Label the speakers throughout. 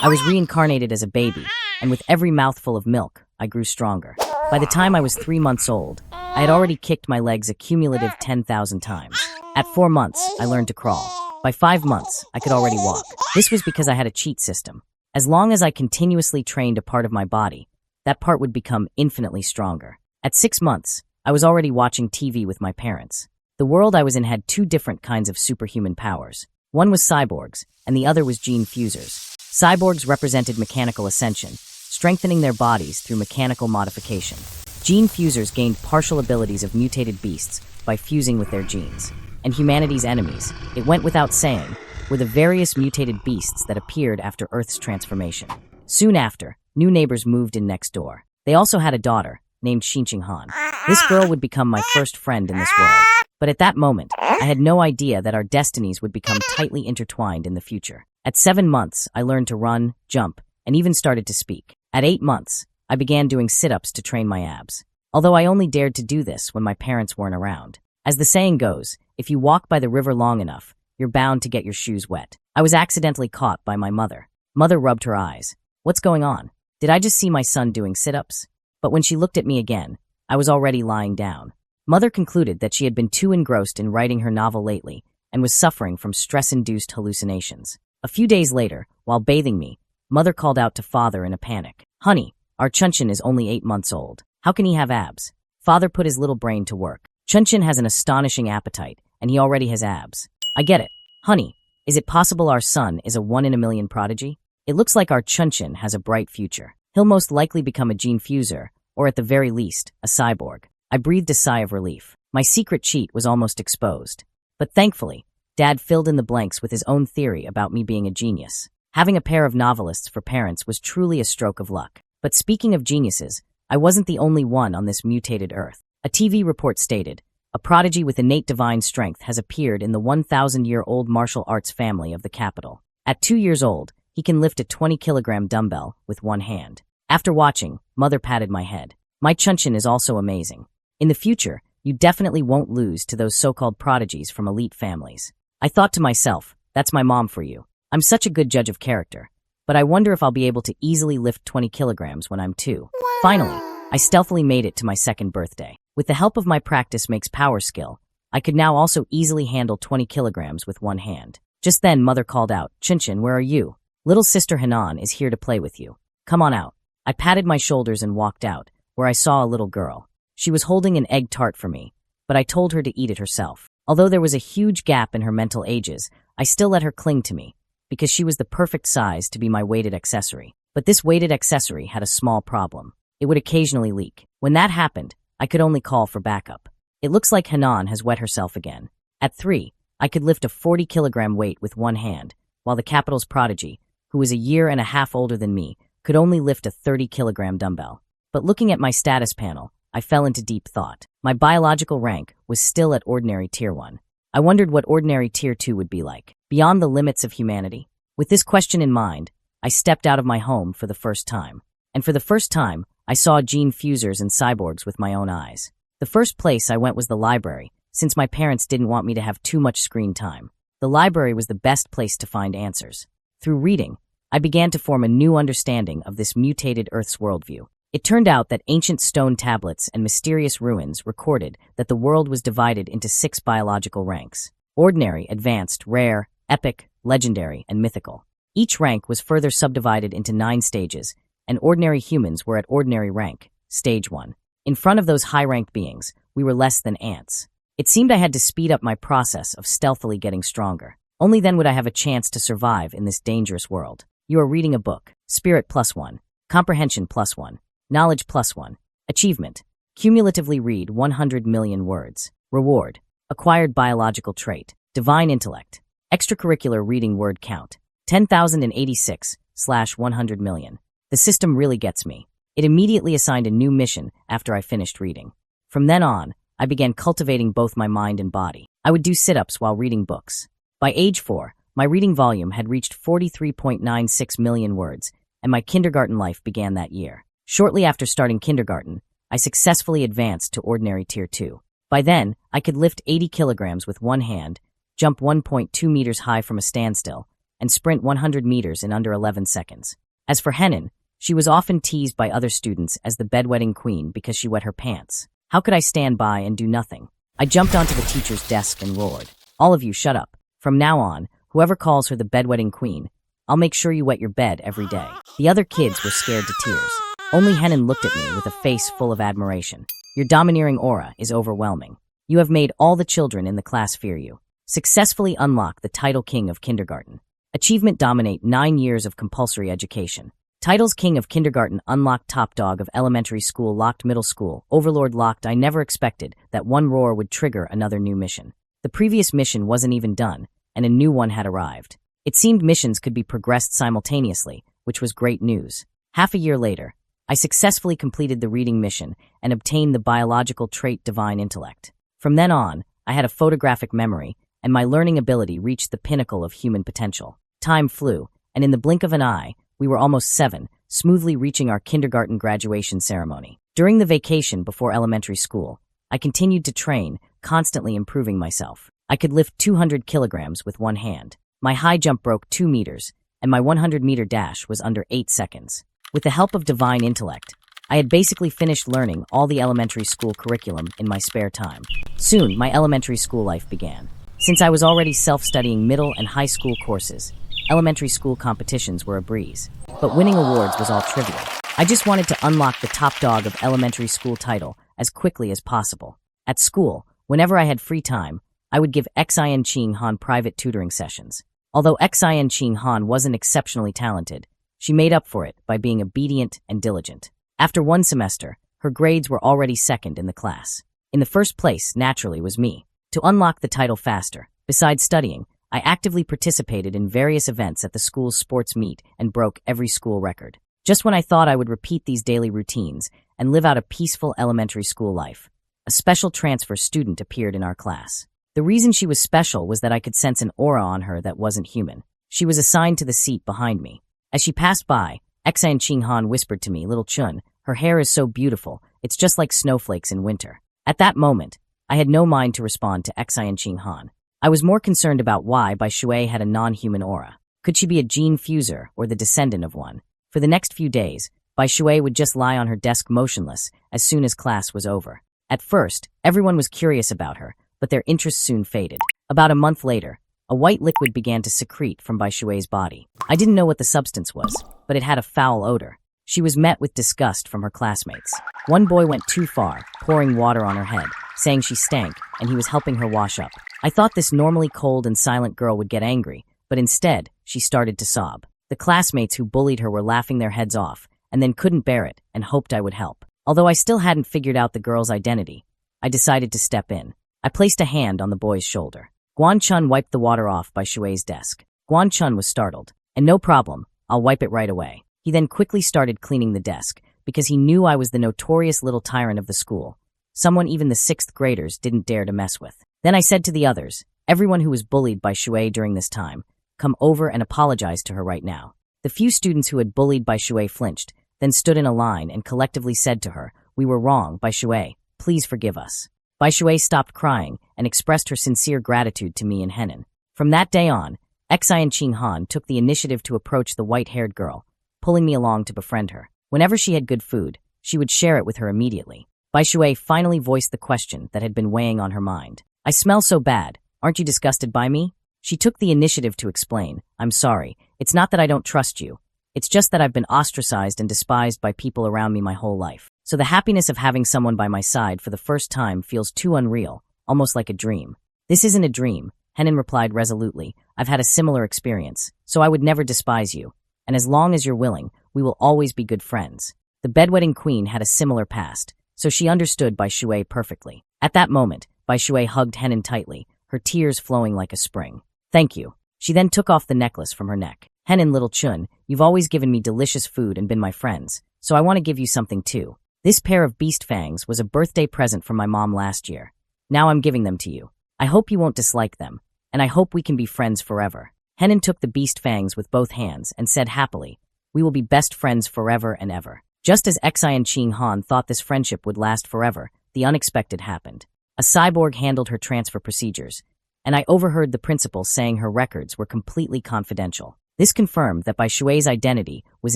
Speaker 1: I was reincarnated as a baby, and with every mouthful of milk, I grew stronger. By the time I was 3 months old, I had already kicked my legs a cumulative 10,000 times. At 4 months, I learned to crawl. By 5 months, I could already walk. This was because I had a cheat system. As long as I continuously trained a part of my body, that part would become infinitely stronger. At 6 months, I was already watching TV with my parents. The world I was in had 2 different kinds of superhuman powers. One was cyborgs, and the other was gene fusers. Cyborgs represented mechanical ascension, strengthening their bodies through mechanical modification. Gene fusers gained partial abilities of mutated beasts by fusing with their genes. And humanity's enemies, it went without saying, were the various mutated beasts that appeared after Earth's transformation. Soon after, new neighbors moved in next door. They also had a daughter, named Xinqing Han. This girl would become my first friend in this world. But at that moment, I had no idea that our destinies would become tightly intertwined in the future. At 7 months, I learned to run, jump, and even started to speak. At 8 months, I began doing sit-ups to train my abs. Although I only dared to do this when my parents weren't around. As the saying goes, if you walk by the river long enough, you're bound to get your shoes wet. I was accidentally caught by my mother. Mother rubbed her eyes. What's going on? Did I just see my son doing sit-ups? But when she looked at me again, I was already lying down. Mother concluded that she had been too engrossed in writing her novel lately and was suffering from stress-induced hallucinations. A few days later, while bathing me, Mother called out to Father in a panic. Honey, our Chunchin is only 8 months old. How can he have abs? Father put his little brain to work. Chunchin has an astonishing appetite, and he already has abs. I get it. Honey, is it possible our son is a 1 in a million prodigy? It looks like our Chunchin has a bright future. He'll most likely become a gene fuser, or at the very least, a cyborg. I breathed a sigh of relief. My secret cheat was almost exposed. But thankfully, Dad filled in the blanks with his own theory about me being a genius. Having a pair of novelists for parents was truly a stroke of luck. But speaking of geniuses, I wasn't the only one on this mutated Earth. A TV report stated, a prodigy with innate divine strength has appeared in the 1,000-year-old martial arts family of the capital. At 2 years old, he can lift a 20-kilogram dumbbell with one hand. After watching, Mother patted my head. My Chunchin is also amazing. In the future, you definitely won't lose to those so-called prodigies from elite families. I thought to myself, that's my mom for you. I'm such a good judge of character. But I wonder if I'll be able to easily lift 20 kilograms when I'm 2. Finally, I stealthily made it to my 2nd birthday. With the help of my practice makes power skill, I could now also easily handle 20 kilograms with one hand. Just then, Mother called out, Chunchin, where are you? Little sister Hanan is here to play with you. Come on out. I patted my shoulders and walked out, where I saw a little girl. She was holding an egg tart for me, but I told her to eat it herself. Although there was a huge gap in her mental ages, I still let her cling to me, because she was the perfect size to be my weighted accessory. But this weighted accessory had a small problem. It would occasionally leak. When that happened, I could only call for backup. It looks like Hanan has wet herself again. At 3, I could lift a 40-kilogram weight with one hand, while the capital's prodigy, who was a year and a half older than me, could only lift a 30-kilogram dumbbell. But looking at my status panel, I fell into deep thought. My biological rank was still at ordinary tier 1. I wondered what ordinary tier 2 would be like, beyond the limits of humanity. With this question in mind, I stepped out of my home for the first time. And for the first time, I saw gene fusers and cyborgs with my own eyes. The first place I went was the library, since my parents didn't want me to have too much screen time. The library was the best place to find answers. Through reading, I began to form a new understanding of this mutated Earth's worldview. It turned out that ancient stone tablets and mysterious ruins recorded that the world was divided into 6 biological ranks: ordinary, advanced, rare, epic, legendary, and mythical. Each rank was further subdivided into 9 stages, and ordinary humans were at ordinary rank, stage 1. In front of those high-ranked beings, we were less than ants. It seemed I had to speed up my process of stealthily getting stronger. Only then would I have a chance to survive in this dangerous world. You are reading a book. Spirit +1. Comprehension +1. Knowledge +1. Achievement. Cumulatively read 100 million words. Reward. Acquired biological trait. Divine intellect. Extracurricular reading word count. 10,086/100 million. The system really gets me. It immediately assigned a new mission after I finished reading. From then on, I began cultivating both my mind and body. I would do sit-ups while reading books. By age 4, my reading volume had reached 43.96 million words, and my kindergarten life began that year. Shortly after starting kindergarten, I successfully advanced to ordinary tier 2. By then, I could lift 80 kilograms with one hand, jump 1.2 meters high from a standstill, and sprint 100 meters in under 11 seconds. As for Henin, she was often teased by other students as the bedwetting queen because she wet her pants. How could I stand by and do nothing? I jumped onto the teacher's desk and roared, "All of you, shut up. From now on, whoever calls her the bedwetting queen, I'll make sure you wet your bed every day." The other kids were scared to tears. Only Henin looked at me with a face full of admiration. "Your domineering aura is overwhelming. You have made all the children in the class fear you. Successfully unlock the title king of kindergarten. Achievement dominate 9 years of compulsory education. Titles king of kindergarten unlocked top dog of elementary school locked middle school overlord locked." I never expected that one roar would trigger another new mission. The previous mission wasn't even done, and a new one had arrived. It seemed missions could be progressed simultaneously, which was great news. Half a year later, I successfully completed the reading mission and obtained the biological trait divine intellect. From then on, I had a photographic memory, and my learning ability reached the pinnacle of human potential. Time flew, and in the blink of an eye, we were almost 7, smoothly reaching our kindergarten graduation ceremony. During the vacation before elementary school, I continued to train, constantly improving myself. I could lift 200 kilograms with one hand. My high jump broke 2 meters, and my 100-meter dash was under 8 seconds. With the help of divine intellect, I had basically finished learning all the elementary school curriculum in my spare time. Soon, my elementary school life began. Since I was already self-studying middle and high school courses, elementary school competitions were a breeze. But winning awards was all trivial. I just wanted to unlock the top dog of elementary school title as quickly as possible. At school, whenever I had free time, I would give Xin Ching Han private tutoring sessions. Although Xin Ching Han wasn't exceptionally talented, she made up for it by being obedient and diligent. After 1 semester, her grades were already second in the class. In the first place, naturally, was me. To unlock the title faster, besides studying, I actively participated in various events at the school's sports meet and broke every school record. Just when I thought I would repeat these daily routines and live out a peaceful elementary school life, a special transfer student appeared in our class. The reason she was special was that I could sense an aura on her that wasn't human. She was assigned to the seat behind me. As she passed by, Xin Ching Han whispered to me, "Little Chun, her hair is so beautiful, it's just like snowflakes in winter." At that moment, I had no mind to respond to Xin Ching Han. I was more concerned about why Bai Shui had a non-human aura. Could she be a gene fuser or the descendant of one? For the next few days, Bai Shui would just lie on her desk motionless as soon as class was over. At first, everyone was curious about her, but their interest soon faded. About a month later, a white liquid began to secrete from Bai Shui's body. I didn't know what the substance was, but it had a foul odor. She was met with disgust from her classmates. One boy went too far, pouring water on her head, saying she stank, and he was helping her wash up. I thought this normally cold and silent girl would get angry, but instead, she started to sob. The classmates who bullied her were laughing their heads off, and then couldn't bear it and hoped I would help. Although I still hadn't figured out the girl's identity, I decided to step in. I placed a hand on the boy's shoulder. Guan Chun wiped the water off by Shui's desk. Guan Chun was startled. "And no problem, I'll wipe it right away." He then quickly started cleaning the desk, because he knew I was the notorious little tyrant of the school, someone even the 6th graders didn't dare to mess with. Then I said to the others, "Everyone who was bullied by Shui during this time, come over and apologize to her right now." The few students who had bullied Bai Shui flinched, then stood in a line and collectively said to her, "We were wrong, Bai Shui. Please forgive us." Bai Shui stopped crying and expressed her sincere gratitude to me and Henin. From that day on, Xin Ching Han took the initiative to approach the white-haired girl, pulling me along to befriend her. Whenever she had good food, she would share it with her immediately. Bai Shui finally voiced the question that had been weighing on her mind. "I smell so bad. Aren't you disgusted by me?" She took the initiative to explain, "I'm sorry. It's not that I don't trust you. It's just that I've been ostracized and despised by people around me my whole life. So the happiness of having someone by my side for the first time feels too unreal, almost like a dream." "This isn't a dream," Henin replied resolutely. "I've had a similar experience, so I would never despise you. And as long as you're willing, we will always be good friends." The bedwetting queen had a similar past, so she understood Bai Shui perfectly. At that moment, Bai Shui hugged Henin tightly, her tears flowing like a spring. "Thank you." She then took off the necklace from her neck. "Henin, little Chun, you've always given me delicious food and been my friends, so I want to give you something too. This pair of beast fangs was a birthday present from my mom last year. Now I'm giving them to you. I hope you won't dislike them, and I hope we can be friends forever." Henin took the beast fangs with both hands and said happily, "We will be best friends forever and ever." Just as Xin Ching Han thought this friendship would last forever, the unexpected happened. A cyborg handled her transfer procedures, and I overheard the principal saying her records were completely confidential. This confirmed that Bai Shui's identity was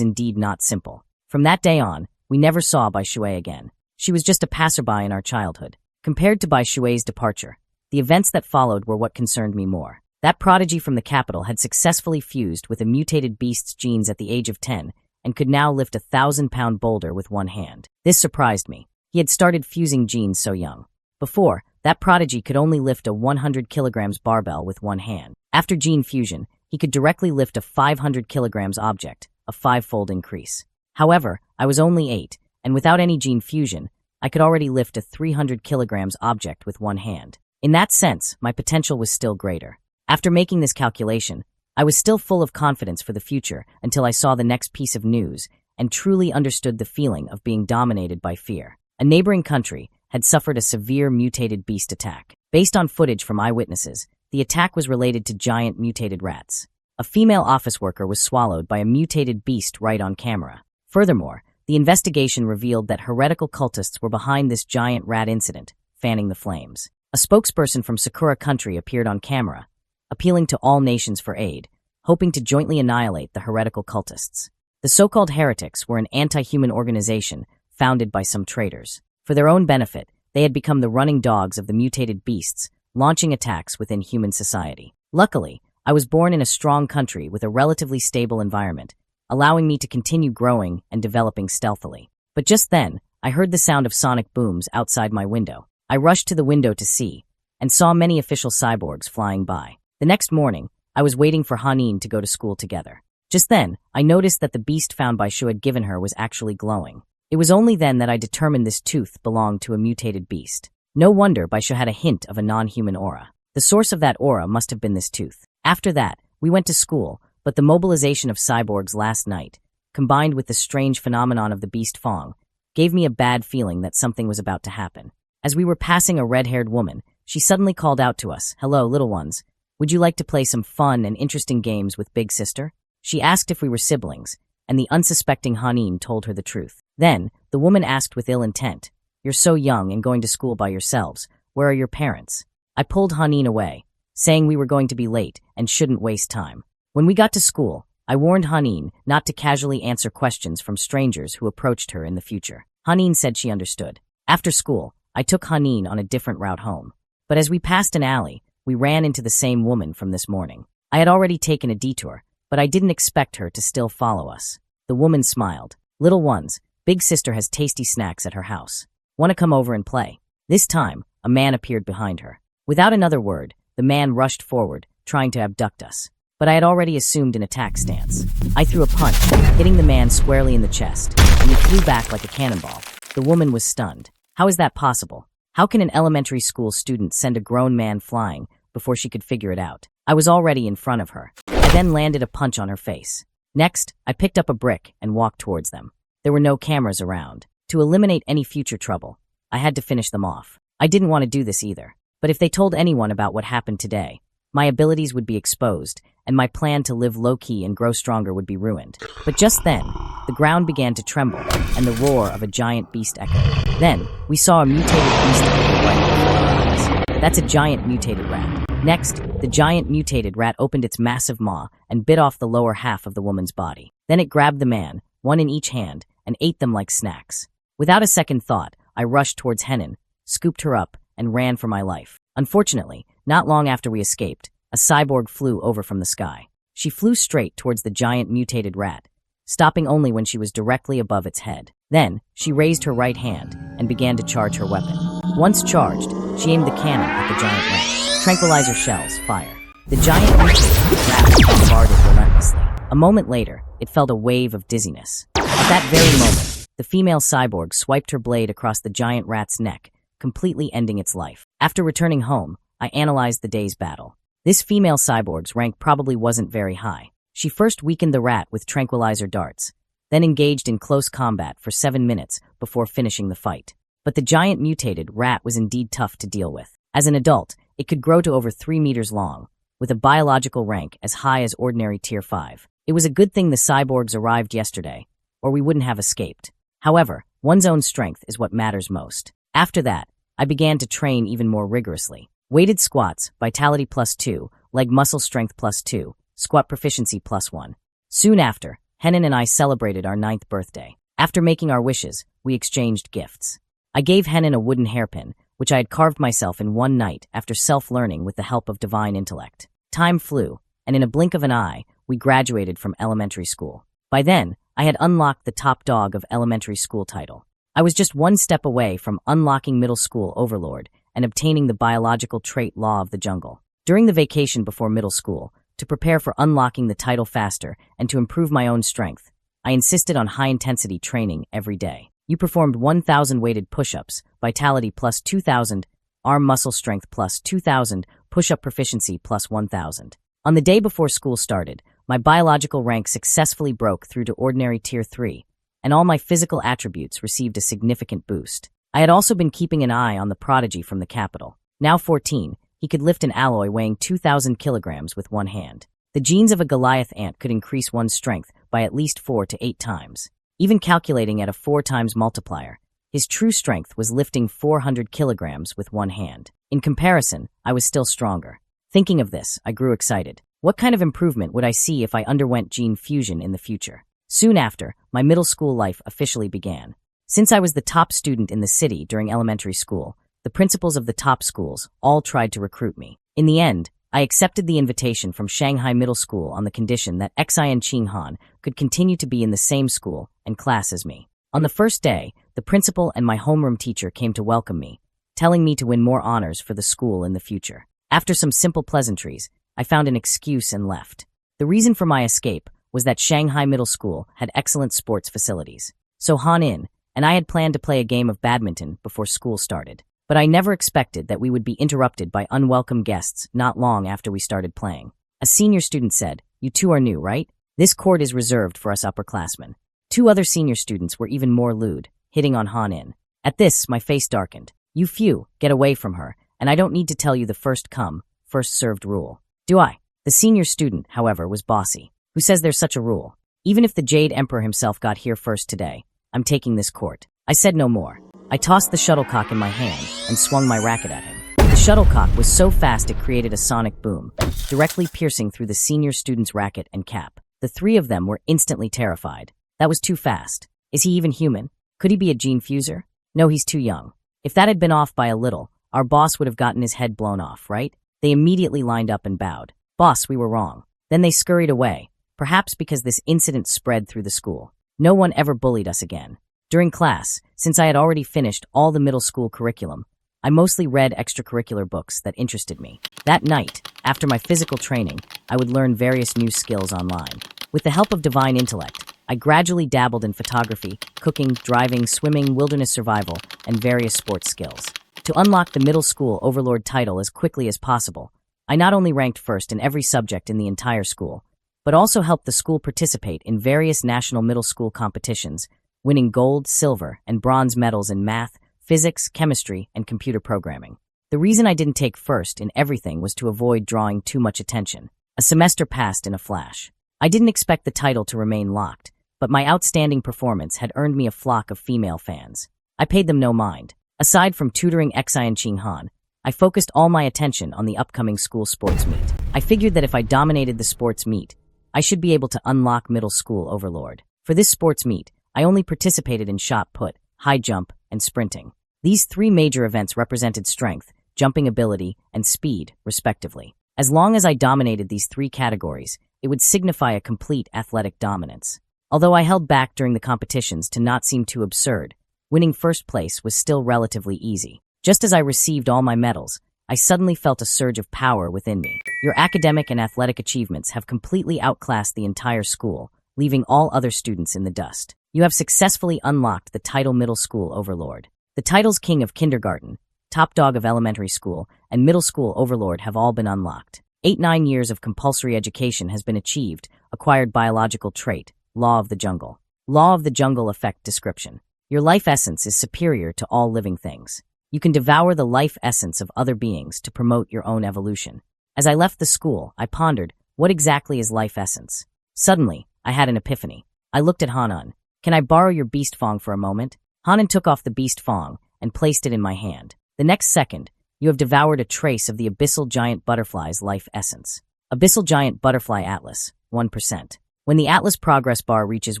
Speaker 1: indeed not simple. From that day on, we never saw Bai Shui again. She was just a passerby in our childhood. Compared to Bai Shui's departure, the events that followed were what concerned me more. That prodigy from the capital had successfully fused with a mutated beast's genes at the age of 10 and could now lift a 1,000-pound boulder with one hand. This surprised me. He had started fusing genes so young. Before, that prodigy could only lift a 100 kilograms barbell with one hand. After gene fusion, he could directly lift a 500 kilograms object, a 5-fold increase. However, I was only 8, and without any gene fusion, I could already lift a 300 kilograms object with one hand. In that sense, my potential was still greater. After making this calculation, I was still full of confidence for the future until I saw the next piece of news and truly understood the feeling of being dominated by fear. A neighboring country had suffered a severe mutated beast attack. Based on footage from eyewitnesses, the attack was related to giant mutated rats. A female office worker was swallowed by a mutated beast right on camera. Furthermore, the investigation revealed that heretical cultists were behind this giant rat incident, fanning the flames. A spokesperson from Sakura country appeared on camera, appealing to all nations for aid, hoping to jointly annihilate the heretical cultists. The so-called heretics were an anti-human organization founded by some traitors. For their own benefit, they had become the running dogs of the mutated beasts, launching attacks within human society. Luckily, I was born in a strong country with a relatively stable environment, allowing me to continue growing and developing stealthily. But just then, I heard the sound of sonic booms outside my window. I rushed to the window to see, and saw many official cyborgs flying by. The next morning, I was waiting for Hanin to go to school together. Just then, I noticed that the beast found Bai Shu had given her was actually glowing. It was only then that I determined this tooth belonged to a mutated beast. No wonder Bai Shu had a hint of a non-human aura. The source of that aura must have been this tooth. After that, we went to school, but the mobilization of cyborgs last night, combined with the strange phenomenon of the beast Fong, gave me a bad feeling that something was about to happen. As we were passing a red-haired woman, she suddenly called out to us, "Hello, little ones. Would you like to play some fun and interesting games with Big Sister?" She asked if we were siblings, and the unsuspecting Hanin told her the truth. Then, the woman asked with ill intent, "You're so young and going to school by yourselves. Where are your parents?" I pulled Hanin away, saying we were going to be late and shouldn't waste time. When we got to school, I warned Hanin not to casually answer questions from strangers who approached her in the future. Hanin said she understood. After school, I took Hanin on a different route home. But as we passed an alley, we ran into the same woman from this morning. I had already taken a detour, but I didn't expect her to still follow us. The woman smiled. "Little ones, Big Sister has tasty snacks at her house. Want to come over and play?" This time, a man appeared behind her. Without another word, the man rushed forward, trying to abduct us. But I had already assumed an attack stance. I threw a punch, hitting the man squarely in the chest, and he flew back like a cannonball. The woman was stunned. How is that possible? How can an elementary school student send a grown man flying before she could figure it out? I was already in front of her. I then landed a punch on her face. Next, I picked up a brick and walked towards them. There were no cameras around. To eliminate any future trouble, I had to finish them off. I didn't want to do this either. But if they told anyone about what happened today, my abilities would be exposed, and my plan to live low-key and grow stronger would be ruined. But just then, the ground began to tremble, and the roar of a giant beast echoed. Then, we saw a mutated beast appear right before our eyes. That's a giant mutated rat. Next, the giant mutated rat opened its massive maw and bit off the lower half of the woman's body. Then it grabbed the man, one in each hand, and ate them like snacks. Without a second thought, I rushed towards Henin, scooped her up, and ran for my life. Unfortunately, not long after we escaped, a cyborg flew over from the sky. She flew straight towards the giant mutated rat, stopping only when she was directly above its head. Then, she raised her right hand and began to charge her weapon. Once charged, she aimed the cannon at the giant rat. Tranquilizer shells, fire. The giant mutated rat was bombarded relentlessly. A moment later, it felt a wave of dizziness. At that very moment, the female cyborg swiped her blade across the giant rat's neck, completely ending its life. After returning home, I analyzed the day's battle. This female cyborg's rank probably wasn't very high. She first weakened the rat with tranquilizer darts, then engaged in close combat for 7 minutes before finishing the fight. But the giant mutated rat was indeed tough to deal with. As an adult, it could grow to over 3 meters long, with a biological rank as high as ordinary Tier 5. It was a good thing the cyborgs arrived yesterday, or we wouldn't have escaped. However, one's own strength is what matters most. After that, I began to train even more rigorously. Weighted squats, vitality +2, leg muscle strength +2, squat proficiency +1. Soon after, Henan and I celebrated our 9th birthday. After making our wishes, we exchanged gifts. I gave Henan a wooden hairpin, which I had carved myself in one night after self-learning with the help of divine intellect. Time flew, and in a blink of an eye, we graduated from elementary school. By then, I had unlocked the top dog of elementary school title. I was just one step away from unlocking middle school overlord and obtaining the biological trait law of the jungle. During the vacation before middle school, to prepare for unlocking the title faster and to improve my own strength, I insisted on high-intensity training every day. You performed 1,000 weighted push-ups, vitality +2,000, arm muscle strength +2,000, push-up proficiency +1,000. On the day before school started, my biological rank successfully broke through to ordinary tier 3, and all my physical attributes received a significant boost. I had also been keeping an eye on the prodigy from the capital. Now 14, he could lift an alloy weighing 2,000 kilograms with one hand. The genes of a Goliath ant could increase one's strength by at least 4 to 8 times. Even calculating at a 4 times multiplier, his true strength was lifting 400 kilograms with one hand. In comparison, I was still stronger. Thinking of this, I grew excited. What kind of improvement would I see if I underwent gene fusion in the future? Soon after, my middle school life officially began. Since I was the top student in the city during elementary school, the principals of the top schools all tried to recruit me. In the end, I accepted the invitation from Shanghai Middle School on the condition that Xian Qinghan could continue to be in the same school and class as me. On the first day, the principal and my homeroom teacher came to welcome me, telling me to win more honors for the school in the future. After some simple pleasantries, I found an excuse and left. The reason for my escape was that Shanghai Middle School had excellent sports facilities. So Han In and I had planned to play a game of badminton before school started. But I never expected that we would be interrupted by unwelcome guests not long after we started playing. A senior student said, "You two are new, right? This court is reserved for us upperclassmen." 2 other senior students were even more lewd, hitting on Han In. At this, my face darkened. "You few, get away from her, and I don't need to tell you the first come, first served rule. Do I?" The senior student, however, was bossy. "Who says there's such a rule? Even if the Jade Emperor himself got here first today, I'm taking this court." I said no more. I tossed the shuttlecock in my hand and swung my racket at him. The shuttlecock was so fast it created a sonic boom, directly piercing through the senior student's racket and cap. The 3 of them were instantly terrified. That was too fast. Is he even human? Could he be a gene fuser? No, he's too young. If that had been off by a little, our boss would have gotten his head blown off, right? They immediately lined up and bowed. "Boss, we were wrong." Then they scurried away, perhaps because this incident spread through the school. No one ever bullied us again. During class, since I had already finished all the middle school curriculum, I mostly read extracurricular books that interested me. That night, after my physical training, I would learn various new skills online. With the help of divine intellect, I gradually dabbled in photography, cooking, driving, swimming, wilderness survival, and various sports skills. To unlock the middle school overlord title as quickly as possible, I not only ranked first in every subject in the entire school, but also helped the school participate in various national middle school competitions, winning gold, silver, and bronze medals in math, physics, chemistry, and computer programming. The reason I didn't take first in everything was to avoid drawing too much attention. A semester passed in a flash. I didn't expect the title to remain locked, but my outstanding performance had earned me a flock of female fans. I paid them no mind. Aside from tutoring Xian Qinghan, I focused all my attention on the upcoming school sports meet. I figured that if I dominated the sports meet, I should be able to unlock middle school overlord. For this sports meet, I only participated in shot put, high jump, and sprinting. These 3 major events represented strength, jumping ability, and speed, respectively. As long as I dominated these 3 categories, it would signify a complete athletic dominance. Although I held back during the competitions to not seem too absurd, winning first place was still relatively easy. Just as I received all my medals, I suddenly felt a surge of power within me. Your academic and athletic achievements have completely outclassed the entire school, leaving all other students in the dust. You have successfully unlocked the title middle school overlord. The titles king of kindergarten, top dog of elementary school, and middle school overlord have all been unlocked. 9 years of compulsory education has been achieved, acquired biological trait, law of the jungle. Law of the jungle effect description. Your life essence is superior to all living things. You can devour the life essence of other beings to promote your own evolution. As I left the school, I pondered, what exactly is life essence? Suddenly, I had an epiphany. I looked at Hanan. "Can I borrow your beast fong for a moment?" Hanan took off the beast fong and placed it in my hand. The next second, You have devoured a trace of the abyssal giant butterfly's life essence. Abyssal giant butterfly atlas, 1%. When the atlas progress bar reaches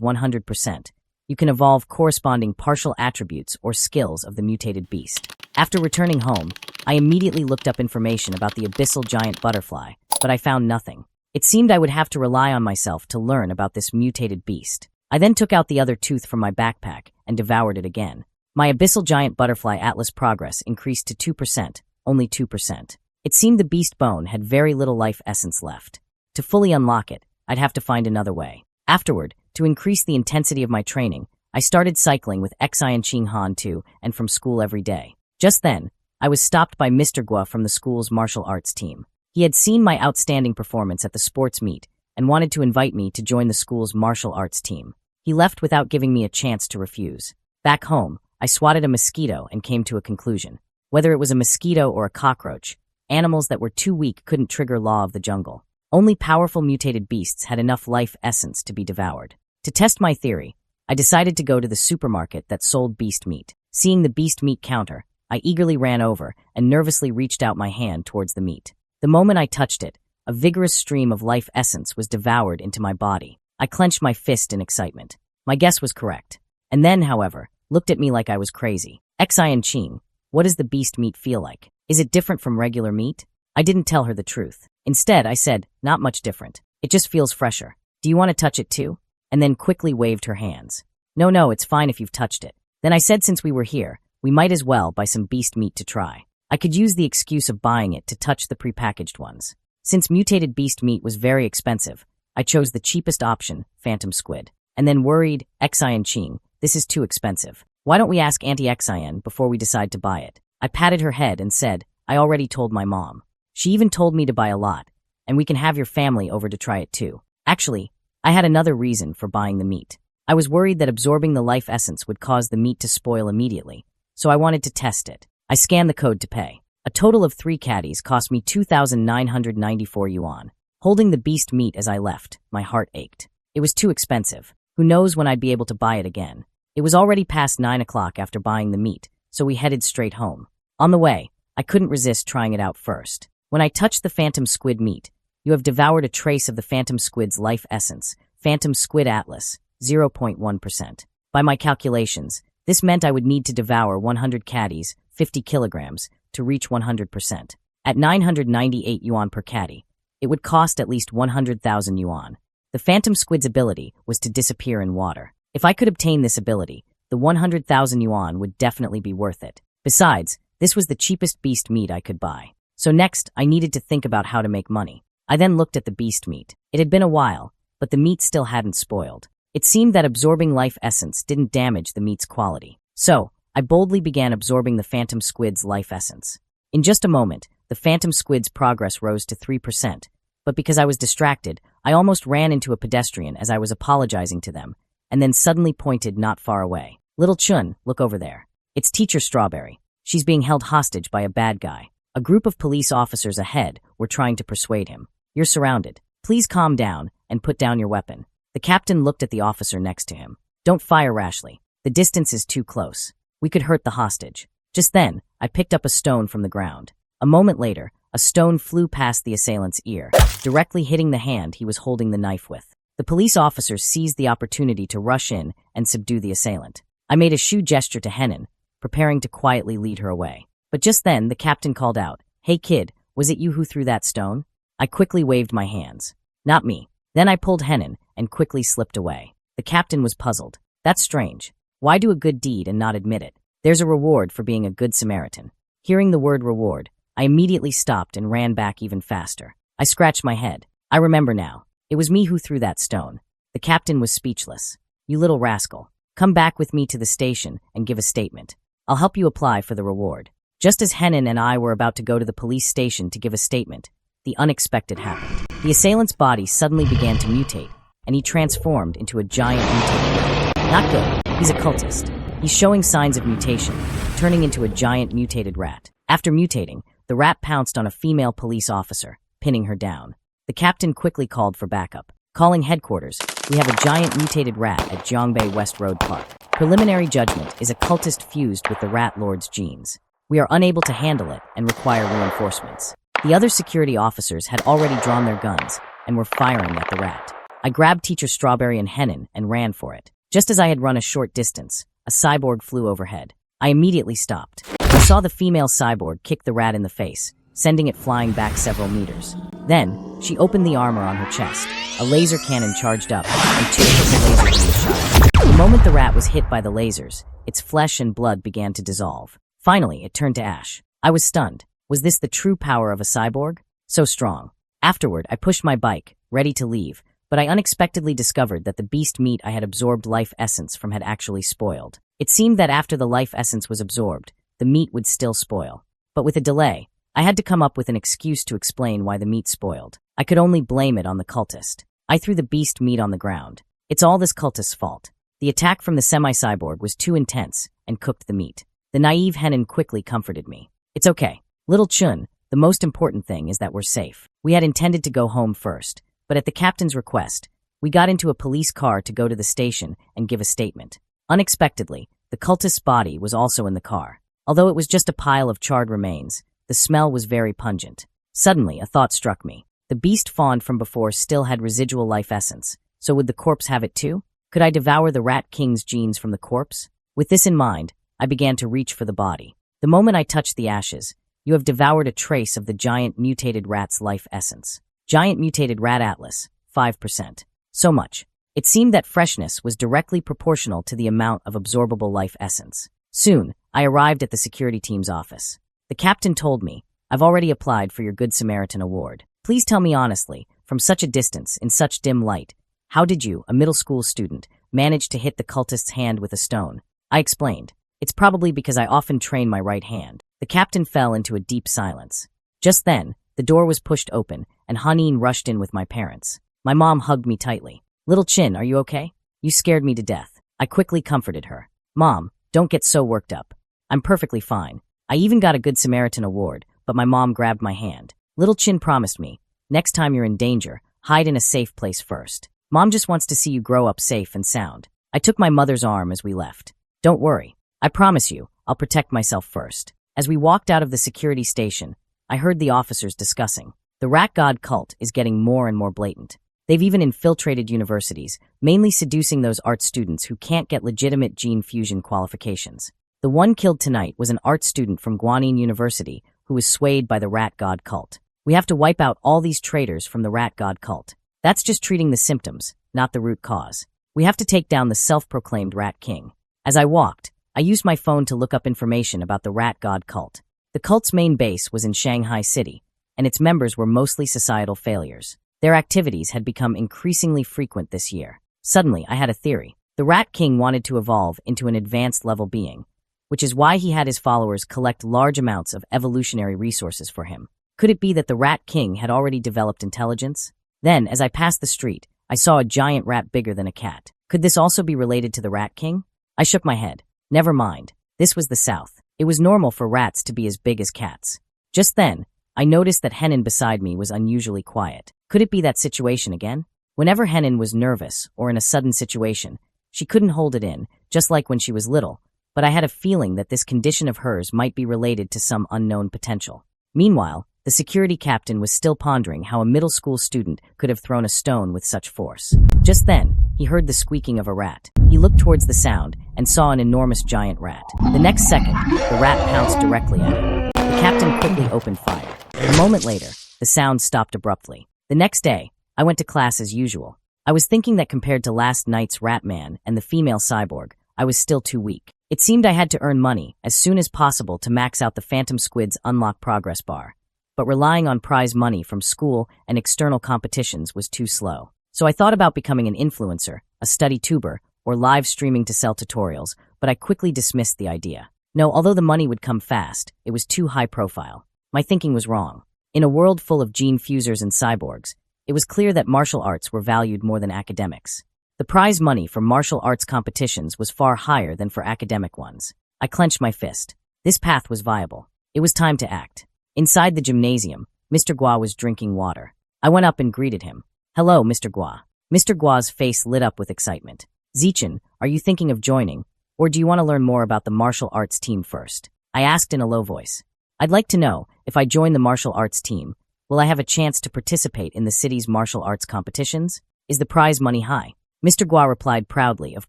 Speaker 1: 100%, you can evolve corresponding partial attributes or skills of the mutated beast. After returning home, I immediately looked up information about the abyssal giant butterfly, but I found nothing. It seemed I would have to rely on myself to learn about this mutated beast. I then took out the other tooth from my backpack and devoured it again. My abyssal giant butterfly atlas progress increased to 2%, only 2%. It seemed the beast bone had very little life essence left. To fully unlock it, I'd have to find another way. Afterward, to increase the intensity of my training, I started cycling with Xian Qing Han to and from school every day. Just then, I was stopped by Mr. Gua from the school's martial arts team. He had seen my outstanding performance at the sports meet and wanted to invite me to join the school's martial arts team. He left without giving me a chance to refuse. Back home, I swatted a mosquito and came to a conclusion. Whether it was a mosquito or a cockroach, animals that were too weak couldn't trigger law of the jungle. Only powerful mutated beasts had enough life essence to be devoured. To test my theory, I decided to go to the supermarket that sold beast meat. Seeing the beast meat counter, I eagerly ran over and nervously reached out my hand towards the meat. The moment I touched it, a vigorous stream of life essence was devoured into my body. I clenched my fist in excitement. My guess was correct. And then, however, looked at me like I was crazy. Xian Qing, what does the beast meat feel like? Is it different from regular meat? I didn't tell her the truth. Instead, I said, not much different. It just feels fresher. Do you want to touch it too? And then quickly waved her hands. No, it's fine if you've touched it. Then I said since we were here, we might as well buy some beast meat to try. I could use the excuse of buying it to touch the prepackaged ones. Since mutated beast meat was very expensive, I chose the cheapest option, phantom squid. And then worried, Xian Qing, this is too expensive. Why don't we ask Auntie Xian before we decide to buy it? I patted her head and said, I already told my mom. She even told me to buy a lot, and we can have your family over to try it too. Actually, I had another reason for buying the meat. I was worried that absorbing the life essence would cause the meat to spoil immediately, so I wanted to test it. I scanned the code to pay. A total of 3 caddies cost me 2,994 yuan. Holding the beast meat as I left, my heart ached. It was too expensive. Who knows when I'd be able to buy it again? It was already past 9 o'clock after buying the meat, so we headed straight home. On the way, I couldn't resist trying it out first. When I touched the phantom squid meat, you have devoured a trace of the phantom squid's life essence, phantom squid atlas, 0.1%. By my calculations, this meant I would need to devour 100 caddies, 50 kilograms, to reach 100%. At 998 yuan per caddy, it would cost at least 100,000 yuan. The phantom squid's ability was to disappear in water. If I could obtain this ability, the 100,000 yuan would definitely be worth it. Besides, this was the cheapest beast meat I could buy. So next, I needed to think about how to make money. I then looked at the beast meat. It had been a while, but the meat still hadn't spoiled. It seemed that absorbing life essence didn't damage the meat's quality. So, I boldly began absorbing the phantom squid's life essence. In just a moment, the phantom squid's progress rose to 3%, but because I was distracted, I almost ran into a pedestrian as I was apologizing to them, and then suddenly pointed not far away. Little Chun, look over there. It's Teacher Strawberry. She's being held hostage by a bad guy. A group of police officers ahead were trying to persuade him. You're surrounded. Please calm down and put down your weapon. The captain looked at the officer next to him. Don't fire rashly. The distance is too close. We could hurt the hostage. Just then, I picked up a stone from the ground. A moment later, a stone flew past the assailant's ear, directly hitting the hand he was holding the knife with. The police officers seized the opportunity to rush in and subdue the assailant. I made a shoe gesture to Henan, preparing to quietly lead her away. But just then, the captain called out, Hey kid, was it you who threw that stone? I quickly waved my hands. Not me. Then I pulled Henan and quickly slipped away. The captain was puzzled. That's strange. Why do a good deed and not admit it? There's a reward for being a good Samaritan. Hearing the word reward, I immediately stopped and ran back even faster. I scratched my head. I remember now. It was me who threw that stone. The captain was speechless. You little rascal. Come back with me to the station and give a statement. I'll help you apply for the reward. Just as Henan and I were about to go to the police station to give a statement, the unexpected happened. The assailant's body suddenly began to mutate, and he transformed into a giant mutated rat. Not good. He's a cultist. He's showing signs of mutation, turning into a giant mutated rat. After mutating, the rat pounced on a female police officer, pinning her down. The captain quickly called for backup. Calling headquarters, we have a giant mutated rat at Zhongbei West Road Park. Preliminary judgment is a cultist fused with the rat lord's genes. We are unable to handle it and require reinforcements. The other security officers had already drawn their guns and were firing at the rat. I grabbed Teacher Strawberry and Henin and ran for it. Just as I had run a short distance, a cyborg flew overhead. I immediately stopped. I saw the female cyborg kick the rat in the face, sending it flying back several meters. Then, she opened the armor on her chest. A laser cannon charged up, and 2 purple laser beams shot out. The moment the rat was hit by the lasers, its flesh and blood began to dissolve. Finally, it turned to ash. I was stunned. Was this the true power of a cyborg? So strong. Afterward, I pushed my bike, ready to leave, but I unexpectedly discovered that the beast meat I had absorbed life essence from had actually spoiled. It seemed that after the life essence was absorbed, the meat would still spoil. But with a delay, I had to come up with an excuse to explain why the meat spoiled. I could only blame it on the cultist. I threw the beast meat on the ground. It's all this cultist's fault. The attack from the semi-cyborg was too intense and cooked the meat. The naive Henin quickly comforted me. It's okay. Little Chun, the most important thing is that we're safe. We had intended to go home first, but at the captain's request, we got into a police car to go to the station and give a statement. Unexpectedly, the cultist's body was also in the car. Although it was just a pile of charred remains, the smell was very pungent. Suddenly, a thought struck me. The beast fawned from before still had residual life essence, so would the corpse have it too? Could I devour the Rat King's genes from the corpse? With this in mind, I began to reach for the body. The moment I touched the ashes, you have devoured a trace of the giant mutated rat's life essence. Giant mutated rat atlas, 5%. So much. It seemed that freshness was directly proportional to the amount of absorbable life essence. Soon, I arrived at the security team's office. The captain told me, I've already applied for your Good Samaritan award. Please tell me honestly, from such a distance, in such dim light, how did you, a middle school student, manage to hit the cultist's hand with a stone? I explained. It's probably because I often train my right hand. The captain fell into a deep silence. Just then, the door was pushed open, and Hanin rushed in with my parents. My mom hugged me tightly. Little Chin, are you okay? You scared me to death. I quickly comforted her. Mom, don't get so worked up. I'm perfectly fine. I even got a Good Samaritan award, but my mom grabbed my hand. Little Chin promised me, next time you're in danger, hide in a safe place first. Mom just wants to see you grow up safe and sound. I took my mother's arm as we left. Don't worry. I promise you, I'll protect myself first. As we walked out of the security station, I heard the officers discussing. The rat god cult is getting more and more blatant. They've even infiltrated universities, mainly seducing those art students who can't get legitimate gene fusion qualifications. The one killed tonight was an art student from Guanyin University who was swayed by the rat god cult. We have to wipe out all these traitors from the rat god cult. That's just treating the symptoms, not the root cause. We have to take down the self-proclaimed Rat King. As I walked, I used my phone to look up information about the rat god cult. The cult's main base was in Shanghai City, and its members were mostly societal failures. Their activities had become increasingly frequent this year. Suddenly, I had a theory. The Rat King wanted to evolve into an advanced level being, which is why he had his followers collect large amounts of evolutionary resources for him. Could it be that the Rat King had already developed intelligence? Then, as I passed the street, I saw a giant rat bigger than a cat. Could this also be related to the Rat King? I shook my head. Never mind. This was the South. It was normal for rats to be as big as cats. Just then, I noticed that Henin beside me was unusually quiet. Could it be that situation again? Whenever Henin was nervous or in a sudden situation, she couldn't hold it in, just like when she was little, but I had a feeling that this condition of hers might be related to some unknown potential. Meanwhile, the security captain was still pondering how a middle school student could have thrown a stone with such force. Just then, he heard the squeaking of a rat. He looked towards the sound and saw an enormous giant rat. The next second, the rat pounced directly at him. The captain quickly opened fire. A moment later, the sound stopped abruptly. The next day, I went to class as usual. I was thinking that compared to last night's rat man and the female cyborg, I was still too weak. It seemed I had to earn money as soon as possible to max out the Phantom Squid's unlock progress bar. But relying on prize money from school and external competitions was too slow. So I thought about becoming an influencer, a study tuber, or live streaming to sell tutorials, but I quickly dismissed the idea. No, although the money would come fast, it was too high profile. My thinking was wrong. In a world full of gene fusers and cyborgs, it was clear that martial arts were valued more than academics. The prize money for martial arts competitions was far higher than for academic ones. I clenched my fist. This path was viable. It was time to act. Inside the gymnasium, Mr. Gua was drinking water. I went up and greeted him. Hello, Mr. Gua. Mr. Gua's face lit up with excitement. Zichin, are you thinking of joining, or do you want to learn more about the martial arts team first? I asked in a low voice. I'd like to know, if I join the martial arts team, will I have a chance to participate in the city's martial arts competitions? Is the prize money high? Mr. Gua replied proudly, of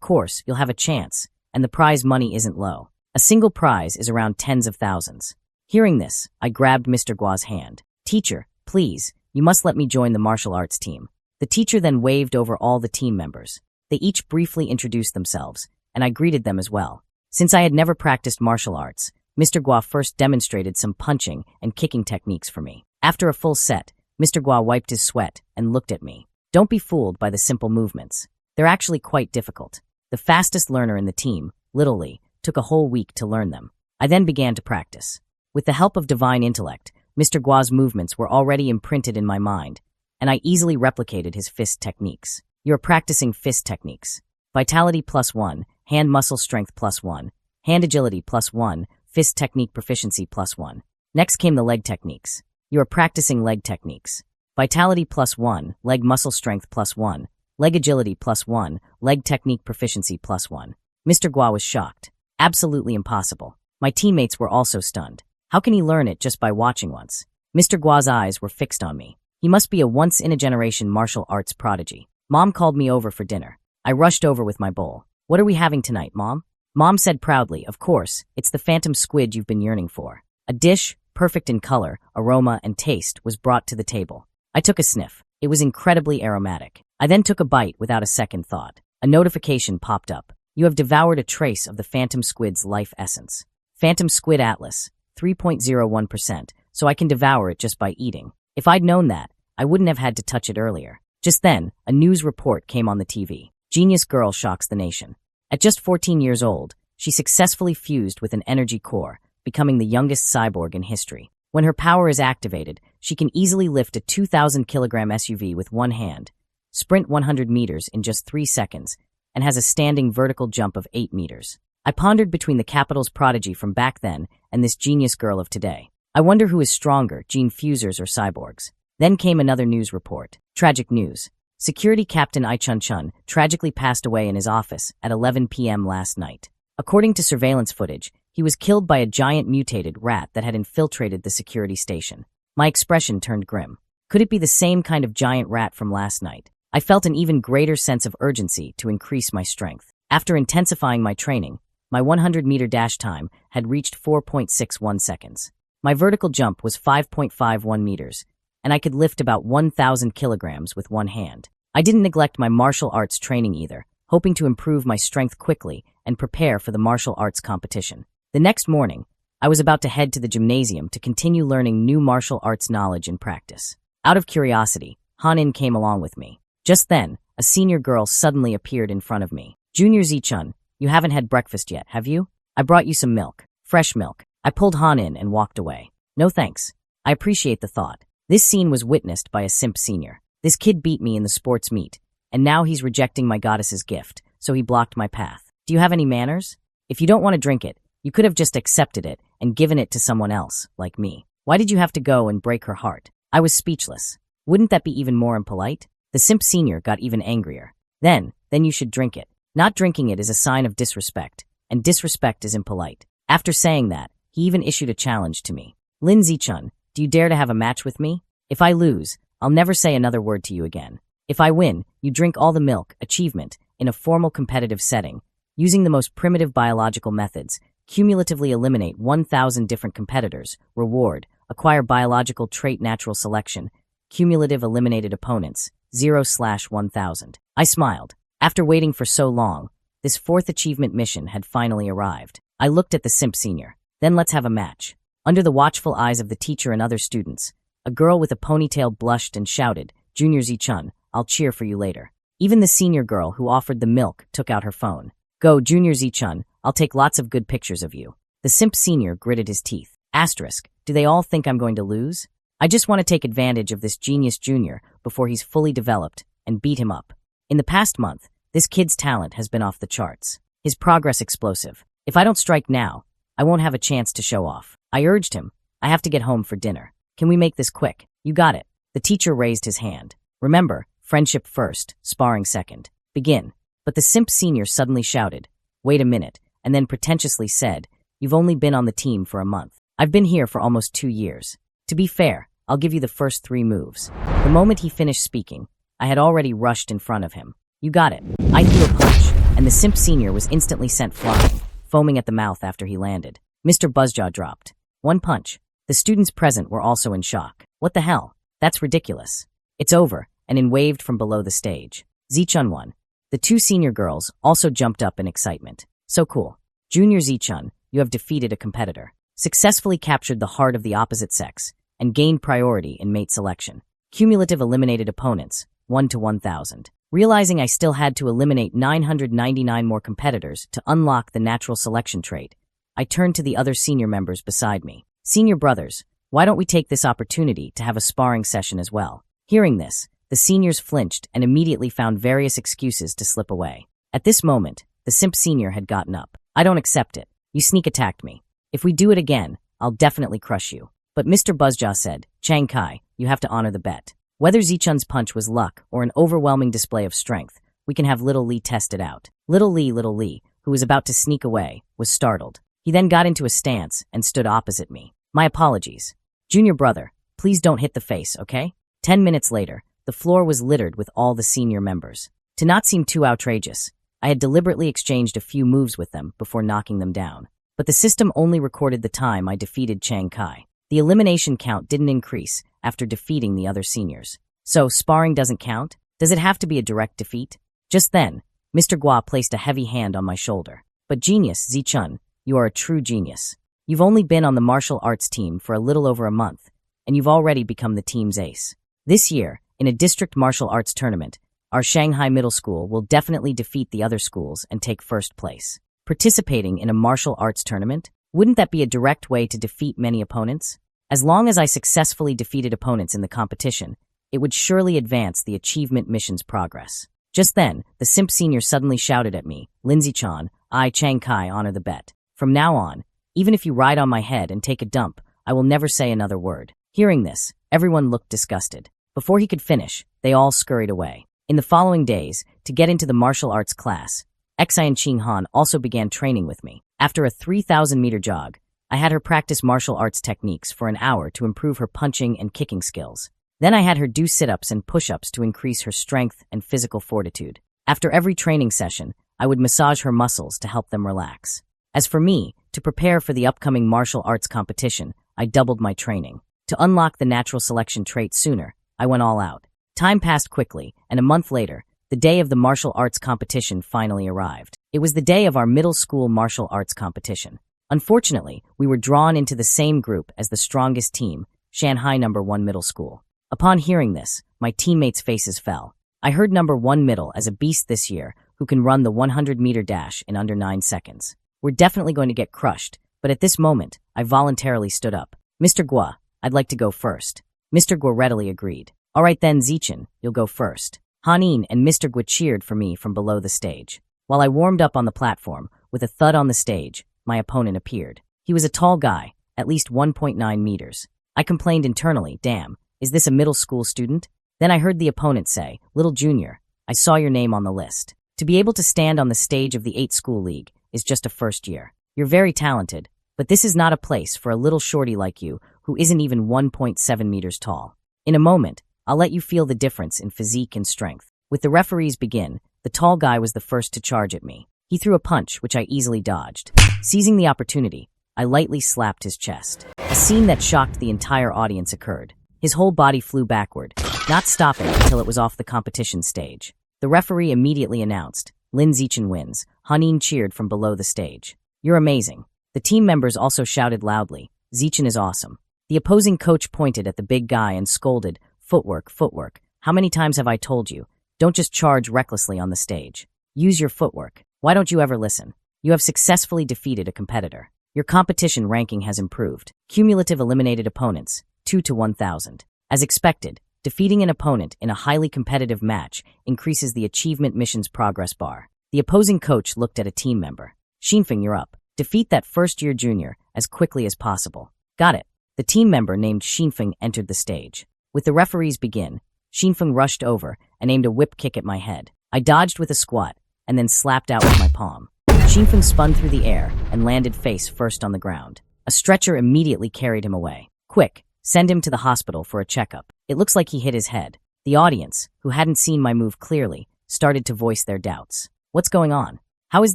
Speaker 1: course, you'll have a chance, and the prize money isn't low. A single prize is around tens of thousands. Hearing this, I grabbed Mr. Gua's hand. Teacher, please, you must let me join the martial arts team. The teacher then waved over all the team members. They each briefly introduced themselves, and I greeted them as well. Since I had never practiced martial arts, Mr. Gua first demonstrated some punching and kicking techniques for me. After a full set, Mr. Gua wiped his sweat and looked at me. Don't be fooled by the simple movements. They're actually quite difficult. The fastest learner in the team, Little Lee, took a whole week to learn them. I then began to practice. With the help of divine intellect, Mr. Gua's movements were already imprinted in my mind, and I easily replicated his fist techniques. You're practicing fist techniques. Vitality +1, hand muscle strength +1, hand agility +1, fist technique proficiency +1. Next came the leg techniques. You are practicing leg techniques. Vitality +1, leg muscle strength +1, leg agility +1, leg technique proficiency +1. Mr. Gua was shocked. Absolutely impossible. My teammates were also stunned. How can he learn it just by watching once? Mr. Gua's eyes were fixed on me. He must be a once-in-a-generation martial arts prodigy. Mom called me over for dinner. I rushed over with my bowl. What are we having tonight, Mom? Mom said proudly, of course, it's the phantom squid you've been yearning for. A dish, perfect in color, aroma, and taste, was brought to the table. I took a sniff. It was incredibly aromatic. I then took a bite without a second thought. A notification popped up. You have devoured a trace of the phantom squid's life essence. Phantom Squid Atlas, 3.01%, so I can devour it just by eating. If I'd known that, I wouldn't have had to touch it earlier. Just then, a news report came on the TV. Genius girl shocks the nation. At just 14 years old, she successfully fused with an energy core, becoming the youngest cyborg in history. When her power is activated, she can easily lift a 2,000-kilogram SUV with one hand, sprint 100 meters in just 3 seconds, and has a standing vertical jump of 8 meters. I pondered between the capital's prodigy from back then and this genius girl of today. I wonder who is stronger, gene fusers or cyborgs. Then came another news report. Tragic news. Security Captain Ai Chun-chun tragically passed away in his office at 11 p.m. last night. According to surveillance footage, he was killed by a giant mutated rat that had infiltrated the security station. My expression turned grim. Could it be the same kind of giant rat from last night? I felt an even greater sense of urgency to increase my strength. After intensifying my training, my 100-meter dash time had reached 4.61 seconds. My vertical jump was 5.51 meters, and I could lift about 1,000 kilograms with one hand. I didn't neglect my martial arts training either, hoping to improve my strength quickly and prepare for the martial arts competition. The next morning, I was about to head to the gymnasium to continue learning new martial arts knowledge and practice. Out of curiosity, Han-in came along with me. Just then, a senior girl suddenly appeared in front of me. Junior Zichun, you haven't had breakfast yet, have you? I brought you some milk. Fresh milk. I pulled Han in and walked away. No thanks. I appreciate the thought. This scene was witnessed by a simp senior. This kid beat me in the sports meet, and now he's rejecting my goddess's gift, so he blocked my path. Do you have any manners? If you don't want to drink it, you could have just accepted it and given it to someone else, like me. Why did you have to go and break her heart? I was speechless. Wouldn't that be even more impolite? The simp senior got even angrier. Then you should drink it. Not drinking it is a sign of disrespect, and disrespect is impolite. After saying that, he even issued a challenge to me. Lin Zichun, do you dare to have a match with me? If I lose, I'll never say another word to you again. If I win, you drink all the milk, achievement, in a formal competitive setting, using the most primitive biological methods, cumulatively eliminate 1,000 different competitors, reward, acquire biological trait natural selection, cumulative eliminated opponents, 0/1000. I smiled. After waiting for so long, this fourth achievement mission had finally arrived. I looked at the simp senior. Then let's have a match. Under the watchful eyes of the teacher and other students, a girl with a ponytail blushed and shouted, Junior Zichun, I'll cheer for you later. Even the senior girl who offered the milk took out her phone. Go, Junior Zichun, I'll take lots of good pictures of you. The simp senior gritted his teeth. Asterisk, do they all think I'm going to lose? I just want to take advantage of this genius junior before he's fully developed and beat him up. In the past month, this kid's talent has been off the charts. His progress explosive. If I don't strike now, I won't have a chance to show off. I urged him, I have to get home for dinner. Can we make this quick? You got it. The teacher raised his hand. Remember, friendship first, sparring second. Begin. But the simp senior suddenly shouted, wait a minute, and then pretentiously said, You've only been on the team for a month. I've been here for almost 2 years. To be fair, I'll give you the first 3 moves. The moment he finished speaking, I had already rushed in front of him. You got it. I threw a punch, and the simp senior was instantly sent flying, foaming at the mouth after he landed. Mr. Buzzjaw dropped. 1 punch. The students present were also in shock. What the hell? That's ridiculous. It's over, and in waved from below the stage. Zichun won. The 2 senior girls also jumped up in excitement. So cool. Junior Zichun, you have defeated a competitor, successfully captured the heart of the opposite sex, and gained priority in mate selection. Cumulative eliminated opponents, 1 to 1,000. Realizing I still had to eliminate 999 more competitors to unlock the natural selection trait, I turned to the other senior members beside me. Senior brothers, why don't we take this opportunity to have a sparring session as well? Hearing this, the seniors flinched and immediately found various excuses to slip away. At this moment, the simp senior had gotten up. I don't accept it. You sneak attacked me. If we do it again, I'll definitely crush you. But Mr. Buzzjaw said, Chang Kai, you have to honor the bet. Whether Zichun's punch was luck or an overwhelming display of strength, we can have Little Lee test it out. Little Lee, who was about to sneak away, was startled. He then got into a stance and stood opposite me. My apologies. Junior brother, please don't hit the face, okay? 10 minutes later, the floor was littered with all the senior members. To not seem too outrageous, I had deliberately exchanged a few moves with them before knocking them down. But the system only recorded the time I defeated Chang Kai. The elimination count didn't increase after defeating the other seniors. So, sparring doesn't count? Does it have to be a direct defeat? Just then, Mr. Gua placed a heavy hand on my shoulder. But genius, Zichun, you are a true genius. You've only been on the martial arts team for a little over a month, and you've already become the team's ace. This year, in a district martial arts tournament, our Shanghai Middle School will definitely defeat the other schools and take first place. Participating in a martial arts tournament? Wouldn't that be a direct way to defeat many opponents? As long as I successfully defeated opponents in the competition, it would surely advance the achievement mission's progress. Just then, the simp senior suddenly shouted at me, Lindsay-chan, I, Chang Kai, honor the bet. From now on, even if you ride on my head and take a dump, I will never say another word. Hearing this, everyone looked disgusted. Before he could finish, they all scurried away. In the following days, to get into the martial arts class, Xi and Ching Han also began training with me. After a 3,000-meter jog, I had her practice martial arts techniques for an hour to improve her punching and kicking skills. Then I had her do sit-ups and push-ups to increase her strength and physical fortitude. After every training session, I would massage her muscles to help them relax. As for me, to prepare for the upcoming martial arts competition, I doubled my training. To unlock the natural selection trait sooner, I went all out. Time passed quickly, and a month later, the day of the martial arts competition finally arrived. It was the day of our middle school martial arts competition. Unfortunately, we were drawn into the same group as the strongest team, Shanghai No. 1 Middle School. Upon hearing this, my teammates' faces fell. I heard No. 1 Middle as a beast this year who can run the 100-meter dash in under 9 seconds. We're definitely going to get crushed, but at this moment, I voluntarily stood up. Mr. Gua, I'd like to go first. Mr. Gua readily agreed. All right then, Zichun, you'll go first. Hanin and Mr. Gua cheered for me from below the stage. While I warmed up on the platform, with a thud on the stage, my opponent appeared. He was a tall guy, at least 1.9 meters. I complained internally, damn, is this a middle school student? Then I heard the opponent say, Little Junior, I saw your name on the list. To be able to stand on the stage of the 8-school league is just a first year. You're very talented, but this is not a place for a little shorty like you who isn't even 1.7 meters tall. In a moment, I'll let you feel the difference in physique and strength. With the referees begin, the tall guy was the first to charge at me. He threw a punch, which I easily dodged. Seizing the opportunity, I lightly slapped his chest. A scene that shocked the entire audience occurred. His whole body flew backward, not stopping until it was off the competition stage. The referee immediately announced, Lin Zichun wins. Hanin cheered from below the stage. You're amazing. The team members also shouted loudly, Zichun is awesome. The opposing coach pointed at the big guy and scolded, footwork, footwork. How many times have I told you? Don't just charge recklessly on the stage. Use your footwork. Why don't you ever listen? You have successfully defeated a competitor. Your competition ranking has improved. Cumulative eliminated opponents, 2 to 1,000. As expected, defeating an opponent in a highly competitive match increases the achievement mission's progress bar. The opposing coach looked at a team member. Xinfeng, you're up. Defeat that first-year junior as quickly as possible. Got it. The team member named Xinfeng entered the stage. With the referees begin, Xinfeng rushed over and aimed a whip kick at my head. I dodged with a squat and then slapped out with my palm. Xingfeng spun through the air and landed face first on the ground. A stretcher immediately carried him away. Quick, send him to the hospital for a checkup. It looks like he hit his head. The audience, who hadn't seen my move clearly, started to voice their doubts. What's going on? How is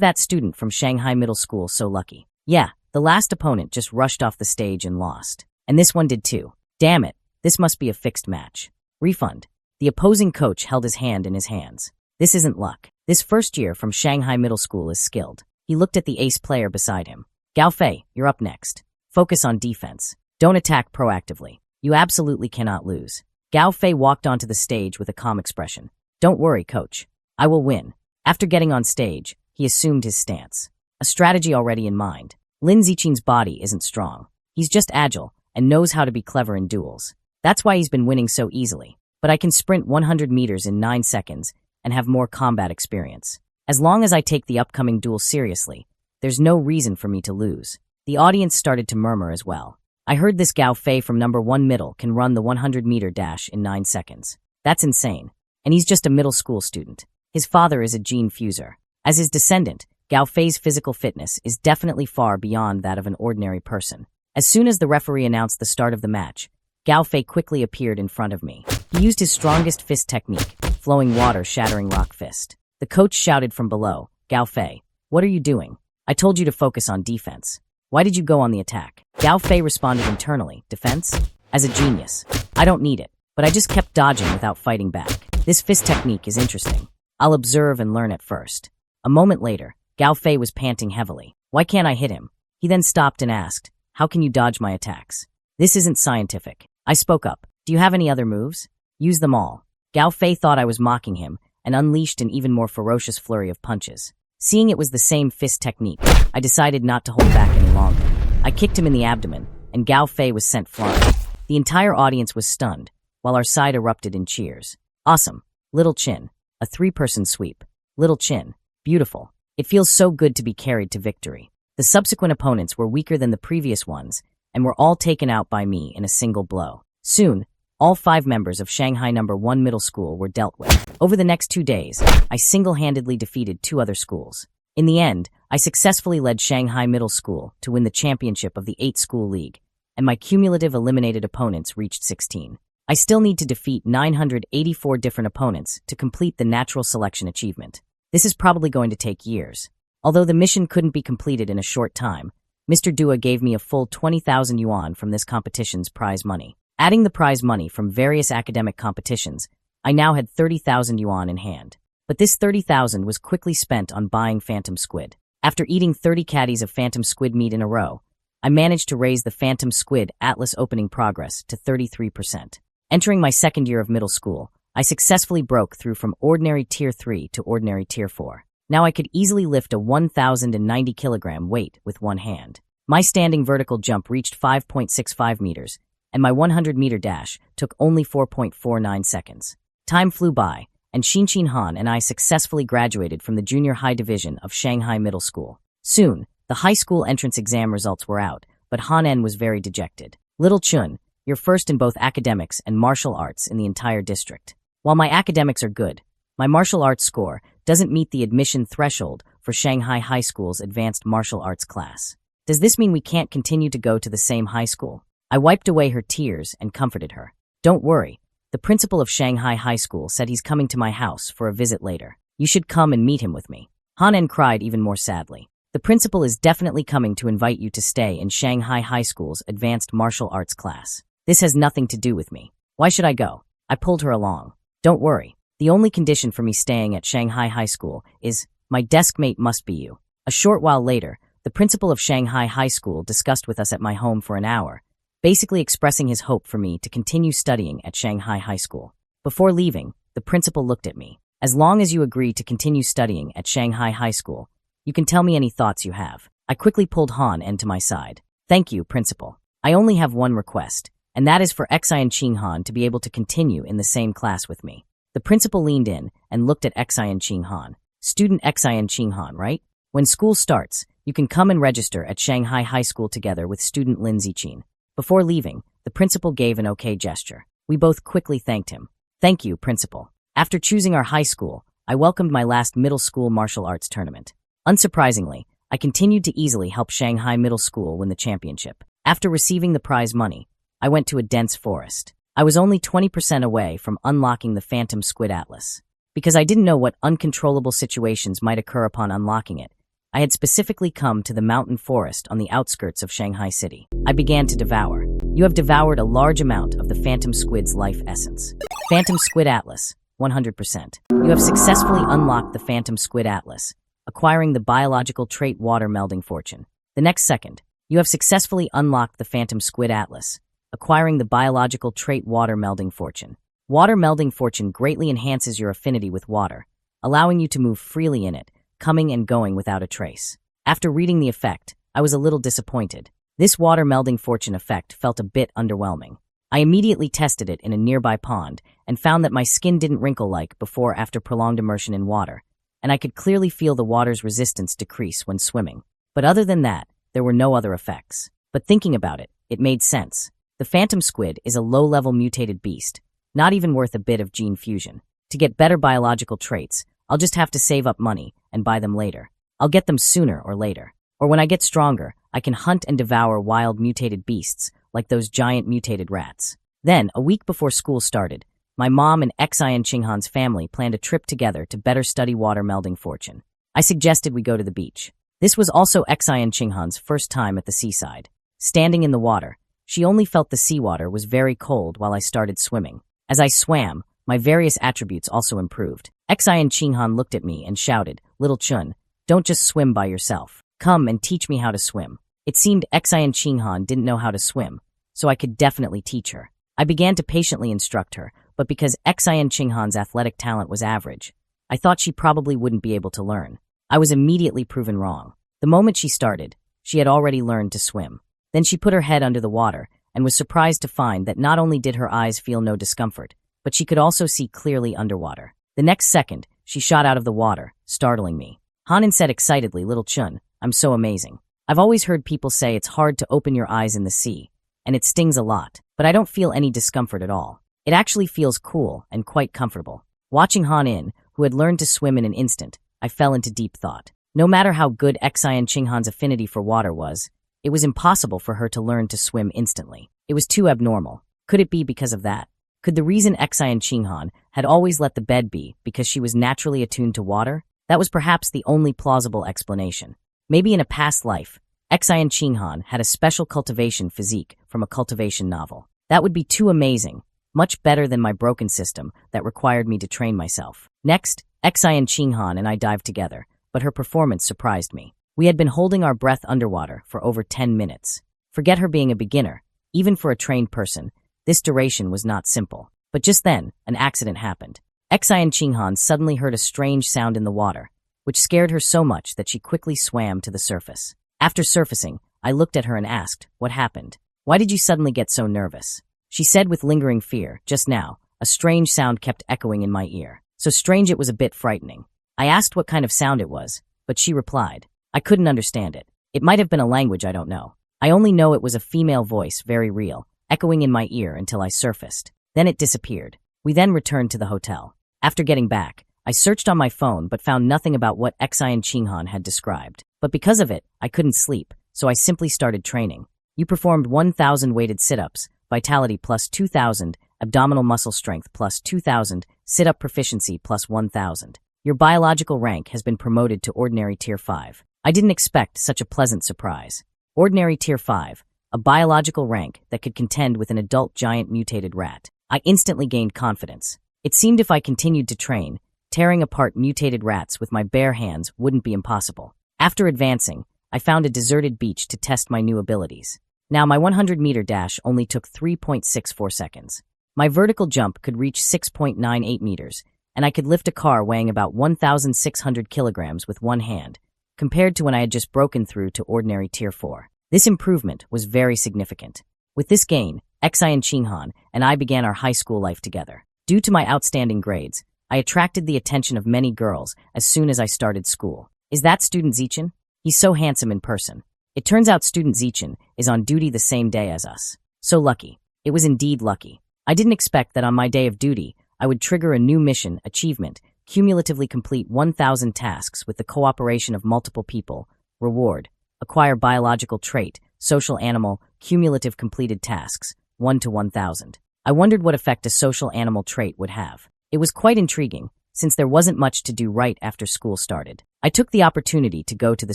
Speaker 1: that student from Shanghai Middle School so lucky? Yeah, the last opponent just rushed off the stage and lost. And this one did too. Damn it, this must be a fixed match. Refund. The opposing coach held his hand in his hands. This isn't luck. This first year from Shanghai Middle School is skilled. He looked at the ace player beside him. Gao Fei, you're up next. Focus on defense. Don't attack proactively. You absolutely cannot lose. Gao Fei walked onto the stage with a calm expression. Don't worry, coach. I will win. After getting on stage, he assumed his stance. A strategy already in mind. Lin Zichin's body isn't strong. He's just agile and knows how to be clever in duels. That's why he's been winning so easily. But I can sprint 100 meters in 9 seconds and have more combat experience. As long as I take the upcoming duel seriously, there's no reason for me to lose. The audience started to murmur as well. I heard this Gao Fei from number 1 middle can run the 100-meter dash in 9 seconds. That's insane. And he's just a middle school student. His father is a gene fuser. As his descendant, Gao Fei's physical fitness is definitely far beyond that of an ordinary person. As soon as the referee announced the start of the match, Gao Fei quickly appeared in front of me. He used his strongest fist technique, flowing water shattering rock fist. The coach shouted from below, Gao Fei, what are you doing? I told you to focus on defense. Why did you go on the attack? Gao Fei responded internally, defense? As a genius. I don't need it, but I just kept dodging without fighting back. This fist technique is interesting. I'll observe and learn at first. A moment later, Gao Fei was panting heavily. Why can't I hit him? He then stopped and asked, how can you dodge my attacks? This isn't scientific. I spoke up. Do you have any other moves? Use them all. Gao Fei thought I was mocking him and unleashed an even more ferocious flurry of punches. Seeing it was the same fist technique, I decided not to hold back any longer. I kicked him in the abdomen, and Gao Fei was sent flying. The entire audience was stunned, while our side erupted in cheers. Awesome. Little Chin. A 3-person sweep. Little Chin. Beautiful. It feels so good to be carried to victory. The subsequent opponents were weaker than the previous ones, and were all taken out by me in a single blow. Soon, all 5 members of Shanghai No. 1 Middle School were dealt with. Over the next 2 days, I single-handedly defeated 2 other schools. In the end, I successfully led Shanghai Middle School to win the championship of the 8-school league, and my cumulative eliminated opponents reached 16. I still need to defeat 984 different opponents to complete the natural selection achievement. This is probably going to take years. Although the mission couldn't be completed in a short time, Mr. Dua gave me a full 20,000 yuan from this competition's prize money. Adding the prize money from various academic competitions, I now had 30,000 yuan in hand. But this 30,000 was quickly spent on buying phantom squid. After eating 30 caddies of phantom squid meat in a row, I managed to raise the phantom squid Atlas opening progress to 33%. Entering my second year of middle school, I successfully broke through from ordinary tier 3 to ordinary tier 4. Now I could easily lift a 1,090 kilogram weight with one hand. My standing vertical jump reached 5.65 meters, and my 100-meter dash took only 4.49 seconds. Time flew by, and Xin Han and I successfully graduated from the junior high division of Shanghai Middle School. Soon, the high school entrance exam results were out, but Han En was very dejected. Little Chun, you're first in both academics and martial arts in the entire district. While my academics are good, my martial arts score doesn't meet the admission threshold for Shanghai High School's advanced martial arts class. Does this mean we can't continue to go to the same high school? I wiped away her tears and comforted her. Don't worry. The principal of Shanghai High School said he's coming to my house for a visit later. You should come and meet him with me. Han En cried even more sadly. The principal is definitely coming to invite you to stay in Shanghai High School's advanced martial arts class. This has nothing to do with me. Why should I go? I pulled her along. Don't worry. The only condition for me staying at Shanghai High School is my deskmate must be you. A short while later, the principal of Shanghai High School discussed with us at my home for an hour, basically expressing his hope for me to continue studying at Shanghai High School. Before leaving, the principal looked at me. As long as you agree to continue studying at Shanghai High School, you can tell me any thoughts you have. I quickly pulled Han En to my side. Thank you, principal. I only have one request, and that is for Xian Qinghan to be able to continue in the same class with me. The principal leaned in and looked at Xian Qinghan. Student Xian Qinghan, right? When school starts, you can come and register at Shanghai High School together with student Lin Zichin. Before leaving, the principal gave an okay gesture. We both quickly thanked him. Thank you, principal. After choosing our high school, I welcomed my last middle school martial arts tournament. Unsurprisingly, I continued to easily help Shanghai Middle School win the championship. After receiving the prize money, I went to a dense forest. I was only 20% away from unlocking the Phantom Squid Atlas. Because I didn't know what uncontrollable situations might occur upon unlocking it, I had specifically come to the mountain forest on the outskirts of Shanghai City. I began to devour. You have devoured a large amount of the Phantom Squid's life essence. Phantom Squid Atlas, 100%. You have successfully unlocked the Phantom Squid Atlas, acquiring the biological trait Water Melding Fortune. The next second, you have successfully unlocked the Phantom Squid Atlas, acquiring the biological trait Water Melding Fortune. Water Melding Fortune greatly enhances your affinity with water, allowing you to move freely in it, coming and going without a trace. After reading the effect, I was a little disappointed. This Water Melding Fortune effect felt a bit underwhelming. I immediately tested it in a nearby pond and found that my skin didn't wrinkle like before after prolonged immersion in water, and I could clearly feel the water's resistance decrease when swimming. But other than that, there were no other effects. But thinking about it, it made sense. The Phantom Squid is a low-level mutated beast, not even worth a bit of gene fusion. To get better biological traits, I'll just have to save up money and buy them later. I'll get them sooner or later. Or when I get stronger, I can hunt and devour wild mutated beasts, like those giant mutated rats. Then, a week before school started, my mom and Xian Qinghan's family planned a trip together to better study Water Melding Fortune. I suggested we go to the beach. This was also Xian Qinghan's first time at the seaside. Standing in the water, she only felt the seawater was very cold while I started swimming. As I swam, my various attributes also improved. Xian Qinghan looked at me and shouted, "Little Chun, don't just swim by yourself. Come and teach me how to swim." It seemed Xian Qinghan didn't know how to swim, so I could definitely teach her. I began to patiently instruct her, but because Xian Qinghan's athletic talent was average, I thought she probably wouldn't be able to learn. I was immediately proven wrong. The moment she started, she had already learned to swim. Then she put her head under the water and was surprised to find that not only did her eyes feel no discomfort, but she could also see clearly underwater. The next second, she shot out of the water, startling me. Hanan said excitedly, "Little Chun, I'm so amazing. I've always heard people say it's hard to open your eyes in the sea, and it stings a lot, but I don't feel any discomfort at all. It actually feels cool and quite comfortable." Watching Han-in, who had learned to swim in an instant, I fell into deep thought. No matter how good Xian Qinghan's affinity for water was, it was impossible for her to learn to swim instantly. It was too abnormal. Could it be because of that? Could the reason Xian Qinghan had always let the bed be because she was naturally attuned to water? That was perhaps the only plausible explanation. Maybe in a past life, Xian Qinghan had a special cultivation physique from a cultivation novel. That would be too amazing, much better than my broken system that required me to train myself. Next, Xian Qinghan and I dived together, but her performance surprised me. We had been holding our breath underwater for over 10 minutes. Forget her being a beginner. Even for a trained person, this duration was not simple. But just then, an accident happened. Xian Qinghan suddenly heard a strange sound in the water, which scared her so much that she quickly swam to the surface. After surfacing, I looked at her and asked, "What happened? Why did you suddenly get so nervous?" She said with lingering fear, "Just now, a strange sound kept echoing in my ear. So strange it was a bit frightening." I asked what kind of sound it was, but she replied, "I couldn't understand it. It might have been a language I don't know. I only know it was a female voice, very real, echoing in my ear until I surfaced. Then it disappeared." We then returned to the hotel. After getting back, I searched on my phone but found nothing about what Xian Qinghan had described. But because of it, I couldn't sleep, so I simply started training. You performed 1,000 weighted sit-ups, vitality plus 2,000, abdominal muscle strength plus 2,000, sit-up proficiency plus 1,000. Your biological rank has been promoted to Ordinary Tier 5. I didn't expect such a pleasant surprise. Ordinary Tier 5, a biological rank that could contend with an adult giant mutated rat. I instantly gained confidence. It seemed if I continued to train, tearing apart mutated rats with my bare hands wouldn't be impossible. After advancing, I found a deserted beach to test my new abilities. Now my 100-meter dash only took 3.64 seconds. My vertical jump could reach 6.98 meters, and I could lift a car weighing about 1,600 kilograms with one hand, compared to when I had just broken through to Ordinary Tier 4. This improvement was very significant. With this gain, Xian Qinghan and I began our high school life together. Due to my outstanding grades, I attracted the attention of many girls as soon as I started school. Is that Student Zichin? He's so handsome in person. It turns out Student Zichin is on duty the same day as us. So lucky. It was indeed lucky. I didn't expect that on my day of duty, I would trigger a new mission achievement cumulatively complete 1,000 tasks with the cooperation of multiple people. Reward: acquire biological trait, social animal, cumulative completed tasks, 1 to 1,000. I wondered what effect a social animal trait would have. It was quite intriguing, since there wasn't much to do right after school started. I took the opportunity to go to the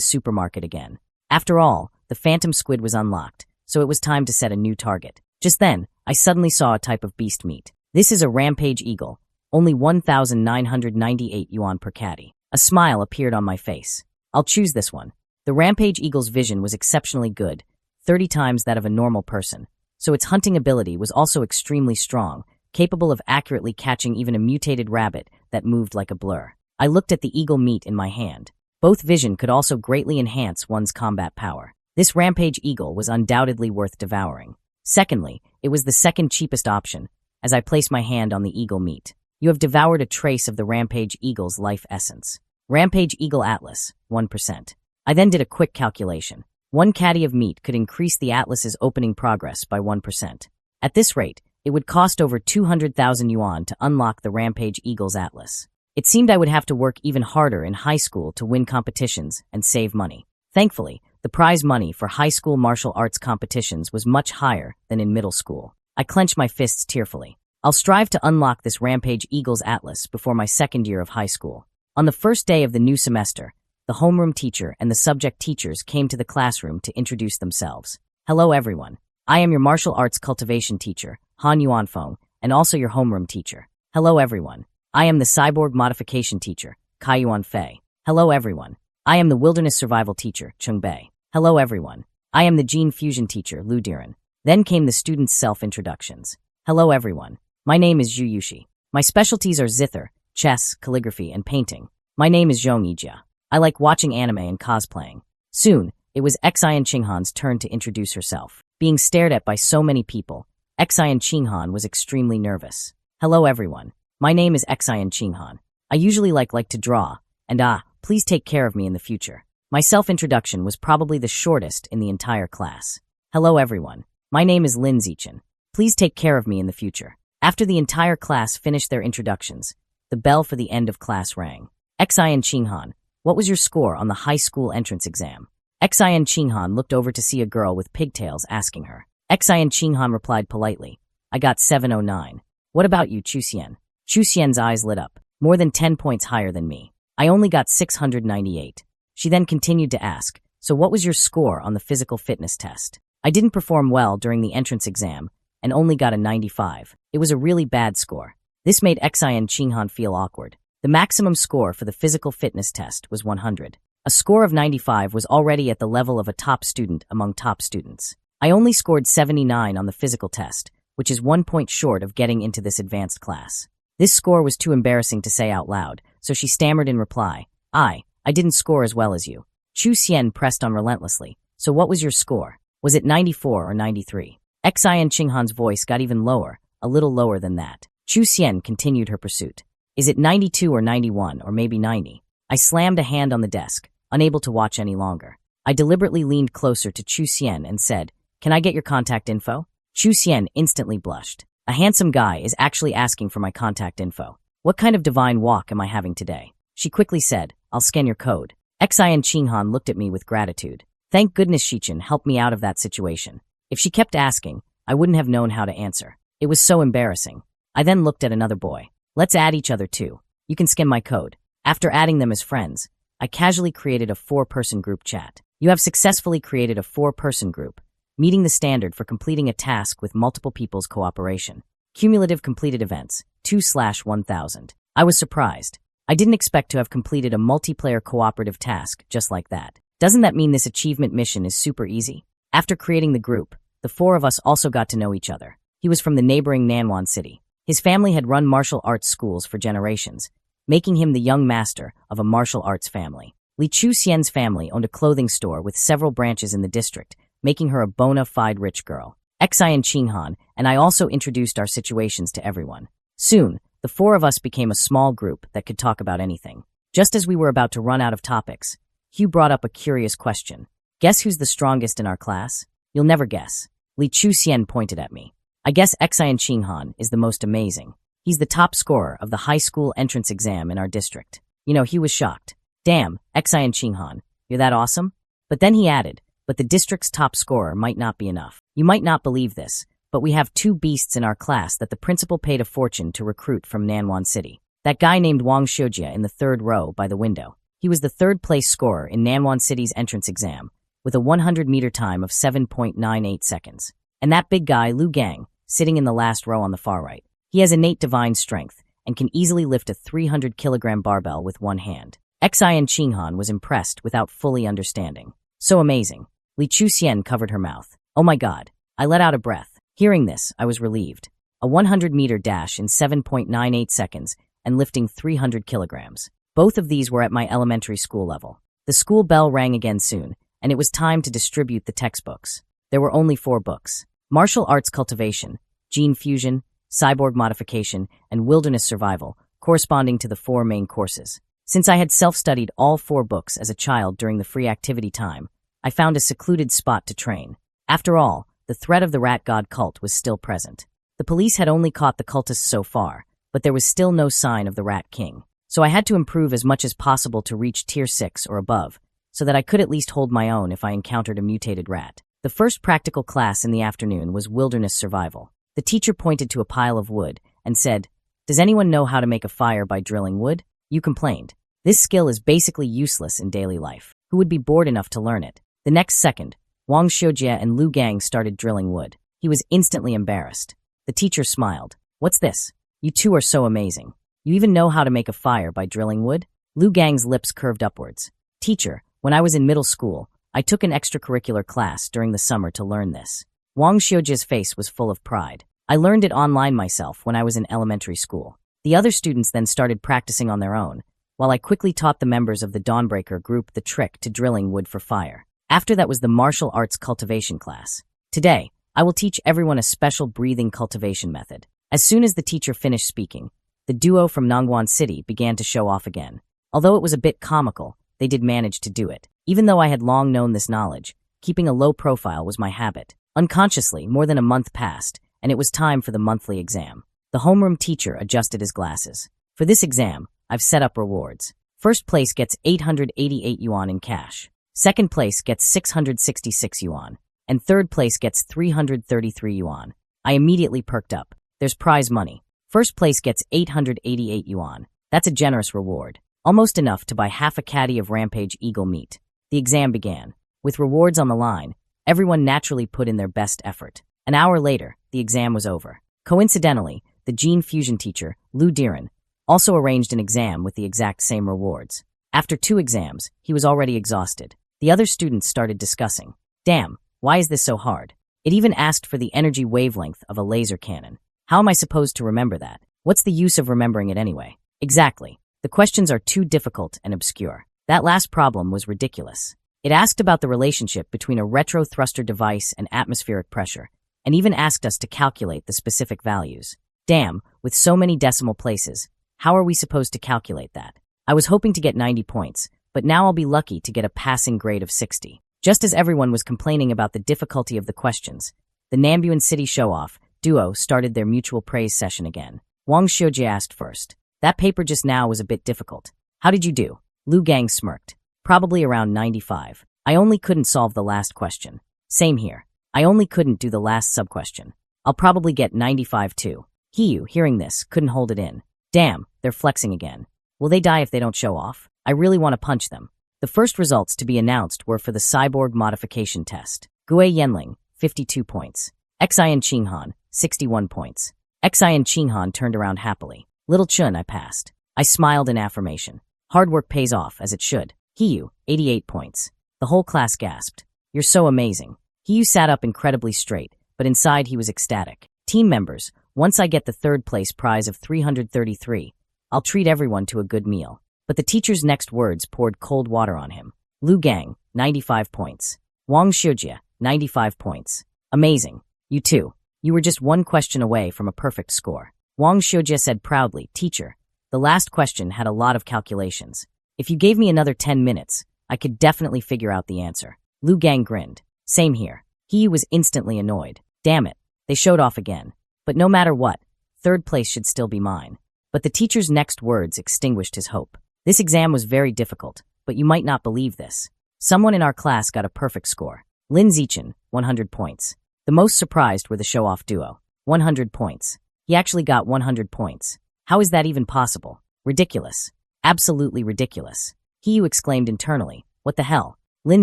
Speaker 1: supermarket again. After all, the phantom squid was unlocked, so it was time to set a new target. Just then, I suddenly saw a type of beast meat. This is a rampage eagle, only 1,998 yuan per catty. A smile appeared on my face. I'll choose this one. The rampage eagle's vision was exceptionally good, 30 times that of a normal person, so its hunting ability was also extremely strong, capable of accurately catching even a mutated rabbit that moved like a blur. I looked at the eagle meat in my hand. Both vision could also greatly enhance one's combat power. This rampage eagle was undoubtedly worth devouring. Secondly, it was the second cheapest option, as I placed my hand on the eagle meat. You have devoured a trace of the rampage eagle's life essence. Rampage eagle atlas, 1%. I then did a quick calculation. 1 catty of meat could increase the atlas's opening progress by 1%. At this rate, it would cost over 200,000 yuan to unlock the rampage eagle's atlas. It seemed I would have to work even harder in high school to win competitions and save money. Thankfully, the prize money for high school martial arts competitions was much higher than in middle school. I clenched my fists tearfully. I'll strive to unlock this rampage eagle's atlas before my second year of high school. On the first day of the new semester, the homeroom teacher and the subject teachers came to the classroom to introduce themselves. Hello everyone. I am your martial arts cultivation teacher, Han Yuanfeng, and also your homeroom teacher. Hello everyone. I am the cyborg modification teacher, Kai Yuan Fei. Hello everyone. I am the wilderness survival teacher, Chung Bei. Hello everyone. I am the gene fusion teacher, Lu Diren. Then came the students' self-introductions. Hello everyone. My name is Zhu Yushi. My specialties are zither, chess, calligraphy, and painting. My name is Zhong Yijia. I like watching anime and cosplaying. Soon, it was Xian Qinghan's turn to introduce herself. Being stared at by so many people, Xian Qinghan was extremely nervous. Hello everyone. My name is Xian Qinghan. I usually like to draw, and please take care of me in the future. My self-introduction was probably the shortest in the entire class. Hello everyone. My name is Lin Zichen. Please take care of me in the future. After the entire class finished their introductions, the bell for the end of class rang. Xian Qinghan, what was your score on the high school entrance exam? Xian Qinghan looked over to see a girl with pigtails asking her. Xian Qinghan replied politely, I got 709. What about you, Chu Xian? Chu Xian's eyes lit up, more than 10 points higher than me. I only got 698. She then continued to ask, so what was your score on the physical fitness test? I didn't perform well during the entrance exam and only got a 95. It was a really bad score. This made Xian Qinghan feel awkward. The maximum score for the physical fitness test was 100. A score of 95 was already at the level of a top student among top students. I only scored 79 on the physical test, which is 1 point short of getting into this advanced class. This score was too embarrassing to say out loud, so she stammered in reply, I didn't score as well as you. Chu Xian pressed on relentlessly, so what was your score? Was it 94 or 93? Xian Qinghan's voice got even lower, a little lower than that. Chu Xian continued her pursuit. Is it 92 or 91 or maybe 90? I slammed a hand on the desk, unable to watch any longer. I deliberately leaned closer to Chu Xian and said, Can I get your contact info? Chu Xian instantly blushed. A handsome guy is actually asking for my contact info. What kind of divine walk am I having today? She quickly said, I'll scan your code. Xian Qinghan looked at me with gratitude. Thank goodness Shichen helped me out of that situation. If she kept asking, I wouldn't have known how to answer. It was so embarrassing. I then looked at another boy. Let's add each other too. You can scan my code. After adding them as friends, I casually created a 4-person group chat. You have successfully created a 4-person group, meeting the standard for completing a task with multiple people's cooperation. Cumulative completed events, 2/1000. I was surprised. I didn't expect to have completed a multiplayer cooperative task just like that. Doesn't that mean this achievement mission is super easy? After creating the group, the 4 of us also got to know each other. He was from the neighboring Nanwan city. His family had run martial arts schools for generations, making him the young master of a martial arts family. Li Chu Xian's family owned a clothing store with several branches in the district, making her a bona fide rich girl. Xian Qinghan and I also introduced our situations to everyone. Soon, the 4 of us became a small group that could talk about anything. Just as we were about to run out of topics, Hugh brought up a curious question. Guess who's the strongest in our class? You'll never guess. Li Chu Xian pointed at me. I guess Xian Qinghan is the most amazing. He's the top scorer of the high school entrance exam in our district. He was shocked. Damn, Xian Qinghan, you're that awesome? But then he added, but the district's top scorer might not be enough. You might not believe this, but we have 2 beasts in our class that the principal paid a fortune to recruit from Nanwan City. That guy named Wang Xiujie in the 3rd row by the window. He was the 3rd place scorer in Nanwan City's entrance exam, with a 100-meter time of 7.98 seconds. And that big guy, Lu Gang, sitting in the last row on the far right. He has innate divine strength and can easily lift a 300-kilogram barbell with one hand. Xian Qinghan was impressed without fully understanding. So amazing. Li Chuxian covered her mouth. Oh my god. I let out a breath. Hearing this, I was relieved. A 100-meter dash in 7.98 seconds and lifting 300 kilograms. Both of these were at my elementary school level. The school bell rang again soon, and it was time to distribute the textbooks. There were only 4 books. Martial Arts Cultivation, Gene Fusion, Cyborg Modification, and Wilderness Survival, corresponding to the 4 main courses. Since I had self-studied all 4 books as a child during the free activity time, I found a secluded spot to train. After all, the threat of the rat god cult was still present. The police had only caught the cultists so far, but there was still no sign of the Rat King. So I had to improve as much as possible to reach Tier 6 or above, so that I could at least hold my own if I encountered a mutated rat. The first practical class in the afternoon was Wilderness Survival. The teacher pointed to a pile of wood and said, "Does anyone know how to make a fire by drilling wood?" You complained. This skill is basically useless in daily life. Who would be bored enough to learn it? The next second, Wang Xiujie and Lu Gang started drilling wood. He was instantly embarrassed. The teacher smiled. "What's this? You 2 are so amazing. You even know how to make a fire by drilling wood?" Lu Gang's lips curved upwards. "Teacher, when I was in middle school, I took an extracurricular class during the summer to learn this." Wang Xiujie's face was full of pride. "I learned it online myself when I was in elementary school." The other students then started practicing on their own, while I quickly taught the members of the Dawnbreaker group the trick to drilling wood for fire. After that was the Martial Arts Cultivation class. Today, I will teach everyone a special breathing cultivation method. As soon as the teacher finished speaking, the duo from Nongguan City began to show off again. Although it was a bit comical, they did manage to do it. Even though I had long known this knowledge, keeping a low profile was my habit. Unconsciously, more than a month passed, and it was time for the monthly exam. The homeroom teacher adjusted his glasses. For this exam, I've set up rewards. First place gets 888 yuan in cash. Second place gets 666 yuan. And third place gets 333 yuan. I immediately perked up. There's prize money. First place gets 888 yuan. That's a generous reward. Almost enough to buy half a caddy of Rampage Eagle meat. The exam began. With rewards on the line, everyone naturally put in their best effort. An hour later, the exam was over. Coincidentally, the Gene Fusion teacher, Lu Diren, also arranged an exam with the exact same rewards. After 2 exams, he was already exhausted. The other students started discussing. Damn, why is this so hard? It even asked for the energy wavelength of a laser cannon. How am I supposed to remember that? What's the use of remembering it anyway? Exactly. The questions are too difficult and obscure. That last problem was ridiculous. It asked about the relationship between a retro thruster device and atmospheric pressure, and even asked us to calculate the specific values. Damn, with so many decimal places, how are we supposed to calculate that? I was hoping to get 90 points, but now I'll be lucky to get a passing grade of 60. Just as everyone was complaining about the difficulty of the questions, the Nambuan City show-off duo started their mutual praise session again. Wang Xiujie asked first. That paper just now was a bit difficult. How did you do? Lu Gang smirked. Probably around 95. I only couldn't solve the last question. Same here. I only couldn't do the last sub-question. I'll probably get 95 too. Hiyu, hearing this, couldn't hold it in. Damn, they're flexing again. Will they die if they don't show off? I really want to punch them. The first results to be announced were for the Cyborg Modification test. Gue Yenling, 52 points. Xian Qinghan, 61 points. Xian Qinghan turned around happily. Little Chun, I passed. I smiled in affirmation. Hard work pays off, as it should. Hiyu, 88 points. The whole class gasped. You're so amazing. Hiyu sat up incredibly straight, but inside he was ecstatic. Team members, once I get the third place prize of 333, I'll treat everyone to a good meal. But the teacher's next words poured cold water on him. Lu Gang, 95 points. Wang Xiujie, 95 points. Amazing. You too. You were just one question away from a perfect score. Wang Xiujie said proudly, Teacher, the last question had a lot of calculations. If you gave me another 10 minutes, I could definitely figure out the answer. Lu Gang grinned. Same here. He was instantly annoyed. Damn it. They showed off again. But no matter what, third place should still be mine. But the teacher's next words extinguished his hope. This exam was very difficult, but you might not believe this. Someone in our class got a perfect score. Lin Zichin, 100 points. The most surprised were the show-off duo. 100 points. He actually got 100 points. How is that even possible? Ridiculous. Absolutely ridiculous. He exclaimed internally, what the hell? Lin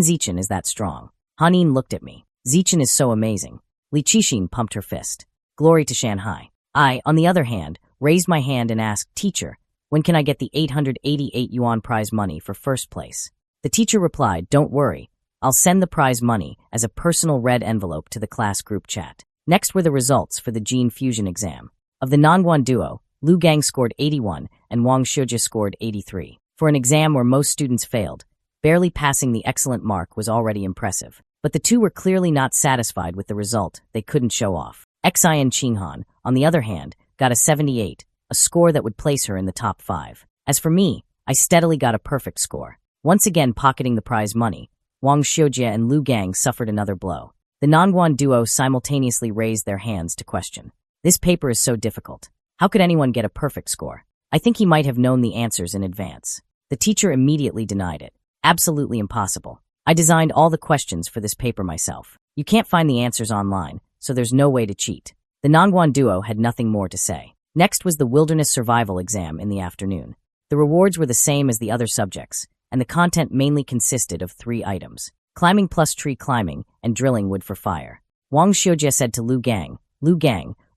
Speaker 1: Zichin is that strong. Hanin looked at me. Zichin is so amazing. Li Qixin pumped her fist. Glory to Shanghai. I, on the other hand, raised my hand and asked, Teacher, when can I get the 888 yuan prize money for first place? The teacher replied, don't worry. I'll send the prize money as a personal red envelope to the class group chat. Next were the results for the gene fusion exam. Of the Nanguan duo, Lu Gang scored 81 and Wang Xiujie scored 83. For an exam where most students failed, barely passing the excellent mark was already impressive. But the two were clearly not satisfied with the result they couldn't show off. Xin Qinghan, on the other hand, got a 78, a score that would place her in the top 5. As for me, I steadily got a perfect score. Once again pocketing the prize money, Wang Xiujie and Lu Gang suffered another blow. The Nanguan duo simultaneously raised their hands to question. This paper is so difficult. How could anyone get a perfect score? I think he might have known the answers in advance. The teacher immediately denied it. Absolutely impossible. I designed all the questions for this paper myself. You can't find the answers online, so there's no way to cheat. The Nanguan duo had nothing more to say. Next was the wilderness survival exam in the afternoon. The rewards were the same as the other subjects, and the content mainly consisted of 3 items: climbing plus tree climbing and drilling wood for fire. Wang Xiujie said to Lu Gang,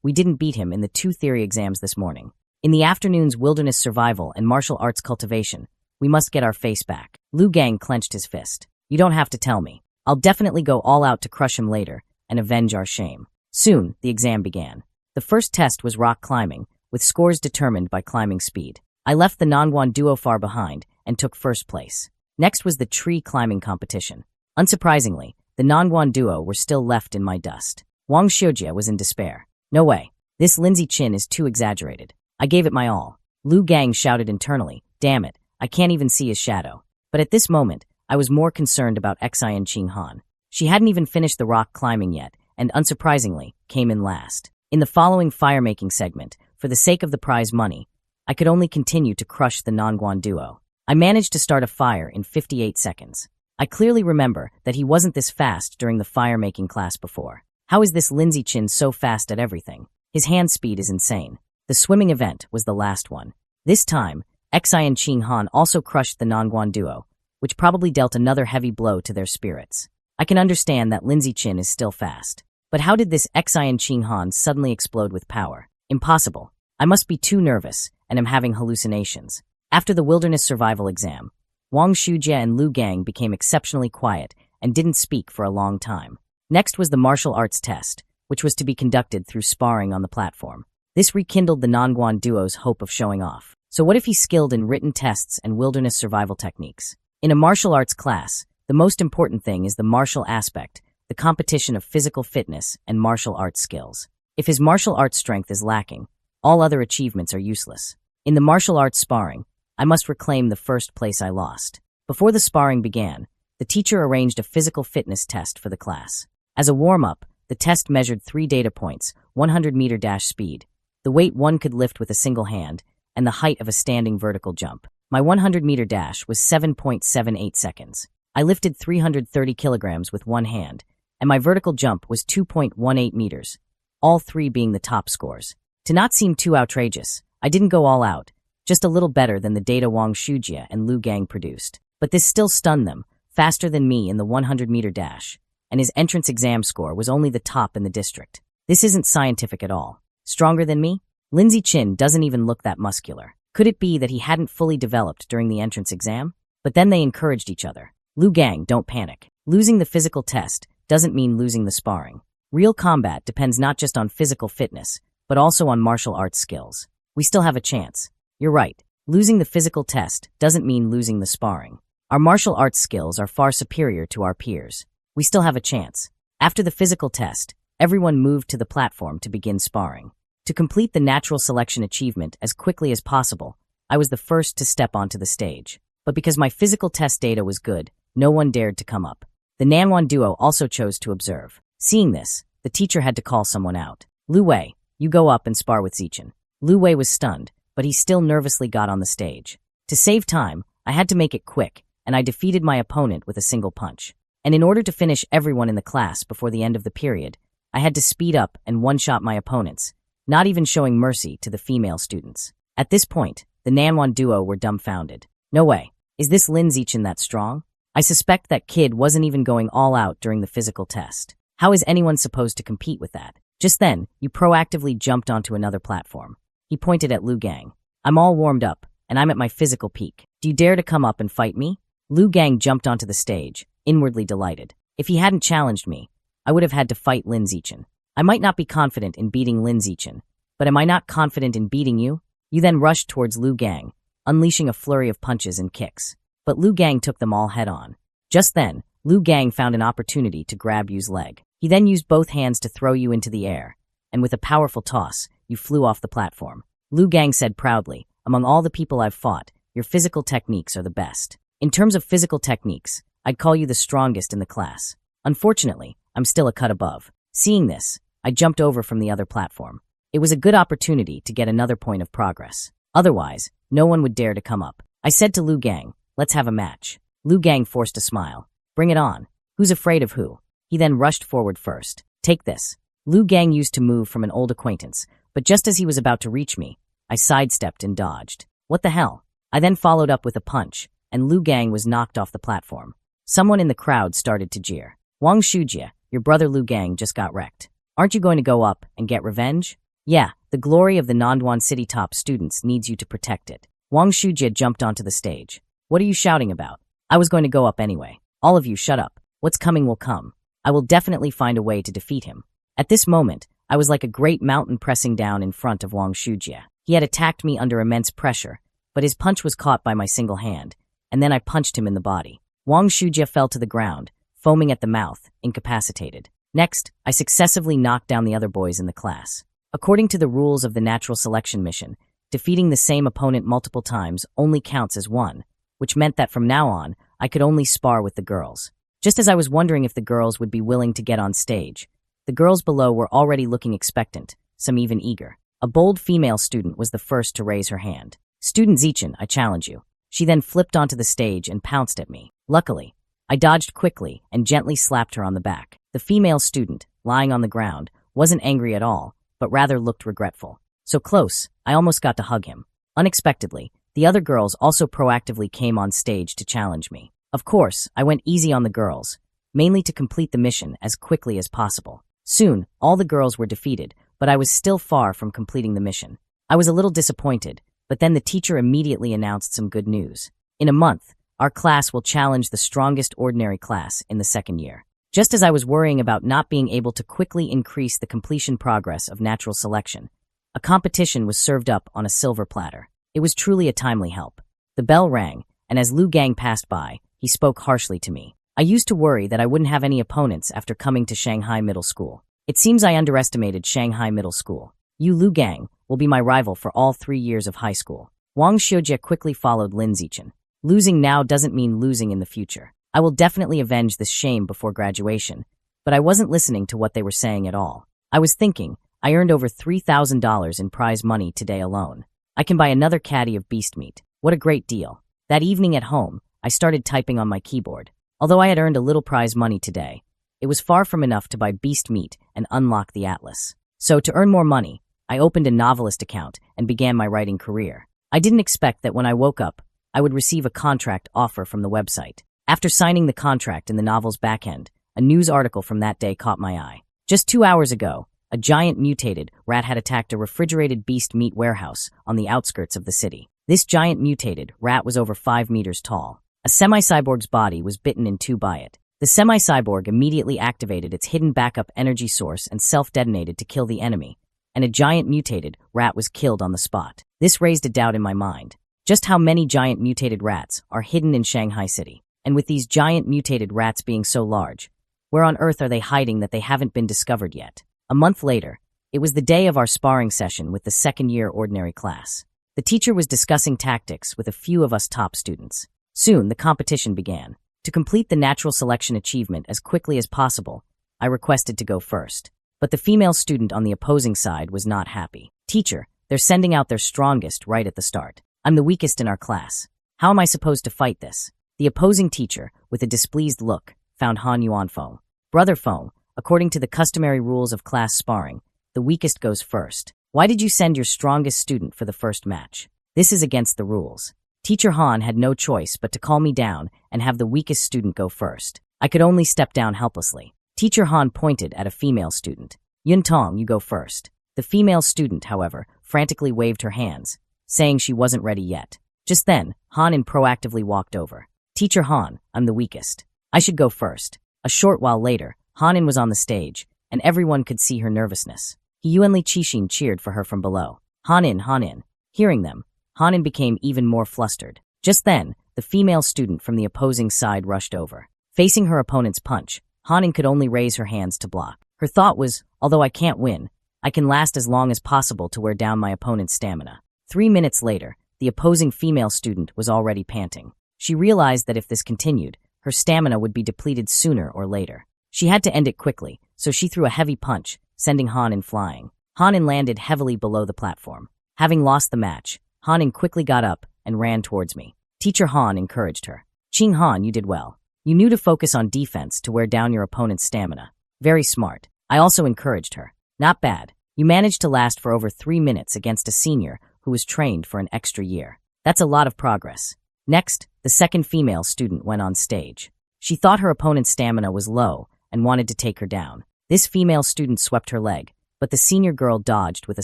Speaker 1: we didn't beat him in the 2 theory exams this morning. In the afternoon's wilderness survival and martial arts cultivation, we must get our face back. Lu Gang clenched his fist. You don't have to tell me. I'll definitely go all out to crush him later and avenge our shame. Soon, the exam began. The first test was rock climbing, with scores determined by climbing speed. I left the Nanguan duo far behind and took first place. Next was the tree climbing competition. Unsurprisingly, the Nanguan duo were still left in my dust. Wang Xiujie was in despair. No way. This Lin Zichin is too exaggerated. I gave it my all. Lu Gang shouted internally, damn it, I can't even see his shadow. But at this moment, I was more concerned about Xin Qinghan. She hadn't even finished the rock climbing yet, and unsurprisingly, came in last. In the following fire-making segment, for the sake of the prize money, I could only continue to crush the Nanguan duo. I managed to start a fire in 58 seconds. I clearly remember that he wasn't this fast during the fire-making class before. How is this Lin Zichin so fast at everything? His hand speed is insane. The swimming event was the last one. This time, Xin Qinghan also crushed the Nanguan duo, which probably dealt another heavy blow to their spirits. I can understand that Lin Zichin is still fast. But how did this Xin Qinghan suddenly explode with power? Impossible. I must be too nervous, and am having hallucinations. After the wilderness survival exam, Wang Xiujie and Lu Gang became exceptionally quiet and didn't speak for a long time. Next was the martial arts test, which was to be conducted through sparring on the platform. This rekindled the Nanguan duo's hope of showing off. So what if he's skilled in written tests and wilderness survival techniques? In a martial arts class, the most important thing is the martial aspect, the competition of physical fitness and martial arts skills. If his martial arts strength is lacking, all other achievements are useless. In the martial arts sparring, I must reclaim the first place I lost. Before the sparring began, the teacher arranged a physical fitness test for the class. As a warm-up, the test measured 3 data points: 100-meter dash speed, the weight one could lift with a single hand, and the height of a standing vertical jump. My 100-meter dash was 7.78 seconds. I lifted 330 kilograms with one hand, and my vertical jump was 2.18 meters, all 3 being the top scores. To not seem too outrageous, I didn't go all out, just a little better than the data Wang Xiujie and Lu Gang produced. But this still stunned them, faster than me in the 100-meter dash, and his entrance exam score was only the top in the district. This isn't scientific at all. Stronger than me? Lin Zichin doesn't even look that muscular. Could it be that he hadn't fully developed during the entrance exam? But then they encouraged each other. Lu Gang, don't panic. Losing the physical test doesn't mean losing the sparring. Real combat depends not just on physical fitness, but also on martial arts skills. We still have a chance. You're right. Losing the physical test doesn't mean losing the sparring. Our martial arts skills are far superior to our peers. We still have a chance. After the physical test, everyone moved to the platform to begin sparring. To complete the natural selection achievement as quickly as possible, I was the first to step onto the stage. But because my physical test data was good, no one dared to come up. The Nanguan duo also chose to observe. Seeing this, the teacher had to call someone out. Lu Wei, You go up and spar with Zichen." Lu Wei was stunned, but he still nervously got on the stage. To save time, I had to make it quick, and I defeated my opponent with a single punch. And in order to finish everyone in the class before the end of the period, I had to speed up and one-shot my opponents, not even showing mercy to the female students. At this point, the Nanwan duo were dumbfounded. No way. Is this Lin Zichen that strong? I suspect that kid wasn't even going all out during the physical test. How is anyone supposed to compete with that? Just then, you proactively jumped onto another platform. He pointed at Lu Gang. "I'm all warmed up, and I'm at my physical peak. Do you dare to come up and fight me?" Lu Gang jumped onto the stage, inwardly delighted. If he hadn't challenged me, I would have had to fight Lin Zichen. I might not be confident in beating Lin Zichen, but am I not confident in beating you? You then rushed towards Lu Gang, unleashing a flurry of punches and kicks. But Lu Gang took them all head-on. Just then, Lu Gang found an opportunity to grab you's leg. He then used both hands to throw you into the air, and with a powerful toss, you flew off the platform. Lu Gang said proudly, "Among all the people I've fought, your physical techniques are the best. In terms of physical techniques, I'd call you the strongest in the class. Unfortunately, I'm still a cut above." Seeing this, I jumped over from the other platform. It was a good opportunity to get another point of progress. Otherwise, no one would dare to come up. I said to Lu Gang, "Let's have a match." Lu Gang forced a smile. "Bring it on. Who's afraid of who?" He then rushed forward first. "Take this." Lu Gang used to move from an old acquaintance, but just as he was about to reach me, I sidestepped and dodged. What the hell? I then followed up with a punch, and Lu Gang was knocked off the platform. Someone in the crowd started to jeer. "Wang Shujie, your brother Lu Gang just got wrecked. Aren't you going to go up and get revenge?" "Yeah, the glory of the Nonduan City top students needs you to protect it." Wang Shujie jumped onto the stage. "What are you shouting about? I was going to go up anyway. All of you shut up. What's coming will come. I will definitely find a way to defeat him." At this moment, I was like a great mountain pressing down in front of Wang Shujie. He had attacked me under immense pressure, but his punch was caught by my single hand, and then I punched him in the body. Wang Shujie fell to the ground, foaming at the mouth, incapacitated. Next, I successively knocked down the other boys in the class. According to the rules of the natural selection mission, defeating the same opponent multiple times only counts as one, which meant that from now on, I could only spar with the girls. Just as I was wondering if the girls would be willing to get on stage, the girls below were already looking expectant, some even eager. A bold female student was the first to raise her hand. "Student Zichen, I challenge you." She then flipped onto the stage and pounced at me. Luckily, I dodged quickly and gently slapped her on the back. The female student, lying on the ground, wasn't angry at all, but rather looked regretful. So close, I almost got to hug him. Unexpectedly, the other girls also proactively came on stage to challenge me. Of course, I went easy on the girls, mainly to complete the mission as quickly as possible. Soon, all the girls were defeated, but I was still far from completing the mission. I was a little disappointed, but then the teacher immediately announced some good news. In a month, our class will challenge the strongest ordinary class in the second year. Just as I was worrying about not being able to quickly increase the completion progress of natural selection, a competition was served up on a silver platter. It was truly a timely help. The bell rang, and as Lu Gang passed by, he spoke harshly to me. I used to worry that I wouldn't have any opponents after coming to Shanghai Middle School. It seems I underestimated Shanghai Middle School. You, Lu Gang, will be my rival for all 3 years of high school. Wang Shujie quickly followed Lin Zichen. Losing now doesn't mean losing in the future. I will definitely avenge this shame before graduation, but I wasn't listening to what they were saying at all. I was thinking, I earned over $3,000 in prize money today alone. I can buy another caddy of beast meat. What a great deal. That evening at home, I started typing on my keyboard. Although I had earned a little prize money today, it was far from enough to buy beast meat and unlock the atlas. So to earn more money, I opened a novelist account and began my writing career. I didn't expect that when I woke up, I would receive a contract offer from the website. After signing the contract in the novel's backend, a news article from that day caught my eye. Just 2 hours ago, a giant mutated rat had attacked a refrigerated beast meat warehouse on the outskirts of the city. This giant mutated rat was over 5 meters tall. A semi-cyborg's body was bitten in two by it. The semi-cyborg immediately activated its hidden backup energy source and self-detonated to kill the enemy, and a giant mutated rat was killed on the spot. This raised a doubt in my mind. Just how many giant mutated rats are hidden in Shanghai City? And with these giant mutated rats being so large, where on earth are they hiding that they haven't been discovered yet? A month later, it was the day of our sparring session with the second-year ordinary class. The teacher was discussing tactics with a few of us top students. Soon, the competition began. To complete the natural selection achievement as quickly as possible, I requested to go first. But the female student on the opposing side was not happy. "Teacher, they're sending out their strongest right at the start. I'm the weakest in our class. How am I supposed to fight this?" The opposing teacher, with a displeased look, found Han Yuanfeng. "Brother Feng, according to the customary rules of class sparring, the weakest goes first. Why did you send your strongest student for the first match? This is against the rules." Teacher Han had no choice but to calm me down and have the weakest student go first. I could only step down helplessly. Teacher Han pointed at a female student. "Yun Tong, you go first." The female student, however, frantically waved her hands, saying she wasn't ready yet. Just then, Hanin proactively walked over. "Teacher Han, I'm the weakest. I should go first." A short while later, Hanin was on the stage, and everyone could see her nervousness. Yuanli Qixin cheered for her from below. "Hanin, Hanin." Hearing them, Hanin became even more flustered. Just then, the female student from the opposing side rushed over. Facing her opponent's punch, Hanin could only raise her hands to block. Her thought was, although I can't win, I can last as long as possible to wear down my opponent's stamina. 3 minutes later, the opposing female student was already panting. She realized that if this continued, her stamina would be depleted sooner or later. She had to end it quickly, so she threw a heavy punch, sending Hanin flying. Hanin landed heavily below the platform. Having lost the match, Hanin quickly got up and ran towards me. Teacher Han encouraged her. "Qing Han, you did well. You knew to focus on defense to wear down your opponent's stamina. Very smart." I also encouraged her. "Not bad. You managed to last for over 3 minutes against a senior who was trained for an extra year. That's a lot of progress." Next, the second female student went on stage. She thought her opponent's stamina was low and wanted to take her down. This female student swept her leg, but the senior girl dodged with a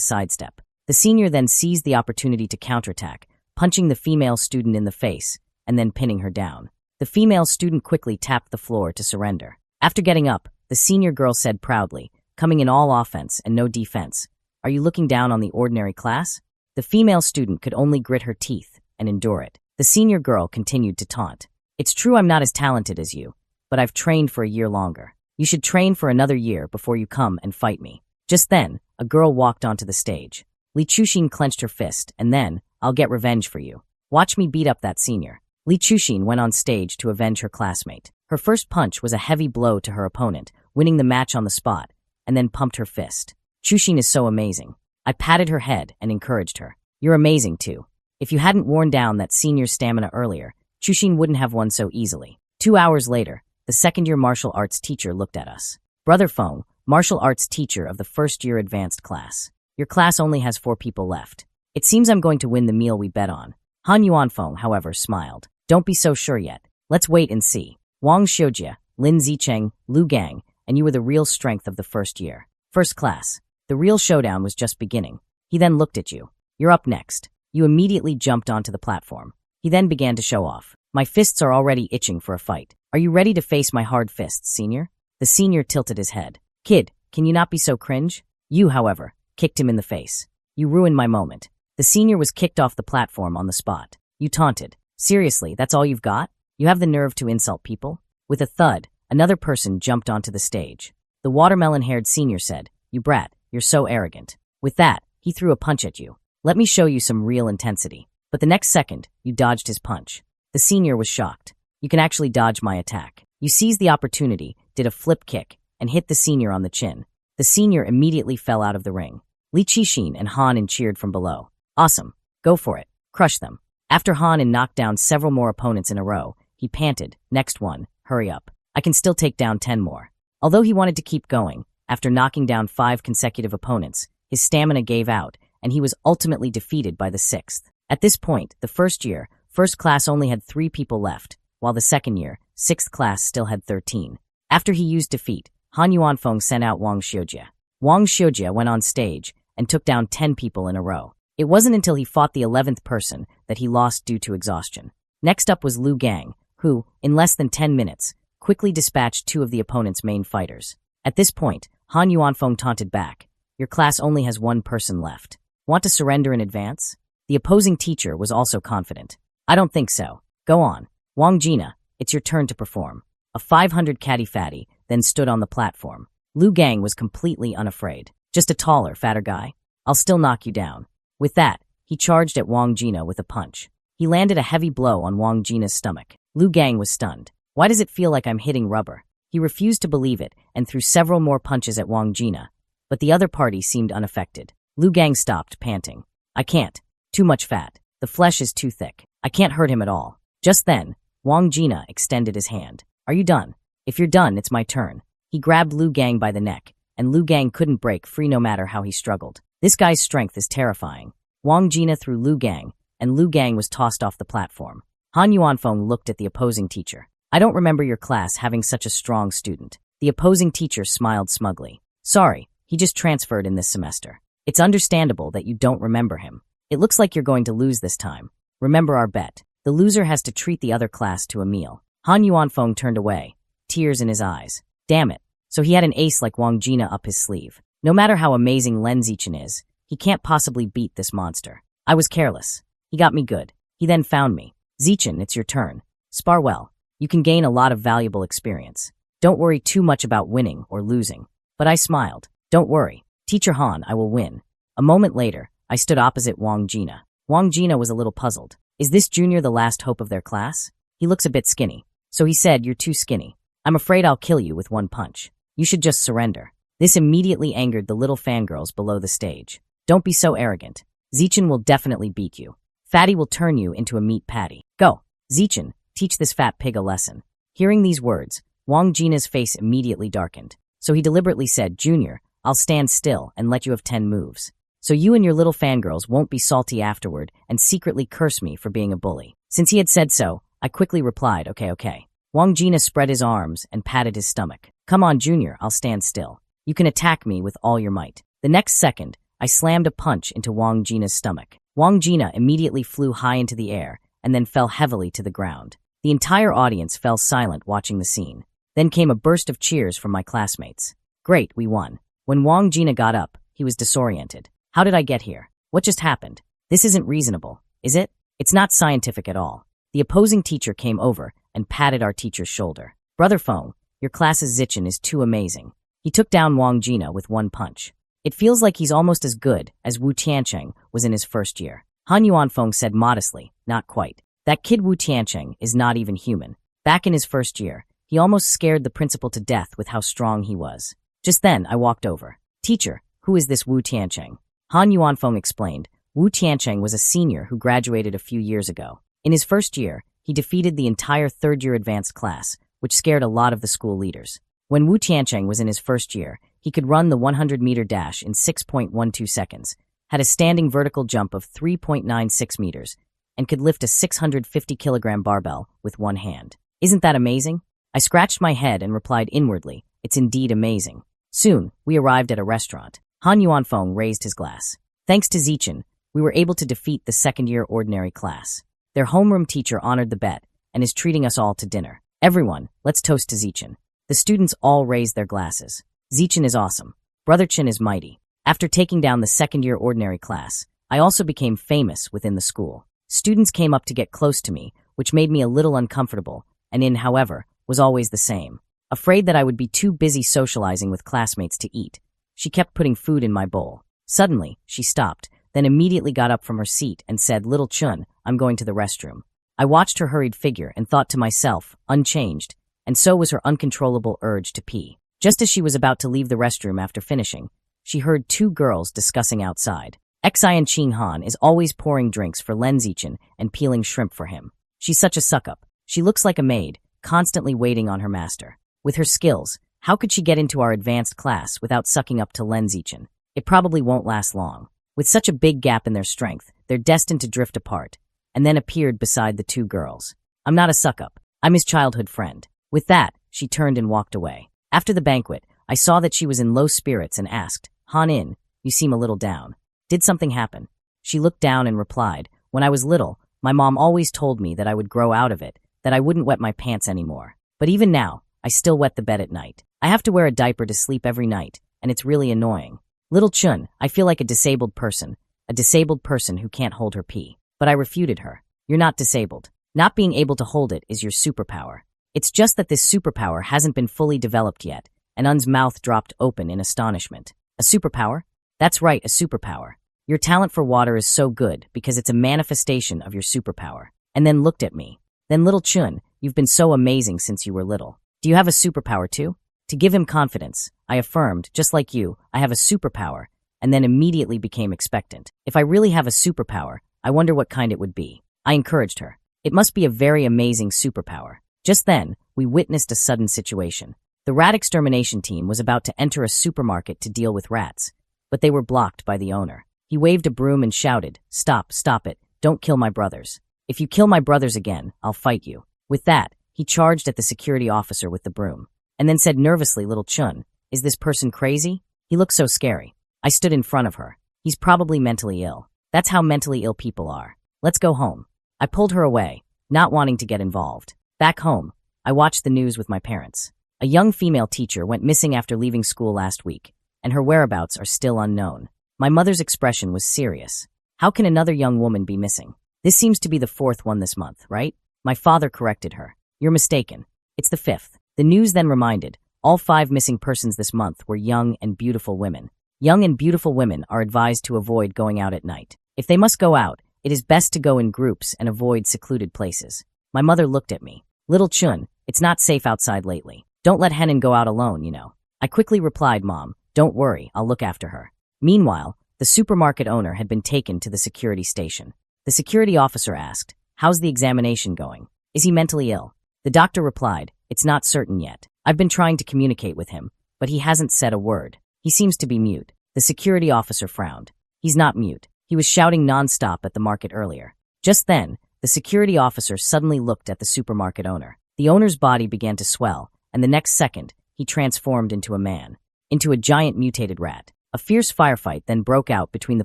Speaker 1: sidestep. The senior then seized the opportunity to counterattack, punching the female student in the face and then pinning her down. The female student quickly tapped the floor to surrender. After getting up, the senior girl said proudly, coming in all offense and no defense, "Are you looking down on the ordinary class?" The female student could only grit her teeth and endure it. The senior girl continued to taunt. "It's true I'm not as talented as you, but I've trained for a year longer. You should train for another year before you come and fight me." Just then, a girl walked onto the stage. Li Chuxin clenched her fist, and then, "I'll get revenge for you. Watch me beat up that senior." Li Chuxin went on stage to avenge her classmate. Her first punch was a heavy blow to her opponent, winning the match on the spot, and then pumped her fist. "Chuxin is so amazing." I patted her head and encouraged her. "You're amazing too. If you hadn't worn down that senior's stamina earlier, Chuxin wouldn't have won so easily." 2 hours later, the second-year martial arts teacher looked at us. "Brother Feng, martial arts teacher of the first-year advanced class. Your class only has 4 people left. It seems I'm going to win the meal we bet on." Han Yuanfeng, however, smiled. "Don't be so sure yet. Let's wait and see. Wang Xiujie, Lin Zicheng, Lu Gang, and you were the real strength of the first year. First class. The real showdown was just beginning." He then looked at you. "You're up next." You immediately jumped onto the platform. He then began to show off. "My fists are already itching for a fight. Are you ready to face my hard fists, senior?" The senior tilted his head. "Kid, can you not be so cringe?" You, however, kicked him in the face. "You ruined my moment." The senior was kicked off the platform on the spot. You taunted. "Seriously, that's all you've got? You have the nerve to insult people?" With a thud, another person jumped onto the stage. The watermelon-haired senior said, "You brat, you're so arrogant." With that, he threw a punch at you. "Let me show you some real intensity." But the next second, you dodged his punch. The senior was shocked. "You can actually dodge my attack." You seized the opportunity, did a flip kick, and hit the senior on the chin. The senior immediately fell out of the ring. Li Qixin and Hanin cheered from below. "Awesome. Go for it. Crush them." After Hanin knocked down several more opponents in a row, he panted, "Next one, hurry up. I can still take down 10 more." Although he wanted to keep going, after knocking down 5 consecutive opponents, his stamina gave out, and he was ultimately defeated by the 6th. At this point, the first year, first class only had 3 people left, while the second year, 6th class still had 13. After he used defeat, Han Yuanfeng sent out Wang Xiujie. Wang Xiujie went on stage and took down 10 people in a row. It wasn't until he fought the 11th person that he lost due to exhaustion. Next up was Lu Gang, who, in less than 10 minutes, quickly dispatched 2 of the opponent's main fighters. At this point, Han Yuanfeng taunted back, "Your class only has 1 person left. Want to surrender in advance?" The opposing teacher was also confident. "I don't think so. Go on. Wang Jina, it's your turn to perform." A 500 catty fatty then stood on the platform. Lu Gang was completely unafraid. "Just a taller, fatter guy? I'll still knock you down." With that, he charged at Wang Jina with a punch. He landed a heavy blow on Wang Jina's stomach. Lu Gang was stunned. "Why does it feel like I'm hitting rubber?" He refused to believe it and threw several more punches at Wang Jina, but the other party seemed unaffected. Lu Gang stopped, panting. I can't. Too much fat. The flesh is too thick. I can't hurt him at all. Just then, Wang Jina extended his hand. Are you done? If you're done, it's my turn. He grabbed Lu Gang by the neck, and Lu Gang couldn't break free no matter how he struggled. This guy's strength is terrifying. Wang Jina threw Lu Gang, and Lu Gang was tossed off the platform. Han Yuanfeng looked at the opposing teacher. I don't remember your class having such a strong student. The opposing teacher smiled smugly. Sorry, he just transferred in this semester. It's understandable that you don't remember him. It looks like you're going to lose this time. Remember our bet. The loser has to treat the other class to a meal. Han Yuanfeng turned away, tears in his eyes. Damn it. So he had an ace like Wang Jina up his sleeve. No matter how amazing Lin Zichen is, he can't possibly beat this monster. I was careless. He got me good. He then found me. Zichen, it's your turn. Spar well. You can gain a lot of valuable experience. Don't worry too much about winning or losing. But I smiled. Don't worry. Teacher Han, I will win. A moment later, I stood opposite Wang Jina. Wang Jina was a little puzzled. Is this junior the last hope of their class? He looks a bit skinny. So he said, you're too skinny. I'm afraid I'll kill you with one punch. You should just surrender. This immediately angered the little fangirls below the stage. Don't be so arrogant. Zichen will definitely beat you. Fatty will turn you into a meat patty. Go. Zichen, teach this fat pig a lesson. Hearing these words, Wang Jina's face immediately darkened. So he deliberately said, Junior, I'll stand still and let you have 10 moves. So you and your little fangirls won't be salty afterward and secretly curse me for being a bully. Since he had said so, I quickly replied, okay. Wang Jina spread his arms and patted his stomach. Come on, Junior, I'll stand still. You can attack me with all your might. The next second, I slammed a punch into Wang Jina's stomach. Wang Jina immediately flew high into the air and then fell heavily to the ground. The entire audience fell silent watching the scene. Then came a burst of cheers from my classmates. Great, we won. When Wang Jina got up, he was disoriented. How did I get here? What just happened? This isn't reasonable, is it? It's not scientific at all. The opposing teacher came over and patted our teacher's shoulder. Brother Feng, your class's Zichen is too amazing. He took down Wang Jina with one punch. It feels like he's almost as good as Wu Tiancheng was in his first year. Han Yuanfeng said modestly, not quite. That kid Wu Tiancheng is not even human. Back in his first year, he almost scared the principal to death with how strong he was. Just then, I walked over. Teacher, who is this Wu Tiancheng? Han Yuanfeng explained. Wu Tiancheng was a senior who graduated a few years ago. In his first year, he defeated the entire third-year advanced class, which scared a lot of the school leaders. When Wu Tiancheng was in his first year, he could run the 100-meter dash in 6.12 seconds, had a standing vertical jump of 3.96 meters, and could lift a 650-kilogram barbell with one hand. Isn't that amazing? I scratched my head and replied inwardly, it's indeed amazing. Soon, we arrived at a restaurant. Han Yuanfeng raised his glass. Thanks to Zichen, we were able to defeat the second-year ordinary class. Their homeroom teacher honored the bet and is treating us all to dinner. Everyone, let's toast to Zichen. The students all raised their glasses. Zichen is awesome. Brother Chen is mighty. After taking down the second-year ordinary class, I also became famous within the school. Students came up to get close to me, which made me a little uncomfortable, and however, was always the same. Afraid that I would be too busy socializing with classmates to eat, she kept putting food in my bowl. Suddenly, she stopped, then immediately got up from her seat and said, Little Chun, I'm going to the restroom. I watched her hurried figure and thought to myself, unchanged, and so was her uncontrollable urge to pee. Just as she was about to leave the restroom after finishing, she heard two girls discussing outside. Xi and Qing Han is always pouring drinks for Lin Zichen and peeling shrimp for him. She's such a suck-up. She looks like a maid, constantly waiting on her master. With her skills, how could she get into our advanced class without sucking up to Lin Zichen? It probably won't last long. With such a big gap in their strength, they're destined to drift apart, and then appeared beside the two girls. I'm not a suck-up. I'm his childhood friend. With that, she turned and walked away. After the banquet, I saw that she was in low spirits and asked, Han In, you seem a little down. Did something happen? She looked down and replied, when I was little, my mom always told me that I would grow out of it, that I wouldn't wet my pants anymore. But even now, I still wet the bed at night. I have to wear a diaper to sleep every night, and it's really annoying. Little Chun, I feel like a disabled person who can't hold her pee. But I refuted her. You're not disabled. Not being able to hold it is your superpower. It's just that this superpower hasn't been fully developed yet, and Un's mouth dropped open in astonishment. A superpower? That's right, a superpower. Your talent for water is so good because it's a manifestation of your superpower. And then looked at me. Then Little Chun, you've been so amazing since you were little. Do you have a superpower too? To give him confidence, I affirmed, just like you, I have a superpower, and then immediately became expectant. If I really have a superpower, I wonder what kind it would be. I encouraged her. It must be a very amazing superpower. Just then, we witnessed a sudden situation. The rat extermination team was about to enter a supermarket to deal with rats, but they were blocked by the owner. He waved a broom and shouted, "Stop, stop it, don't kill my brothers. If you kill my brothers again, I'll fight you." With that, he charged at the security officer with the broom, and then said nervously, "Little Chun, is this person crazy?" He looked so scary. I stood in front of her. He's probably mentally ill. That's how mentally ill people are. Let's go home. I pulled her away, not wanting to get involved. Back home, I watched the news with my parents. A young female teacher went missing after leaving school last week, and her whereabouts are still unknown. My mother's expression was serious. How can another young woman be missing? This seems to be the fourth one this month, right? My father corrected her. You're mistaken. It's the fifth. The news then reminded, all 5 missing persons this month were young and beautiful women. Young and beautiful women are advised to avoid going out at night. If they must go out, it is best to go in groups and avoid secluded places. My mother looked at me. Little Chun, it's not safe outside lately. Don't let Henan go out alone, you know. I quickly replied, Mom, don't worry, I'll look after her. Meanwhile, the supermarket owner had been taken to the security station. The security officer asked, "How's the examination going? Is he mentally ill?" The doctor replied, "It's not certain yet. I've been trying to communicate with him, but he hasn't said a word. He seems to be mute." The security officer frowned. He's not mute. He was shouting nonstop at the market earlier. Just then, the security officer suddenly looked at the supermarket owner. The owner's body began to swell, and the next second, he transformed into a man, into a giant mutated rat. A fierce firefight then broke out between the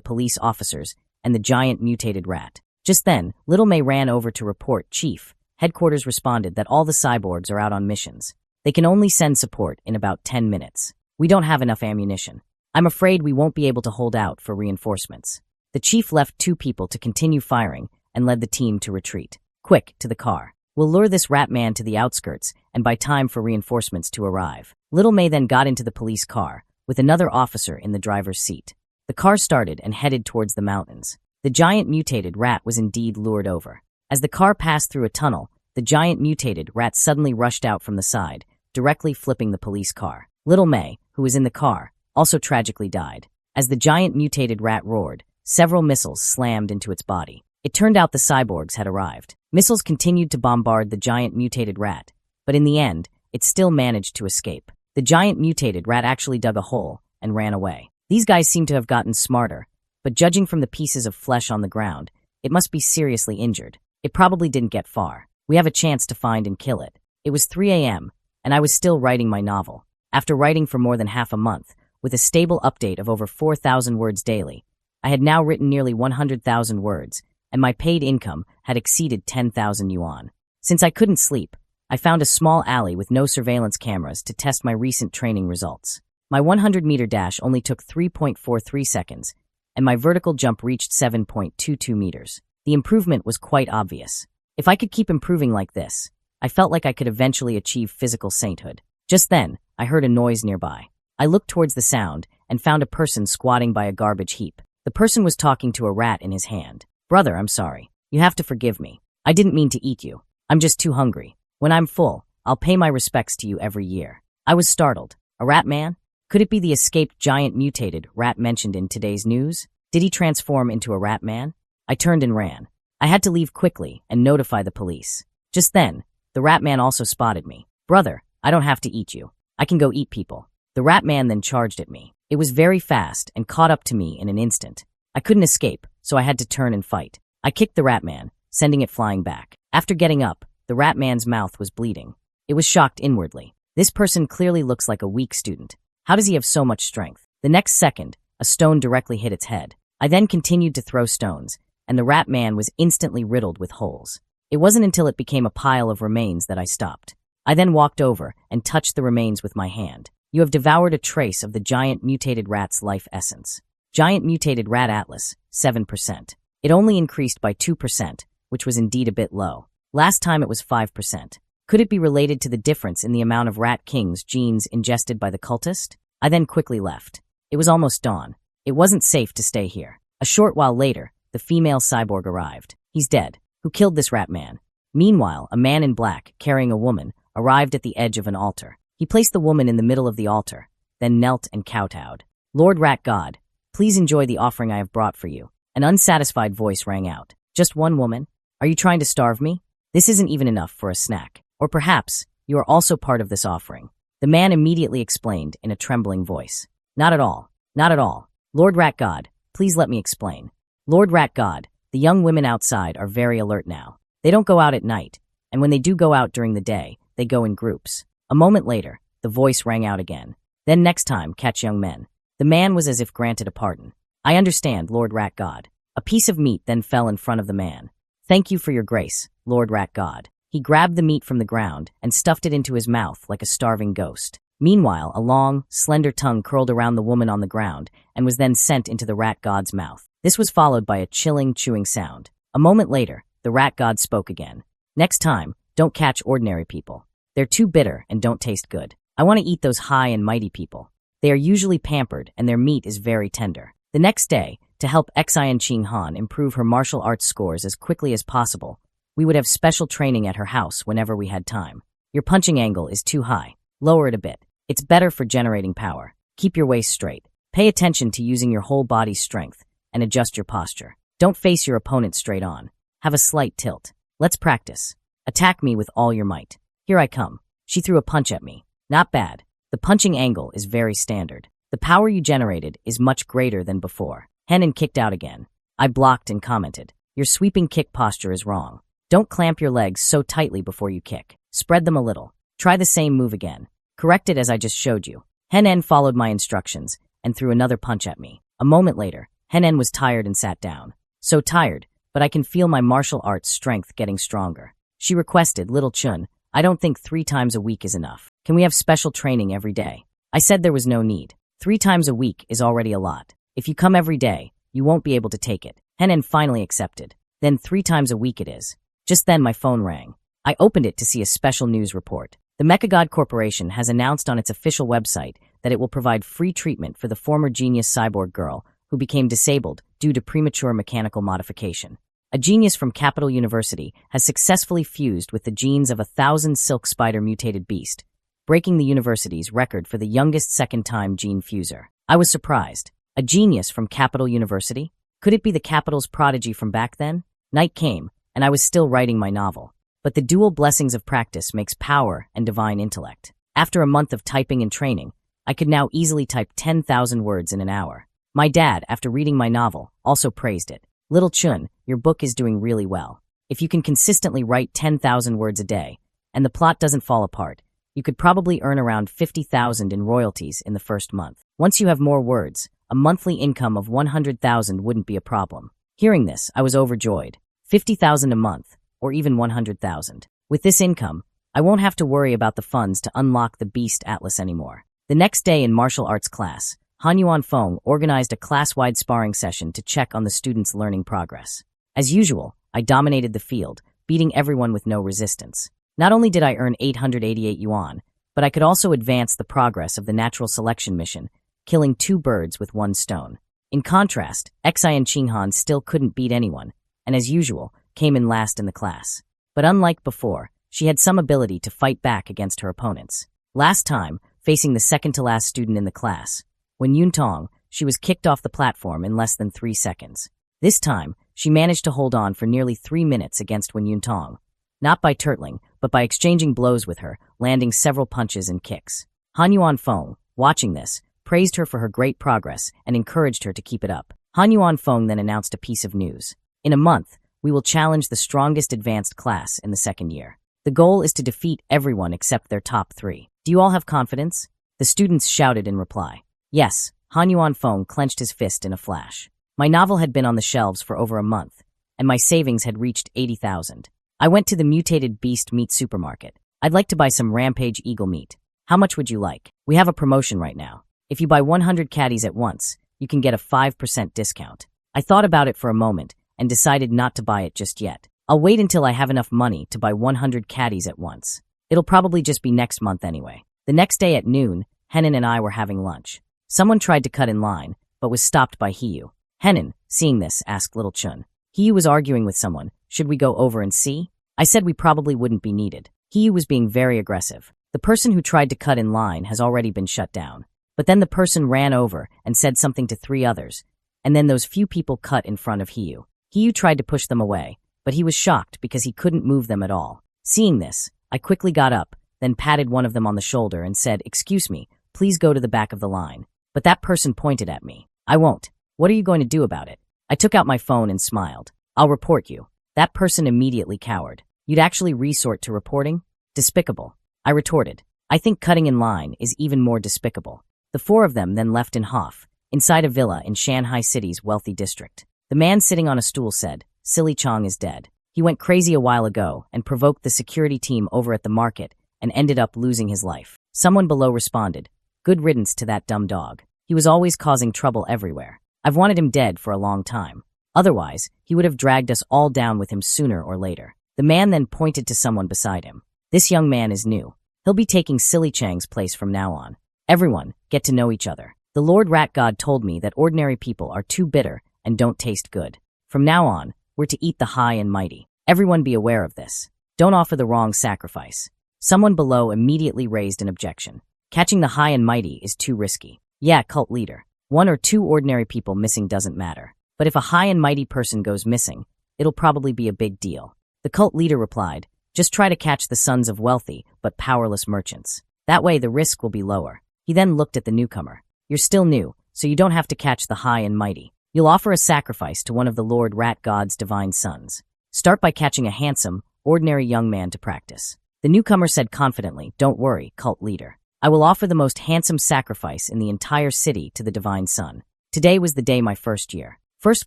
Speaker 1: police officers and the giant mutated rat. Just then, Little May ran over to report, "Chief, headquarters responded that all the cyborgs are out on missions. They can only send support in about 10 minutes. We don't have enough ammunition. I'm afraid we won't be able to hold out for reinforcements." The chief left 2 people to continue firing and led the team to retreat. "Quick, to the car. We'll lure this rat man to the outskirts and buy time for reinforcements to arrive." Little May then got into the police car, with another officer in the driver's seat. The car started and headed towards the mountains. The giant mutated rat was indeed lured over. As the car passed through a tunnel, the giant mutated rat suddenly rushed out from the side, directly flipping the police car. Little May, who was in the car, also tragically died. As the giant mutated rat roared, several missiles slammed into its body. It turned out the cyborgs had arrived. Missiles continued to bombard the giant mutated rat, but in the end, it still managed to escape. The giant mutated rat actually dug a hole and ran away. These guys seem to have gotten smarter, but judging from the pieces of flesh on the ground, it must be seriously injured. It probably didn't get far. We have a chance to find and kill it. It was 3 a.m., and I was still writing my novel. After writing for more than half a month, with a stable update of over 4,000 words daily, I had now written nearly 100,000 words, and my paid income had exceeded 10,000 yuan. Since I couldn't sleep, I found a small alley with no surveillance cameras to test my recent training results. My 100-meter dash only took 3.43 seconds, and my vertical jump reached 7.22 meters. The improvement was quite obvious. If I could keep improving like this, I felt like I could eventually achieve physical sainthood. Just then, I heard a noise nearby. I looked towards the sound and found a person squatting by a garbage heap. The person was talking to a rat in his hand. "Brother, I'm sorry. You have to forgive me. I didn't mean to eat you. I'm just too hungry. When I'm full, I'll pay my respects to you every year." I was startled. A rat man? Could it be the escaped giant mutated rat mentioned in today's news? Did he transform into a rat man? I turned and ran. I had to leave quickly and notify the police. Just then, the rat man also spotted me. "Brother, I don't have to eat you. I can go eat people." The rat man then charged at me. It was very fast and caught up to me in an instant. I couldn't escape, so I had to turn and fight. I kicked the rat man, sending it flying back. After getting up, the rat man's mouth was bleeding. It was shocked inwardly. This person clearly looks like a weak student. How does he have so much strength? The next second, a stone directly hit its head. I then continued to throw stones, and the rat man was instantly riddled with holes. It wasn't until it became a pile of remains that I stopped. I then walked over and touched the remains with my hand. "You have devoured a trace of the giant mutated rat's life essence. Giant mutated rat atlas, 7%. It only increased by 2%, which was indeed a bit low. Last time it was 5%. Could it be related to the difference in the amount of Rat King's genes ingested by the cultist? I then quickly left. It was almost dawn. It wasn't safe to stay here. A short while later, the female cyborg arrived. "He's dead. Who killed this rat man?" Meanwhile, a man in black, carrying a woman, arrived at the edge of an altar. He placed the woman in the middle of the altar, then knelt and kowtowed. "Lord Rat God, please enjoy the offering I have brought for you." An unsatisfied voice rang out. "Just one woman? Are you trying to starve me? This isn't even enough for a snack. Or perhaps you are also part of this offering." The man immediately explained in a trembling voice. "Not at all. Not at all. Lord Rat God, please let me explain. Lord Rat God, the young women outside are very alert now. They don't go out at night, and when they do go out during the day, they go in groups." A moment later, the voice rang out again. "Then next time, catch young men." The man was as if granted a pardon. "I understand, Lord Rat God." A piece of meat then fell in front of the man. "Thank you for your grace, Lord Rat God." He grabbed the meat from the ground and stuffed it into his mouth like a starving ghost. Meanwhile, a long, slender tongue curled around the woman on the ground and was then sent into the rat god's mouth. This was followed by a chilling, chewing sound. A moment later, the rat god spoke again. "Next time, don't catch ordinary people. They're too bitter and don't taste good. I want to eat those high and mighty people. They are usually pampered and their meat is very tender." The next day, to help Xian Qing Han improve her martial arts scores as quickly as possible, we would have special training at her house whenever we had time. "Your punching angle is too high. Lower it a bit. It's better for generating power. Keep your waist straight. Pay attention to using your whole body's strength and adjust your posture. Don't face your opponent straight on. Have a slight tilt. Let's practice. Attack me with all your might. Here I come." She threw a punch at me. Not bad. The punching angle is very standard. The power you generated is much greater than before. Henan kicked out again. I blocked and commented, "Your sweeping kick posture is wrong. Don't clamp your legs so tightly before you kick. Spread them a little. Try the same move again. Correct it as I just showed you." Henan followed my instructions and threw another punch at me. A moment later, Henan was tired and sat down. So tired, but I can feel my martial arts strength getting stronger. She requested, "Little Chun, I don't think 3 times a week is enough. Can we have special training every day?" I said there was no need. 3 times a week is already a lot. If you come every day, you won't be able to take it. Henan finally accepted. "Then 3 times a week it is." Just then my phone rang. I opened it to see a special news report. The Mechagod Corporation has announced on its official website that it will provide free treatment for the former genius cyborg girl who became disabled due to premature mechanical modification. A genius from Capital University has successfully fused with the genes of 1,000 silk spider mutated beast, breaking the university's record for the youngest second-time gene fuser. I was surprised. A genius from Capital University? Could it be the Capital's prodigy from back then? Night came, and I was still writing my novel. But the dual blessings of practice makes power and divine intellect. After a month of typing and training, I could now easily type 10,000 words in an hour. My dad, after reading my novel, also praised it. "Little Chun, your book is doing really well. If you can consistently write 10,000 words a day, and the plot doesn't fall apart, you could probably earn around 50,000 in royalties in the first month. Once you have more words, a monthly income of 100,000 wouldn't be a problem." Hearing this, I was overjoyed. 50,000 a month, or even 100,000. With this income, I won't have to worry about the funds to unlock the Beast Atlas anymore. The next day in martial arts class, Han Yuan Feng organized a class-wide sparring session to check on the students' learning progress. As usual, I dominated the field, beating everyone with no resistance. Not only did I earn 888 yuan, but I could also advance the progress of the natural selection mission, killing 2 birds with 1 stone. In contrast, Xian Qinghan still couldn't beat anyone, and as usual, came in last in the class. But unlike before, she had some ability to fight back against her opponents. Last time, facing the second-to-last student in the class, Wen Yuntong, she was kicked off the platform in less than 3 seconds. This time, she managed to hold on for nearly 3 minutes against Wen Yuntong, not by turtling, but by exchanging blows with her, landing several punches and kicks. Han Yuan Feng, watching this, praised her for her great progress and encouraged her to keep it up. Han Yuan Feng then announced a piece of news. "In a month, we will challenge the strongest advanced class in the 2nd year. The goal is to defeat everyone except their top 3. Do you all have confidence?" The students shouted in reply. Yes, Han Yuan Feng clenched his fist in a flash. My novel had been on the shelves for over a month, and my savings had reached 80,000. I went to the mutated beast meat supermarket. "I'd like to buy some rampage eagle meat. How much would you like? We have a promotion right now. If you buy 100 caddies at once, you can get a 5% discount." I thought about it for a moment and decided not to buy it just yet. I'll wait until I have enough money to buy 100 caddies at once. It'll probably just be next month anyway. The next day at noon, Henan and I were having lunch. Someone tried to cut in line, but was stopped by Hiyu. Henan, seeing this, asked Little Chun. Hiyu was arguing with someone. Should we go over and see? I said we probably wouldn't be needed. Hiyu was being very aggressive. The person who tried to cut in line has already been shut down. But then the person ran over and said something to 3 others, and then those few people cut in front of Hiyu. Hiyu tried to push them away, but he was shocked because he couldn't move them at all. Seeing this, I quickly got up, then patted one of them on the shoulder and said, "Excuse me, please go to the back of the line." But that person pointed at me. "I won't. What are you going to do about it?" I took out my phone and smiled. "I'll report you." That person immediately cowered. "You'd actually resort to reporting? Despicable." I retorted. "I think cutting in line is even more despicable." The 4 of them then left in Hof, inside a villa in Shanghai City's wealthy district. The man sitting on a stool said, "Silly Chong is dead. He went crazy a while ago and provoked the security team over at the market and ended up losing his life." Someone below responded, "Good riddance to that dumb dog. He was always causing trouble everywhere. I've wanted him dead for a long time. Otherwise, he would have dragged us all down with him sooner or later." The man then pointed to someone beside him. "This young man is new. He'll be taking Silly Chang's place from now on. Everyone, get to know each other. The Lord Rat God told me that ordinary people are too bitter and don't taste good. From now on, we're to eat the high and mighty. Everyone be aware of this. Don't offer the wrong sacrifice." Someone below immediately raised an objection. "Catching the high and mighty is too risky." "Yeah, cult leader. 1 or 2 ordinary people missing doesn't matter. But if a high and mighty person goes missing, it'll probably be a big deal." The cult leader replied, "Just try to catch the sons of wealthy but powerless merchants. That way the risk will be lower." He then looked at the newcomer. "You're still new, so you don't have to catch the high and mighty. You'll offer a sacrifice to one of the Lord Rat God's divine sons. Start by catching a handsome, ordinary young man to practice." The newcomer said confidently, "Don't worry, cult leader. I will offer the most handsome sacrifice in the entire city to the divine son." Today was the day my first year. First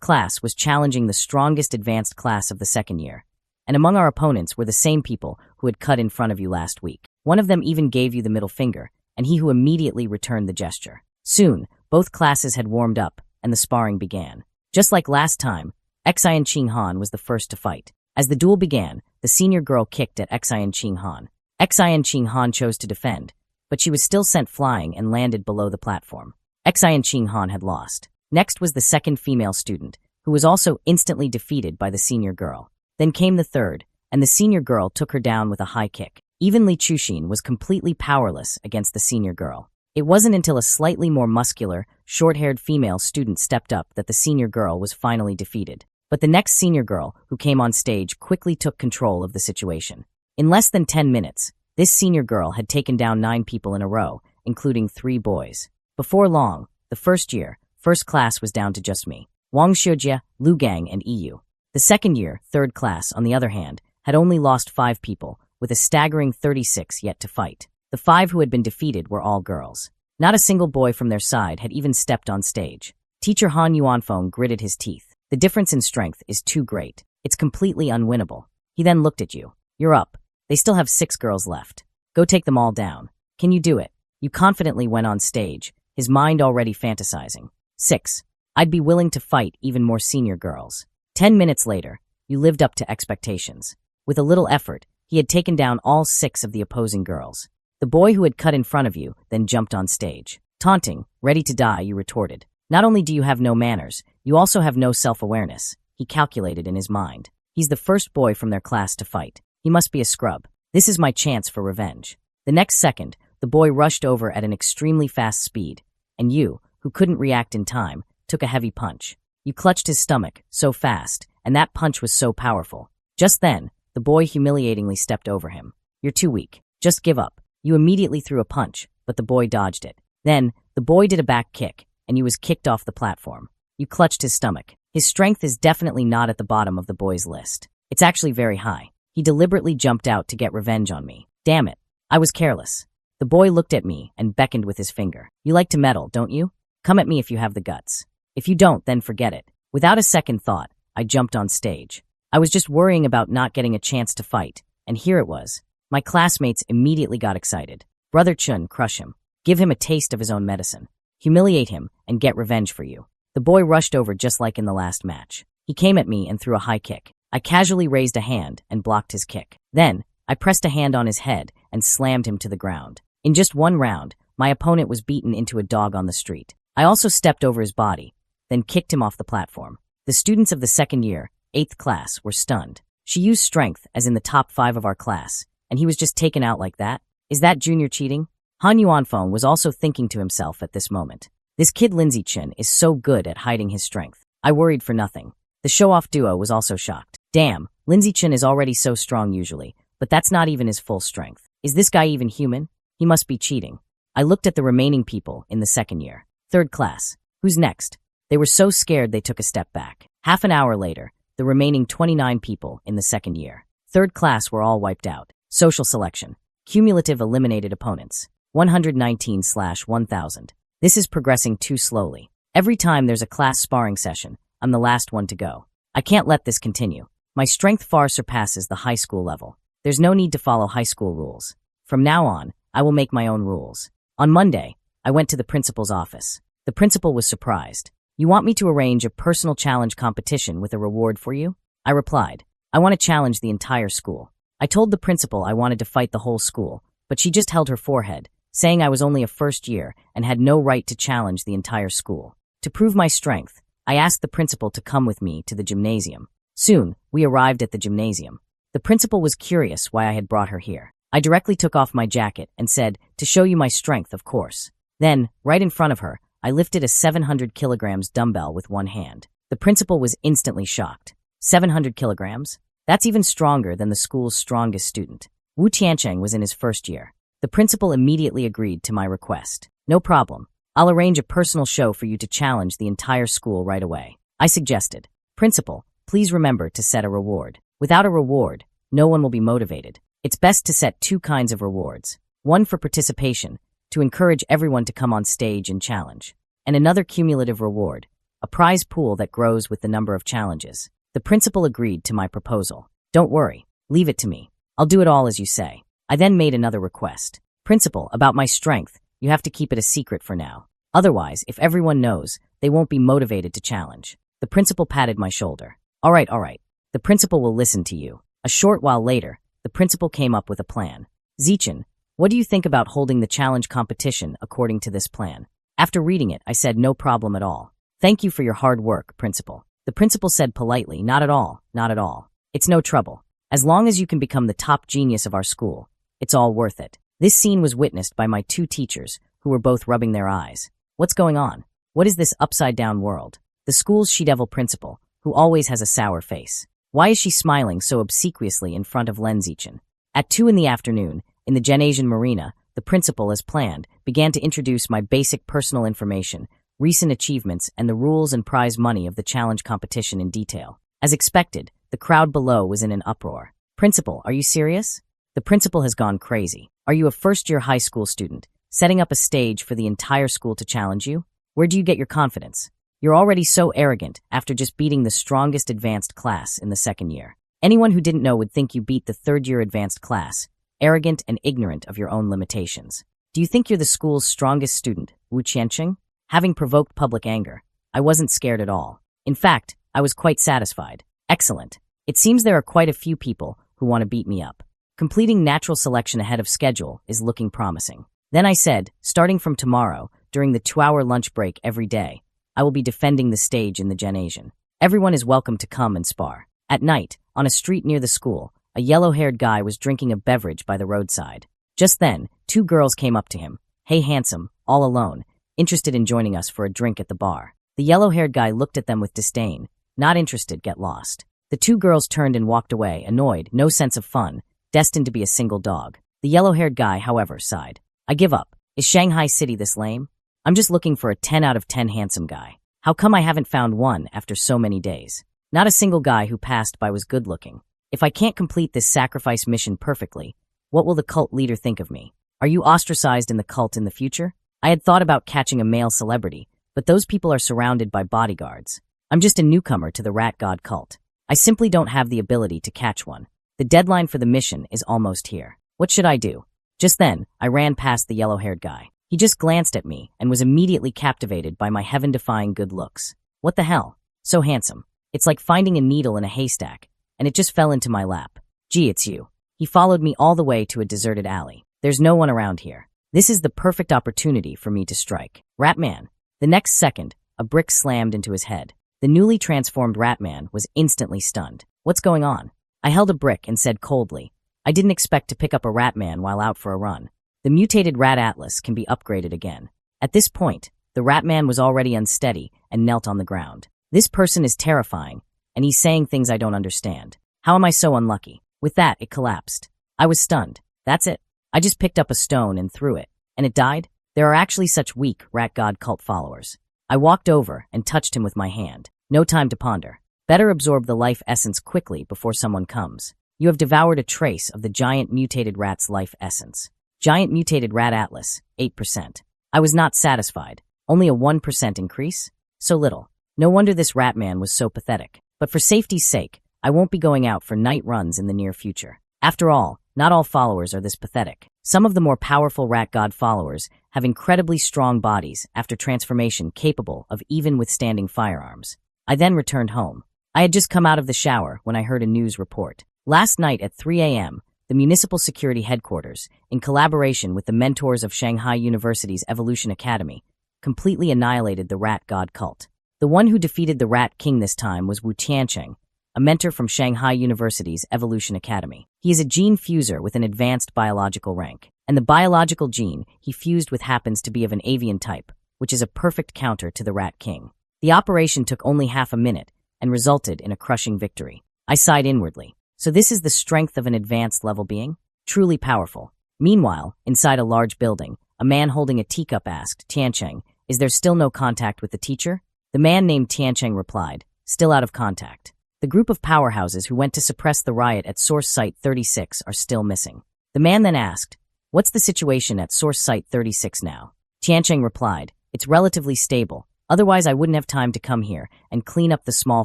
Speaker 1: class was challenging the strongest advanced class of the second year, and among our opponents were the same people who had cut in front of you last week. One of them even gave you the middle finger, and he who immediately returned the gesture. Soon, both classes had warmed up, and the sparring began. Just like last time, Xian Qing Han was the first to fight. As the duel began, the senior girl kicked at Xian Qing Han. Xian Qing Han chose to defend, but she was still sent flying and landed below the platform. Xian Qing Han had lost. Next was the second female student, who was also instantly defeated by the senior girl. Then came the third, and the senior girl took her down with a high kick. Even Li Chuxin was completely powerless against the senior girl. It wasn't until a slightly more muscular, short-haired female student stepped up that the senior girl was finally defeated. But the next senior girl, who came on stage, quickly took control of the situation. In less than 10 minutes, this senior girl had taken down 9 people in a row, including 3 boys. Before long, the first year, first class was down to just me, Wang Xiujie, Lu Gang, and Yu. The second year, third class, on the other hand, had only lost 5 people, with a staggering 36 yet to fight. The 5 who had been defeated were all girls. Not a single boy from their side had even stepped on stage. Teacher Han Yuanfeng gritted his teeth. "The difference in strength is too great. It's completely unwinnable." He then looked at you. "You're up. They still have 6 girls left. Go take them all down. Can you do it?" You confidently went on stage, his mind already fantasizing. 6. I'd be willing to fight even more senior girls. 10 minutes later, you lived up to expectations. With a little effort, he had taken down all 6 of the opposing girls. The boy who had cut in front of you then jumped on stage. Taunting, ready to die, you retorted. "Not only do you have no manners, you also have no self-awareness," he calculated in his mind. "He's the first boy from their class to fight. He must be a scrub. This is my chance for revenge." The next second, the boy rushed over at an extremely fast speed, and you, who couldn't react in time, took a heavy punch. You clutched his stomach, so fast, and that punch was so powerful. Just then, the boy humiliatingly stepped over him. "You're too weak. Just give up." You immediately threw a punch, but the boy dodged it. Then, the boy did a back kick, and he was kicked off the platform. You clutched his stomach. His strength is definitely not at the bottom of the boy's list. It's actually very high. He deliberately jumped out to get revenge on me. Damn it. I was careless. The boy looked at me and beckoned with his finger. "You like to meddle, don't you? Come at me if you have the guts. If you don't, then forget it." Without a second thought, I jumped on stage. I was just worrying about not getting a chance to fight, and here it was. My classmates immediately got excited. "Brother Chun, crush him. Give him a taste of his own medicine. Humiliate him and get revenge for you." The boy rushed over just like in the last match. He came at me and threw a high kick. I casually raised a hand and blocked his kick. Then, I pressed a hand on his head and slammed him to the ground. In just one round, my opponent was beaten into a dog on the street. I also stepped over his body, then kicked him off the platform. The students of the second year, 8th class, were stunned. She used strength as in the top 5 of our class, and he was just taken out like that? Is that Junior cheating? Han Yuanfeng was also thinking to himself at this moment. This kid Lindsay Chen is so good at hiding his strength. I worried for nothing. The show-off duo was also shocked. Damn, Lindsay Chen is already so strong usually, but that's not even his full strength. Is this guy even human? He must be cheating. I looked at the remaining people in the second year. Third class. Who's next? They were so scared they took a step back. Half an hour later, the remaining 29 people in the second year. Third class were all wiped out. Social selection. Cumulative eliminated opponents. 119/1000. This is progressing too slowly. Every time there's a class sparring session, I'm the last one to go. I can't let this continue. My strength far surpasses the high school level. There's no need to follow high school rules. From now on, I will make my own rules. On Monday, I went to the principal's office. The principal was surprised. You want me to arrange a personal challenge competition with a reward for you? I replied, I want to challenge the entire school. I told the principal I wanted to fight the whole school, but she just held her forehead, saying I was only a first year and had no right to challenge the entire school. To prove my strength, I asked the principal to come with me to the gymnasium. Soon, we arrived at the gymnasium. The principal was curious why I had brought her here. I directly took off my jacket and said, to show you my strength, of course. Then, right in front of her, I lifted a 700 kilograms dumbbell with one hand. The principal was instantly shocked. 700 kilograms? That's even stronger than the school's strongest student. Wu Tiancheng was in his first year. The principal immediately agreed to my request. No problem. I'll arrange a personal show for you to challenge the entire school right away. I suggested. Principal, please remember to set a reward. Without a reward, no one will be motivated. It's best to set two kinds of rewards. One for participation, to encourage everyone to come on stage and challenge. And another cumulative reward, a prize pool that grows with the number of challenges. The principal agreed to my proposal. Don't worry, leave it to me. I'll do it all as you say. I then made another request. Principal, about my strength, you have to keep it a secret for now. Otherwise, if everyone knows, they won't be motivated to challenge. The principal patted my shoulder. All right. The principal will listen to you. A short while later, the principal came up with a plan. Zichen, what do you think about holding the challenge competition according to this plan? After reading it, I said no problem at all. Thank you for your hard work, principal. The principal said politely, not at all. It's no trouble. As long as you can become the top genius of our school, it's all worth it. This scene was witnessed by my two teachers, who were both rubbing their eyes. What's going on? What is this upside-down world? The school's she-devil principal, who always has a sour face. Why is she smiling so obsequiously in front of Len Zichen? At 2 p.m, in the Genasian Marina, the principal, as planned, began to introduce my basic personal information, recent achievements, and the rules and prize money of the challenge competition in detail. As expected, the crowd below was in an uproar. Principal, are you serious? The principal has gone crazy. Are you a first-year high school student, setting up a stage for the entire school to challenge you? Where do you get your confidence? You're already so arrogant after just beating the strongest advanced class in the second year. Anyone who didn't know would think you beat the third-year advanced class, arrogant and ignorant of your own limitations. Do you think you're the school's strongest student, Wu Qianqing? Having provoked public anger, I wasn't scared at all. In fact, I was quite satisfied. Excellent. It seems there are quite a few people who want to beat me up. Completing natural selection ahead of schedule is looking promising. Then I said, starting from tomorrow, during the 2-hour lunch break every day, I will be defending the stage in the Genasian. Everyone is welcome to come and spar. At night, on a street near the school, a yellow-haired guy was drinking a beverage by the roadside. Just then, 2 girls came up to him. Hey, handsome, all alone, interested in joining us for a drink at the bar. The yellow-haired guy looked at them with disdain. Not interested, get lost. The 2 girls turned and walked away, annoyed, no sense of fun, destined to be a single dog. The yellow-haired guy, however, sighed. I give up. Is Shanghai City this lame? I'm just looking for a 10 out of 10 handsome guy. How come I haven't found one after so many days? Not a single guy who passed by was good-looking. If I can't complete this sacrifice mission perfectly, what will the cult leader think of me? Are you ostracized in the cult in the future? I had thought about catching a male celebrity, but those people are surrounded by bodyguards. I'm just a newcomer to the rat god cult. I simply don't have the ability to catch one. The deadline for the mission is almost here. What should I do? Just then, I ran past the yellow-haired guy. He just glanced at me and was immediately captivated by my heaven-defying good looks. What the hell? So handsome. It's like finding a needle in a haystack, and it just fell into my lap. Gee, it's you. He followed me all the way to a deserted alley. There's no one around here. This is the perfect opportunity for me to strike. Ratman. The next second, a brick slammed into his head. The newly transformed Ratman was instantly stunned. What's going on? I held a brick and said coldly, I didn't expect to pick up a Ratman while out for a run. The mutated rat atlas can be upgraded again. At this point, the rat man was already unsteady and knelt on the ground. This person is terrifying, and he's saying things I don't understand. How am I so unlucky? With that, it collapsed. I was stunned. That's it. I just picked up a stone and threw it. And it died? There are actually such weak rat god cult followers. I walked over and touched him with my hand. No time to ponder. Better absorb the life essence quickly before someone comes. You have devoured a trace of the giant mutated rat's life essence. Giant mutated rat atlas, 8%. I was not satisfied. Only a 1% increase? So little. No wonder this rat man was so pathetic. But for safety's sake, I won't be going out for night runs in the near future. After all, not all followers are this pathetic. Some of the more powerful rat god followers have incredibly strong bodies after transformation capable of even withstanding firearms. I then returned home. I had just come out of the shower when I heard a news report. Last night at 3 a.m., the Municipal Security Headquarters, in collaboration with the mentors of Shanghai University's Evolution Academy, completely annihilated the rat god cult. The one who defeated the Rat King this time was Wu Tiancheng, a mentor from Shanghai University's Evolution Academy. He is a gene fuser with an advanced biological rank, and the biological gene he fused with happens to be of an avian type, which is a perfect counter to the Rat King. The operation took only half a minute and resulted in a crushing victory. I sighed inwardly. So this is the strength of an advanced level being? Truly powerful. Meanwhile, inside a large building, a man holding a teacup asked Tiancheng, "Is there still no contact with the teacher?" The man named Tiancheng replied, "Still out of contact." The group of powerhouses who went to suppress the riot at Source Site 36 are still missing. The man then asked, "What's the situation at Source Site 36 now?" Tiancheng replied, "It's relatively stable. Otherwise I wouldn't have time to come here and clean up the small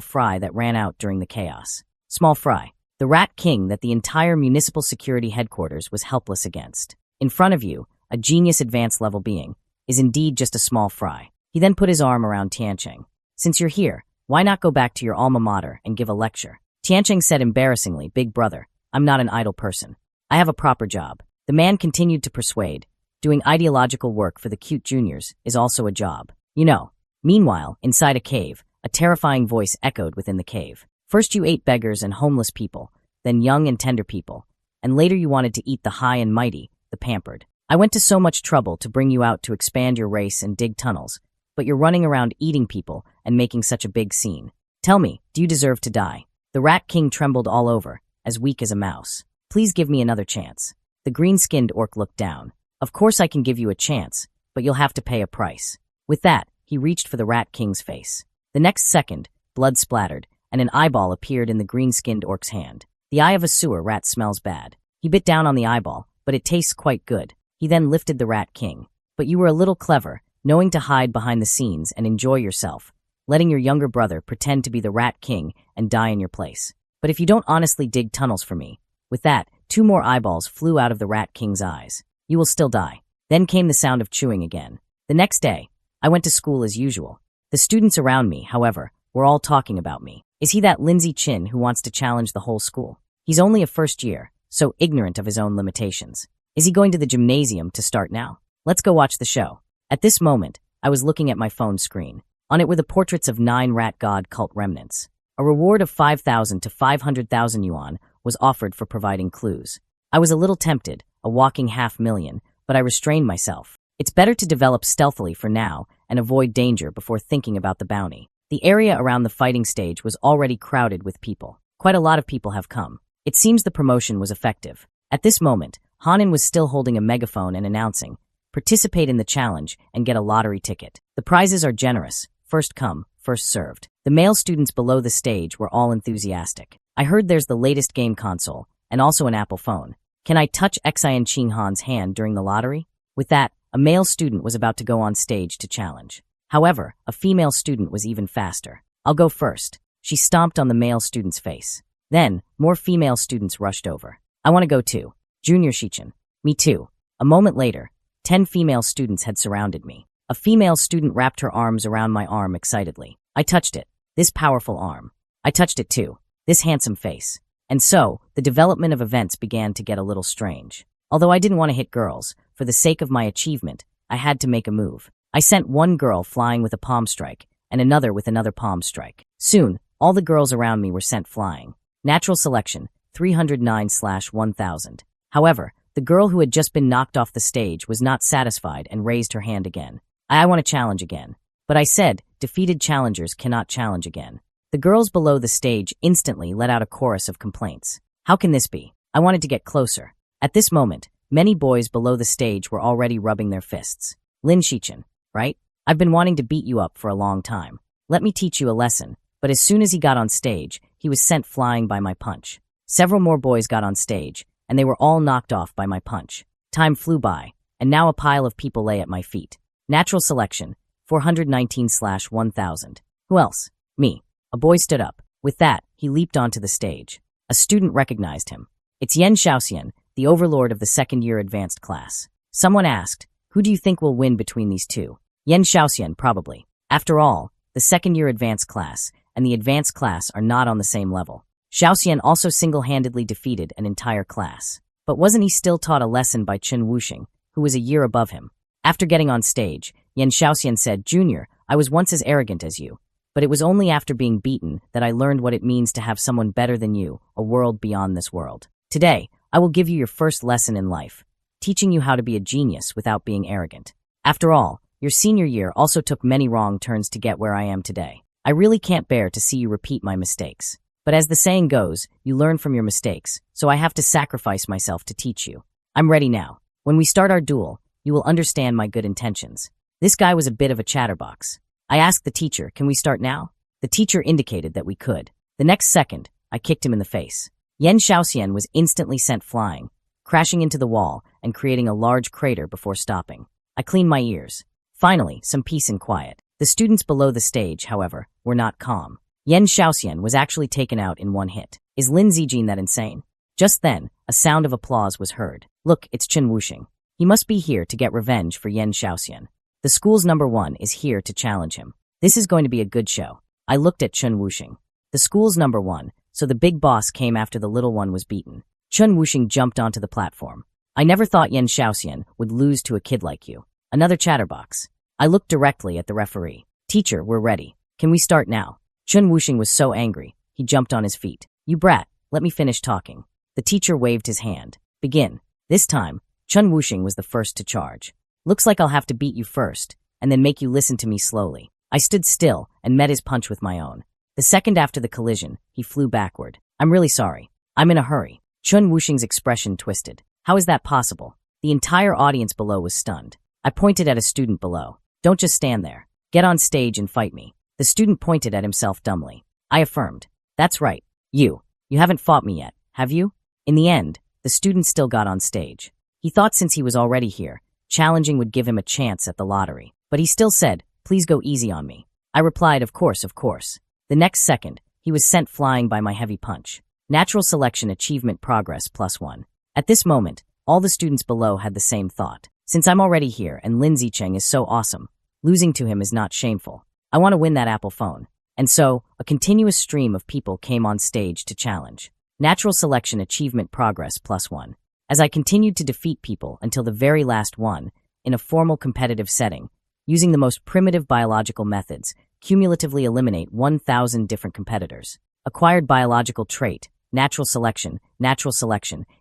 Speaker 1: fry that ran out during the chaos." Small fry. The Rat King that the entire Municipal Security Headquarters was helpless against. In front of you, a genius advanced level being, is indeed just a small fry. He then put his arm around Tiancheng. "Since you're here, why not go back to your alma mater and give a lecture?" Tiancheng said embarrassingly, "Big brother, I'm not an idle person. I have a proper job." The man continued to persuade, "Doing ideological work for the cute juniors is also a job. You know." Meanwhile, inside a cave, a terrifying voice echoed within the cave. "First you ate beggars and homeless people, then young and tender people, and later you wanted to eat the high and mighty, the pampered. I went to so much trouble to bring you out to expand your race and dig tunnels, but you're running around eating people and making such a big scene. Tell me, do you deserve to die?" The Rat King trembled all over, as weak as a mouse. "Please give me another chance." The green-skinned orc looked down. "Of course I can give you a chance, but you'll have to pay a price." With that, he reached for the Rat King's face. The next second, blood splattered, and an eyeball appeared in the green-skinned orc's hand. The eye of a sewer rat smells bad. He bit down on the eyeball, but it tastes quite good. He then lifted the Rat King. "But you were a little clever, knowing to hide behind the scenes and enjoy yourself, letting your younger brother pretend to be the Rat King and die in your place. But if you don't honestly dig tunnels for me," with that, 2 more eyeballs flew out of the Rat King's eyes, "you will still die." Then came the sound of chewing again. The next day, I went to school as usual. The students around me, however, were all talking about me. Is he that Lindsay Chin who wants to challenge the whole school? He's only a first year, so ignorant of his own limitations. Is he going to the gymnasium to start now? Let's go watch the show. At this moment, I was looking at my phone screen. On it were the portraits of 9 rat god cult remnants. A reward of 5,000 to 500,000 yuan was offered for providing clues. I was a little tempted, a walking 500,000, but I restrained myself. It's better to develop stealthily for now and avoid danger before thinking about the bounty. The area around the fighting stage was already crowded with people. Quite a lot of people have come. It seems the promotion was effective. At this moment, Hanan was still holding a megaphone and announcing, "Participate in the challenge and get a lottery ticket. The prizes are generous. First come, first served." The male students below the stage were all enthusiastic. "I heard there's the latest game console and also an Apple phone. Can I touch Xian Qing Han's hand during the lottery?" With that, a male student was about to go on stage to challenge. However, a female student was even faster. "I'll go first." She stomped on the male student's face. Then, more female students rushed over. "I want to go too." "Junior Shichen." "Me too." A moment later, 10 female students had surrounded me. A female student wrapped her arms around my arm excitedly. I touched it. This powerful arm. I touched it too. This handsome face. And so, the development of events began to get a little strange. Although I didn't want to hit girls, for the sake of my achievement, I had to make a move. I sent one girl flying with a palm strike, and another with another palm strike. Soon, all the girls around me were sent flying. Natural selection, 309/1000. However, The girl who had just been knocked off the stage was not satisfied and raised her hand again. I want to challenge again. But I said, defeated challengers cannot challenge again. The girls below the stage instantly let out a chorus of complaints. How can this be? I wanted to get closer. At this moment, many boys below the stage were already rubbing their fists. Lin Shichen, right? I've been wanting to beat you up for a long time. Let me teach you a lesson. But as soon as he got on stage, he was sent flying by my punch. Several more boys got on stage, and they were all knocked off by my punch. Time flew by, and now a pile of people lay at my feet. Natural selection, 419/1000. Who else? Me. A boy stood up. With that, he leaped onto the stage. A student recognized him. It's Yen Xiaoxian, the overlord of the second-year advanced class. Someone asked, who do you think will win between these two? Yen Xiaoxian, probably. After all, the second-year advanced class and the advanced class are not on the same level. Xiaoxian also single-handedly defeated an entire class. But wasn't he still taught a lesson by Chen Wuxing, who was a year above him? After getting on stage, Yen Xiaoxian said, Junior, I was once as arrogant as you. But it was only after being beaten that I learned what it means to have someone better than you, a world beyond this world. Today, I will give you your first lesson in life, teaching you how to be a genius without being arrogant. After all, your senior year also took many wrong turns to get where I am today. I really can't bear to see you repeat my mistakes. But as the saying goes, you learn from your mistakes, so I have to sacrifice myself to teach you. I'm ready now. When we start our duel, you will understand my good intentions. This guy was a bit of a chatterbox. I asked the teacher, can we start now? The teacher indicated that we could. The next second, I kicked him in the face. Yen Xiaoxian was instantly sent flying, crashing into the wall and creating a large crater before stopping. I cleaned my ears. Finally, some peace and quiet. The students below the stage, however, were not calm. Yen Xiaoxian was actually taken out in one hit. Is Lin Zijin that insane? Just then, a sound of applause was heard. Look, it's Chen Wuxing. He must be here to get revenge for Yen Xiaoxian. The school's number one is here to challenge him. This is going to be a good show. I looked at Chen Wuxing. The school's number one, so the big boss came after the little one was beaten. Chen Wuxing jumped onto the platform. I never thought Yen Xiaoxian would lose to a kid like you. Another chatterbox. I looked directly at the referee. Teacher, we're ready. Can we start now? Chen Wuxing was so angry, he jumped on his feet. You brat, let me finish talking. The teacher waved his hand. Begin. This time, Chen Wuxing was the first to charge. Looks like I'll have to beat you first, and then make you listen to me slowly. I stood still and met his punch with my own. The second after the collision, he flew backward. I'm really sorry. I'm in a hurry. Chen Wuxing's expression twisted. How is that possible? The entire audience below was stunned. I pointed at a student below. Don't just stand there. Get on stage and fight me. The student pointed at himself dumbly. I affirmed. That's right. You haven't fought me yet, have you? In the end, the student still got on stage. He thought since he was already here, challenging would give him a chance at the lottery. But he still said, please go easy on me. I replied, of course, of course. The next second, he was sent flying by my heavy punch. Natural selection achievement progress +1. At this moment, all the students below had the same thought. Since I'm already here and Lin Zicheng is so awesome, losing to him is not shameful. I want to win that Apple phone. And so, a continuous stream of people came on stage to challenge. Natural selection achievement progress +1. As I continued to defeat people until the very last one, in a formal competitive setting, using the most primitive biological methods, cumulatively eliminate 1,000 different competitors. Acquired biological trait, natural selection,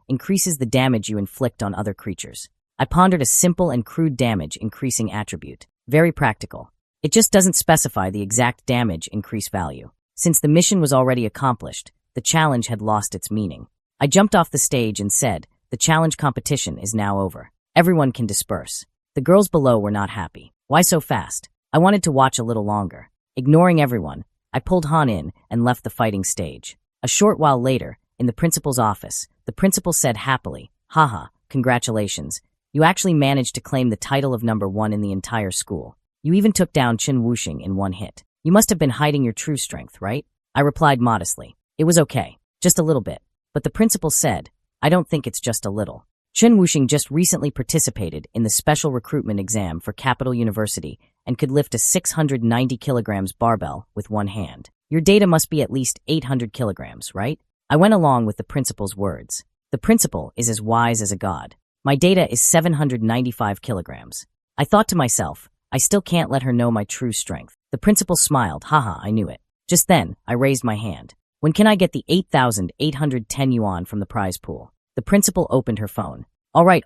Speaker 1: increases the damage you inflict on other creatures. I pondered a simple and crude damage increasing attribute. Very practical. It just doesn't specify the exact damage increase value. Since the mission was already accomplished, the challenge had lost its meaning. I jumped off the stage and said, the challenge competition is now over. Everyone can disperse. The girls below were not happy. Why so fast? I wanted to watch a little longer. Ignoring everyone, I pulled Han in and left the fighting stage. A short while later, in the principal's office, the principal said happily, haha, congratulations. You actually managed to claim the title of number one in the entire school. You even took down Chen Wuxing in one hit. You must have been hiding your true strength, right? I replied modestly. It was okay. Just a little bit. But the principal said, I don't think it's just a little. Chen Wuxing just recently participated in the special recruitment exam for Capital University and could lift a 690 kilograms barbell with one hand. Your data must be at least 800 kilograms, right? I went along with the principal's words. The principal is as wise as a god. My data is 795 kilograms. I thought to myself, I still can't let her know my true strength. The principal smiled, haha, I knew it. Just then, I raised my hand. When can I get the 8,810 yuan from the prize pool? The principal opened her phone. All right,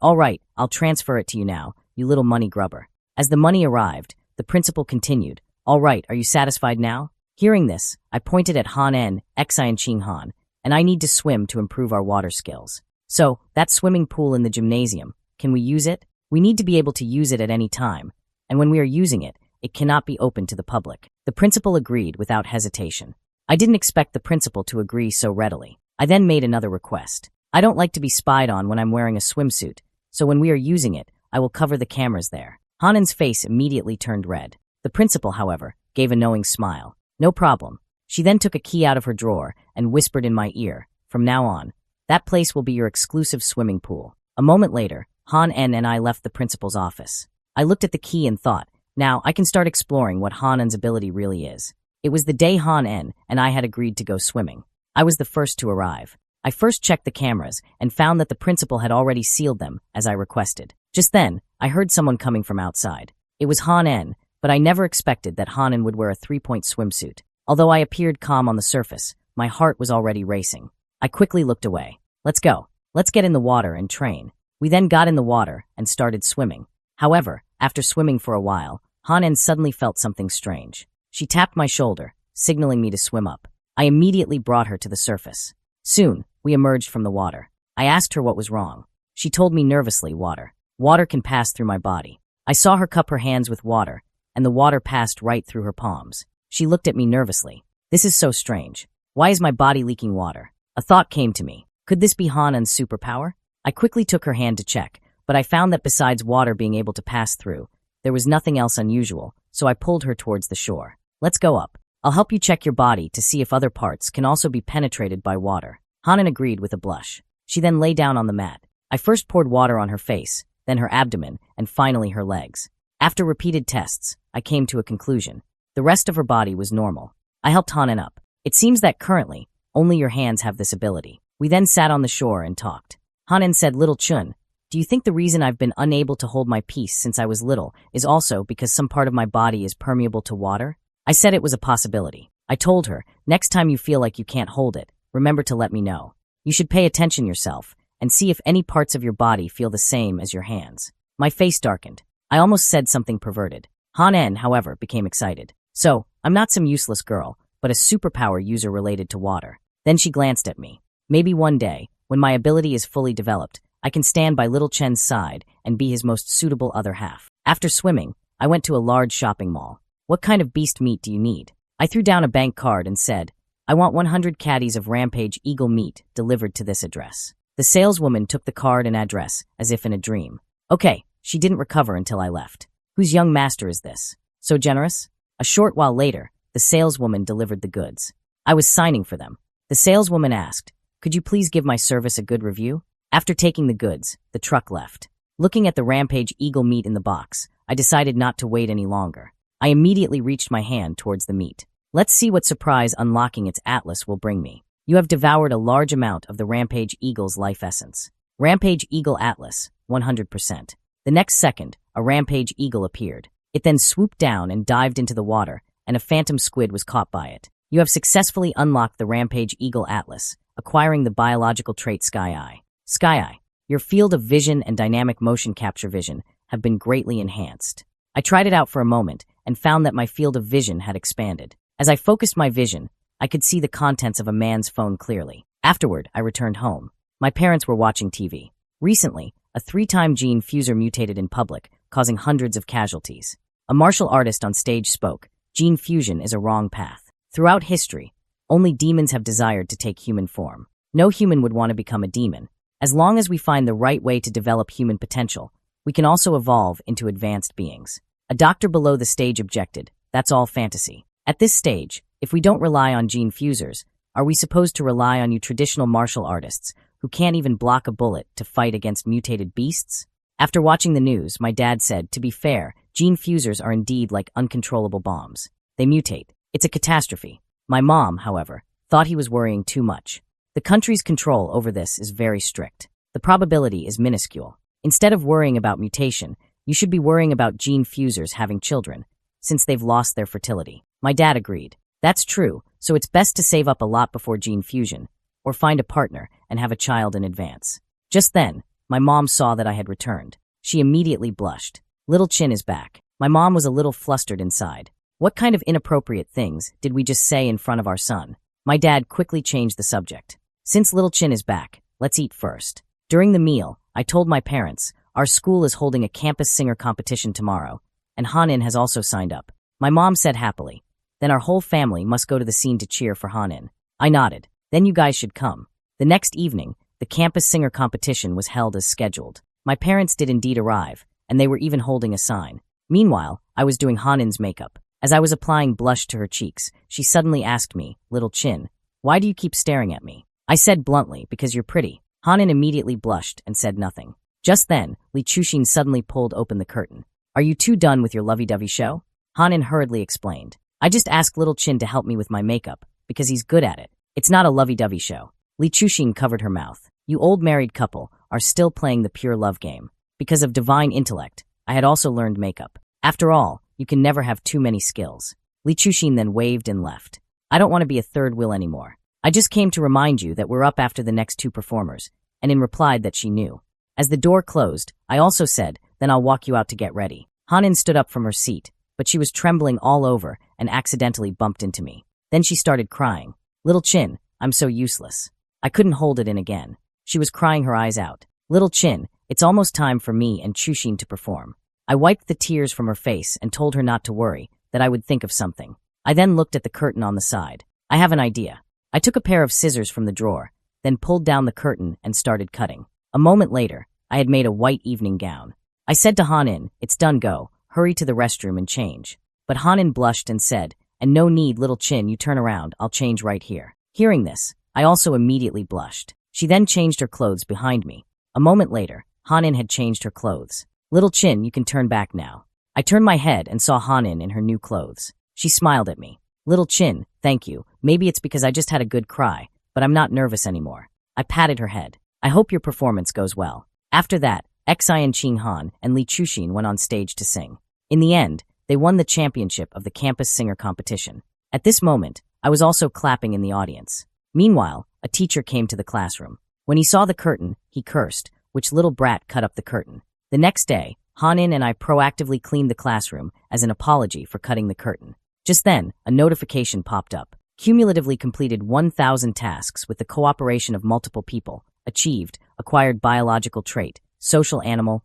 Speaker 1: I'll transfer it to you now, you little money grubber. As the money arrived, the principal continued, all right, are you satisfied now? Hearing this, I pointed at Han En, Xi and Ching Han, and I need to swim to improve our water skills. So, that swimming pool in the gymnasium, can we use it? We need to be able to use it at any time, and when we are using it, it cannot be open to the public. The principal agreed without hesitation. I didn't expect the principal to agree so readily. I then made another request. I don't like to be spied on when I'm wearing a swimsuit, so when we are using it, I will cover the cameras there. Hanen's face immediately turned red. The principal, however, gave a knowing smile. No problem. She then took a key out of her drawer and whispered in my ear, from now on, that place will be your exclusive swimming pool. A moment later, Han En and I left the principal's office. I looked at the key and thought, now I can start exploring what Han En's ability really is. It was the day Han En and I had agreed to go swimming. I was the first to arrive. I first checked the cameras and found that the principal had already sealed them, as I requested. Just then, I heard someone coming from outside. It was Han En, but I never expected that Han En would wear a 3-point swimsuit. Although I appeared calm on the surface, my heart was already racing. I quickly looked away. Let's go. Let's get in the water and train. We then got in the water and started swimming. However, after swimming for a while, Han En suddenly felt something strange. She tapped my shoulder, signaling me to swim up. I immediately brought her to the surface. Soon, we emerged from the water. I asked her what was wrong. She told me nervously, water. Water can pass through my body. I saw her cup her hands with water, and the water passed right through her palms. She looked at me nervously. This is so strange. Why is my body leaking water? A thought came to me. Could this be Hanen's superpower? I quickly took her hand to check, but I found that besides water being able to pass through, there was nothing else unusual, so I pulled her towards the shore. Let's go up. I'll help you check your body to see if other parts can also be penetrated by water. Hanen agreed with a blush. She then lay down on the mat. I first poured water on her face, then her abdomen, and finally her legs. After repeated tests, I came to a conclusion. The rest of her body was normal. I helped Hanen up. It seems that currently, only your hands have this ability. We then sat on the shore and talked. Hanen said, Little Chun, do you think the reason I've been unable to hold my peace since I was little is also because some part of my body is permeable to water? I said it was a possibility. I told her, next time you feel like you can't hold it, remember to let me know. You should pay attention yourself and see if any parts of your body feel the same as your hands. My face darkened. I almost said something perverted. Han En, however, became excited. So, I'm not some useless girl, but a superpower user related to water. Then she glanced at me. Maybe one day, when my ability is fully developed, I can stand by Little Chen's side and be his most suitable other half. After swimming, I went to a large shopping mall. What kind of beast meat do you need? I threw down a bank card and said, I want 100 caddies of Rampage Eagle meat delivered to this address. The saleswoman took the card and address as if in a dream. Okay, she didn't recover until I left. Whose young master is this? So generous? A short while later, the saleswoman delivered the goods. I was signing for them. The saleswoman asked, could you please give my service a good review? After taking the goods, the truck left. Looking at the Rampage Eagle meat in the box, I decided not to wait any longer. I immediately reached my hand towards the meat. Let's see what surprise unlocking its atlas will bring me. You have devoured a large amount of the Rampage Eagle's life essence. Rampage Eagle Atlas, 100%. The next second, a Rampage Eagle appeared. It then swooped down and dived into the water, and a phantom squid was caught by it. You have successfully unlocked the Rampage Eagle Atlas, acquiring the biological trait Sky Eye. Sky Eye, your field of vision and dynamic motion capture vision have been greatly enhanced. I tried it out for a moment and found that my field of vision had expanded. As I focused my vision, I could see the contents of a man's phone clearly. Afterward, I returned home. My parents were watching TV. Recently, a 3-time gene fuser mutated in public, causing hundreds of casualties. A martial artist on stage spoke, gene fusion is a wrong path. Throughout history, only demons have desired to take human form. No human would want to become a demon. As long as we find the right way to develop human potential, we can also evolve into advanced beings. A doctor below the stage objected, that's all fantasy. At this stage, if we don't rely on gene fusers, are we supposed to rely on you traditional martial artists who can't even block a bullet to fight against mutated beasts? After watching the news, my dad said, to be fair, gene fusers are indeed like uncontrollable bombs. They mutate. It's a catastrophe. My mom, however, thought he was worrying too much. The country's control over this is very strict. The probability is minuscule. Instead of worrying about mutation, you should be worrying about gene fusers having children, since they've lost their fertility. My dad agreed. That's true, so it's best to save up a lot before gene fusion, or find a partner and have a child in advance. Just then, my mom saw that I had returned. She immediately blushed. Little Chin is back. My mom was a little flustered inside. What kind of inappropriate things did we just say in front of our son? My dad quickly changed the subject. Since Little Chin is back, let's eat first. During the meal, I told my parents, our school is holding a campus singer competition tomorrow, and Hanin has also signed up. My mom said happily, then our whole family must go to the scene to cheer for Hanin. I nodded. Then you guys should come. The next evening, the campus singer competition was held as scheduled. My parents did indeed arrive, and they were even holding a sign. Meanwhile, I was doing Hanin's makeup. As I was applying blush to her cheeks, she suddenly asked me, Little Chin, why do you keep staring at me? I said bluntly, because you're pretty. Hanin immediately blushed and said nothing. Just then, Li Chushin suddenly pulled open the curtain. Are you two done with your lovey-dovey show? Hanin hurriedly explained. I just asked Little Chin to help me with my makeup, because he's good at it. It's not a lovey-dovey show. Li Chushin covered her mouth. You old married couple are still playing the pure love game. Because of divine intellect, I had also learned makeup. After all, you can never have too many skills. Li Chushin then waved and left. I don't want to be a third wheel anymore. I just came to remind you that we're up after the next two performers, and in replied that she knew. As the door closed, I also said, then I'll walk you out to get ready. Hanin stood up from her seat, but she was trembling all over and accidentally bumped into me. Then she started crying. Little Chin, I'm so useless. I couldn't hold it in again. She was crying her eyes out. Little Chin, it's almost time for me and Chushin to perform. I wiped the tears from her face and told her not to worry, that I would think of something. I then looked at the curtain on the side. I have an idea. I took a pair of scissors from the drawer, then pulled down the curtain and started cutting. A moment later, I had made a white evening gown. I said to Hanin, it's done, go, hurry to the restroom and change. But Hanin blushed and said, and no need, Little Chin, you turn around, I'll change right here. Hearing this, I also immediately blushed. She then changed her clothes behind me. A moment later, Hanin had changed her clothes. Little Chin, you can turn back now. I turned my head and saw Hanin in her new clothes. She smiled at me. Little Chin, thank you. Maybe it's because I just had a good cry, but I'm not nervous anymore. I patted her head. I hope your performance goes well. After that, Xian Ching Han and Li Chushin went on stage to sing. In the end, they won the championship of the campus singer competition. At this moment, I was also clapping in the audience. Meanwhile, a teacher came to the classroom. When he saw the curtain, he cursed, which little brat cut up the curtain. The next day, Hanin and I proactively cleaned the classroom as an apology for cutting the curtain. Just then, a notification popped up. Cumulatively completed 1,000 tasks with the cooperation of multiple people. Achieved, acquired biological trait, social animal,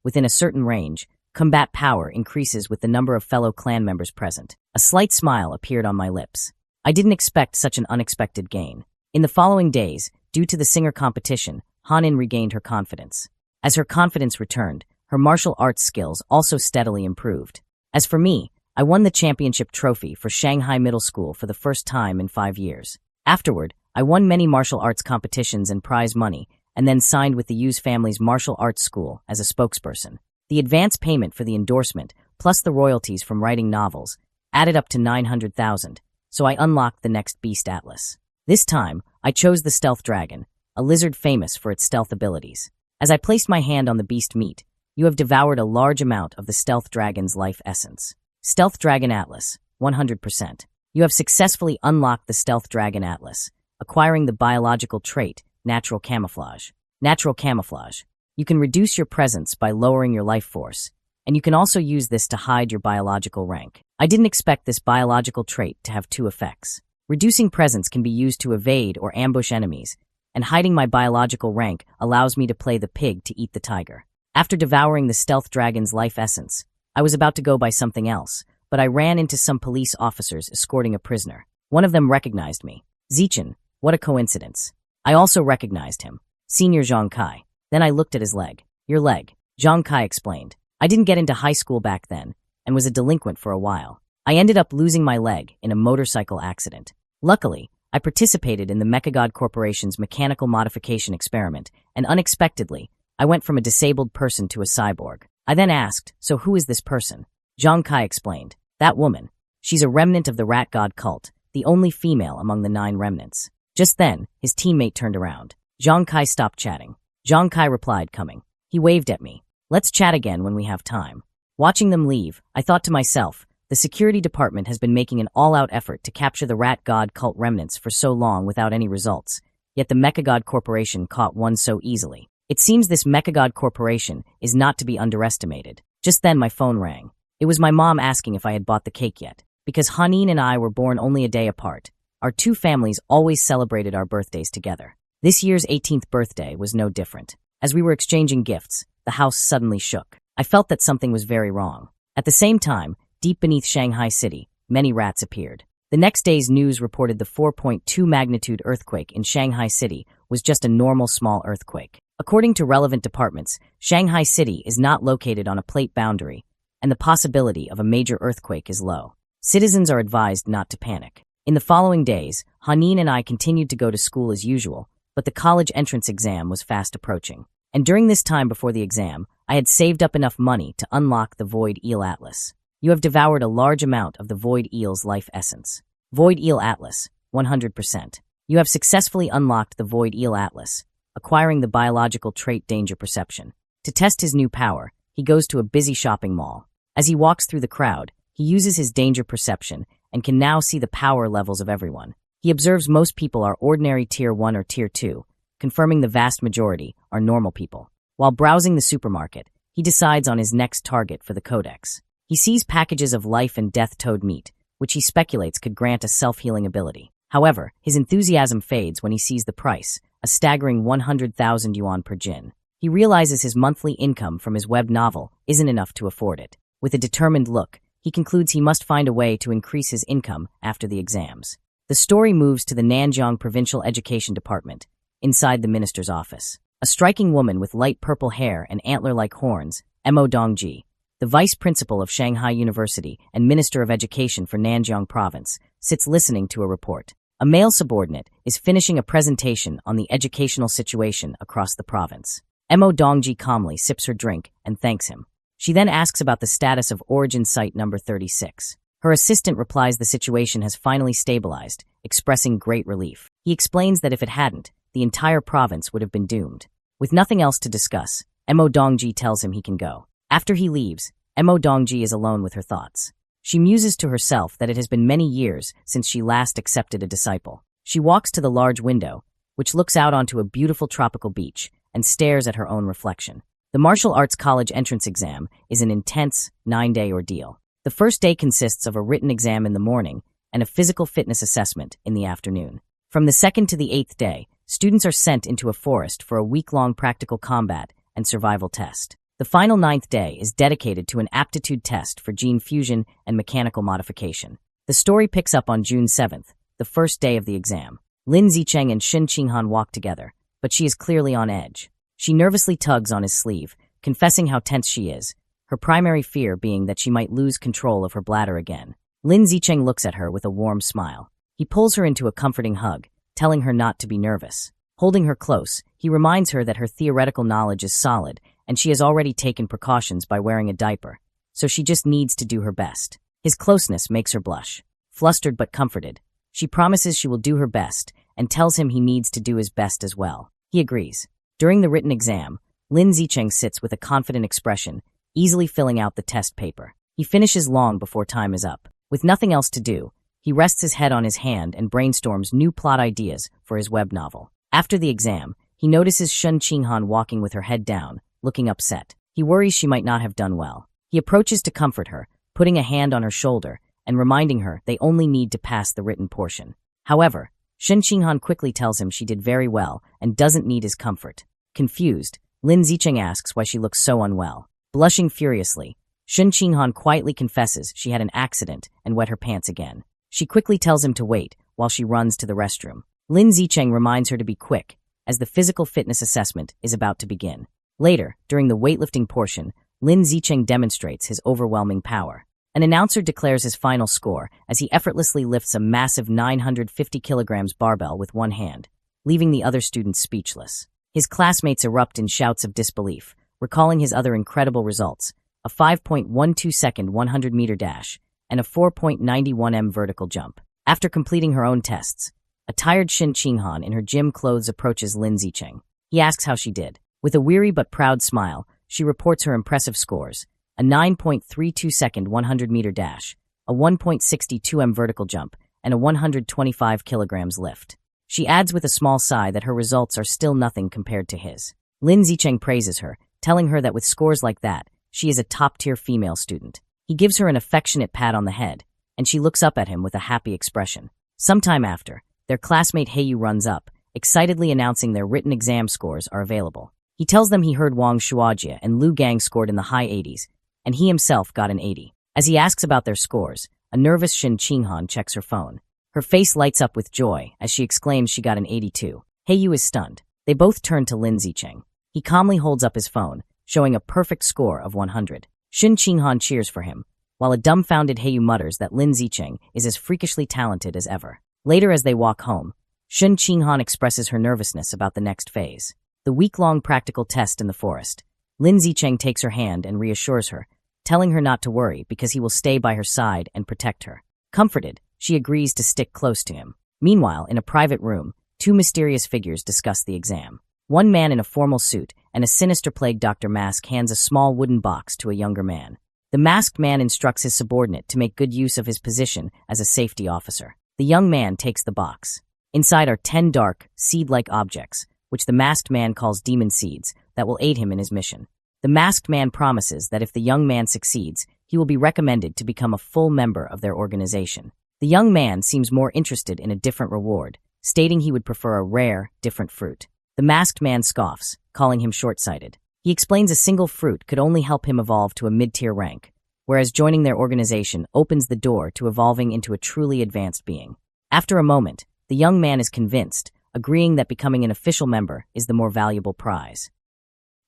Speaker 1: within a certain range. Combat power increases with the number of fellow clan members present. A slight smile appeared on my lips. I didn't expect such an unexpected gain. In the following days, due to the singer competition, Hanin regained her confidence. As her confidence returned, her martial arts skills also steadily improved. As for me, I won the championship trophy for Shanghai Middle School for the first time in 5 years. Afterward, I won many martial arts competitions and prize money, and then signed with the Yu's family's martial arts school as a spokesperson. The advance payment for the endorsement, plus the royalties from writing novels, added up to 900,000, so I unlocked the next beast atlas. This time, I chose the stealth dragon, a lizard famous for its stealth abilities. As I placed my hand on the beast meat, you have devoured a large amount of the stealth dragon's life essence. Stealth Dragon Atlas, 100%. You have successfully unlocked the Stealth Dragon Atlas, acquiring the biological trait, Natural Camouflage. Natural Camouflage. You can reduce your presence by lowering your life force, and you can also use this to hide your biological rank. I didn't expect this biological trait to have two effects. Reducing presence can be used to evade or ambush enemies, and hiding my biological rank allows me to play the pig to eat the tiger. After devouring the Stealth Dragon's life essence, I was about to go by something else, but I ran into some police officers escorting a prisoner. One of them recognized me. Zichen, what a coincidence. I also recognized him. Senior Zhang Kai. Then I looked at his leg. Your leg, Zhang Kai explained. I didn't get into high school back then, and was a delinquent for a while. I ended up losing my leg in a motorcycle accident. Luckily, I participated in the Mechagod Corporation's mechanical modification experiment, and unexpectedly, I went from a disabled person to a cyborg. I then asked, so who is this person? Zhang Kai explained, that woman. She's a remnant of the rat god cult, the only female among the 9 remnants. Just then, his teammate turned around. Zhang Kai stopped chatting. Zhang Kai replied, coming. He waved at me. Let's chat again when we have time. Watching them leave, I thought to myself, the security department has been making an all-out effort to capture the rat god cult remnants for so long without any results, yet the Mechagod Corporation caught one so easily. It seems this mechagod corporation is not to be underestimated. Just then my phone rang. It was my mom asking if I had bought the cake yet. Because Hanin and I were born only a day apart, our two families always celebrated our birthdays together. This year's 18th birthday was no different. As we were exchanging gifts, the house suddenly shook. I felt that something was very wrong. At the same time, deep beneath Shanghai City, many rats appeared. The next day's news reported the 4.2 magnitude earthquake in Shanghai City was just a normal small earthquake. According to relevant departments, Shanghai City is not located on a plate boundary, and the possibility of a major earthquake is low. Citizens are advised not to panic. In the following days, Hanin and I continued to go to school as usual, but the college entrance exam was fast approaching. And during this time before the exam, I had saved up enough money to unlock the Void Eel Atlas. You have devoured a large amount of the Void Eel's life essence. Void Eel Atlas, 100%. You have successfully unlocked the Void Eel Atlas, acquiring the biological trait Danger Perception. To test his new power, he goes to a busy shopping mall. As he walks through the crowd, he uses his Danger Perception and can now see the power levels of everyone. He observes most people are ordinary Tier 1 or Tier 2, confirming the vast majority are normal people. While browsing the supermarket, he decides on his next target for the codex. He sees packages of life and death toad meat, which he speculates could grant a self-healing ability. However, his enthusiasm fades when he sees the price, a staggering 100,000 yuan per jin. He realizes his monthly income from his web novel isn't enough to afford it. With a determined look, he concludes he must find a way to increase his income after the exams. The story moves to the Nanjiang Provincial Education Department, inside the minister's office. A striking woman with light purple hair and antler-like horns, Mo Dongji, the vice principal of Shanghai University and minister of education for Nanjiang province, sits listening to a report. A male subordinate is finishing a presentation on the educational situation across the province. Mo Dongji calmly sips her drink and thanks him. She then asks about the status of origin site number 36. Her assistant replies the situation has finally stabilized, expressing great relief. He explains that if it hadn't, the entire province would have been doomed. With nothing else to discuss, Mo Dongji tells him he can go. After he leaves, Mo Dongji is alone with her thoughts. She muses to herself that it has been many years since she last accepted a disciple. She walks to the large window, which looks out onto a beautiful tropical beach, and stares at her own reflection. The martial arts college entrance exam is an intense, 9-day ordeal. The first day consists of a written exam in the morning and a physical fitness assessment in the afternoon. From the 2nd to the 8th day, students are sent into a forest for a week-long practical combat and survival test. The final 9th day is dedicated to an aptitude test for gene fusion and mechanical modification. The story picks up on June 7th, the first day of the exam. Lin Zicheng and Shen Qinghan walk together, but she is clearly on edge. She nervously tugs on his sleeve, confessing how tense she is, her primary fear being that she might lose control of her bladder again. Lin Zicheng looks at her with a warm smile. He pulls her into a comforting hug, telling her not to be nervous. Holding her close, he reminds her that her theoretical knowledge is solid and she has already taken precautions by wearing a diaper, so she just needs to do her best. His closeness makes her blush. Flustered but comforted, she promises she will do her best and tells him he needs to do his best as well. He agrees. During the written exam, Lin Zicheng sits with a confident expression, easily filling out the test paper. He finishes long before time is up. With nothing else to do, he rests his head on his hand and brainstorms new plot ideas for his web novel. After the exam, he notices Shen Qinghan walking with her head down, looking upset. He worries she might not have done well. He approaches to comfort her, putting a hand on her shoulder and reminding her they only need to pass the written portion. However, Shen Qinghan quickly tells him she did very well and doesn't need his comfort. Confused, Lin Zicheng asks why she looks so unwell. Blushing furiously, Shen Qinghan quietly confesses she had an accident and wet her pants again. She quickly tells him to wait while she runs to the restroom. Lin Zicheng reminds her to be quick, as the physical fitness assessment is about to begin. Later, during the weightlifting portion, Lin Zicheng demonstrates his overwhelming power. An announcer declares his final score as he effortlessly lifts a massive 950 kilograms barbell with one hand, leaving the other students speechless. His classmates erupt in shouts of disbelief, recalling his other incredible results, a 5.12-second 100-meter dash and a 4.91 m vertical jump. After completing her own tests, a tired Shen Qinghan in her gym clothes approaches Lin Zicheng. He asks how she did. With a weary but proud smile, she reports her impressive scores, a 9.32-second 100-meter dash, a 1.62 m vertical jump, and a 125 kilograms lift. She adds with a small sigh that her results are still nothing compared to his. Lin Zicheng praises her, telling her that with scores like that, she is a top-tier female student. He gives her an affectionate pat on the head, and she looks up at him with a happy expression. Sometime after, their classmate Heiyu runs up, excitedly announcing their written exam scores are available. He tells them he heard Wang Shuajie and Lu Gang scored in the high 80s, and he himself got an 80. As he asks about their scores, a nervous Shin Qinghan checks her phone. Her face lights up with joy as she exclaims she got an 82. Heiyu is stunned. They both turn to Lin Zicheng. He calmly holds up his phone, showing a perfect score of 100. Shin Qinghan cheers for him, while a dumbfounded Heiyu mutters that Lin Zicheng is as freakishly talented as ever. Later as they walk home, Shin Qinghan expresses her nervousness about the next phase. The week-long practical test in the forest. Lin Zicheng takes her hand and reassures her, telling her not to worry because he will stay by her side and protect her. Comforted, she agrees to stick close to him. Meanwhile, in a private room, two mysterious figures discuss the exam. One man in a formal suit and a sinister-plagued Dr. Mask hands a small wooden box to a younger man. The masked man instructs his subordinate to make good use of his position as a safety officer. The young man takes the box. Inside are 10 dark, seed-like objects, which the masked man calls demon seeds, that will aid him in his mission. The masked man promises that if the young man succeeds, he will be recommended to become a full member of their organization. The young man seems more interested in a different reward, stating he would prefer a rare, different fruit. The masked man scoffs, calling him short-sighted. He explains a single fruit could only help him evolve to a mid-tier rank, whereas joining their organization opens the door to evolving into a truly advanced being. After a moment, the young man is convinced, agreeing that becoming an official member is the more valuable prize.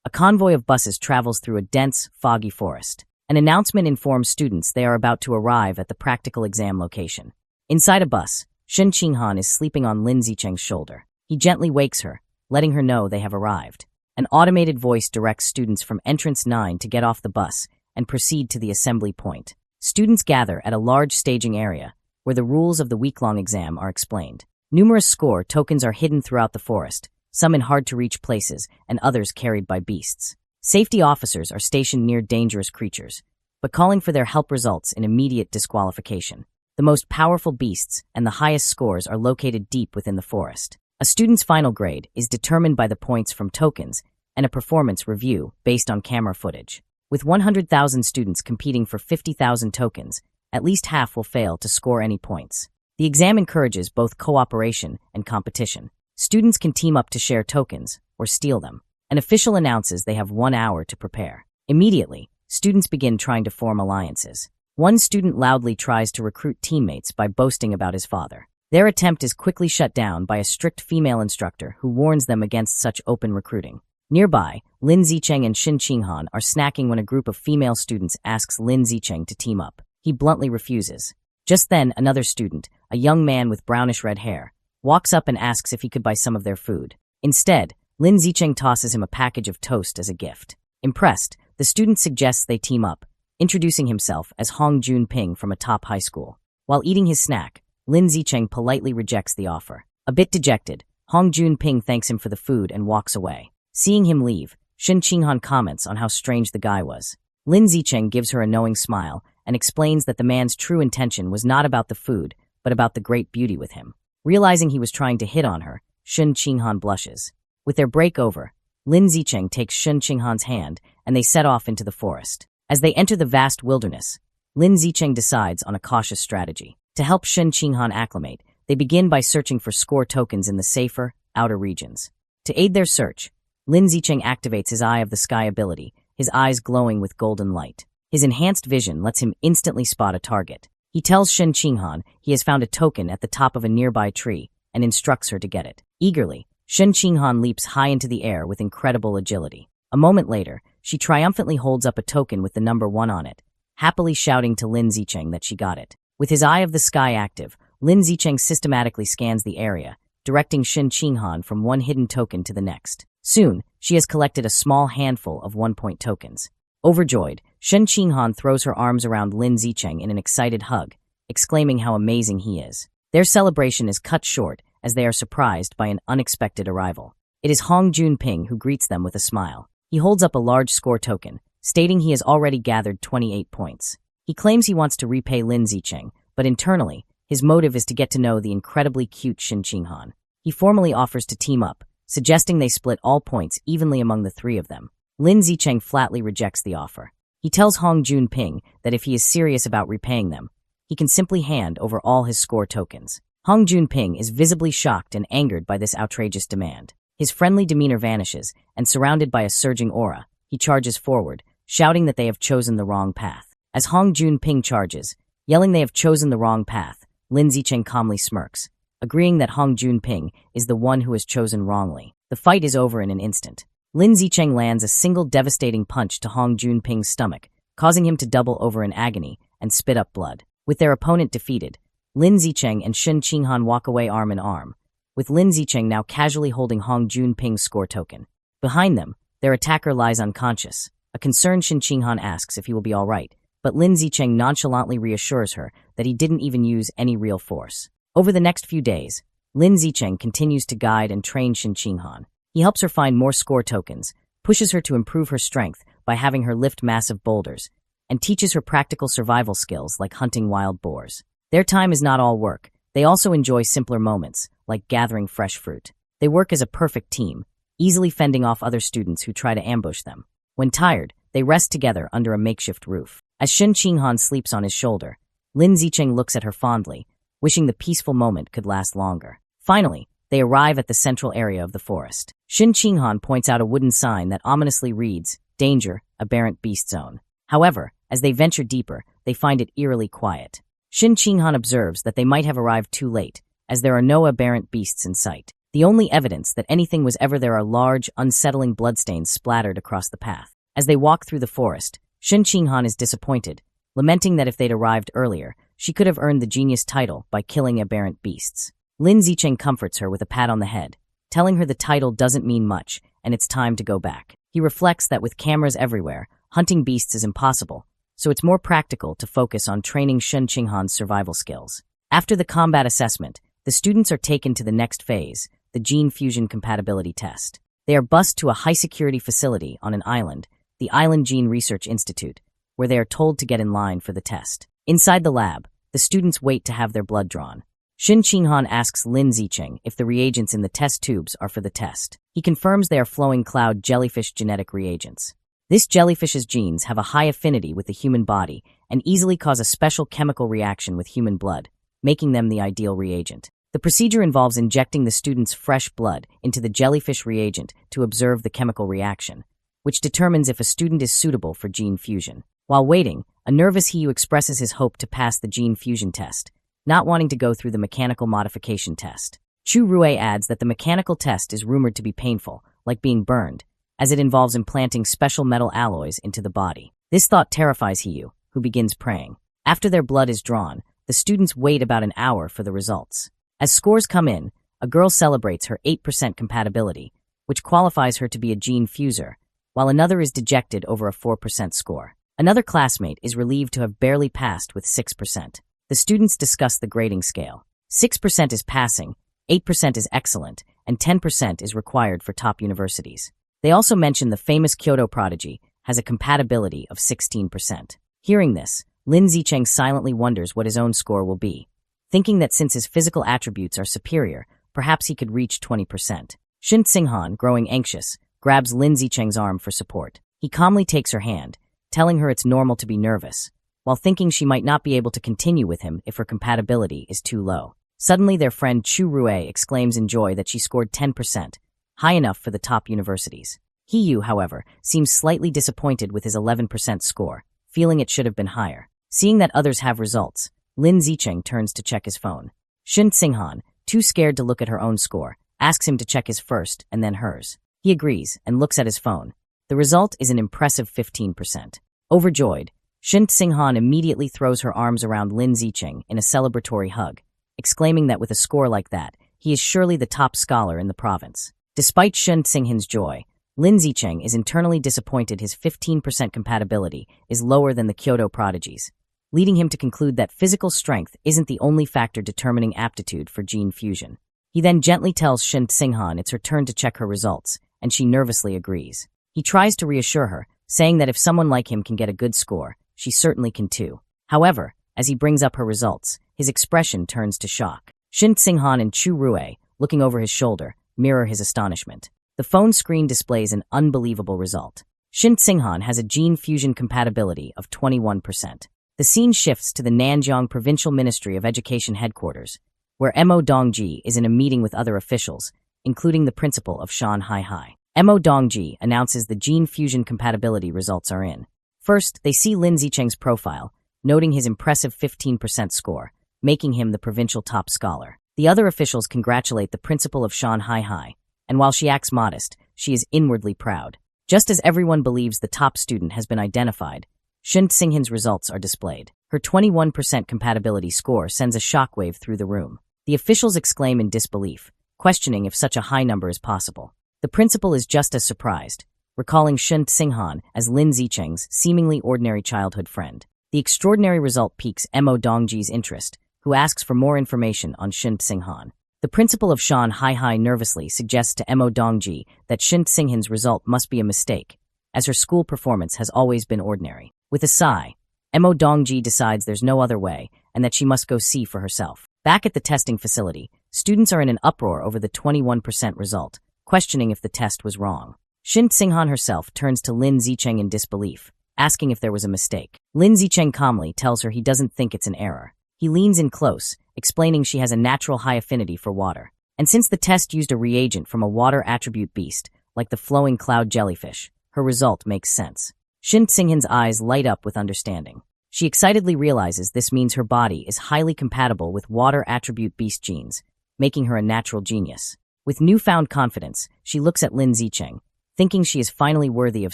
Speaker 1: A convoy of buses travels through a dense, foggy forest. An announcement informs students they are about to arrive at the practical exam location. Inside a bus, Shin Qinghan is sleeping on Lin Zicheng's shoulder. He gently wakes her, letting her know they have arrived. An automated voice directs students from Entrance 9 to get off the bus and proceed to the assembly point. Students gather at a large staging area, where the rules of the week-long exam are explained. Numerous score tokens are hidden throughout the forest, some in hard-to-reach places and others carried by beasts. Safety officers are stationed near dangerous creatures, but calling for their help results in immediate disqualification. The most powerful beasts and the highest scores are located deep within the forest. A student's final grade is determined by the points from tokens and a performance review based on camera footage. With 100,000 students competing for 50,000 tokens, at least half will fail to score any points. The exam encourages both cooperation and competition. Students can team up to share tokens or steal them. An official announces they have 1 hour to prepare. Immediately, students begin trying to form alliances. One student loudly tries to recruit teammates by boasting about his father. Their attempt is quickly shut down by a strict female instructor who warns them against such open recruiting. Nearby, Lin Zicheng and Shin Qinghan are snacking when a group of female students asks Lin Zicheng to team up. He bluntly refuses. Just then, another student, a young man with brownish-red hair, walks up and asks if he could buy some of their food. Instead, Lin Zicheng tosses him a package of toast as a gift. Impressed, the student suggests they team up, introducing himself as Hong Jun Ping from a top high school. While eating his snack, Lin Zicheng politely rejects the offer. A bit dejected, Hong Jun Ping thanks him for the food and walks away. Seeing him leave, Shin Qinghan comments on how strange the guy was. Lin Zicheng gives her a knowing smile and explains that the man's true intention was not about the food, but about the great beauty with him. Realizing he was trying to hit on her, Shin Qinghan blushes. With their break over, Lin Zicheng takes Shin Qinghan's hand and they set off into the forest. As they enter the vast wilderness, Lin Zicheng decides on a cautious strategy. To help Shin Qinghan acclimate, they begin by searching for score tokens in the safer, outer regions. To aid their search, Lin Zicheng activates his Eye of the Sky ability, his eyes glowing with golden light. His enhanced vision lets him instantly spot a target. He tells Shin Qinghan he has found a token at the top of a nearby tree and instructs her to get it. Eagerly, Shin Qinghan leaps high into the air with incredible agility. A moment later, she triumphantly holds up a token with the number 1 on it, happily shouting to Lin Zicheng that she got it. With his Eye of the Sky active, Lin Zicheng systematically scans the area, directing Shin Qinghan from one hidden token to the next. Soon, she has collected a small handful of 1-point tokens. Overjoyed, Shin Qinghan throws her arms around Lin Zicheng in an excited hug, exclaiming how amazing he is. Their celebration is cut short as they are surprised by an unexpected arrival. It is Hong Jun Ping who greets them with a smile. He holds up a large score token, stating he has already gathered 28 points. He claims he wants to repay Lin Zicheng, but internally, his motive is to get to know the incredibly cute Shin Qinghan. He formally offers to team up, suggesting they split all points evenly among the three of them. Lin Zicheng flatly rejects the offer. He tells Hong Junping that if he is serious about repaying them, he can simply hand over all his score tokens. Hong Junping is visibly shocked and angered by this outrageous demand. His friendly demeanor vanishes, and surrounded by a surging aura, he charges forward, shouting that they have chosen the wrong path. As Hong Junping charges, yelling they have chosen the wrong path, Lin Zicheng calmly smirks, agreeing that Hong Junping is the one who has chosen wrongly. The fight is over in an instant. Lin Zicheng lands a single devastating punch to Hong Junping's stomach, causing him to double over in agony and spit up blood. With their opponent defeated, Lin Zicheng and Shen Qinghan walk away arm in arm, with Lin Zicheng now casually holding Hong Junping's score token. Behind them, their attacker lies unconscious. A concerned Shen Qinghan asks if he will be all right, but Lin Zicheng nonchalantly reassures her that he didn't even use any real force. Over the next few days, Lin Zicheng continues to guide and train Shen Qinghan. He helps her find more score tokens, pushes her to improve her strength by having her lift massive boulders, and teaches her practical survival skills like hunting wild boars. Their time is not all work. They also enjoy simpler moments, like gathering fresh fruit. They work as a perfect team, easily fending off other students who try to ambush them. When tired, they rest together under a makeshift roof. As Shen Qinghan sleeps on his shoulder, Lin Zicheng looks at her fondly, wishing the peaceful moment could last longer. Finally, they arrive at the central area of the forest. Shen Qinghan points out a wooden sign that ominously reads, "Danger, Aberrant Beast Zone." However, as they venture deeper, they find it eerily quiet. Shen Qinghan observes that they might have arrived too late, as there are no aberrant beasts in sight. The only evidence that anything was ever there are large, unsettling bloodstains splattered across the path. As they walk through the forest, Shen Qinghan is disappointed, lamenting that if they'd arrived earlier, she could have earned the genius title by killing aberrant beasts. Lin Zicheng comforts her with a pat on the head, telling her the title doesn't mean much and it's time to go back. He reflects that with cameras everywhere, hunting beasts is impossible, so it's more practical to focus on training Shen Qinghan's survival skills. After the combat assessment, the students are taken to the next phase, the gene fusion compatibility test. They are bused to a high-security facility on an island, the Island Gene Research Institute, where they are told to get in line for the test. Inside the lab, the students wait to have their blood drawn. Shen Qinghan asks Lin Zicheng if the reagents in the test tubes are for the test. He confirms they are flowing cloud jellyfish genetic reagents. This jellyfish's genes have a high affinity with the human body and easily cause a special chemical reaction with human blood, making them the ideal reagent. The procedure involves injecting the student's fresh blood into the jellyfish reagent to observe the chemical reaction, which determines if a student is suitable for gene fusion. While waiting, a nervous Hiyu expresses his hope to pass the gene fusion test, not wanting to go through the mechanical modification test. Chu Rue adds that the mechanical test is rumored to be painful, like being burned, as it involves implanting special metal alloys into the body. This thought terrifies Hiyu, who begins praying. After their blood is drawn, the students wait about an hour for the results. As scores come in, a girl celebrates her 8% compatibility, which qualifies her to be a gene fuser, while another is dejected over a 4% score. Another classmate is relieved to have barely passed with 6%. The students discuss the grading scale. 6% is passing, 8% is excellent, and 10% is required for top universities. They also mention the famous Kyoto prodigy has a compatibility of 16%. Hearing this, Lin Zicheng silently wonders what his own score will be, thinking that since his physical attributes are superior, perhaps he could reach 20%. Shen Qinghan, growing anxious, grabs Lin Zicheng's arm for support. He calmly takes her hand, telling her it's normal to be nervous, while thinking she might not be able to continue with him if her compatibility is too low. Suddenly their friend Chu Rue exclaims in joy that she scored 10%, high enough for the top universities. Hiyu, however, seems slightly disappointed with his 11% score, feeling it should have been higher. Seeing that others have results, Lin Zicheng turns to check his phone. Shen Qinghan, too scared to look at her own score, asks him to check his first and then hers. He agrees and looks at his phone. The result is an impressive 15%. Overjoyed, Shen Qinghan immediately throws her arms around Lin Zicheng in a celebratory hug, exclaiming that with a score like that, he is surely the top scholar in the province. Despite Shen Qinghan's joy, Lin Zicheng is internally disappointed his 15% compatibility is lower than the Kyoto prodigies, leading him to conclude that physical strength isn't the only factor determining aptitude for gene fusion. He then gently tells Shen Qinghan it's her turn to check her results, and she nervously agrees. He tries to reassure her, saying that if someone like him can get a good score, she certainly can too. However, as he brings up her results, his expression turns to shock. Shen Qinghan and Chu Rue, looking over his shoulder, mirror his astonishment. The phone screen displays an unbelievable result. Shin Tsinghan has a gene fusion compatibility of 21%. The scene shifts to the Nanjiang Provincial Ministry of Education headquarters, where Mo Dongji is in a meeting with other officials, including the principal of Shanghai High. Mo Dongji announces the gene fusion compatibility results are in. First, they see Lin Zicheng's profile, noting his impressive 15% score, making him the provincial top scholar. The other officials congratulate the principal of Shanghai High, and while she acts modest, she is inwardly proud. Just as everyone believes the top student has been identified, Shin Tsinghan's results are displayed. Her 21% compatibility score sends a shockwave through the room. The officials exclaim in disbelief, questioning if such a high number is possible. The principal is just as surprised, recalling Shin Tsinghan as Lin Zicheng's seemingly ordinary childhood friend. The extraordinary result piques Mo Dongji's interest, who asks for more information on Shin Tsinghan. The principal of Shanghai High nervously suggests to Mo Dongji that Shin Tsinghan's result must be a mistake, as her school performance has always been ordinary. With a sigh, Mo Dongji decides there's no other way and that she must go see for herself. Back at the testing facility, students are in an uproar over the 21% result, questioning if the test was wrong. Shin Tsinghan herself turns to Lin Zicheng in disbelief, asking if there was a mistake. Lin Zicheng calmly tells her he doesn't think it's an error. He leans in close, explaining she has a natural high affinity for water. And since the test used a reagent from a water attribute beast, like the flowing cloud jellyfish, her result makes sense. Shin Tsinghan's eyes light up with understanding. She excitedly realizes this means her body is highly compatible with water attribute beast genes, making her a natural genius. With newfound confidence, she looks at Lin Zicheng, thinking she is finally worthy of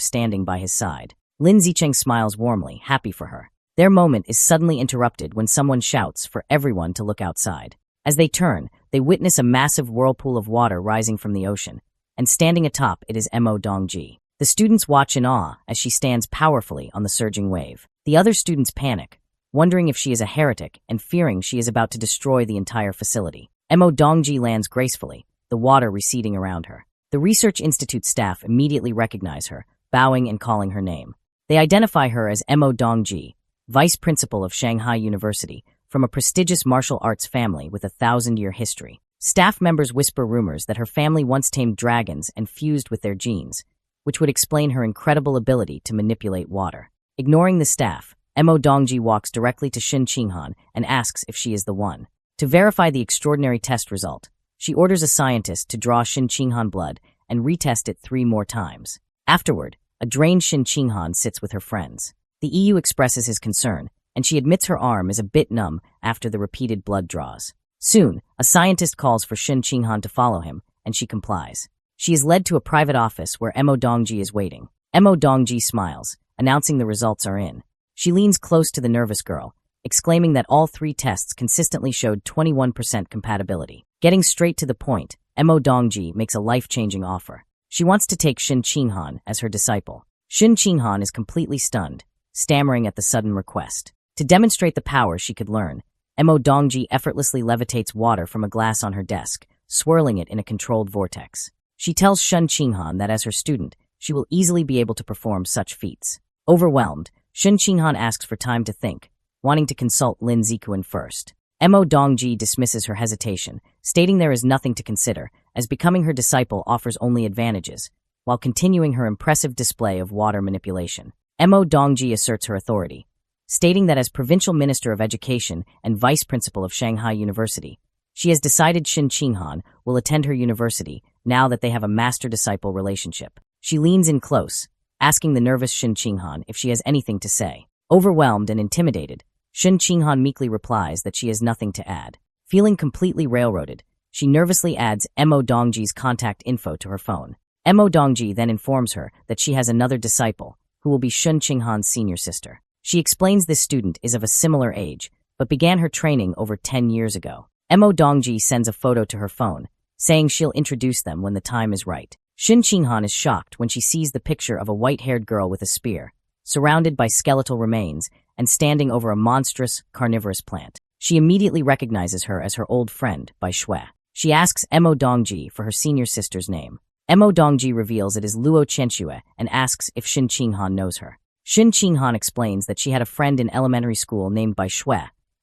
Speaker 1: standing by his side. Lin Zicheng smiles warmly, happy for her. Their moment is suddenly interrupted when someone shouts for everyone to look outside. As they turn, they witness a massive whirlpool of water rising from the ocean, and standing atop it is Mo Dongji. The students watch in awe as she stands powerfully on the surging wave. The other students panic, wondering if she is a heretic and fearing she is about to destroy the entire facility. Mo Dongji lands gracefully, the water receding around her. The Research Institute staff immediately recognize her, bowing and calling her name. They identify her as Mo Dongji, vice principal of Shanghai University, from a prestigious martial arts family with a 1,000-year history. Staff members whisper rumors that her family once tamed dragons and fused with their genes, which would explain her incredible ability to manipulate water. Ignoring the staff, Mo Dongji walks directly to Shin Tsinghan and asks if she is the one. To verify the extraordinary test result, she orders a scientist to draw Shin Tsinghan blood and retest it 3 more times. Afterward, a drained Shin Tsinghan sits with her friends. The EU expresses his concern, and she admits her arm is a bit numb after the repeated blood draws. Soon, a scientist calls for Shin Tsinghan to follow him, and she complies. She is led to a private office where Mo Dongji is waiting. Mo Dongji smiles, announcing the results are in. She leans close to the nervous girl, exclaiming that all 3 tests consistently showed 21% compatibility. Getting straight to the point, Mo Dongji makes a life-changing offer. She wants to take Shin Tsinghan as her disciple. Shin Tsinghan is completely stunned, stammering at the sudden request. To demonstrate the power she could learn, Mo Dongji effortlessly levitates water from a glass on her desk, swirling it in a controlled vortex. She tells Shin Tsinghan that as her student, she will easily be able to perform such feats. Overwhelmed, Shin Tsinghan asks for time to think, wanting to consult Lin Zicheng first. Mo Dongji dismisses her hesitation, stating there is nothing to consider, as becoming her disciple offers only advantages, while continuing her impressive display of water manipulation. Mo Dongji asserts her authority, stating that as Provincial Minister of Education and Vice Principal of Shanghai University, she has decided Shin Tsinghan will attend her university now that they have a master-disciple relationship. She leans in close, asking the nervous Shin Tsinghan if she has anything to say. Overwhelmed and intimidated, Shin Tsinghan meekly replies that she has nothing to add. Feeling completely railroaded, she nervously adds Mo Dongji's contact info to her phone. Mo Dongji then informs her that she has another disciple, who will be Shin Tsinghan's senior sister. She explains this student is of a similar age, but began her training over 10 years ago. Mo Dongji sends a photo to her phone, saying she'll introduce them when the time is right. Shin Tsinghan is shocked when she sees the picture of a white-haired girl with a spear, surrounded by skeletal remains and standing over a monstrous, carnivorous plant. She immediately recognizes her as her old friend, Bai Shui. She asks Mo Dongji for her senior sister's name. Mo Dongji reveals it is Luo Qianxue and asks if Shin Tsinghan knows her. Shin Tsinghan explains that she had a friend in elementary school named Bai Shui,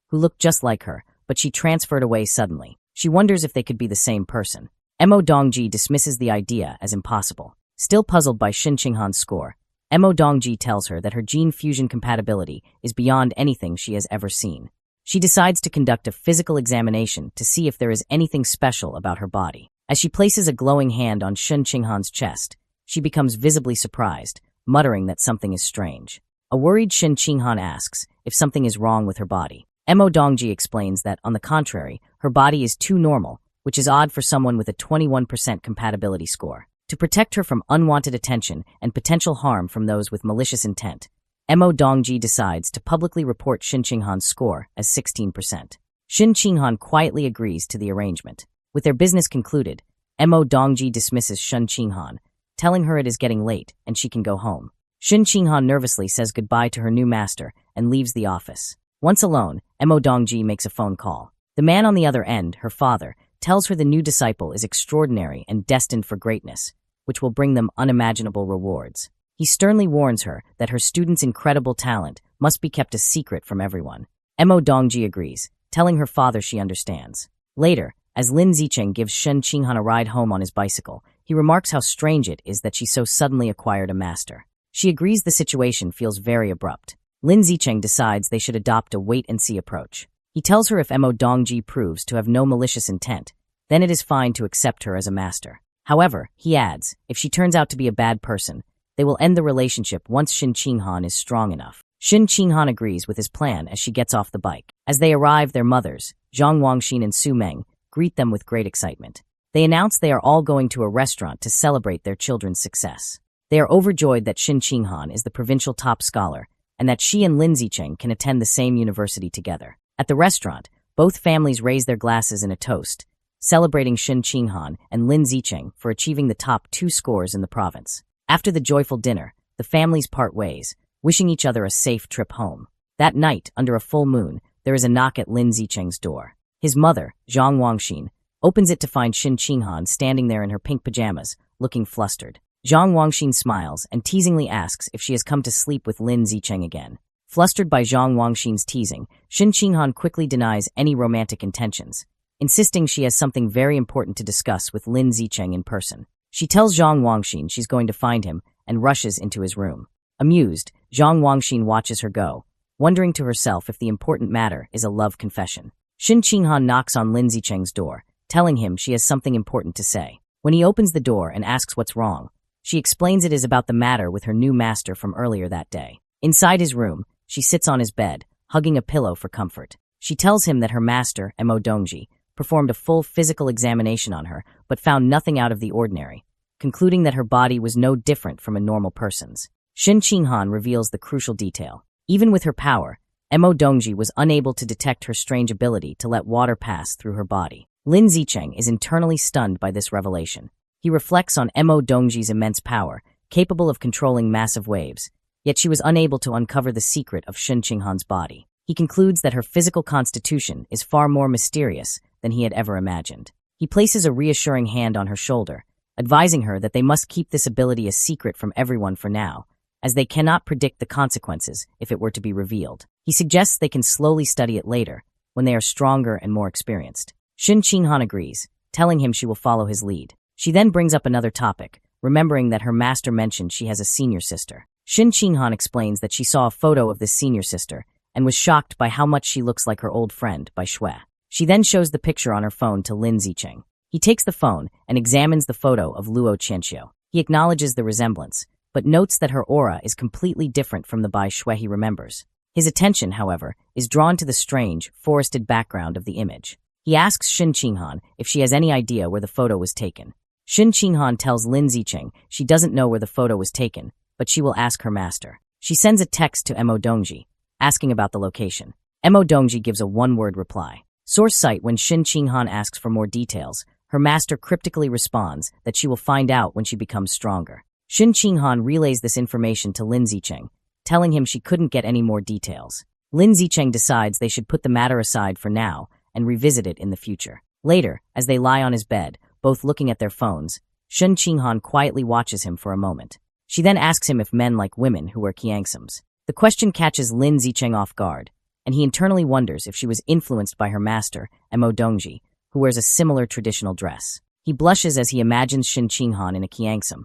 Speaker 1: who looked just like her, but she transferred away suddenly. She wonders if they could be the same person. Mo Dongji dismisses the idea as impossible. Still puzzled by Shin Qinghan's score, Mo Dongji tells her that her gene fusion compatibility is beyond anything she has ever seen. She decides to conduct a physical examination to see if there is anything special about her body. As she places a glowing hand on Shin Qinghan's chest, she becomes visibly surprised, muttering that something is strange. A worried Shin Qinghan asks if something is wrong with her body. Mo Dongji explains that, on the contrary, her body is too normal, which is odd for someone with a 21% compatibility score. To protect her from unwanted attention and potential harm from those with malicious intent, Mo Dongji decides to publicly report Shin Qinghan's score as 16%. Shin Qinghan quietly agrees to the arrangement. With their business concluded, Mo Dongji dismisses Shin Qinghan, telling her it is getting late and she can go home. Shin Qinghan nervously says goodbye to her new master and leaves the office. Once alone, Mo Dongji makes a phone call. The man on the other end, her father, tells her the new disciple is extraordinary and destined for greatness, which will bring them unimaginable rewards. He sternly warns her that her student's incredible talent must be kept a secret from everyone. Mo Dongji agrees, telling her father she understands. Later, as Lin Zicheng gives Shin Qinghan a ride home on his bicycle, he remarks how strange it is that she so suddenly acquired a master. She agrees the situation feels very abrupt. Lin Zicheng decides they should adopt a wait-and-see approach. He tells her if Mo Dongji proves to have no malicious intent, then it is fine to accept her as a master. However, he adds, if she turns out to be a bad person, they will end the relationship once Shin Qinghan is strong enough. Shin Qinghan agrees with his plan as she gets off the bike. As they arrive, their mothers, Zhang Wangxin and Su Meng, greet them with great excitement. They announce they are all going to a restaurant to celebrate their children's success. They are overjoyed that Shin Qinghan is the provincial top scholar and that she and Lin Zicheng can attend the same university together. At the restaurant, both families raise their glasses in a toast, celebrating Shin Qinghan and Lin Zicheng for achieving the top 2 scores in the province. After the joyful dinner, the families part ways, wishing each other a safe trip home. That night, under a full moon, there is a knock at Lin Zicheng's door. His mother, Zhang Wangxin, opens it to find Shin Qinghan standing there in her pink pajamas, looking flustered. Zhang Wangxin smiles and teasingly asks if she has come to sleep with Lin Zicheng again. Flustered by Zhang Wangxin's teasing, Shin Qinghan quickly denies any romantic intentions, insisting she has something very important to discuss with Lin Zicheng in person. She tells Zhang Wangxin she's going to find him and rushes into his room. Amused, Zhang Wangxin watches her go, wondering to herself if the important matter is a love confession. Shin Qinghan knocks on Lin Zicheng's door, telling him she has something important to say. When he opens the door and asks what's wrong, she explains it is about the matter with her new master from earlier that day. Inside his room, she sits on his bed, hugging a pillow for comfort. She tells him that her master, Mo Dongji, performed a full physical examination on her but found nothing out of the ordinary, concluding that her body was no different from a normal person's. Shin Qinghan reveals the crucial detail. Even with her power, Mo Dongji was unable to detect her strange ability to let water pass through her body. Lin Zicheng is internally stunned by this revelation. He reflects on Mo Dongji's immense power, capable of controlling massive waves, yet she was unable to uncover the secret of Shin Qinghan's body. He concludes that her physical constitution is far more mysterious than he had ever imagined. He places a reassuring hand on her shoulder, advising her that they must keep this ability a secret from everyone for now, as they cannot predict the consequences if it were to be revealed. He suggests they can slowly study it later, when they are stronger and more experienced. Shin Qinghan agrees, telling him she will follow his lead. She then brings up another topic, remembering that her master mentioned she has a senior sister. Shin Qinghan explains that she saw a photo of this senior sister and was shocked by how much she looks like her old friend, Bai Shui. She then shows the picture on her phone to Lin Zicheng. He takes the phone and examines the photo of Luo Qianxiu. He acknowledges the resemblance, but notes that her aura is completely different from the Bai Shui he remembers. His attention, however, is drawn to the strange, forested background of the image. He asks Shin Qinghan if she has any idea where the photo was taken. Shin Qinghan tells Lin Zicheng she doesn't know where the photo was taken, but she will ask her master. She sends a text to Mo Dongji, asking about the location. Mo Dongji gives a one-word reply. Source site. When Shin Qinghan asks for more details, her master cryptically responds that she will find out when she becomes stronger. Shin Qinghan relays this information to Lin Zicheng, telling him she couldn't get any more details. Lin Zicheng decides they should put the matter aside for now and revisit it in the future. Later, as they lie on his bed, both looking at their phones, Shin Qinghan quietly watches him for a moment. She then asks him if men like women who wear kiangsems. The question catches Lin Zicheng off guard, and he internally wonders if she was influenced by her master, Mo Dongji, who wears a similar traditional dress. He blushes as he imagines Shin Ching-han in a kyangsam,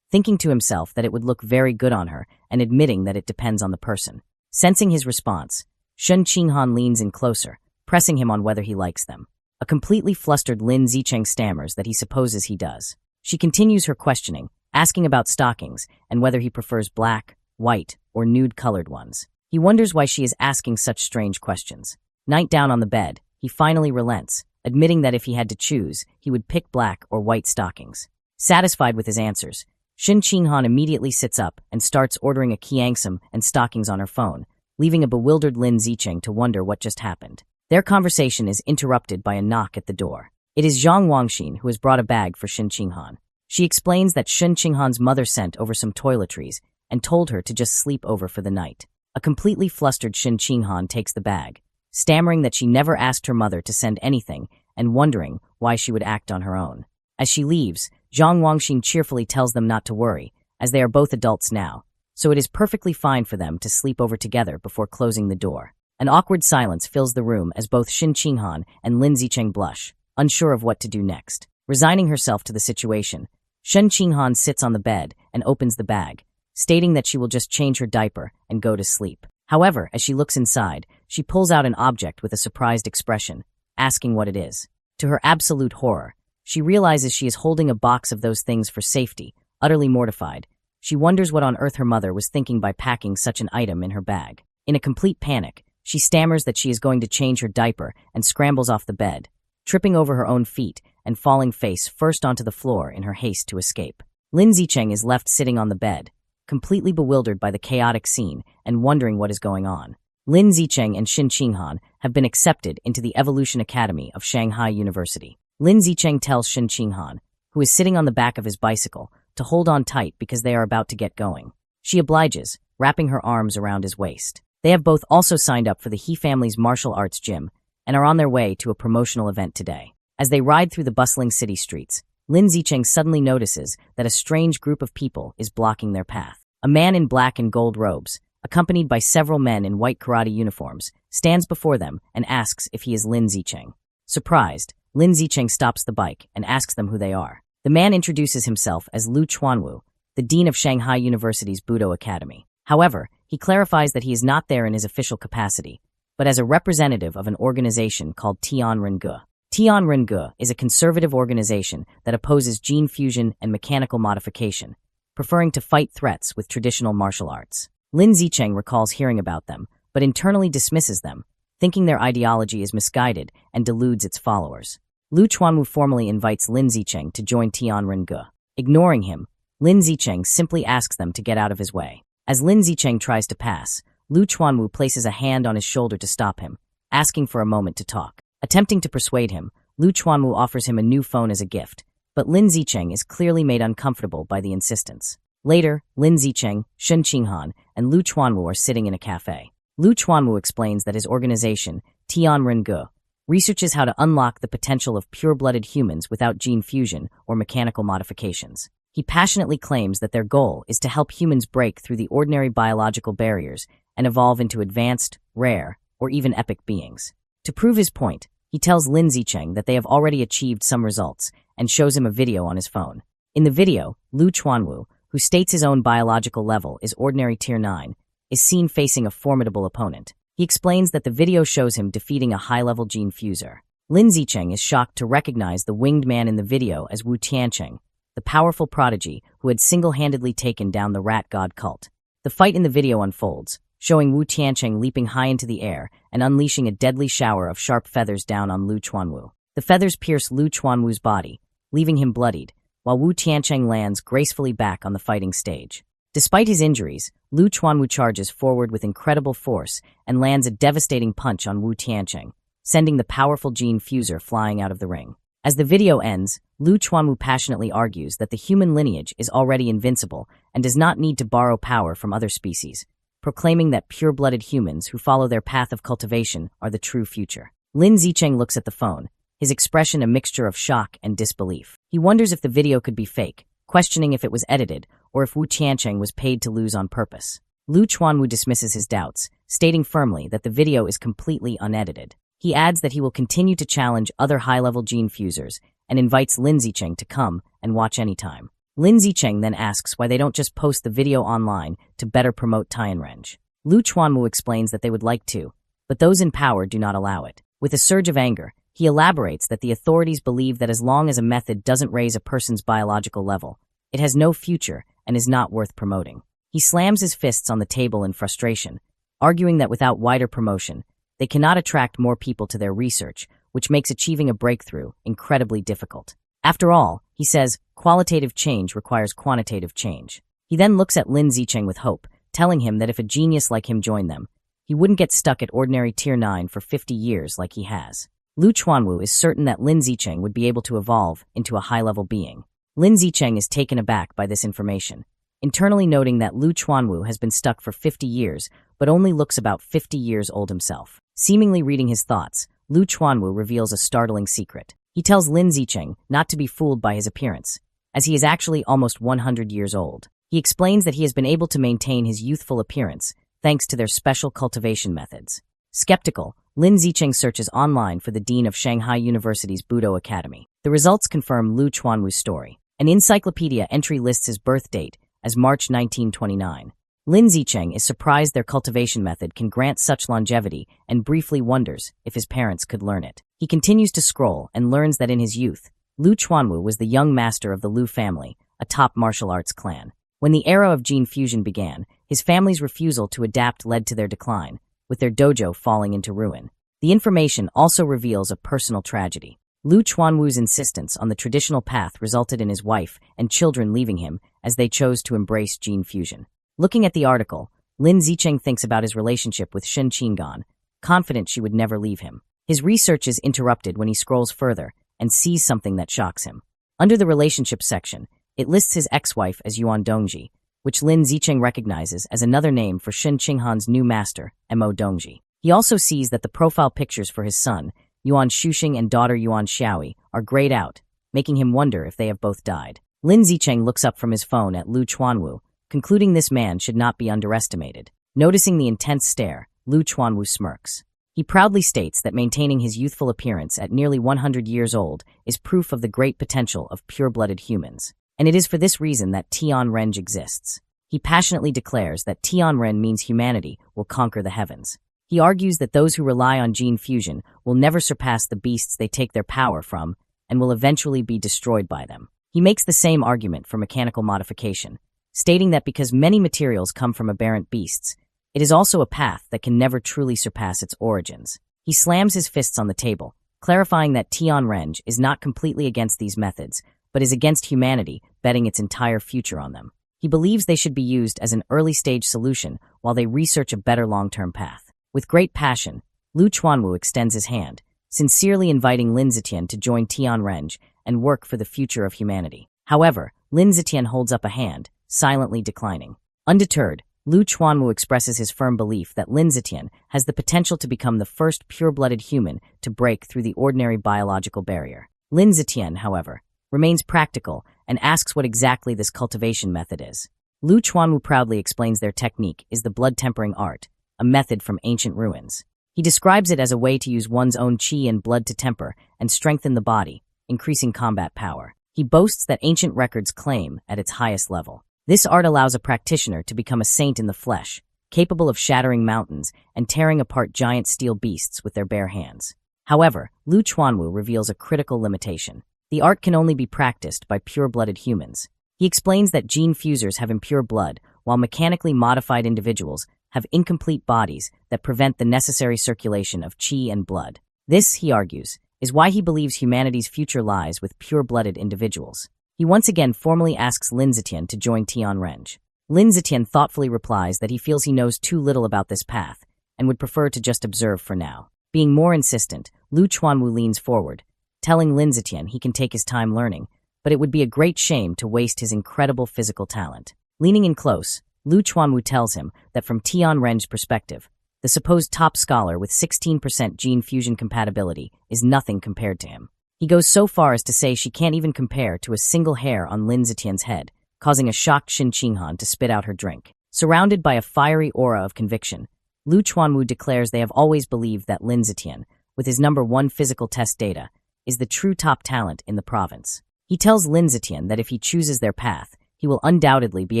Speaker 1: thinking to himself that it would look very good on her and admitting that it depends on the person. Sensing his response, Shin Ching-han leans in closer, pressing him on whether he likes them. A completely flustered Lin Zicheng stammers that he supposes he does. She continues her questioning, asking about stockings and whether he prefers black, white, or nude-colored ones. He wonders why she is asking such strange questions. Night down on the bed, he finally relents, admitting that if he had to choose, he would pick black or white stockings. Satisfied with his answers, Shin Ching-han immediately sits up and starts ordering a kyangsam and stockings on her phone, leaving a bewildered Lin Zicheng to wonder what just happened. Their conversation is interrupted by a knock at the door. It is Zhang Wangxin who has brought a bag for Shin Ching-han. She explains that Shin Ching-han's mother sent over some toiletries and told her to just sleep over for the night. A completely flustered Shin Ching-han takes the bag, stammering that she never asked her mother to send anything and wondering why she would act on her own. As she leaves, Zhang Wangxin cheerfully tells them not to worry, as they are both adults now, so it is perfectly fine for them to sleep over together before closing the door. An awkward silence fills the room as both Shin Ching-han and Lin Zicheng blush, unsure of what to do next. Resigning herself to the situation, Shin Ching-han sits on the bed and opens the bag, stating that she will just change her diaper and go to sleep. However, as she looks inside, she pulls out an object with a surprised expression, asking what it is. To her absolute horror, she realizes she is holding a box of those things for safety. Utterly mortified, she wonders what on earth her mother was thinking by packing such an item in her bag. In a complete panic, she stammers that she is going to change her diaper and scrambles off the bed, tripping over her own feet and falling face first onto the floor in her haste to escape. Lin Zicheng is left sitting on the bed, completely bewildered by the chaotic scene and wondering what is going on. Lin Zicheng and Shin Ching-han have been accepted into the Evolution Academy of Shanghai University. Lin Zicheng tells Shin Ching-han, who is sitting on the back of his bicycle, to hold on tight because they are about to get going. She obliges, wrapping her arms around his waist. They have both also signed up for the He family's martial arts gym and are on their way to a promotional event today. As they ride through the bustling city streets, Lin Zicheng suddenly notices that a strange group of people is blocking their path. A man in black and gold robes, accompanied by several men in white karate uniforms, stands before them and asks if he is Lin Zicheng. Surprised, Lin Zicheng stops the bike and asks them who they are. The man introduces himself as Lu Chuanwu, the dean of Shanghai University's Budo Academy. However, he clarifies that he is not there in his official capacity, but as a representative of an organization called Tianrenge. Tianrenge is a conservative organization that opposes gene fusion and mechanical modification, preferring to fight threats with traditional martial arts. Lin Zicheng recalls hearing about them, but internally dismisses them, thinking their ideology is misguided and deludes its followers. Lu Chuanwu formally invites Lin Zicheng to join Tianrenge. Ignoring him, Lin Zicheng simply asks them to get out of his way. As Lin Zicheng tries to pass, Lu Chuanwu places a hand on his shoulder to stop him, asking for a moment to talk. Attempting to persuade him, Lu Chuanwu offers him a new phone as a gift, but Lin Zicheng is clearly made uncomfortable by the insistence. Later, Lin Zicheng, Shin Ching-han, and Lu Chuanwu are sitting in a cafe. Lu Chuanwu explains that his organization, Tianrenge, researches how to unlock the potential of pure-blooded humans without gene fusion or mechanical modifications. He passionately claims that their goal is to help humans break through the ordinary biological barriers and evolve into advanced, rare, or even epic beings. To prove his point, he tells Lin Zicheng that they have already achieved some results and shows him a video on his phone. In the video, Lu Chuanwu, who states his own biological level is ordinary tier 9, is seen facing a formidable opponent. He explains that the video shows him defeating a high-level gene fuser. Lin Zicheng is shocked to recognize the winged man in the video as Wu Tiancheng, the powerful prodigy who had single-handedly taken down the rat god cult. The fight in the video unfolds, showing Wu Tiancheng leaping high into the air and unleashing a deadly shower of sharp feathers down on Lu Chuanwu. The feathers pierce Lu Chuanwu's body, leaving him bloodied, while Wu Tiancheng lands gracefully back on the fighting stage. Despite his injuries, Lu Chuanwu charges forward with incredible force and lands a devastating punch on Wu Tiancheng, sending the powerful gene fuser flying out of the ring. As the video ends, Lu Chuanwu passionately argues that the human lineage is already invincible and does not need to borrow power from other species, proclaiming that pure-blooded humans who follow their path of cultivation are the true future. Lin Zicheng looks at the phone, his expression a mixture of shock and disbelief. He wonders if the video could be fake, questioning if it was edited or if Wu Tiancheng was paid to lose on purpose. Lu Chuanwu dismisses his doubts, stating firmly that the video is completely unedited. He adds that he will continue to challenge other high-level gene fusers and invites Lin Zicheng to come and watch anytime. Lin Zicheng then asks why they don't just post the video online to better promote Tianrenj. Lu Chuanwu explains that they would like to, but those in power do not allow it. With a surge of anger, he elaborates that the authorities believe that as long as a method doesn't raise a person's biological level, it has no future and is not worth promoting. He slams his fists on the table in frustration, arguing that without wider promotion, they cannot attract more people to their research, which makes achieving a breakthrough incredibly difficult. After all, he says, qualitative change requires quantitative change. He then looks at Lin Zicheng with hope, telling him that if a genius like him joined them, he wouldn't get stuck at ordinary Tier 9 for 50 years like he has. Lu Chuanwu is certain that Lin Zicheng would be able to evolve into a high-level being. Lin Zicheng is taken aback by this information, internally noting that Lu Chuanwu has been stuck for 50 years, but only looks about 50 years old himself. Seemingly reading his thoughts, Lu Chuanwu reveals a startling secret. He tells Lin Zicheng not to be fooled by his appearance, as he is actually almost 100 years old. He explains that he has been able to maintain his youthful appearance thanks to their special cultivation methods. Skeptical, Lin Zicheng searches online for the dean of Shanghai University's Budo Academy. The results confirm Lu Chuanwu's story. An encyclopedia entry lists his birth date as March 1929. Lin Zicheng is surprised their cultivation method can grant such longevity and briefly wonders if his parents could learn it. He continues to scroll and learns that in his youth, Lu Chuanwu was the young master of the Lu family, a top martial arts clan. When the era of gene fusion began, his family's refusal to adapt led to their decline, with their dojo falling into ruin. The information also reveals a personal tragedy. Lu Chuanwu's insistence on the traditional path resulted in his wife and children leaving him as they chose to embrace gene fusion. Looking at the article, Lin Zicheng thinks about his relationship with Shen Qinggan, confident she would never leave him. His research is interrupted when he scrolls further and sees something that shocks him. Under the relationship section, it lists his ex-wife as Yuan Dongji, which Lin Zicheng recognizes as another name for Shen Qinghan's new master, Mo Dongji. He also sees that the profile pictures for his son, Yuan Shuxing and daughter Yuan Xiaoi, are grayed out, making him wonder if they have both died. Lin Zicheng looks up from his phone at Lu Chuanwu, concluding this man should not be underestimated. Noticing the intense stare, Lu Chuanwu smirks. He proudly states that maintaining his youthful appearance at nearly 100 years old is proof of the great potential of pure-blooded humans, and it is for this reason that Tianrenj exists. He passionately declares that Tianren means humanity will conquer the heavens. He argues that those who rely on gene fusion will never surpass the beasts they take their power from and will eventually be destroyed by them. He makes the same argument for mechanical modification, stating that because many materials come from aberrant beasts, it is also a path that can never truly surpass its origins. He slams his fists on the table, clarifying that Tianrenj is not completely against these methods, but is against humanity betting its entire future on them. He believes they should be used as an early-stage solution while they research a better long-term path. With great passion, Lu Chuanwu extends his hand, sincerely inviting Lin Zicheng to join Tianrenj and work for the future of humanity. However, Lin Zicheng holds up a hand, silently declining. Undeterred, Lu Chuanwu expresses his firm belief that Lin Zicheng has the potential to become the first pure-blooded human to break through the ordinary biological barrier. Lin Zicheng, however, remains practical and asks what exactly this cultivation method is. Lu Chuanwu proudly explains their technique is the blood-tempering art, a method from ancient ruins. He describes it as a way to use one's own qi and blood to temper and strengthen the body, increasing combat power. He boasts that ancient records claim at its highest level. This art allows a practitioner to become a saint in the flesh, capable of shattering mountains and tearing apart giant steel beasts with their bare hands. However, Lu Chuanwu reveals a critical limitation. The art can only be practiced by pure-blooded humans. He explains that gene fusers have impure blood, while mechanically modified individuals have incomplete bodies that prevent the necessary circulation of qi and blood. This, he argues, is why he believes humanity's future lies with pure-blooded individuals. He once again formally asks Lin Zicheng to join Tianrenj. Lin Zicheng thoughtfully replies that he feels he knows too little about this path and would prefer to just observe for now. Being more insistent, Lu Chuanwu leans forward, telling Lin Zicheng he can take his time learning, but it would be a great shame to waste his incredible physical talent. Leaning in close, Lu Chuanwu tells him that from Tianrenj's perspective, the supposed top scholar with 16% gene fusion compatibility is nothing compared to him. He goes so far as to say she can't even compare to a single hair on Lin Zicheng's head, causing a shocked Shen Qinghan to spit out her drink. Surrounded by a fiery aura of conviction, Lu Chuanwu declares they have always believed that Lin Zicheng, with his number 1 physical test data, is the true top talent in the province. He tells Lin Zetian that if he chooses their path, he will undoubtedly be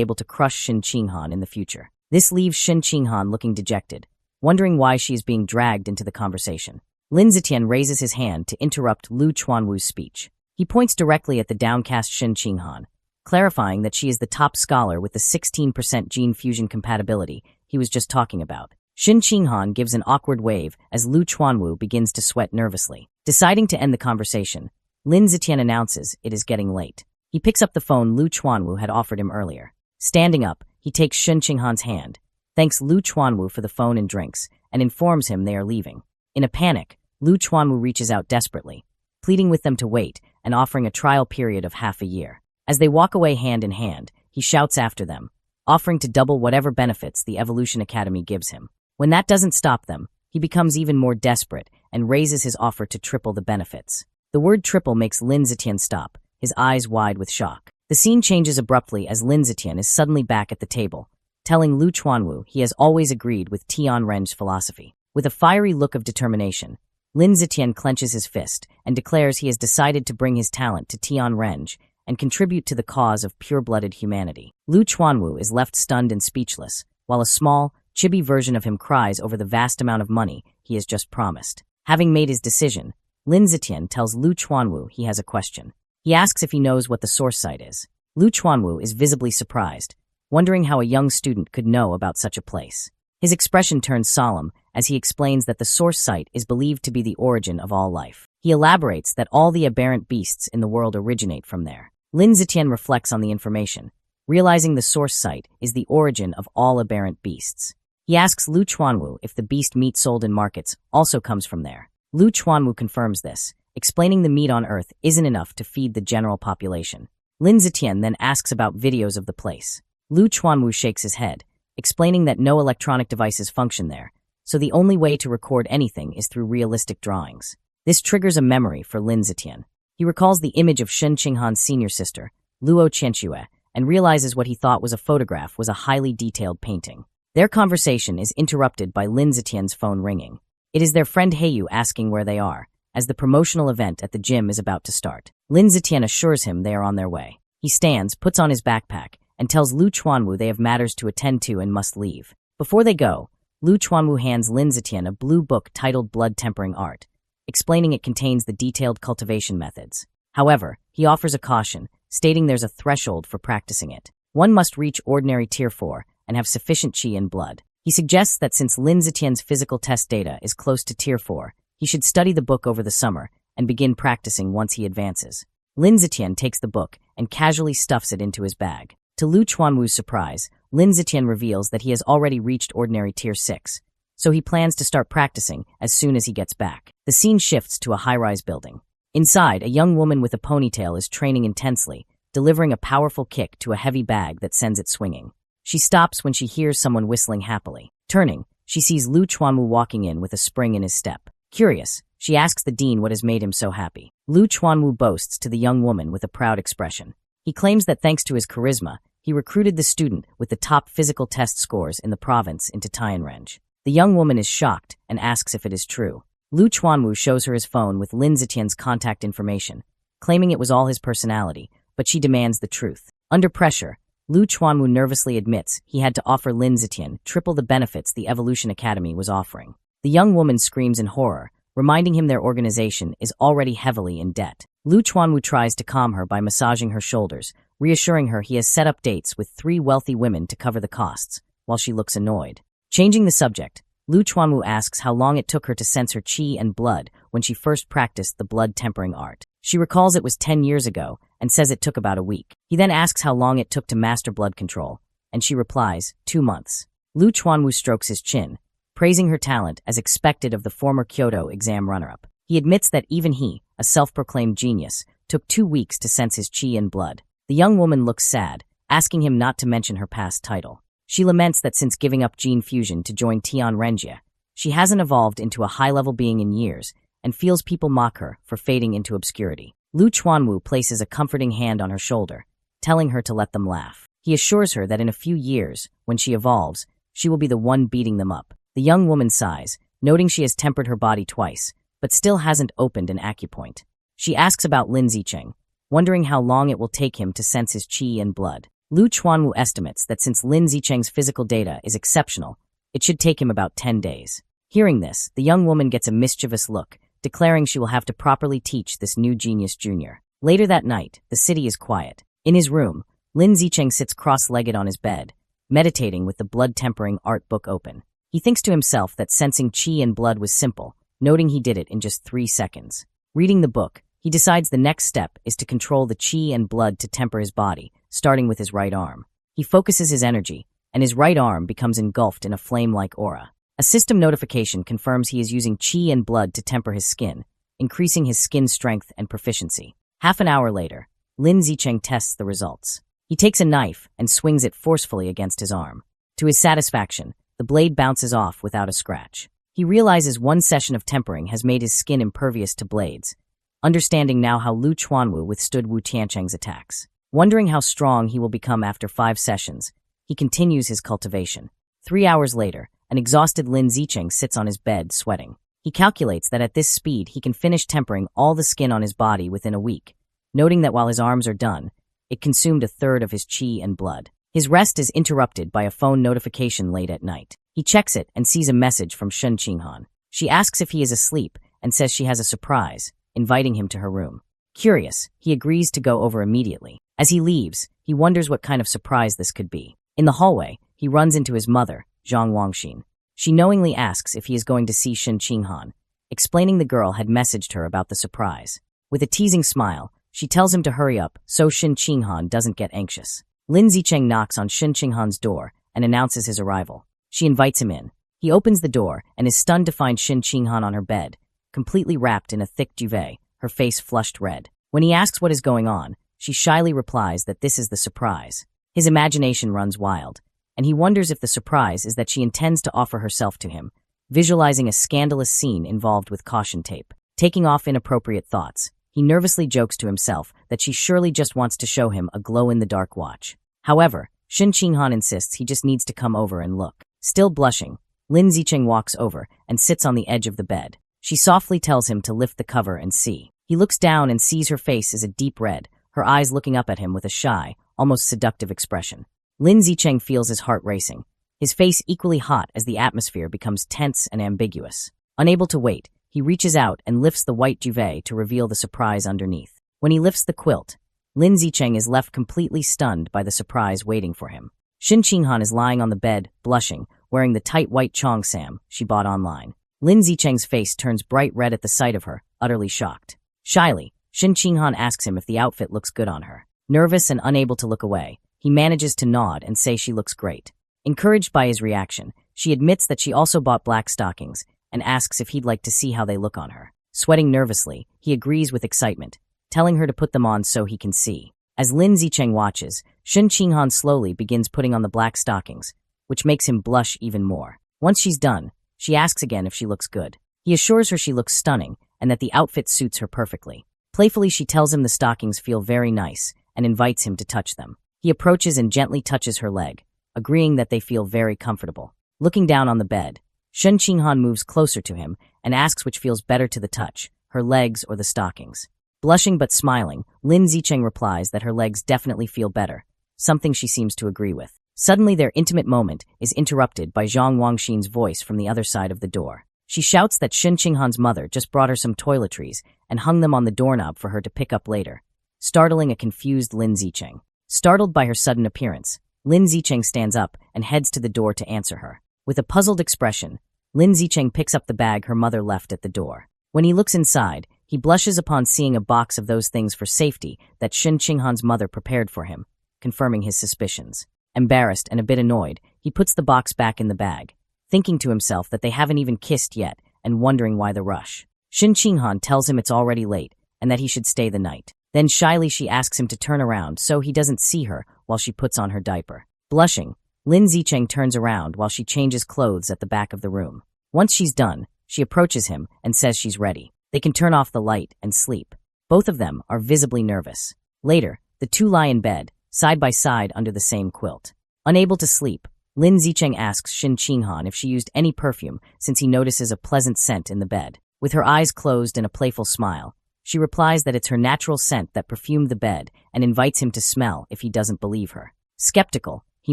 Speaker 1: able to crush Shin Qinghan in the future. This leaves Shin Qinghan looking dejected, wondering why she is being dragged into the conversation. Lin Zetian raises his hand to interrupt Lu Chuanwu's speech. He points directly at the downcast Shin Qinghan, clarifying that she is the top scholar with the 16% gene fusion compatibility he was just talking about. Shin Qinghan gives an awkward wave as Lu Chuanwu begins to sweat nervously. Deciding to end the conversation, Lin Zetian announces it is getting late. He picks up the phone Lu Chuanwu had offered him earlier. Standing up, he takes Shin Qinghan's hand, thanks Lu Chuanwu for the phone and drinks, and informs him they are leaving. In a panic, Lu Chuanwu reaches out desperately, pleading with them to wait and offering a trial period of half a year. As they walk away hand in hand, he shouts after them, offering to double whatever benefits the Evolution Academy gives him. When that doesn't stop them, he becomes even more desperate and raises his offer to triple the benefits. The word triple makes Lin Zetian stop, his eyes wide with shock. The scene changes abruptly as Lin Zetian is suddenly back at the table, telling Lu Chuanwu he has always agreed with Tianren's philosophy. With a fiery look of determination, Lin Zetian clenches his fist and declares he has decided to bring his talent to Tianren and contribute to the cause of pure-blooded humanity. Lu Chuanwu is left stunned and speechless, while a small, chibi version of him cries over the vast amount of money he has just promised. Having made his decision, Lin Zetian tells Lu Chuanwu he has a question. He asks if he knows what the source site is. Lu Chuanwu is visibly surprised, wondering how a young student could know about such a place. His expression turns solemn as he explains that the source site is believed to be the origin of all life. He elaborates that all the aberrant beasts in the world originate from there. Lin Zetian reflects on the information, realizing the source site is the origin of all aberrant beasts. He asks Lu Chuanwu if the beast meat sold in markets also comes from there. Lu Chuanwu confirms this, explaining the meat on Earth isn't enough to feed the general population. Lin Zetian then asks about videos of the place. Lu Chuanwu shakes his head, explaining that no electronic devices function there, so the only way to record anything is through realistic drawings. This triggers a memory for Lin Zetian. He recalls the image of Shin Qinghan's senior sister, Luo Qianxue, and realizes what he thought was a photograph was a highly detailed painting. Their conversation is interrupted by Lin Zetian's phone ringing. It is their friend Heiyu asking where they are, as the promotional event at the gym is about to start. Lin Zetian assures him they are on their way. He stands, puts on his backpack, and tells Lu Chuanwu they have matters to attend to and must leave. Before they go, Lu Chuanwu hands Lin Zetian a blue book titled Blood Tempering Art, explaining it contains the detailed cultivation methods. However, he offers a caution, stating there's a threshold for practicing it. One must reach ordinary Tier 4 and have sufficient qi and blood. He suggests that since Lin Zetian's physical test data is close to Tier 4, he should study the book over the summer and begin practicing once he advances. Lin Zetian takes the book and casually stuffs it into his bag. To Lu Chuanwu's surprise, Lin Zetian reveals that he has already reached ordinary Tier 6, so he plans to start practicing as soon as he gets back. The scene shifts to a high-rise building. Inside, a young woman with a ponytail is training intensely, delivering a powerful kick to a heavy bag that sends it swinging. She stops when she hears someone whistling happily. Turning, she sees Lu Chuanwu walking in with a spring in his step. Curious, she asks the dean what has made him so happy. Lu Chuanwu boasts to the young woman with a proud expression. He claims that thanks to his charisma, he recruited the student with the top physical test scores in the province into Tianren. The young woman is shocked and asks if it is true. Lu Chuanwu shows her his phone with Lin Zetian's contact information, claiming it was all his personality, but she demands the truth. Under pressure, Lu Chuanwu nervously admits he had to offer Lin Zetian triple the benefits the Evolution Academy was offering. The young woman screams in horror, reminding him their organization is already heavily in debt. Lu Chuanwu tries to calm her by massaging her shoulders, reassuring her he has set up dates with 3 wealthy women to cover the costs, while she looks annoyed. Changing the subject, Lu Chuanwu asks how long it took her to sense her qi and blood when she first practiced the blood tempering art. She recalls it was 10 years ago and says it took about a week. He then asks how long it took to master blood control, and she replies, 2 months. Lu Chuanwu strokes his chin, praising her talent as expected of the former Kyoto exam runner-up. He admits that even he, a self-proclaimed genius, took 2 weeks to sense his qi and blood. The young woman looks sad, asking him not to mention her past title. She laments that since giving up gene fusion to join Tianren, she hasn't evolved into a high-level being in years and feels people mock her for fading into obscurity. Lu Chuanwu places a comforting hand on her shoulder, telling her to let them laugh. He assures her that in a few years, when she evolves, she will be the one beating them up. The young woman sighs, noting she has tempered her body twice, but still hasn't opened an acupoint. She asks about Lin Zicheng, wondering how long it will take him to sense his qi and blood. Lu Chuanwu estimates that since Lin Zicheng's physical data is exceptional, it should take him about 10 days. Hearing this, the young woman gets a mischievous look, declaring she will have to properly teach this new genius junior. Later that night, the city is quiet. In his room, Lin Zicheng sits cross-legged on his bed, meditating with the blood-tempering art book open. He thinks to himself that sensing qi and blood was simple, noting he did it in just 3 seconds. Reading the book, he decides the next step is to control the qi and blood to temper his body, starting with his right arm. He focuses his energy, and his right arm becomes engulfed in a flame-like aura. A system notification confirms he is using qi and blood to temper his skin, increasing his skin strength and proficiency. Half an hour later, Lin Zicheng tests the results. He takes a knife and swings it forcefully against his arm. To his satisfaction, the blade bounces off without a scratch. He realizes one session of tempering has made his skin impervious to blades, understanding now how Lu Chuanwu withstood Wu Tiancheng's attacks. Wondering how strong he will become after 5 sessions, he continues his cultivation. 3 hours later, an exhausted Lin Zicheng sits on his bed, sweating. He calculates that at this speed he can finish tempering all the skin on his body within a week, noting that while his arms are done, it consumed a third of his qi and blood. His rest is interrupted by a phone notification late at night. He checks it and sees a message from Shen Qinghan. She asks if he is asleep and says she has a surprise, inviting him to her room. Curious, he agrees to go over immediately. As he leaves, he wonders what kind of surprise this could be. In the hallway, he runs into his mother, Zhang Wangxin. She knowingly asks if he is going to see Shen Qinghan, explaining the girl had messaged her about the surprise. With a teasing smile, she tells him to hurry up so Shen Qinghan doesn't get anxious. Lin Zicheng knocks on Shen Qinghan's door and announces his arrival. She invites him in. He opens the door and is stunned to find Shen Qinghan on her bed, completely wrapped in a thick duvet, her face flushed red. When he asks what is going on, she shyly replies that this is the surprise. His imagination runs wild, and he wonders if the surprise is that she intends to offer herself to him, visualizing a scandalous scene involved with caution tape. Taking off inappropriate thoughts, he nervously jokes to himself that she surely just wants to show him a glow-in-the-dark watch. However, Shen Qinghan insists he just needs to come over and look. Still blushing, Lin Zicheng walks over and sits on the edge of the bed. She softly tells him to lift the cover and see. He looks down and sees her face is a deep red, her eyes looking up at him with a shy, almost seductive expression. Lin Zicheng feels his heart racing, his face equally hot as the atmosphere becomes tense and ambiguous. Unable to wait, he reaches out and lifts the white duvet to reveal the surprise underneath. When he lifts the quilt, Lin Zicheng is left completely stunned by the surprise waiting for him. Shen Qinghan is lying on the bed, blushing, wearing the tight white cheongsam she bought online. Lin Zicheng's face turns bright red at the sight of her, utterly shocked. Shyly, Shen Qinghan asks him if the outfit looks good on her. Nervous and unable to look away, he manages to nod and say she looks great. Encouraged by his reaction, she admits that she also bought black stockings and asks if he'd like to see how they look on her. Sweating nervously, he agrees with excitement, telling her to put them on so he can see. As Lin Zicheng watches, Shen Qinghan slowly begins putting on the black stockings, which makes him blush even more. Once she's done, she asks again if she looks good. He assures her she looks stunning and that the outfit suits her perfectly. Playfully, she tells him the stockings feel very nice and invites him to touch them. He approaches and gently touches her leg, agreeing that they feel very comfortable. Looking down on the bed, Shen Qinghan moves closer to him and asks which feels better to the touch, her legs or the stockings. Blushing but smiling, Lin Zicheng replies that her legs definitely feel better, something she seems to agree with. Suddenly, their intimate moment is interrupted by Zhang Wangxin's voice from the other side of the door. She shouts that Shen Qinghan's mother just brought her some toiletries and hung them on the doorknob for her to pick up later, startling a confused Lin Zicheng. Startled by her sudden appearance, Lin Zicheng stands up and heads to the door to answer her. With a puzzled expression, Lin Zicheng picks up the bag her mother left at the door. When he looks inside, he blushes upon seeing a box of those things for safety that Shen Qinghan's mother prepared for him, confirming his suspicions. Embarrassed and a bit annoyed, he puts the box back in the bag, thinking to himself that they haven't even kissed yet and wondering why the rush. Shen Qinghan tells him it's already late and that he should stay the night. Then shyly she asks him to turn around so he doesn't see her while she puts on her diaper. Blushing, Lin Zicheng turns around while she changes clothes at the back of the room. Once she's done, she approaches him and says she's ready. They can turn off the light and sleep. Both of them are visibly nervous. Later, the two lie in bed, side by side under the same quilt. Unable to sleep, Lin Zicheng asks Shen Qinghan if she used any perfume since he notices a pleasant scent in the bed. With her eyes closed and a playful smile, She replies that it's her natural scent that perfumed the bed and invites him to smell if he doesn't believe her. Skeptical, he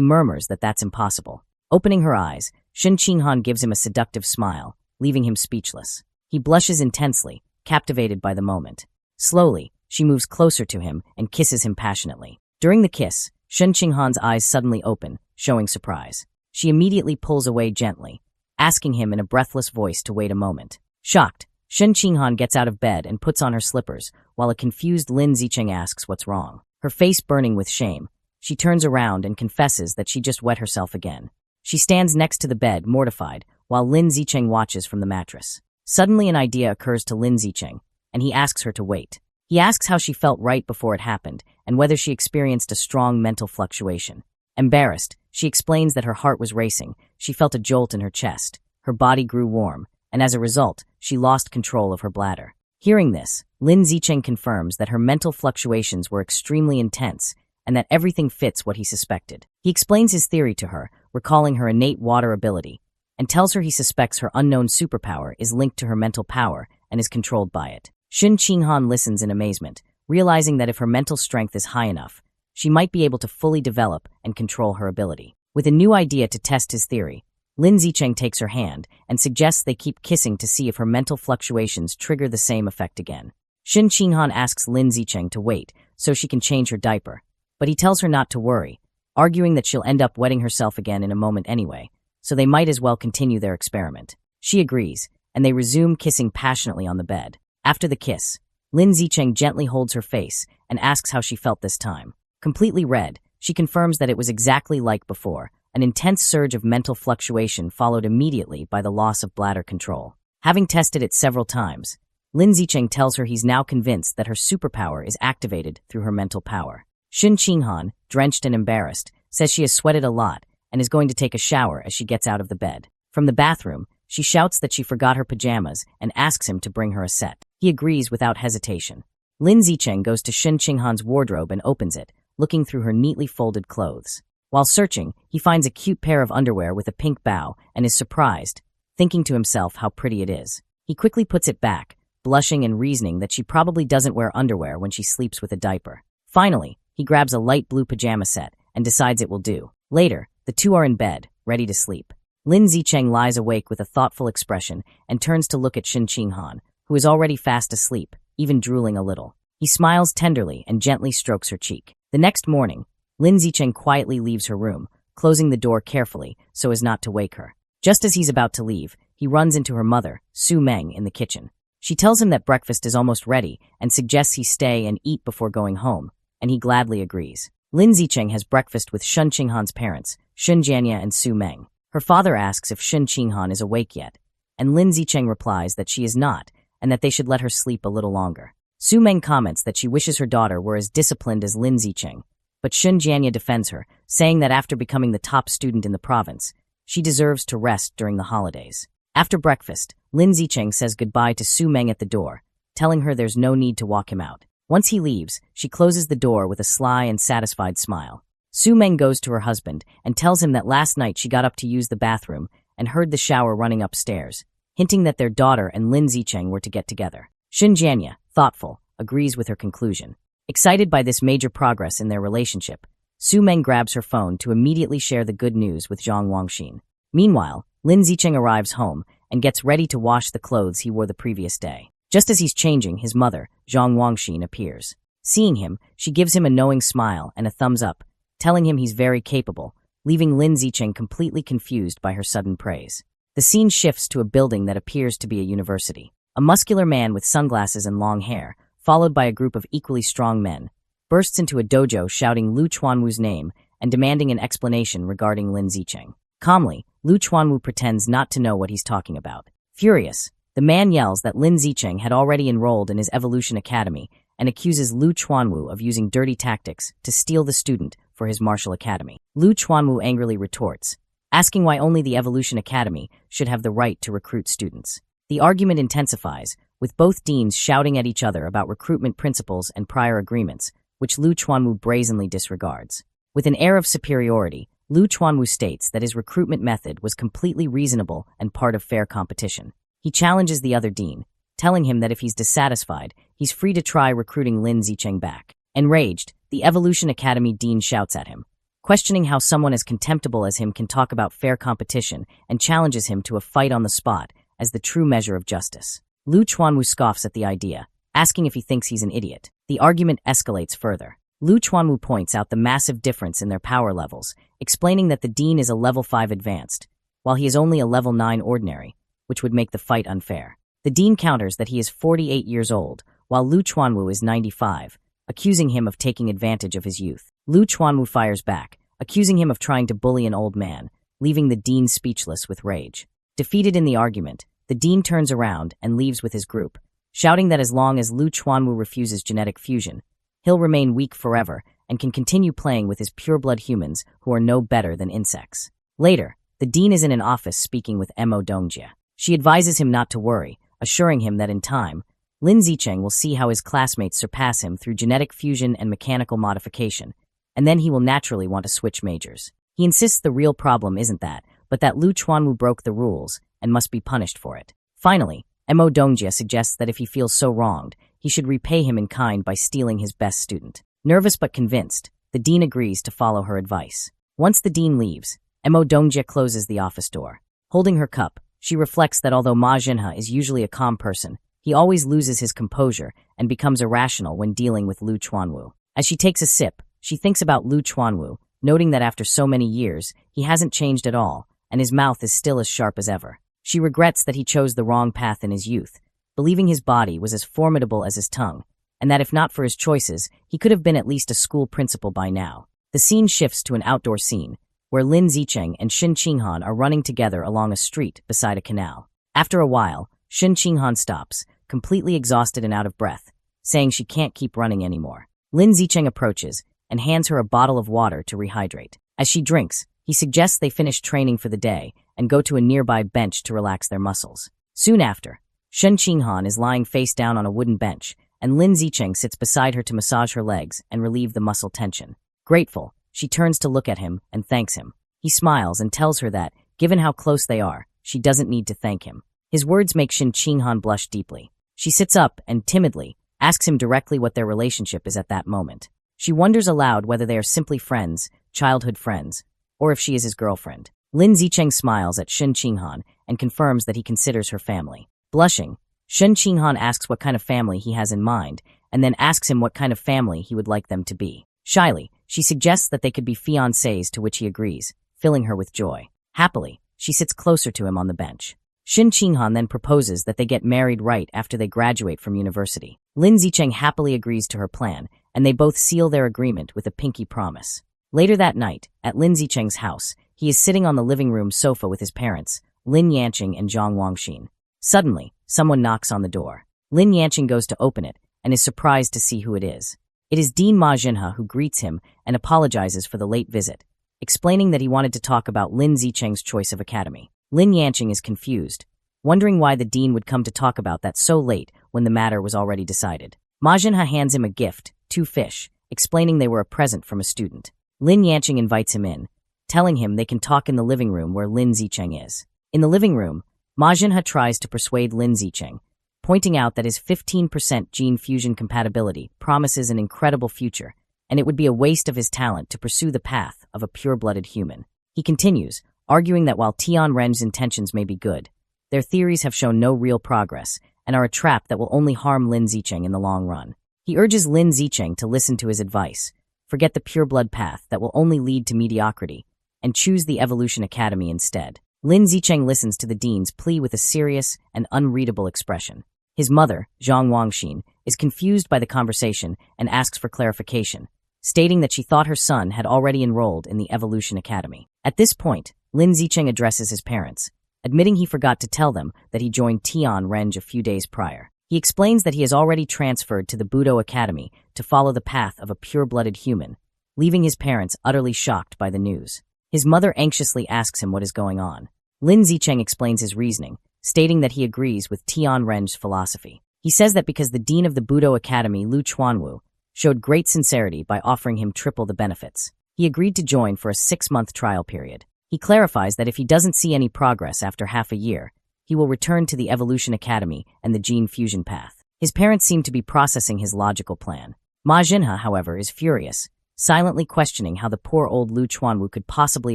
Speaker 1: murmurs that that's impossible. Opening her eyes, Shin Ching-han gives him a seductive smile, leaving him speechless. He blushes intensely, captivated by the moment. Slowly, she moves closer to him and kisses him passionately. During the kiss, Shin Ching-han's eyes suddenly open, showing surprise. She immediately pulls away gently, asking him in a breathless voice to wait a moment. Shocked, Shin Ching-han gets out of bed and puts on her slippers, while a confused Lin Zicheng asks what's wrong. Her face burning with shame, she turns around and confesses that she just wet herself again. She stands next to the bed, mortified, while Lin Zicheng watches from the mattress. Suddenly an idea occurs to Lin Zicheng, and he asks her to wait. He asks how she felt right before it happened, and whether she experienced a strong mental fluctuation. Embarrassed, she explains that her heart was racing, she felt a jolt in her chest, her body grew warm, and as a result, she lost control of her bladder. Hearing this, Lin Zicheng confirms that her mental fluctuations were extremely intense and that everything fits what he suspected. He explains his theory to her, recalling her innate water ability, and tells her he suspects her unknown superpower is linked to her mental power and is controlled by it. Shin Ching-han listens in amazement, realizing that if her mental strength is high enough, she might be able to fully develop and control her ability. With a new idea to test his theory, Lin Zicheng takes her hand and suggests they keep kissing to see if her mental fluctuations trigger the same effect again. Shin Ching-han asks Lin Zicheng to wait so she can change her diaper, but he tells her not to worry, arguing that she'll end up wetting herself again in a moment anyway, so they might as well continue their experiment. She agrees, and they resume kissing passionately on the bed. After the kiss, Lin Zicheng gently holds her face and asks how she felt this time. Completely red, she confirms that it was exactly like before. An intense surge of mental fluctuation followed immediately by the loss of bladder control. Having tested it several times, Lin Zicheng tells her he's now convinced that her superpower is activated through her mental power. Shin Ching-han, drenched and embarrassed, says she has sweated a lot and is going to take a shower as she gets out of the bed. From the bathroom, she shouts that she forgot her pajamas and asks him to bring her a set. He agrees without hesitation. Lin Zicheng goes to Shin Ching-han's wardrobe and opens it, looking through her neatly folded clothes. While searching, he finds a cute pair of underwear with a pink bow and is surprised, thinking to himself how pretty it is. He quickly puts it back, blushing and reasoning that she probably doesn't wear underwear when she sleeps with a diaper. Finally, he grabs a light blue pajama set and decides it will do. Later, the two are in bed, ready to sleep. Lin Zicheng lies awake with a thoughtful expression and turns to look at Shin Ching-han, who is already fast asleep, even drooling a little. He smiles tenderly and gently strokes her cheek. The next morning, Lin Zicheng quietly leaves her room, closing the door carefully so as not to wake her. Just as he's about to leave, he runs into her mother, Su Meng, in the kitchen. She tells him that breakfast is almost ready and suggests he stay and eat before going home, and he gladly agrees. Lin Zicheng has breakfast with Shin Ching-han's parents, Shin Jianya and Su Meng. Her father asks if Shin Ching-han is awake yet, and Lin Zicheng replies that she is not and that they should let her sleep a little longer. Su Meng comments that she wishes her daughter were as disciplined as Lin Zicheng, but Shin Jianya defends her, saying that after becoming the top student in the province, she deserves to rest during the holidays. After breakfast, Lin Zicheng says goodbye to Su Meng at the door, telling her there's no need to walk him out. Once he leaves, she closes the door with a sly and satisfied smile. Su Meng goes to her husband and tells him that last night she got up to use the bathroom and heard the shower running upstairs, hinting that their daughter and Lin Zicheng were to get together. Shin Jianya, thoughtful, agrees with her conclusion. Excited by this major progress in their relationship, Su Meng grabs her phone to immediately share the good news with Zhang Wangxin. Meanwhile, Lin Zicheng arrives home and gets ready to wash the clothes he wore the previous day. Just as he's changing, his mother, Zhang Wangxin, appears. Seeing him, she gives him a knowing smile and a thumbs up, telling him he's very capable, leaving Lin Zicheng completely confused by her sudden praise. The scene shifts to a building that appears to be a university. A muscular man with sunglasses and long hair, followed by a group of equally strong men, bursts into a dojo shouting Lu Chuanwu's name and demanding an explanation regarding Lin Zicheng. Calmly, Lu Chuanwu pretends not to know what he's talking about. Furious, the man yells that Lin Zicheng had already enrolled in his Evolution Academy and accuses Lu Chuanwu of using dirty tactics to steal the student for his martial academy. Lu Chuanwu angrily retorts, asking why only the Evolution Academy should have the right to recruit students. The argument intensifies, with both deans shouting at each other about recruitment principles and prior agreements, which Lu Chuanwu brazenly disregards. With an air of superiority, Lu Chuanwu states that his recruitment method was completely reasonable and part of fair competition. He challenges the other dean, telling him that if he's dissatisfied, he's free to try recruiting Lin Zicheng back. Enraged, the Evolution Academy dean shouts at him, questioning how someone as contemptible as him can talk about fair competition, and challenges him to a fight on the spot as the true measure of justice. Lu Chuanwu scoffs at the idea, asking if he thinks he's an idiot. The argument escalates further. Lu Chuanwu points out the massive difference in their power levels, explaining that the dean is a level 5 advanced, while he is only a level 9 ordinary, which would make the fight unfair. The dean counters that he is 48 years old, while Lu Chuanwu is 95, accusing him of taking advantage of his youth. Lu Chuanwu fires back, accusing him of trying to bully an old man, leaving the dean speechless with rage. Defeated in the argument, the dean turns around and leaves with his group, shouting that as long as Lu Chuanwu refuses genetic fusion, he'll remain weak forever and can continue playing with his pureblood humans who are no better than insects. Later, the dean is in an office speaking with Mo Dongjie. She advises him not to worry, assuring him that in time, Lin Zicheng will see how his classmates surpass him through genetic fusion and mechanical modification, and then he will naturally want to switch majors. He insists the real problem isn't that, but that Lu Chuanwu broke the rules and must be punished for it. Finally, Mo Dongjie suggests that if he feels so wronged, he should repay him in kind by stealing his best student. Nervous but convinced, the dean agrees to follow her advice. Once the dean leaves, Mo Dongjie closes the office door. Holding her cup, she reflects that although Ma Jinhe is usually a calm person, he always loses his composure and becomes irrational when dealing with Lu Chuanwu. As she takes a sip, she thinks about Lu Chuanwu, noting that after so many years, he hasn't changed at all, and his mouth is still as sharp as ever. She regrets that he chose the wrong path in his youth, believing his body was as formidable as his tongue, and that if not for his choices, he could have been at least a school principal by now. The scene shifts to an outdoor scene, where Lin Zicheng and Shen Qinghan are running together along a street beside a canal. After a while, Shen Qinghan stops, completely exhausted and out of breath, saying she can't keep running anymore. Lin Zicheng approaches and hands her a bottle of water to rehydrate. As she drinks, he suggests they finish training for the day and go to a nearby bench to relax their muscles. Soon after, Shen Qinghan is lying face down on a wooden bench, and Lin Zicheng sits beside her to massage her legs and relieve the muscle tension. Grateful, she turns to look at him and thanks him. He smiles and tells her that, given how close they are, she doesn't need to thank him. His words make Shen Qinghan blush deeply. She sits up and, timidly, asks him directly what their relationship is at that moment. She wonders aloud whether they are simply friends, childhood friends, or if she is his girlfriend. Lin Zicheng smiles at Shen Qinghan and confirms that he considers her family. Blushing, Shen Qinghan asks what kind of family he has in mind, and then asks him what kind of family he would like them to be. Shyly, she suggests that they could be fiancés, to which he agrees, filling her with joy. Happily, she sits closer to him on the bench. Shen Qinghan then proposes that they get married right after they graduate from university. Lin Zicheng happily agrees to her plan, and they both seal their agreement with a pinky promise. Later that night, at Lin Zicheng's house, he is sitting on the living room sofa with his parents, Lin Yanqing and Zhang Wangxin. Suddenly, someone knocks on the door. Lin Yanqing goes to open it and is surprised to see who it is. It is Dean Ma Jinhe who greets him and apologizes for the late visit, explaining that he wanted to talk about Lin Zicheng's choice of academy. Lin Yanqing is confused, wondering why the dean would come to talk about that so late when the matter was already decided. Ma Jinhe hands him a gift, 2 fish, explaining they were a present from a student. Lin Yanqing invites him in, telling him they can talk in the living room where Lin Zicheng is. In the living room, Ma Jinhe tries to persuade Lin Zicheng, pointing out that his 15% gene fusion compatibility promises an incredible future, and it would be a waste of his talent to pursue the path of a pure-blooded human. He continues, arguing that while Tianren's intentions may be good, their theories have shown no real progress and are a trap that will only harm Lin Zicheng in the long run. He urges Lin Zicheng to listen to his advice, forget the pure-blood path that will only lead to mediocrity, and choose the Evolution Academy instead. Lin Zicheng listens to the dean's plea with a serious and unreadable expression. His mother, Zhang Wangxin, is confused by the conversation and asks for clarification, stating that she thought her son had already enrolled in the Evolution Academy. At this point, Lin Zicheng addresses his parents, admitting he forgot to tell them that he joined Tianren a few days prior. He explains that he has already transferred to the Budo Academy to follow the path of a pure-blooded human, leaving his parents utterly shocked by the news. His mother anxiously asks him what is going on. Lin Zicheng explains his reasoning, stating that he agrees with Tianren's philosophy. He says that because the dean of the Budo Academy, Lu Chuanwu, showed great sincerity by offering him triple the benefits, he agreed to join for a 6-month trial period. He clarifies that if he doesn't see any progress after half a year, he will return to the Evolution Academy and the gene fusion path. His parents seem to be processing his logical plan. Ma Jinhe, however, is furious, silently questioning how the poor old Lu Chuanwu could possibly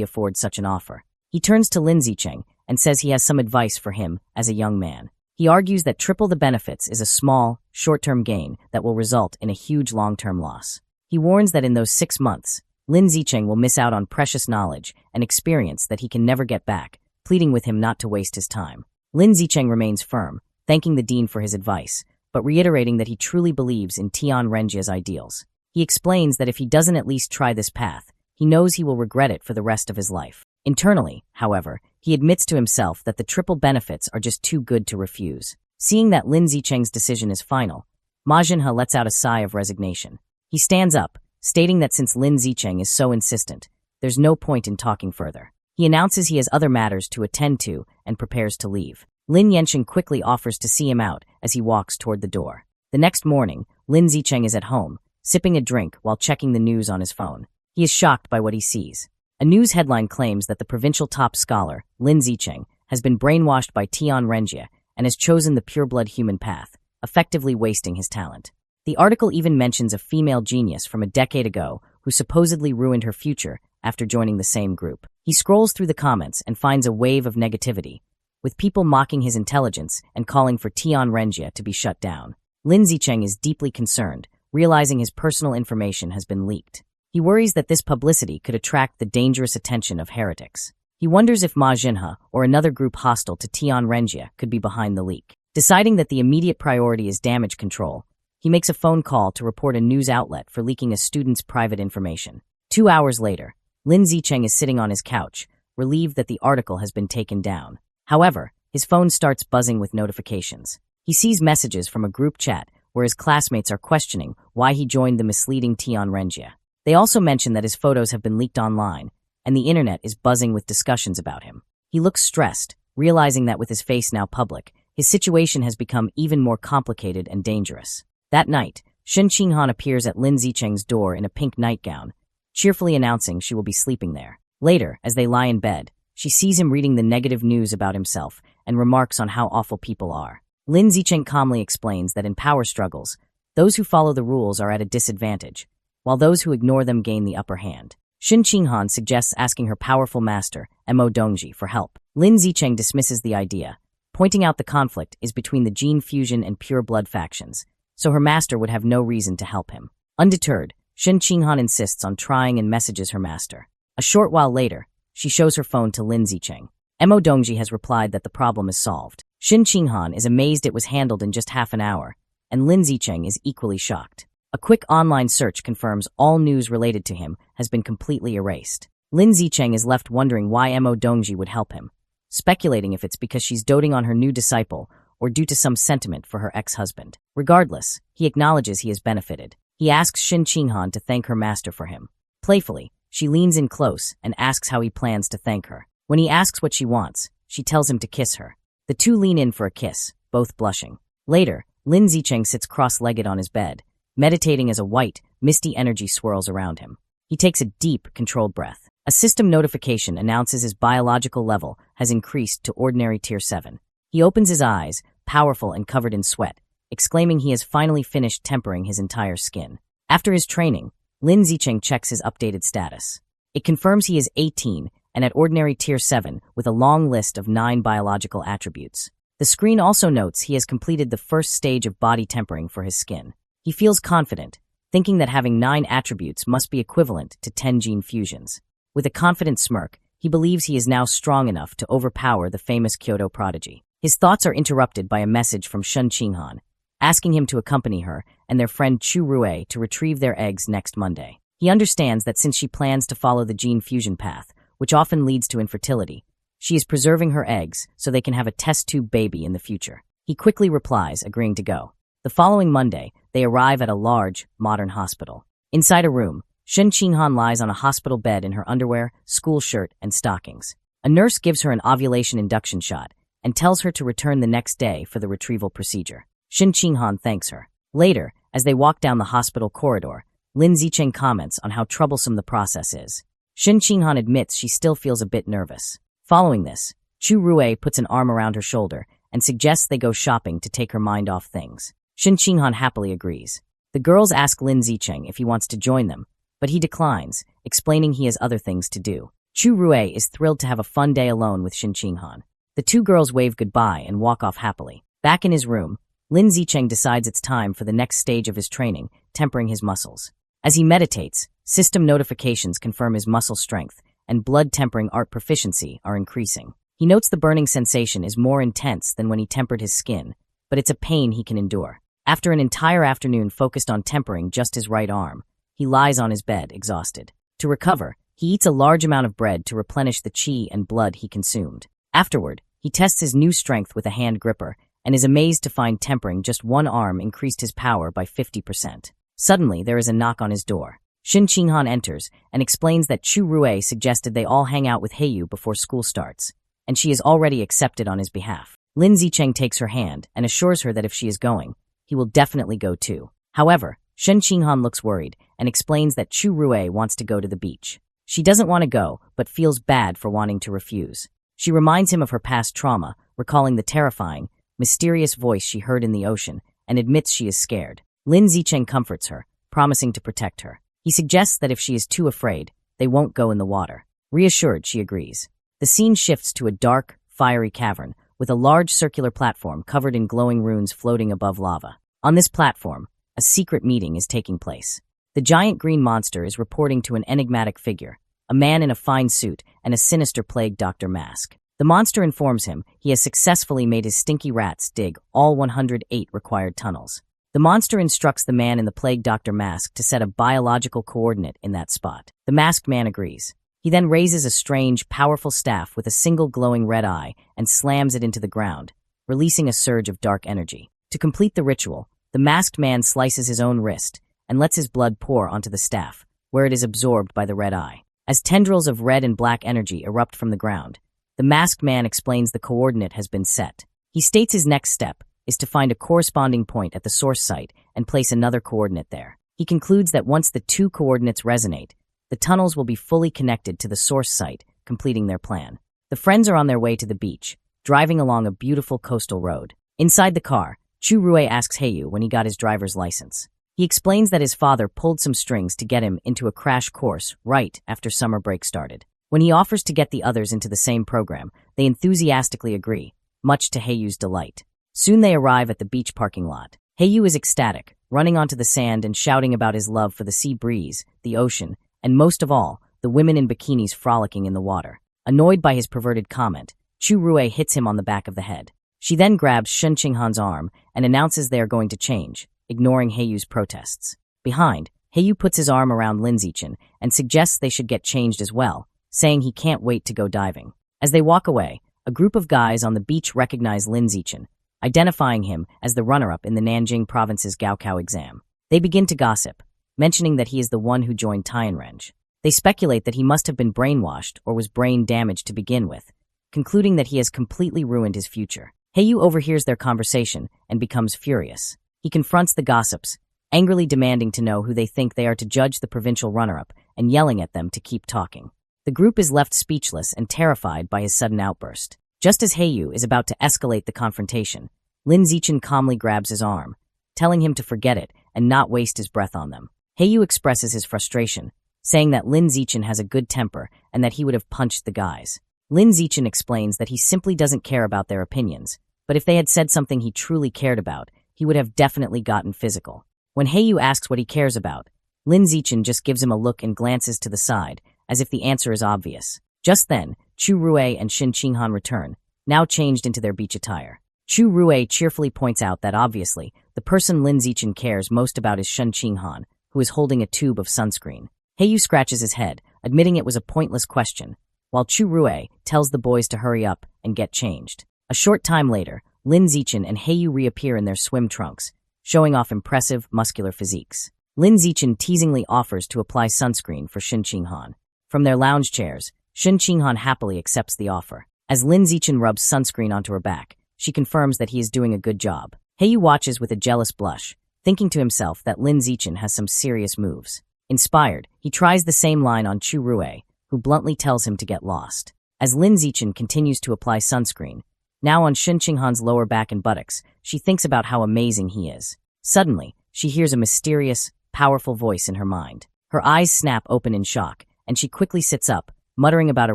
Speaker 1: afford such an offer. He turns to Lin Zicheng and says he has some advice for him as a young man. He argues that triple the benefits is a small, short-term gain that will result in a huge long-term loss. He warns that in those 6 months, Lin Zicheng will miss out on precious knowledge and experience that he can never get back, pleading with him not to waste his time. Lin Zicheng remains firm, thanking the dean for his advice, but reiterating that he truly believes in Tian Renjia's ideals. He explains that if he doesn't at least try this path, he knows he will regret it for the rest of his life. Internally, however, he admits to himself that the triple benefits are just too good to refuse. Seeing that Lin Zicheng's decision is final, Ma Jinhe lets out a sigh of resignation. He stands up, stating that since Lin Zicheng is so insistent, there's no point in talking further. He announces he has other matters to attend to and prepares to leave. Lin Yansheng quickly offers to see him out as he walks toward the door. The next morning, Lin Zicheng is at home, sipping a drink while checking the news on his phone. He is shocked by what he sees. A news headline claims that the provincial top scholar, Lin Zicheng, has been brainwashed by Tian Renjia and has chosen the pureblood human path, effectively wasting his talent. The article even mentions a female genius from a decade ago who supposedly ruined her future after joining the same group. He scrolls through the comments and finds a wave of negativity, with people mocking his intelligence and calling for Tian Renjia to be shut down. Lin Zicheng is deeply concerned, realizing his personal information has been leaked. He worries that this publicity could attract the dangerous attention of heretics. He wonders if Ma Jinhe or another group hostile to Tian Renjia could be behind the leak. Deciding that the immediate priority is damage control, he makes a phone call to report a news outlet for leaking a student's private information. 2 hours later, Lin Zicheng is sitting on his couch, relieved that the article has been taken down. However, his phone starts buzzing with notifications. He sees messages from a group chat where his classmates are questioning why he joined the misleading Tian Renjia. They also mention that his photos have been leaked online, and the internet is buzzing with discussions about him. He looks stressed, realizing that with his face now public, his situation has become even more complicated and dangerous. That night, Shen Qinghan appears at Lin Zicheng's door in a pink nightgown, cheerfully announcing she will be sleeping there. Later, as they lie in bed, she sees him reading the negative news about himself and remarks on how awful people are. Lin Zicheng calmly explains that in power struggles, those who follow the rules are at a disadvantage, while those who ignore them gain the upper hand. Shen Qinghan suggests asking her powerful master, Mo Dongji, for help. Lin Zicheng dismisses the idea, pointing out the conflict is between the gene fusion and pure blood factions, so her master would have no reason to help him. Undeterred, Shen Qinghan insists on trying and messages her master. A short while later, she shows her phone to Lin Zicheng. Mo Dongji has replied that the problem is solved. Shen Qinghan is amazed it was handled in just half an hour, and Lin Zicheng is equally shocked. A quick online search confirms all news related to him has been completely erased. Lin Zicheng is left wondering why Mo Dongji would help him, speculating if it's because she's doting on her new disciple or due to some sentiment for her ex-husband. Regardless, he acknowledges he has benefited. He asks Shen Qinghan to thank her master for him. Playfully, she leans in close and asks how he plans to thank her. When he asks what she wants, she tells him to kiss her. The two lean in for a kiss, both blushing. Later, Lin Zicheng sits cross-legged on his bed, meditating as a white, misty energy swirls around him. He takes a deep, controlled breath. A system notification announces his biological level has increased to ordinary tier 7. He opens his eyes, powerful and covered in sweat, exclaiming he has finally finished tempering his entire skin. After his training, Lin Zicheng checks his updated status. It confirms he is 18 and at ordinary tier 7 with a long list of 9 biological attributes. The screen also notes he has completed the first stage of body tempering for his skin. He feels confident, thinking that having 9 attributes must be equivalent to 10 gene fusions. With a confident smirk, he believes he is now strong enough to overpower the famous Kyoto prodigy. His thoughts are interrupted by a message from Shen Qinghan, asking him to accompany her and their friend Chu Rue to retrieve their eggs next Monday. He understands that since she plans to follow the gene fusion path, which often leads to infertility, she is preserving her eggs so they can have a test tube baby in the future. He quickly replies, agreeing to go. The following Monday, they arrive at a large, modern hospital. Inside a room, Shen Qinghan lies on a hospital bed in her underwear, school shirt, and stockings. A nurse gives her an ovulation induction shot and tells her to return the next day for the retrieval procedure. Shen Qinghan thanks her. Later, as they walk down the hospital corridor, Lin Zicheng comments on how troublesome the process is. Shen Qinghan admits she still feels a bit nervous. Following this, Chu Rue puts an arm around her shoulder and suggests they go shopping to take her mind off things. Shin Qinghan happily agrees. The girls ask Lin Zicheng if he wants to join them, but he declines, explaining he has other things to do. Chu Rui is thrilled to have a fun day alone with Shin Qinghan. The two girls wave goodbye and walk off happily. Back in his room, Lin Zicheng decides it's time for the next stage of his training, tempering his muscles. As he meditates, system notifications confirm his muscle strength, and blood-tempering art proficiency are increasing. He notes the burning sensation is more intense than when he tempered his skin, but it's a pain he can endure. After an entire afternoon focused on tempering just his right arm, he lies on his bed, exhausted. To recover, he eats a large amount of bread to replenish the qi and blood he consumed. Afterward, he tests his new strength with a hand gripper and is amazed to find tempering just one arm increased his power by 50%. Suddenly, there is a knock on his door. Shin Qinghan enters and explains that Chu Rui suggested they all hang out with Heiyu before school starts, and she is already accepted on his behalf. Lin Zicheng takes her hand and assures her that if she is going, he will definitely go too. However, Shin Qinghan looks worried and explains that Chu Rui wants to go to the beach. She doesn't want to go, but feels bad for wanting to refuse. She reminds him of her past trauma, recalling the terrifying, mysterious voice she heard in the ocean, and admits she is scared. Lin Zicheng comforts her, promising to protect her. He suggests that if she is too afraid, they won't go in the water. Reassured, she agrees. The scene shifts to a dark, fiery cavern, with a large circular platform covered in glowing runes floating above lava. On this platform, a secret meeting is taking place. The giant green monster is reporting to an enigmatic figure, a man in a fine suit and a sinister plague doctor mask. The monster informs him he has successfully made his stinky rats dig all 108 required tunnels. The monster instructs the man in the plague doctor mask to set a biological coordinate in that spot. The masked man agrees. He then raises a strange, powerful staff with a single glowing red eye and slams it into the ground, releasing a surge of dark energy. To complete the ritual, the masked man slices his own wrist and lets his blood pour onto the staff, where it is absorbed by the red eye. As tendrils of red and black energy erupt from the ground, the masked man explains the coordinate has been set. He states his next step is to find a corresponding point at the source site and place another coordinate there. He concludes that once the two coordinates resonate, the tunnels will be fully connected to the source site, completing their plan. The friends are on their way to the beach, driving along a beautiful coastal road. Inside the car, Chu Rui asks Heiyu when he got his driver's license. He explains that his father pulled some strings to get him into a crash course right after summer break started. When he offers to get the others into the same program, they enthusiastically agree, much to Heiyu's delight. Soon they arrive at the beach parking lot. Heiyu is ecstatic, running onto the sand and shouting about his love for the sea breeze, the ocean, and most of all, the women in bikinis frolicking in the water. Annoyed by his perverted comment, Chu Rui hits him on the back of the head. She then grabs Shin Qinghan's arm and announces they are going to change, ignoring Heiyu's protests. Behind, Heiyu puts his arm around Lin Zicheng and suggests they should get changed as well, saying he can't wait to go diving. As they walk away, a group of guys on the beach recognize Lin Zicheng, identifying him as the runner-up in the Nanjing province's Gaokao exam. They begin to gossip, mentioning that he is the one who joined Tianrenj. They speculate that he must have been brainwashed or was brain damaged to begin with, concluding that he has completely ruined his future. Heiyu overhears their conversation and becomes furious. He confronts the gossips, angrily demanding to know who they think they are to judge the provincial runner-up and yelling at them to keep talking. The group is left speechless and terrified by his sudden outburst. Just as Heiyu is about to escalate the confrontation, Lin Zicheng calmly grabs his arm, telling him to forget it and not waste his breath on them. Heiyu expresses his frustration, saying that Lin Zicheng has a good temper and that he would have punched the guys. Lin Zicheng explains that he simply doesn't care about their opinions, but if they had said something he truly cared about, he would have definitely gotten physical. When Heiyu asks what he cares about, Lin Zicheng just gives him a look and glances to the side, as if the answer is obvious. Just then, Chu Rui and Shin Qinghan return, now changed into their beach attire. Chu Rui cheerfully points out that obviously, the person Lin Zicheng cares most about is Shin Qinghan, who is holding a tube of sunscreen. Heiyu scratches his head, admitting it was a pointless question, while Chu Rui tells the boys to hurry up and get changed. A short time later, Lin Zicheng and Heiyu reappear in their swim trunks, showing off impressive, muscular physiques. Lin Zicheng teasingly offers to apply sunscreen for Shin Qinghan. From their lounge chairs, Shin Qinghan happily accepts the offer. As Lin Zicheng rubs sunscreen onto her back, she confirms that he is doing a good job. Heiyu watches with a jealous blush, thinking to himself that Lin Zicheng has some serious moves. Inspired, he tries the same line on Chu Rui, who bluntly tells him to get lost. As Lin Zicheng continues to apply sunscreen, now on Shin Qinghan's lower back and buttocks, she thinks about how amazing he is. Suddenly, she hears a mysterious, powerful voice in her mind. Her eyes snap open in shock, and she quickly sits up, muttering about a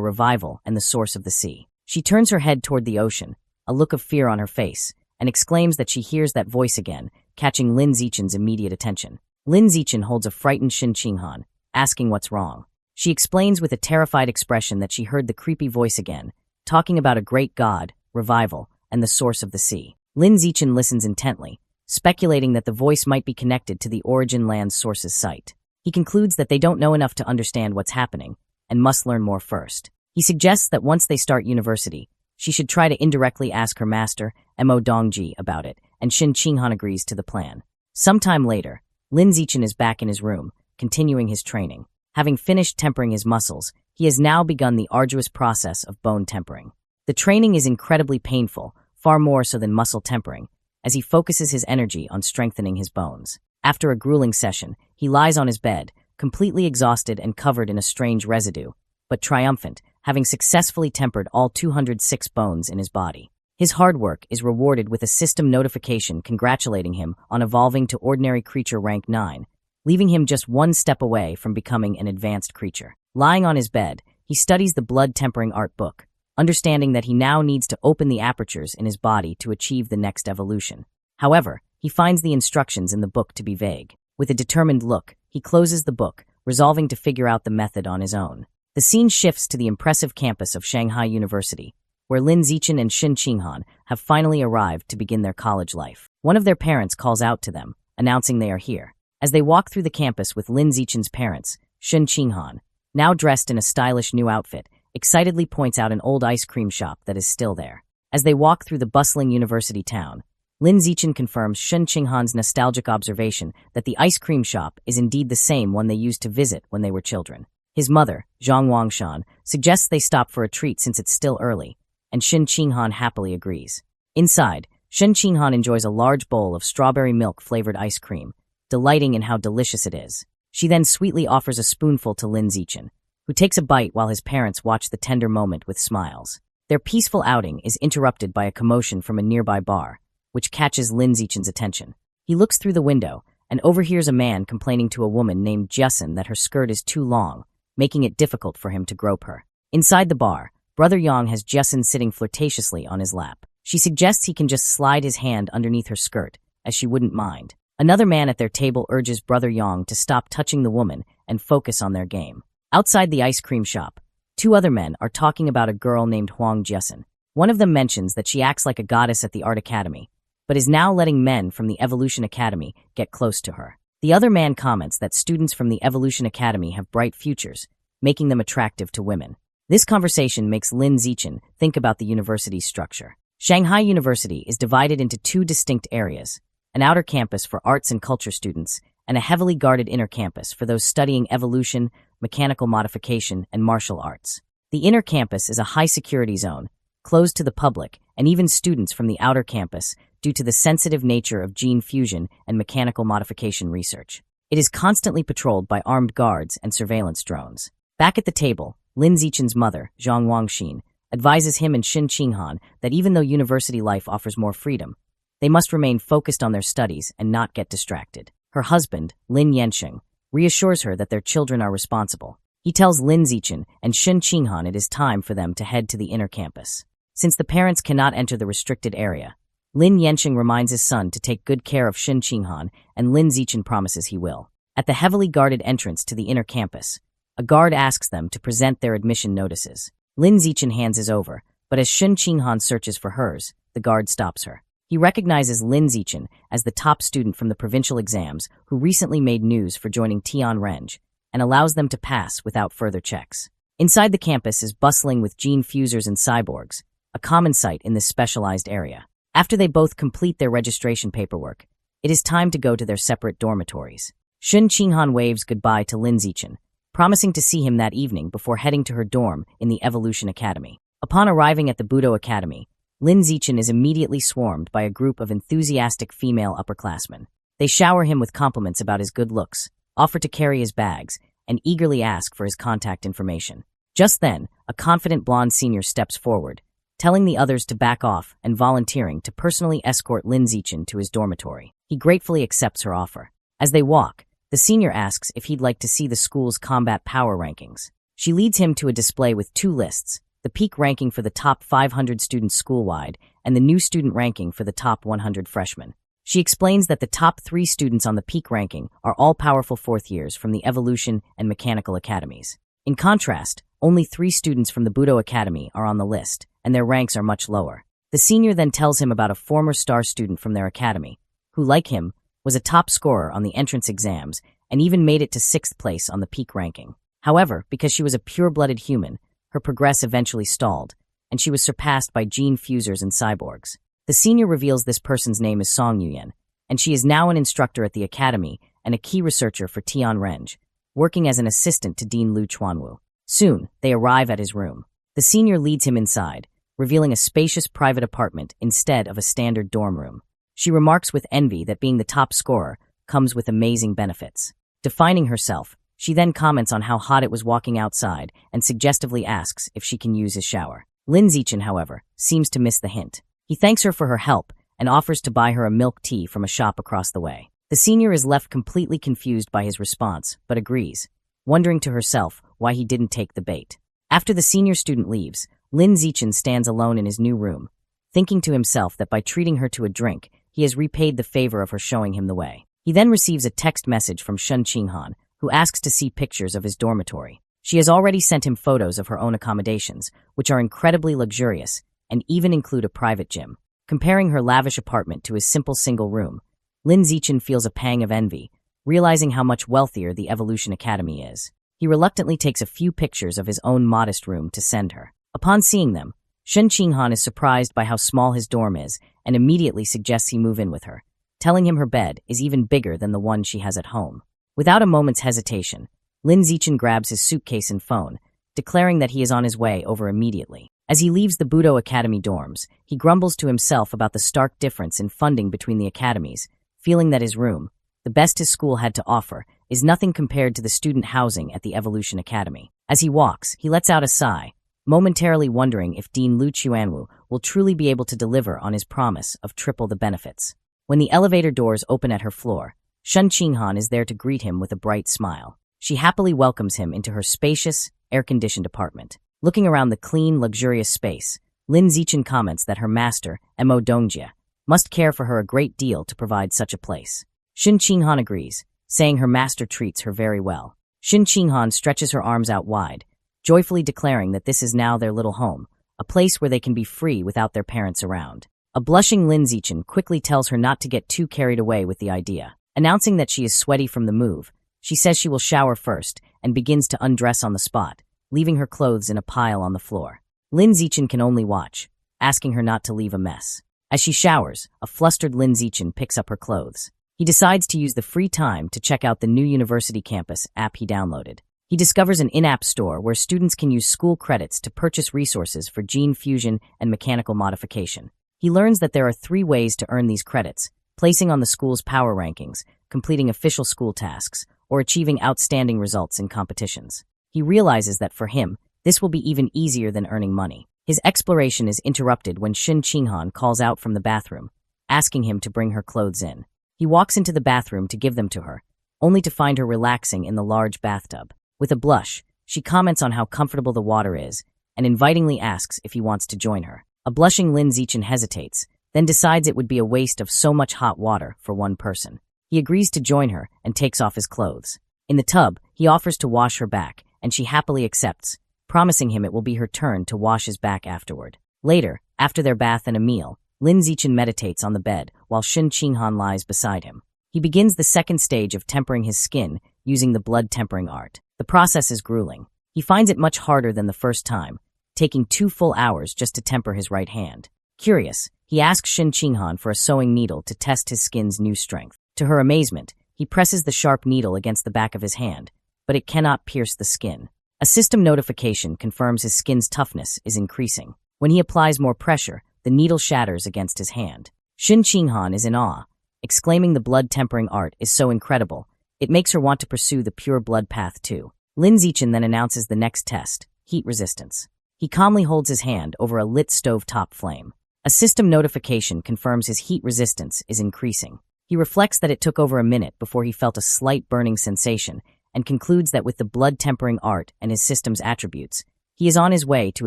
Speaker 1: revival and the source of the sea. She turns her head toward the ocean, a look of fear on her face, and exclaims that she hears that voice again, catching Lin Zichen's immediate attention. Lin Zichen holds a frightened Shin Qinghan, asking what's wrong. She explains with a terrified expression that she heard the creepy voice again, talking about a great god, revival, and the source of the sea. Lin Zichen listens intently, speculating that the voice might be connected to the Origin Land's source's site. He concludes that they don't know enough to understand what's happening, and must learn more first. He suggests that once they start university, she should try to indirectly ask her master, Mo Dongji, about it, and Shin Qinghan agrees to the plan. Sometime later, Lin Zichen is back in his room, continuing his training. Having finished tempering his muscles, he has now begun the arduous process of bone tempering. The training is incredibly painful, far more so than muscle tempering, as he focuses his energy on strengthening his bones. After a grueling session, he lies on his bed, completely exhausted and covered in a strange residue, but triumphant, having successfully tempered all 206 bones in his body. His hard work is rewarded with a system notification congratulating him on evolving to ordinary creature rank 9, leaving him just one step away from becoming an advanced creature. Lying on his bed, he studies the blood tempering art book, understanding that he now needs to open the apertures in his body to achieve the next evolution. However, he finds the instructions in the book to be vague. With a determined look, he closes the book, resolving to figure out the method on his own. The scene shifts to the impressive campus of Shanghai University, where Lin Zichen and Shin Qinghan have finally arrived to begin their college life. One of their parents calls out to them, announcing they are here. As they walk through the campus with Lin Zichen's parents, Shin Qinghan, now dressed in a stylish new outfit, excitedly points out an old ice cream shop that is still there. As they walk through the bustling university town, Lin Zichen confirms Shin Qinghan's nostalgic observation that the ice cream shop is indeed the same one they used to visit when they were children. His mother, Zhang Wangshan, suggests they stop for a treat since it's still early, and Shin Qinghan happily agrees. Inside, Shin Qinghan enjoys a large bowl of strawberry milk-flavored ice cream, delighting in how delicious it is. She then sweetly offers a spoonful to Lin Zichen, who takes a bite while his parents watch the tender moment with smiles. Their peaceful outing is interrupted by a commotion from a nearby bar, which catches Lin Zichen's attention. He looks through the window and overhears a man complaining to a woman named Jessen that her skirt is too long, making it difficult for him to grope her. Inside the bar, Brother Yang has Jessen sitting flirtatiously on his lap. She suggests he can just slide his hand underneath her skirt, as she wouldn't mind. Another man at their table urges Brother Yang to stop touching the woman and focus on their game. Outside the ice cream shop, two other men are talking about a girl named Huang Jessen. One of them mentions that she acts like a goddess at the art academy, but is now letting men from the Evolution Academy get close to her. The other man comments that students from the Evolution Academy have bright futures, making them attractive to women. This conversation makes Lin Zichen think about the university's structure. Shanghai University is divided into two distinct areas, an outer campus for arts and culture students, and a heavily guarded inner campus for those studying evolution, mechanical modification, and martial arts. The inner campus is a high-security zone, closed to the public and even students from the outer campus due to the sensitive nature of gene fusion and mechanical modification research. It is constantly patrolled by armed guards and surveillance drones. Back at the table, Lin Zichen's mother, Zhang Wangshan, advises him and Shin Qinghan that even though university life offers more freedom, they must remain focused on their studies and not get distracted. Her husband, Lin Yansheng, reassures her that their children are responsible. He tells Lin Zichen and Shin Qinghan it is time for them to head to the inner campus. Since the parents cannot enter the restricted area, Lin Yansheng reminds his son to take good care of Shin Qinghan, and Lin Zichen promises he will. At the heavily guarded entrance to the inner campus, a guard asks them to present their admission notices. Lin Zichen hands his over, but as Shin Qinghan searches for hers, the guard stops her. He recognizes Lin Zichen as the top student from the provincial exams who recently made news for joining Tianrenge, and allows them to pass without further checks. Inside the campus is bustling with gene fusers and cyborgs, a common sight in this specialized area. After they both complete their registration paperwork, it is time to go to their separate dormitories. Shin Qinghan waves goodbye to Lin Zichen, promising to see him that evening before heading to her dorm in the Evolution Academy. Upon arriving at the Budo Academy, Lin Zichen is immediately swarmed by a group of enthusiastic female upperclassmen. They shower him with compliments about his good looks, offer to carry his bags, and eagerly ask for his contact information. Just then, a confident blonde senior steps forward, telling the others to back off and volunteering to personally escort Lin Zichen to his dormitory. He gratefully accepts her offer. As they walk, the senior asks if he'd like to see the school's combat power rankings. She leads him to a display with two lists, the peak ranking for the top 500 students school-wide and the new student ranking for the top 100 freshmen. She explains that the top 3 students on the peak ranking are all powerful fourth years from the Evolution and Mechanical Academies. In contrast, only 3 students from the Budo Academy are on the list, and their ranks are much lower. The senior then tells him about a former star student from their academy, who, like him, was a top scorer on the entrance exams and even made it to 6th place on the peak ranking. However, because she was a pure-blooded human, her progress eventually stalled, and she was surpassed by gene fusers and cyborgs. The senior reveals this person's name is Song Yuyen, and she is now an instructor at the academy and a key researcher for Tian Renge, working as an assistant to Dean Lu Chuanwu. Soon, they arrive at his room. The senior leads him inside, revealing a spacious private apartment instead of a standard dorm room. She remarks with envy that being the top scorer comes with amazing benefits. Defining herself, she then comments on how hot it was walking outside and suggestively asks if she can use his shower. Lin Zichen, however, seems to miss the hint. He thanks her for her help and offers to buy her a milk tea from a shop across the way. The senior is left completely confused by his response, but agrees, wondering to herself why he didn't take the bait. After the senior student leaves, Lin Zichen stands alone in his new room, thinking to himself that by treating her to a drink, he has repaid the favor of her showing him the way. He then receives a text message from Shun Qinghan, who asks to see pictures of his dormitory. She has already sent him photos of her own accommodations, which are incredibly luxurious and even include a private gym. Comparing her lavish apartment to his simple single room, Lin Zichen feels a pang of envy, realizing how much wealthier the Evolution Academy is. He reluctantly takes a few pictures of his own modest room to send her. Upon seeing them, Shun Qinghan is surprised by how small his dorm is and immediately suggests he move in with her, telling him her bed is even bigger than the one she has at home. Without a moment's hesitation, Lin Zichen grabs his suitcase and phone, declaring that he is on his way over immediately. As he leaves the Budo Academy dorms, he grumbles to himself about the stark difference in funding between the academies, feeling that his room, the best his school had to offer, is nothing compared to the student housing at the Evolution Academy. As he walks, he lets out a sigh, momentarily wondering if Dean Lu Chuanwu will truly be able to deliver on his promise of triple the benefits. When the elevator doors open at her floor, Shun Qinghan is there to greet him with a bright smile. She happily welcomes him into her spacious, air-conditioned apartment. Looking around the clean, luxurious space, Lin Zichen comments that her master, Mo Dongjie, must care for her a great deal to provide such a place. Shun Qinghan agrees, saying her master treats her very well. Shun Qinghan stretches her arms out wide, joyfully declaring that this is now their little home, a place where they can be free without their parents around. A blushing Lin Zichen quickly tells her not to get too carried away with the idea. Announcing that she is sweaty from the move, she says she will shower first and begins to undress on the spot, leaving her clothes in a pile on the floor. Lin Zichen can only watch, asking her not to leave a mess. As she showers, a flustered Lin Zichen picks up her clothes. He decides to use the free time to check out the new university campus app he downloaded. He discovers an in-app store where students can use school credits to purchase resources for gene fusion and mechanical modification. He learns that there are 3 ways to earn these credits: placing on the school's power rankings, completing official school tasks, or achieving outstanding results in competitions. He realizes that for him, this will be even easier than earning money. His exploration is interrupted when Shun Qinghan calls out from the bathroom, asking him to bring her clothes in. He walks into the bathroom to give them to her, only to find her relaxing in the large bathtub. With a blush, she comments on how comfortable the water is and invitingly asks if he wants to join her. A blushing Lin Zichen hesitates, then decides it would be a waste of so much hot water for one person. He agrees to join her and takes off his clothes. In the tub, he offers to wash her back, and she happily accepts, promising him it will be her turn to wash his back afterward. Later, after their bath and a meal, Lin Zichen meditates on the bed while Shun Qinghan lies beside him. He begins the second stage of tempering his skin using the blood tempering art. The process is grueling. He finds it much harder than the first time, taking 2 full hours just to temper his right hand. Curious, he asks Shun Qinghan for a sewing needle to test his skin's new strength. To her amazement, he presses the sharp needle against the back of his hand, but it cannot pierce the skin. A system notification confirms his skin's toughness is increasing. When he applies more pressure, the needle shatters against his hand. Shun Qinghan is in awe, exclaiming the blood tempering art is so incredible, it makes her want to pursue the pure blood path too. Lin Zichen then announces the next test, heat resistance. He He calmly holds his hand over a lit stovetop flame. A system notification confirms his heat resistance is increasing. He reflects that it took over a minute before he felt a slight burning sensation and concludes that with the blood-tempering art and his system's attributes, he is on his way to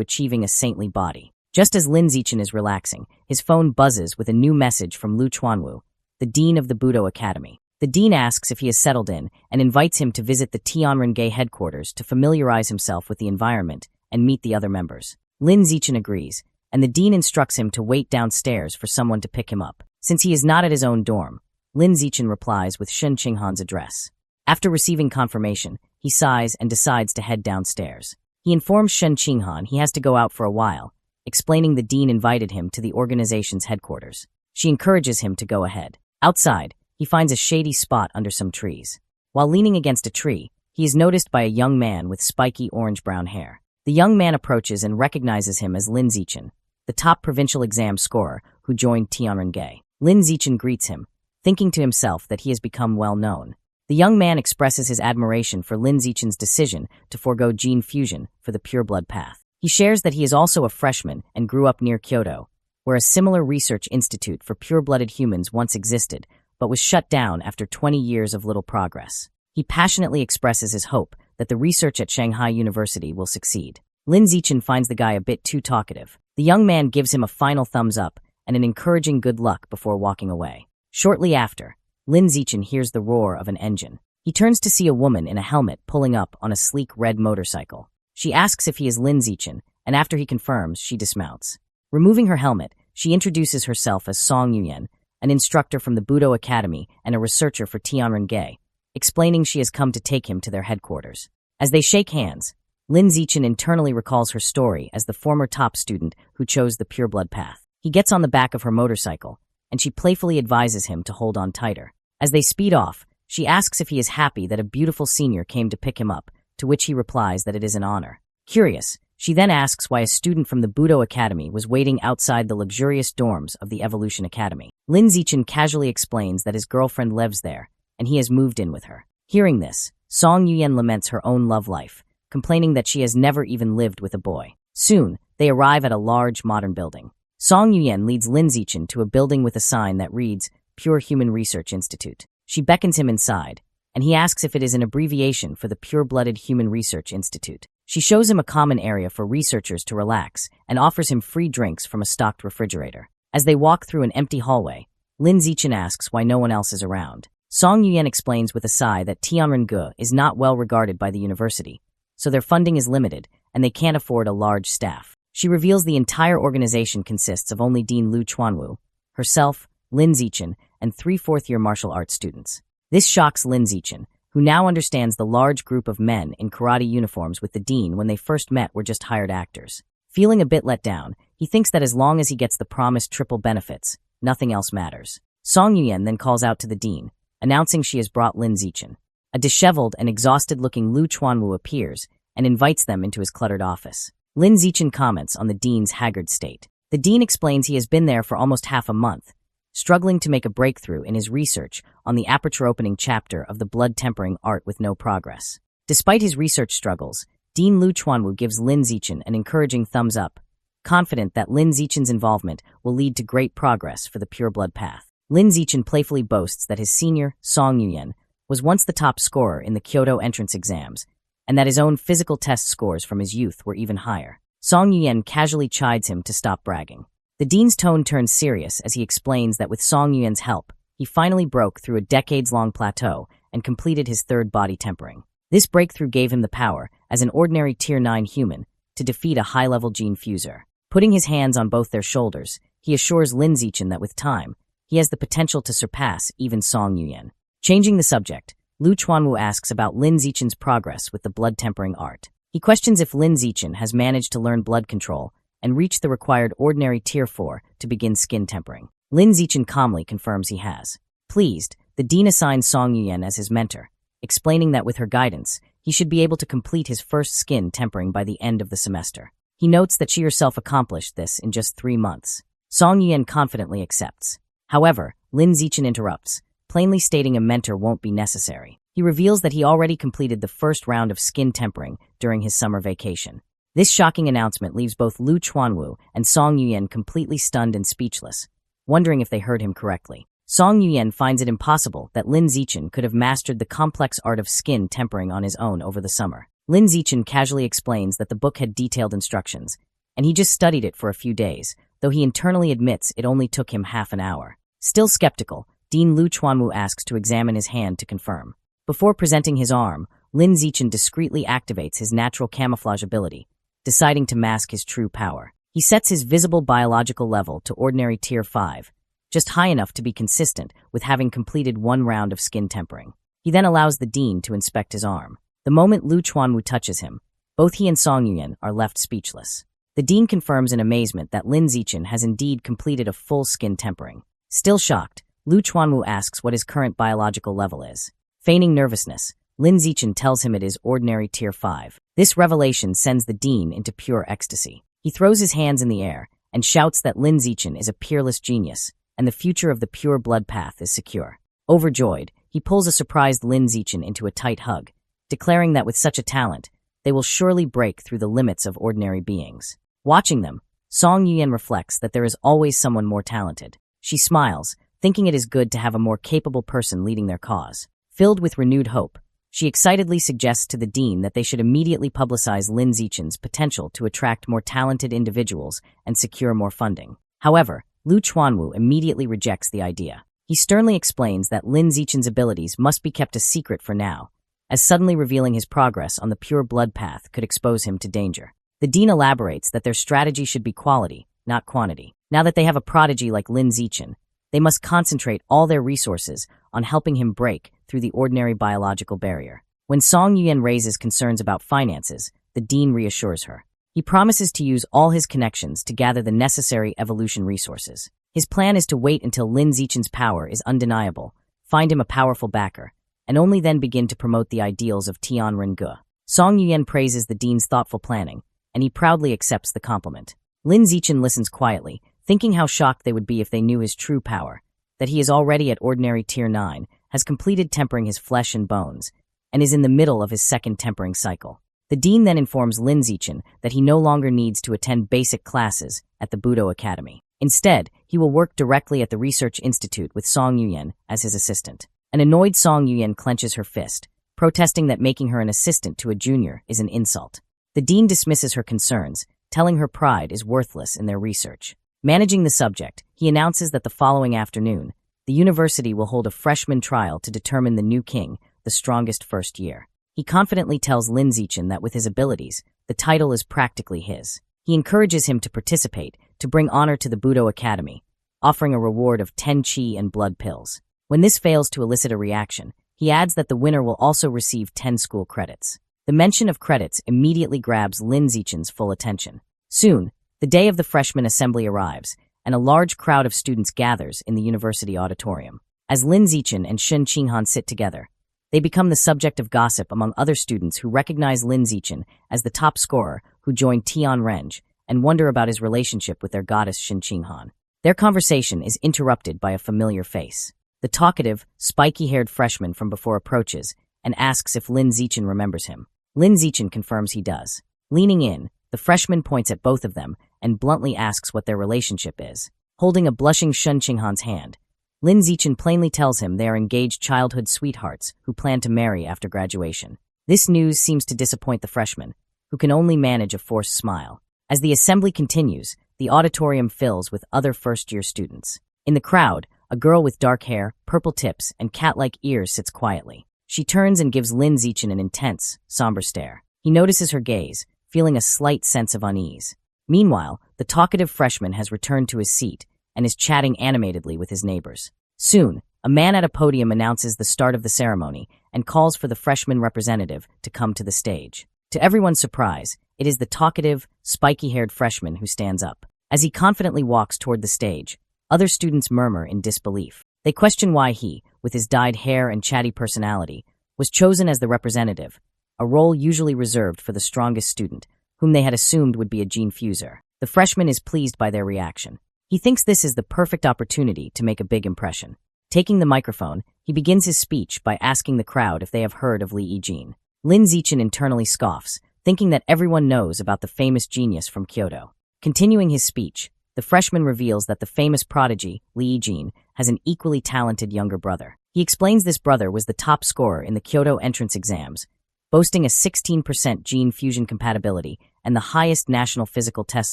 Speaker 1: achieving a saintly body. Just as Lin Zichen is relaxing, his phone buzzes with a new message from Lu Chuanwu, the dean of the Budo Academy. The dean asks if he has settled in and invites him to visit the Tianren-ge headquarters to familiarize himself with the environment and meet the other members. Lin Zichen agrees, and the dean instructs him to wait downstairs for someone to pick him up. Since he is not at his own dorm, Lin Zichen replies with Shen Qinghan's address. After receiving confirmation, he sighs and decides to head downstairs. He informs Shen Qinghan he has to go out for a while, explaining the dean invited him to the organization's headquarters. She encourages him to go ahead. Outside, he finds a shady spot under some trees. While leaning against a tree, he is noticed by a young man with spiky orange-brown hair. The young man approaches and recognizes him as Lin Zichen, the top provincial exam scorer who joined Tianren-ge. Lin Zichen greets him, thinking to himself that he has become well known. The young man expresses his admiration for Lin Zichen's decision to forego gene fusion for the pure-blood path. He shares that he is also a freshman and grew up near Kyoto, where a similar research institute for pure-blooded humans once existed, but was shut down after 20 years of little progress. He passionately expresses his hope that the research at Shanghai University will succeed. Lin Zichen finds the guy a bit too talkative. The young man gives him a final thumbs up and an encouraging good luck before walking away. Shortly after, Lin Zichen hears the roar of an engine. He turns to see a woman in a helmet pulling up on a sleek red motorcycle. She asks if he is Lin Zichen, and after he confirms, she dismounts. Removing her helmet, she introduces herself as Song Yuyen, an instructor from the Budo Academy and a researcher for Tianren-ge, explaining she has come to take him to their headquarters. As they shake hands, Lin Zichen internally recalls her story as the former top student who chose the pure-blood path. He gets on the back of her motorcycle, and she playfully advises him to hold on tighter. As they speed off, she asks if he is happy that a beautiful senior came to pick him up, to which he replies that it is an honor. Curious, she then asks why a student from the Budo Academy was waiting outside the luxurious dorms of the Evolution Academy. Lin Zichen casually explains that his girlfriend lives there, and he has moved in with her. Hearing this, Song Yuyen laments her own love life, complaining that she has never even lived with a boy. Soon, they arrive at a large modern building. Song Yuyen leads Lin Zichen to a building with a sign that reads, Pure Human Research Institute. She beckons him inside, and he asks if it is an abbreviation for the Pure-Blooded Human Research Institute. She shows him a common area for researchers to relax and offers him free drinks from a stocked refrigerator. As they walk through an empty hallway, Lin Zichen asks why no one else is around. Song Yuyen explains with a sigh that Tianren-ge is not well regarded by the university, so their funding is limited and they can't afford a large staff. She reveals the entire organization consists of only Dean Lu Chuanwu, herself, Lin Zichen, and 3 fourth-year martial arts students. This shocks Lin Zichen, who now understands the large group of men in karate uniforms with the dean when they first met were just hired actors. Feeling a bit let down, he thinks that as long as he gets the promised triple benefits, nothing else matters. Song Yuyen then calls out to the dean, announcing she has brought Lin Zichen. A disheveled and exhausted-looking Lu Chuanwu appears and invites them into his cluttered office. Lin Zichen comments on the dean's haggard state. The dean explains he has been there for almost half a month, struggling to make a breakthrough in his research on the aperture-opening chapter of the blood-tempering art with no progress. Despite his research struggles, Dean Lu Chuanwu gives Lin Zichen an encouraging thumbs up, confident that Lin Zichen's involvement will lead to great progress for the pure-blood path. Lin Zichen playfully boasts that his senior, Song Yuyen, was once the top scorer in the Kyoto entrance exams, and that his own physical test scores from his youth were even higher. Song Yuyen casually chides him to stop bragging. The dean's tone turns serious as he explains that with Song Yuyen's help, he finally broke through a decades-long plateau and completed his third body tempering. This breakthrough gave him the power, as an ordinary Tier 9 human, to defeat a high-level gene fuser. Putting his hands on both their shoulders, he assures Lin Zichen that with time, he has the potential to surpass even Song Yuyen. Changing the subject, Lu Chuanwu asks about Lin Zichen's progress with the blood-tempering art. He questions if Lin Zichen has managed to learn blood control and reach the required ordinary Tier 4 to begin skin tempering. Lin Zichen calmly confirms he has. Pleased, the dean assigns Song Yuyen as his mentor, explaining that with her guidance, he should be able to complete his first skin tempering by the end of the semester. He notes that she herself accomplished this in just 3 months. Song Yuyen confidently accepts. However, Lin Zichen interrupts, plainly stating a mentor won't be necessary. He reveals that he already completed the first round of skin tempering during his summer vacation. This shocking announcement leaves both Lu Chuanwu and Song Yuyen completely stunned and speechless, wondering if they heard him correctly. Song Yuyen finds it impossible that Lin Zichen could have mastered the complex art of skin tempering on his own over the summer. Lin Zichen casually explains that the book had detailed instructions, and he just studied it for a few days, though he internally admits it only took him half an hour. Still skeptical, Dean Lu Chuanwu asks to examine his hand to confirm. Before presenting his arm, Lin Zichen discreetly activates his natural camouflage ability, deciding to mask his true power. He sets his visible biological level to ordinary Tier 5, just high enough to be consistent with having completed one round of skin tempering. He then allows the Dean to inspect his arm. The moment Lu Chuanwu touches him, both he and Song Yuyen are left speechless. The Dean confirms in amazement that Lin Zichen has indeed completed a full skin tempering. Still shocked, Lu Chuanwu asks what his current biological level is. Feigning nervousness, Lin Zichen tells him it is ordinary Tier 5. This revelation sends the Dean into pure ecstasy. He throws his hands in the air and shouts that Lin Zichen is a peerless genius, and the future of the pure blood path is secure. Overjoyed, he pulls a surprised Lin Zichen into a tight hug, declaring that with such a talent, they will surely break through the limits of ordinary beings. Watching them, Song Yuyen reflects that there is always someone more talented. She smiles, thinking it is good to have a more capable person leading their cause. Filled with renewed hope, she excitedly suggests to the Dean that they should immediately publicize Lin Zichen's potential to attract more talented individuals and secure more funding. However, Lu Chuanwu immediately rejects the idea. He sternly explains that Lin Zichen's abilities must be kept a secret for now, as suddenly revealing his progress on the pure blood path could expose him to danger. The Dean elaborates that their strategy should be quality, not quantity. Now that they have a prodigy like Lin Zichen, they must concentrate all their resources on helping him break through the ordinary biological barrier. When Song Yuyen raises concerns about finances, the Dean reassures her. He promises to use all his connections to gather the necessary evolution resources. His plan is to wait until Lin Zichen's power is undeniable, find him a powerful backer, and only then begin to promote the ideals of Tian Renge. Song Yuyen praises the Dean's thoughtful planning, and he proudly accepts the compliment. Lin Zichen listens quietly, thinking how shocked they would be if they knew his true power, that he is already at ordinary Tier 9, has completed tempering his flesh and bones, and is in the middle of his second tempering cycle. The Dean then informs Lin Zichen that he no longer needs to attend basic classes at the Budo Academy. Instead, he will work directly at the Research Institute with Song Yuyen as his assistant. An annoyed Song Yuyen clenches her fist, protesting that making her an assistant to a junior is an insult. The Dean dismisses her concerns, telling her pride is worthless in their research. Managing the subject, he announces that the following afternoon, the university will hold a freshman trial to determine the new king, the strongest first year. He confidently tells Lin Zichen that with his abilities, the title is practically his. He encourages him to participate, to bring honor to the Budo Academy, offering a reward of 10 chi and blood pills. When this fails to elicit a reaction, he adds that the winner will also receive 10 school credits. The mention of credits immediately grabs Lin Zichen's full attention. Soon, the day of the freshman assembly arrives, and a large crowd of students gathers in the university auditorium. As Lin Zichen and Shun Qinghan sit together, they become the subject of gossip among other students who recognize Lin Zichen as the top scorer who joined Tian Renge and wonder about his relationship with their goddess Shun Qinghan. Their conversation is interrupted by a familiar face. The talkative, spiky-haired freshman from before approaches and asks if Lin Zichen remembers him. Lin Zichen confirms he does. Leaning in, the freshman points at both of them and bluntly asks what their relationship is. Holding a blushing Shun Qinghan's hand, Lin Zichen plainly tells him they are engaged childhood sweethearts who plan to marry after graduation. This news seems to disappoint the freshman, who can only manage a forced smile. As the assembly continues, the auditorium fills with other first-year students. In the crowd, a girl with dark hair, purple tips, and cat-like ears sits quietly. She turns and gives Lin Zichen an intense, somber stare. He notices her gaze, feeling a slight sense of unease. Meanwhile, the talkative freshman has returned to his seat and is chatting animatedly with his neighbors. Soon, a man at a podium announces the start of the ceremony and calls for the freshman representative to come to the stage. To everyone's surprise, it is the talkative, spiky-haired freshman who stands up. As he confidently walks toward the stage, other students murmur in disbelief. They question why he, with his dyed hair and chatty personality, was chosen as the representative, a role usually reserved for the strongest student, whom they had assumed would be a gene fuser. The freshman is pleased by their reaction. He thinks this is the perfect opportunity to make a big impression. Taking the microphone, he begins his speech by asking the crowd if they have heard of Li Yijin. Lin Zichen internally scoffs, thinking that everyone knows about the famous genius from Kyoto. Continuing his speech, the freshman reveals that the famous prodigy, Lee Jin, has an equally talented younger brother. He explains this brother was the top scorer in the Kyoto entrance exams, boasting a 16% gene fusion compatibility and the highest national physical test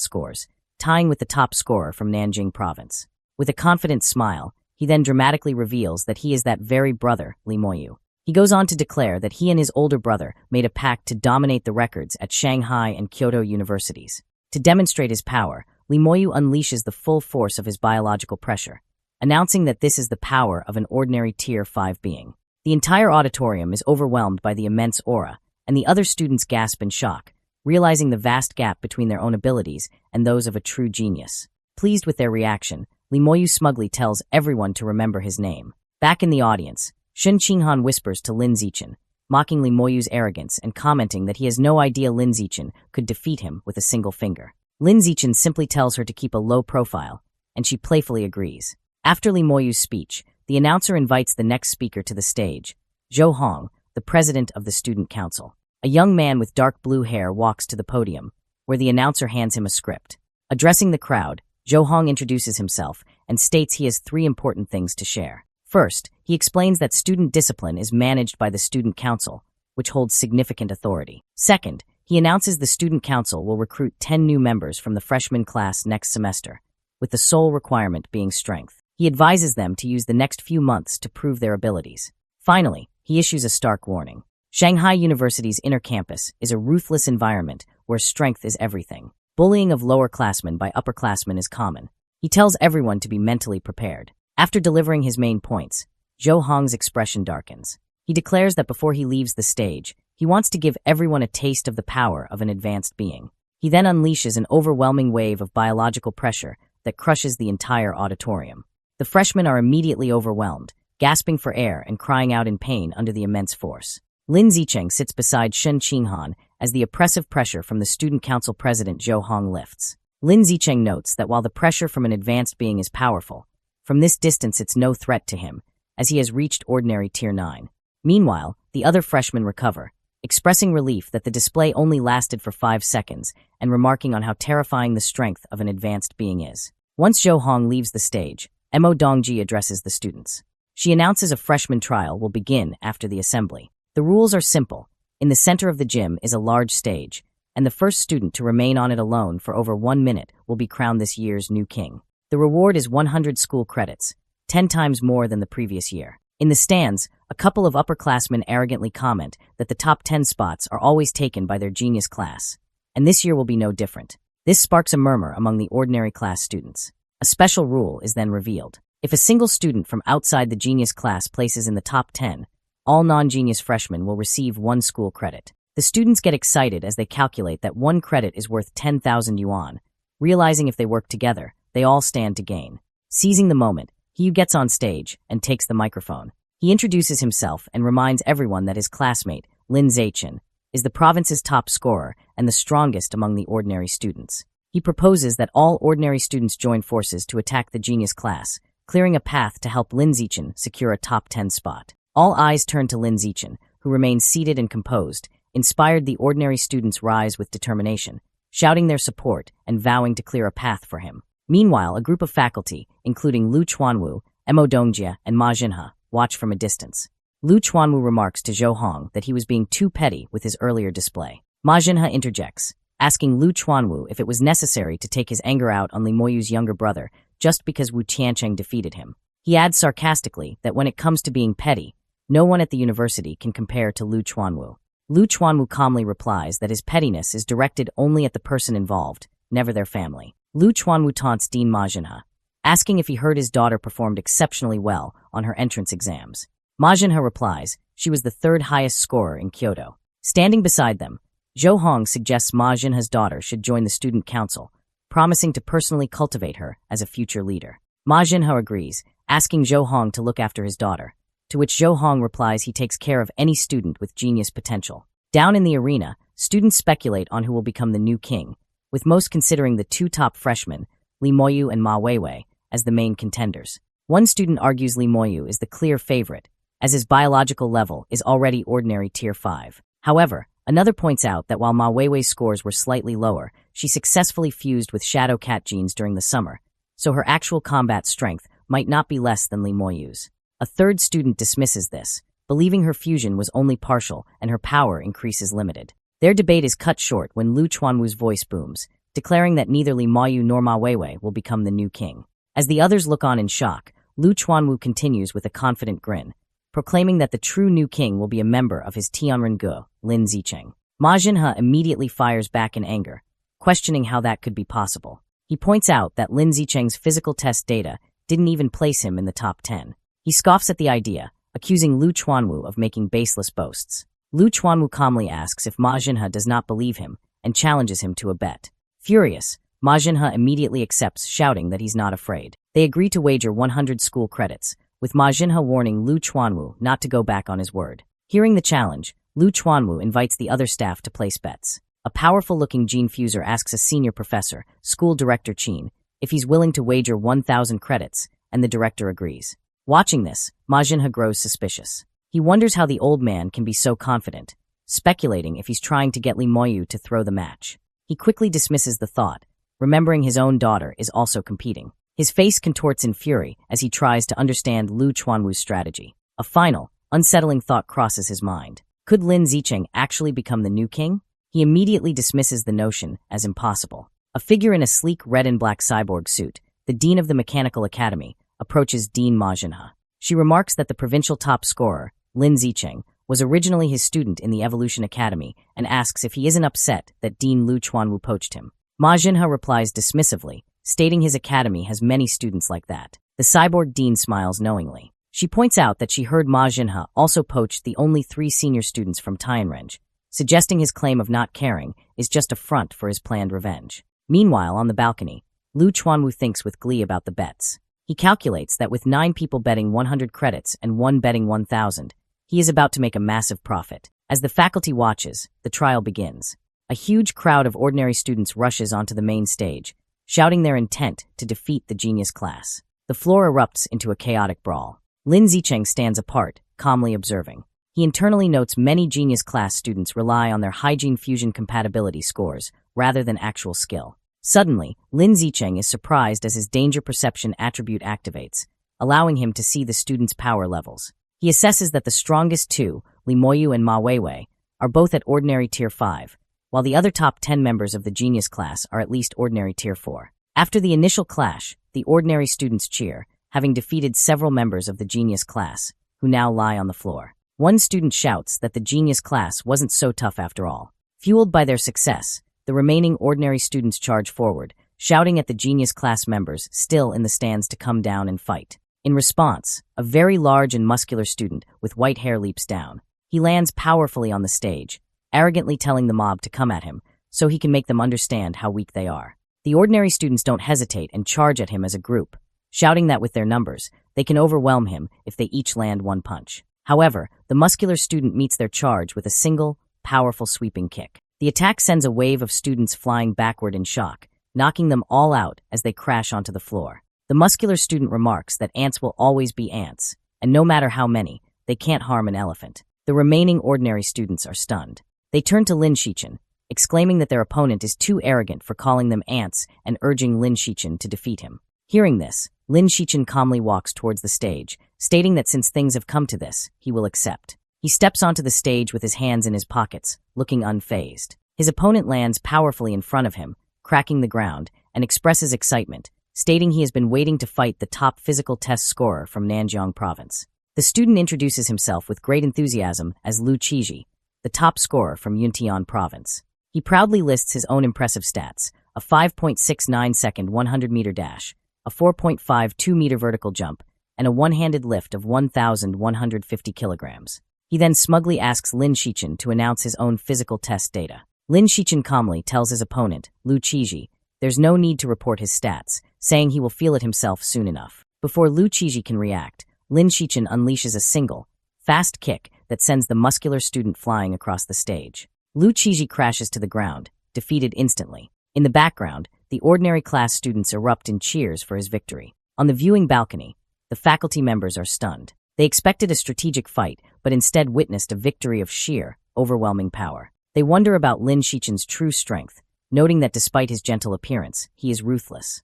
Speaker 1: scores, tying with the top scorer from Nanjing province. With a confident smile, he then dramatically reveals that he is that very brother, Lee Moyu. He goes on to declare that he and his older brother made a pact to dominate the records at Shanghai and Kyoto universities. To demonstrate his power, Lee Moyu unleashes the full force of his biological pressure, announcing that this is the power of an ordinary Tier 5 being. The entire auditorium is overwhelmed by the immense aura, and the other students gasp in shock, realizing the vast gap between their own abilities and those of a true genius. Pleased with their reaction, Lee Moyu smugly tells everyone to remember his name. Back in the audience, Shun Qinghan whispers to Lin Zichen, mocking Lee Moyu's arrogance and commenting that he has no idea Lin Zichen could defeat him with a single finger. Lin Zichen simply tells her to keep a low profile, and she playfully agrees. After Lee Moyu's speech, the announcer invites the next speaker to the stage, Zhou Hong, the president of the student council. A young man with dark blue hair walks to the podium, where the announcer hands him a script. Addressing the crowd, Zhou Hong introduces himself and states he has 3 important things to share. First, he explains that student discipline is managed by the student council, which holds significant authority. Second, he announces the student council will recruit 10 new members from the freshman class next semester, with the sole requirement being strength. He advises them to use the next few months to prove their abilities. Finally, he issues a stark warning. Shanghai University's inner campus is a ruthless environment where strength is everything. Bullying of lower-classmen by upperclassmen is common. He tells everyone to be mentally prepared. After delivering his main points, Zhou Hong's expression darkens. He declares that before he leaves the stage, he wants to give everyone a taste of the power of an advanced being. He then unleashes an overwhelming wave of biological pressure that crushes the entire auditorium. The freshmen are immediately overwhelmed, gasping for air and crying out in pain under the immense force. Lin Zicheng sits beside Shun Qinghan as the oppressive pressure from the student council president Zhou Hong lifts. Lin Zicheng notes that while the pressure from an advanced being is powerful, from this distance it's no threat to him, as he has reached ordinary Tier 9. Meanwhile, the other freshmen recover, expressing relief that the display only lasted for 5 seconds and remarking on how terrifying the strength of an advanced being is. Once Zhou Hong leaves the stage, Mo Dongji addresses the students. She announces a freshman trial will begin after the assembly. The rules are simple. In the center of the gym is a large stage, and the first student to remain on it alone for over 1 minute will be crowned this year's new king. The reward is 100 school credits, 10 times more than the previous year. In the stands, a couple of upperclassmen arrogantly comment that the top 10 spots are always taken by their genius class, and this year will be no different. This sparks a murmur among the ordinary class students. A special rule is then revealed. If a single student from outside the genius class places in the top 10, all non-genius freshmen will receive 1 school credit. The students get excited as they calculate that 1 credit is worth 10,000 yuan. Realizing if they work together, they all stand to gain. Seizing the moment, he gets on stage and takes the microphone. He introduces himself and reminds everyone that his classmate, Lin Zichen, is the province's top scorer and the strongest among the ordinary students. He proposes that all ordinary students join forces to attack the genius class, clearing a path to help Lin Zichen secure a top 10 spot. All eyes turn to Lin Zichen, who remains seated and composed, inspired the ordinary students rise with determination, shouting their support and vowing to clear a path for him. Meanwhile, a group of faculty, including Lu Chuanwu, Mo Dongjia, and Ma Jinhe, watch from a distance. Lu Chuanwu remarks to Zhou Hong that he was being too petty with his earlier display. Ma Jinhe interjects, asking Lu Chuanwu if it was necessary to take his anger out on Li Moyu's younger brother just because Wu Tiancheng defeated him. He adds sarcastically that when it comes to being petty, no one at the university can compare to Lu Chuanwu. Lu Chuanwu calmly replies that his pettiness is directed only at the person involved, never their family. Lu Chuanwu taunts Dean Ma Jinhe, asking if he heard his daughter performed exceptionally well on her entrance exams. Ma Jinhe replies she was the 3rd highest scorer in Kyoto. Standing beside them, Zhou Hong suggests Ma Jinhe's daughter should join the student council, promising to personally cultivate her as a future leader. Ma Jinhe agrees, asking Zhou Hong to look after his daughter, to which Zhou Hong replies he takes care of any student with genius potential. Down in the arena, students speculate on who will become the new king, with most considering the 2 top freshmen, Li Moyu and Ma Weiwei, as the main contenders. One student argues Li Moyu is the clear favorite, as his biological level is already ordinary Tier 5. However, Another points out that while Ma Weiwei's scores were slightly lower, she successfully fused with Shadow Cat genes during the summer, so her actual combat strength might not be less than Li Moyu's. A third student dismisses this, believing her fusion was only partial and her power increase is limited. Their debate is cut short when Lu Chuanwu's voice booms, declaring that neither Li Moyu nor Ma Weiwei will become the new king. As the others look on in shock, Lu Chuanwu continues with a confident grin, proclaiming that the true new king will be a member of his Tianren-gu, Lin Zicheng. Ma Jinhe immediately fires back in anger, questioning how that could be possible. He points out that Lin Zicheng's physical test data didn't even place him in the top 10. He scoffs at the idea, accusing Lu Chuanwu of making baseless boasts. Lu Chuanwu calmly asks if Ma Jinhe does not believe him and challenges him to a bet. Furious, Ma Jinhe immediately accepts, shouting that he's not afraid. They agree to wager 100 school credits, with Ma Jinhe warning Lu Chuanwu not to go back on his word. Hearing the challenge, Lu Chuanwu invites the other staff to place bets. A powerful-looking gene fuser asks a senior professor, School Director Qin, if he's willing to wager 1,000 credits, and the director agrees. Watching this, Ma Jinhe grows suspicious. He wonders how the old man can be so confident, speculating if he's trying to get Li Moyu to throw the match. He quickly dismisses the thought, remembering his own daughter is also competing. His face contorts in fury as he tries to understand Lu Chuanwu's strategy. A final, unsettling thought crosses his mind. Could Lin Zicheng actually become the new king? He immediately dismisses the notion as impossible. A figure in a sleek red and black cyborg suit, the dean of the Mechanical Academy, approaches Dean Ma Jinhe. She remarks that the provincial top scorer, Lin Zicheng, was originally his student in the Evolution Academy and asks if he isn't upset that Dean Lu Chuanwu poached him. Ma Jinhe replies dismissively, stating his academy has many students like that. The cyborg dean smiles knowingly. She points out that she heard Ma Jinhe also poached the only 3 senior students from Tianren, suggesting his claim of not caring is just a front for his planned revenge. Meanwhile, on the balcony, Lu Chuanwu thinks with glee about the bets. He calculates that with 9 people betting 100 credits and 1 betting 1,000, he is about to make a massive profit. As the faculty watches, the trial begins. A huge crowd of ordinary students rushes onto the main stage, shouting their intent to defeat the genius class. The floor erupts into a chaotic brawl. Lin Zicheng stands apart, calmly observing. He internally notes many genius class students rely on their hygiene fusion compatibility scores rather than actual skill. Suddenly, Lin Zicheng is surprised as his danger perception attribute activates, allowing him to see the students' power levels. He assesses that the strongest 2, Li Moyu and Ma Weiwei, are both at ordinary tier 5, while the other top 10 members of the genius class are at least ordinary tier 4. After the initial clash, the ordinary students cheer, having defeated several members of the genius class, who now lie on the floor. One student shouts that the genius class wasn't so tough after all. Fueled by their success, the remaining ordinary students charge forward, shouting at the genius class members still in the stands to come down and fight. In response, a very large and muscular student with white hair leaps down. He lands powerfully on the stage, arrogantly telling the mob to come at him so he can make them understand how weak they are. The ordinary students don't hesitate and charge at him as a group, shouting that with their numbers, they can overwhelm him if they each land 1 punch. However, the muscular student meets their charge with a single, powerful sweeping kick. The attack sends a wave of students flying backward in shock, knocking them all out as they crash onto the floor. The muscular student remarks that ants will always be ants, and no matter how many, they can't harm an elephant. The remaining ordinary students are stunned. They turn to Lin Shichen, exclaiming that their opponent is too arrogant for calling them ants and urging Lin Shichen to defeat him. Hearing this, Lin Shichen calmly walks towards the stage, stating that since things have come to this, he will accept. He steps onto the stage with his hands in his pockets, looking unfazed. His opponent lands powerfully in front of him, cracking the ground, and expresses excitement, stating he has been waiting to fight the top physical test scorer from Nanjiang province. The student introduces himself with great enthusiasm as Lu Qiji, the top scorer from Yuntian province. He proudly lists his own impressive stats, a 5.69-second 100-meter dash, a 4.52-meter vertical jump, and a one-handed lift of 1,150 kilograms. He then smugly asks Lin Shichen to announce his own physical test data. Lin Shichen calmly tells his opponent, Lu Qiji, there's no need to report his stats, saying he will feel it himself soon enough. Before Lu Qiji can react, Lin Shichen unleashes a single, fast kick that sends the muscular student flying across the stage. Lu Qiji crashes to the ground, defeated instantly. In the background, the ordinary class students erupt in cheers for his victory. On the viewing balcony, the faculty members are stunned. They expected a strategic fight, but instead witnessed a victory of sheer, overwhelming power. They wonder about Lin Xichen's true strength, noting that despite his gentle appearance, he is ruthless.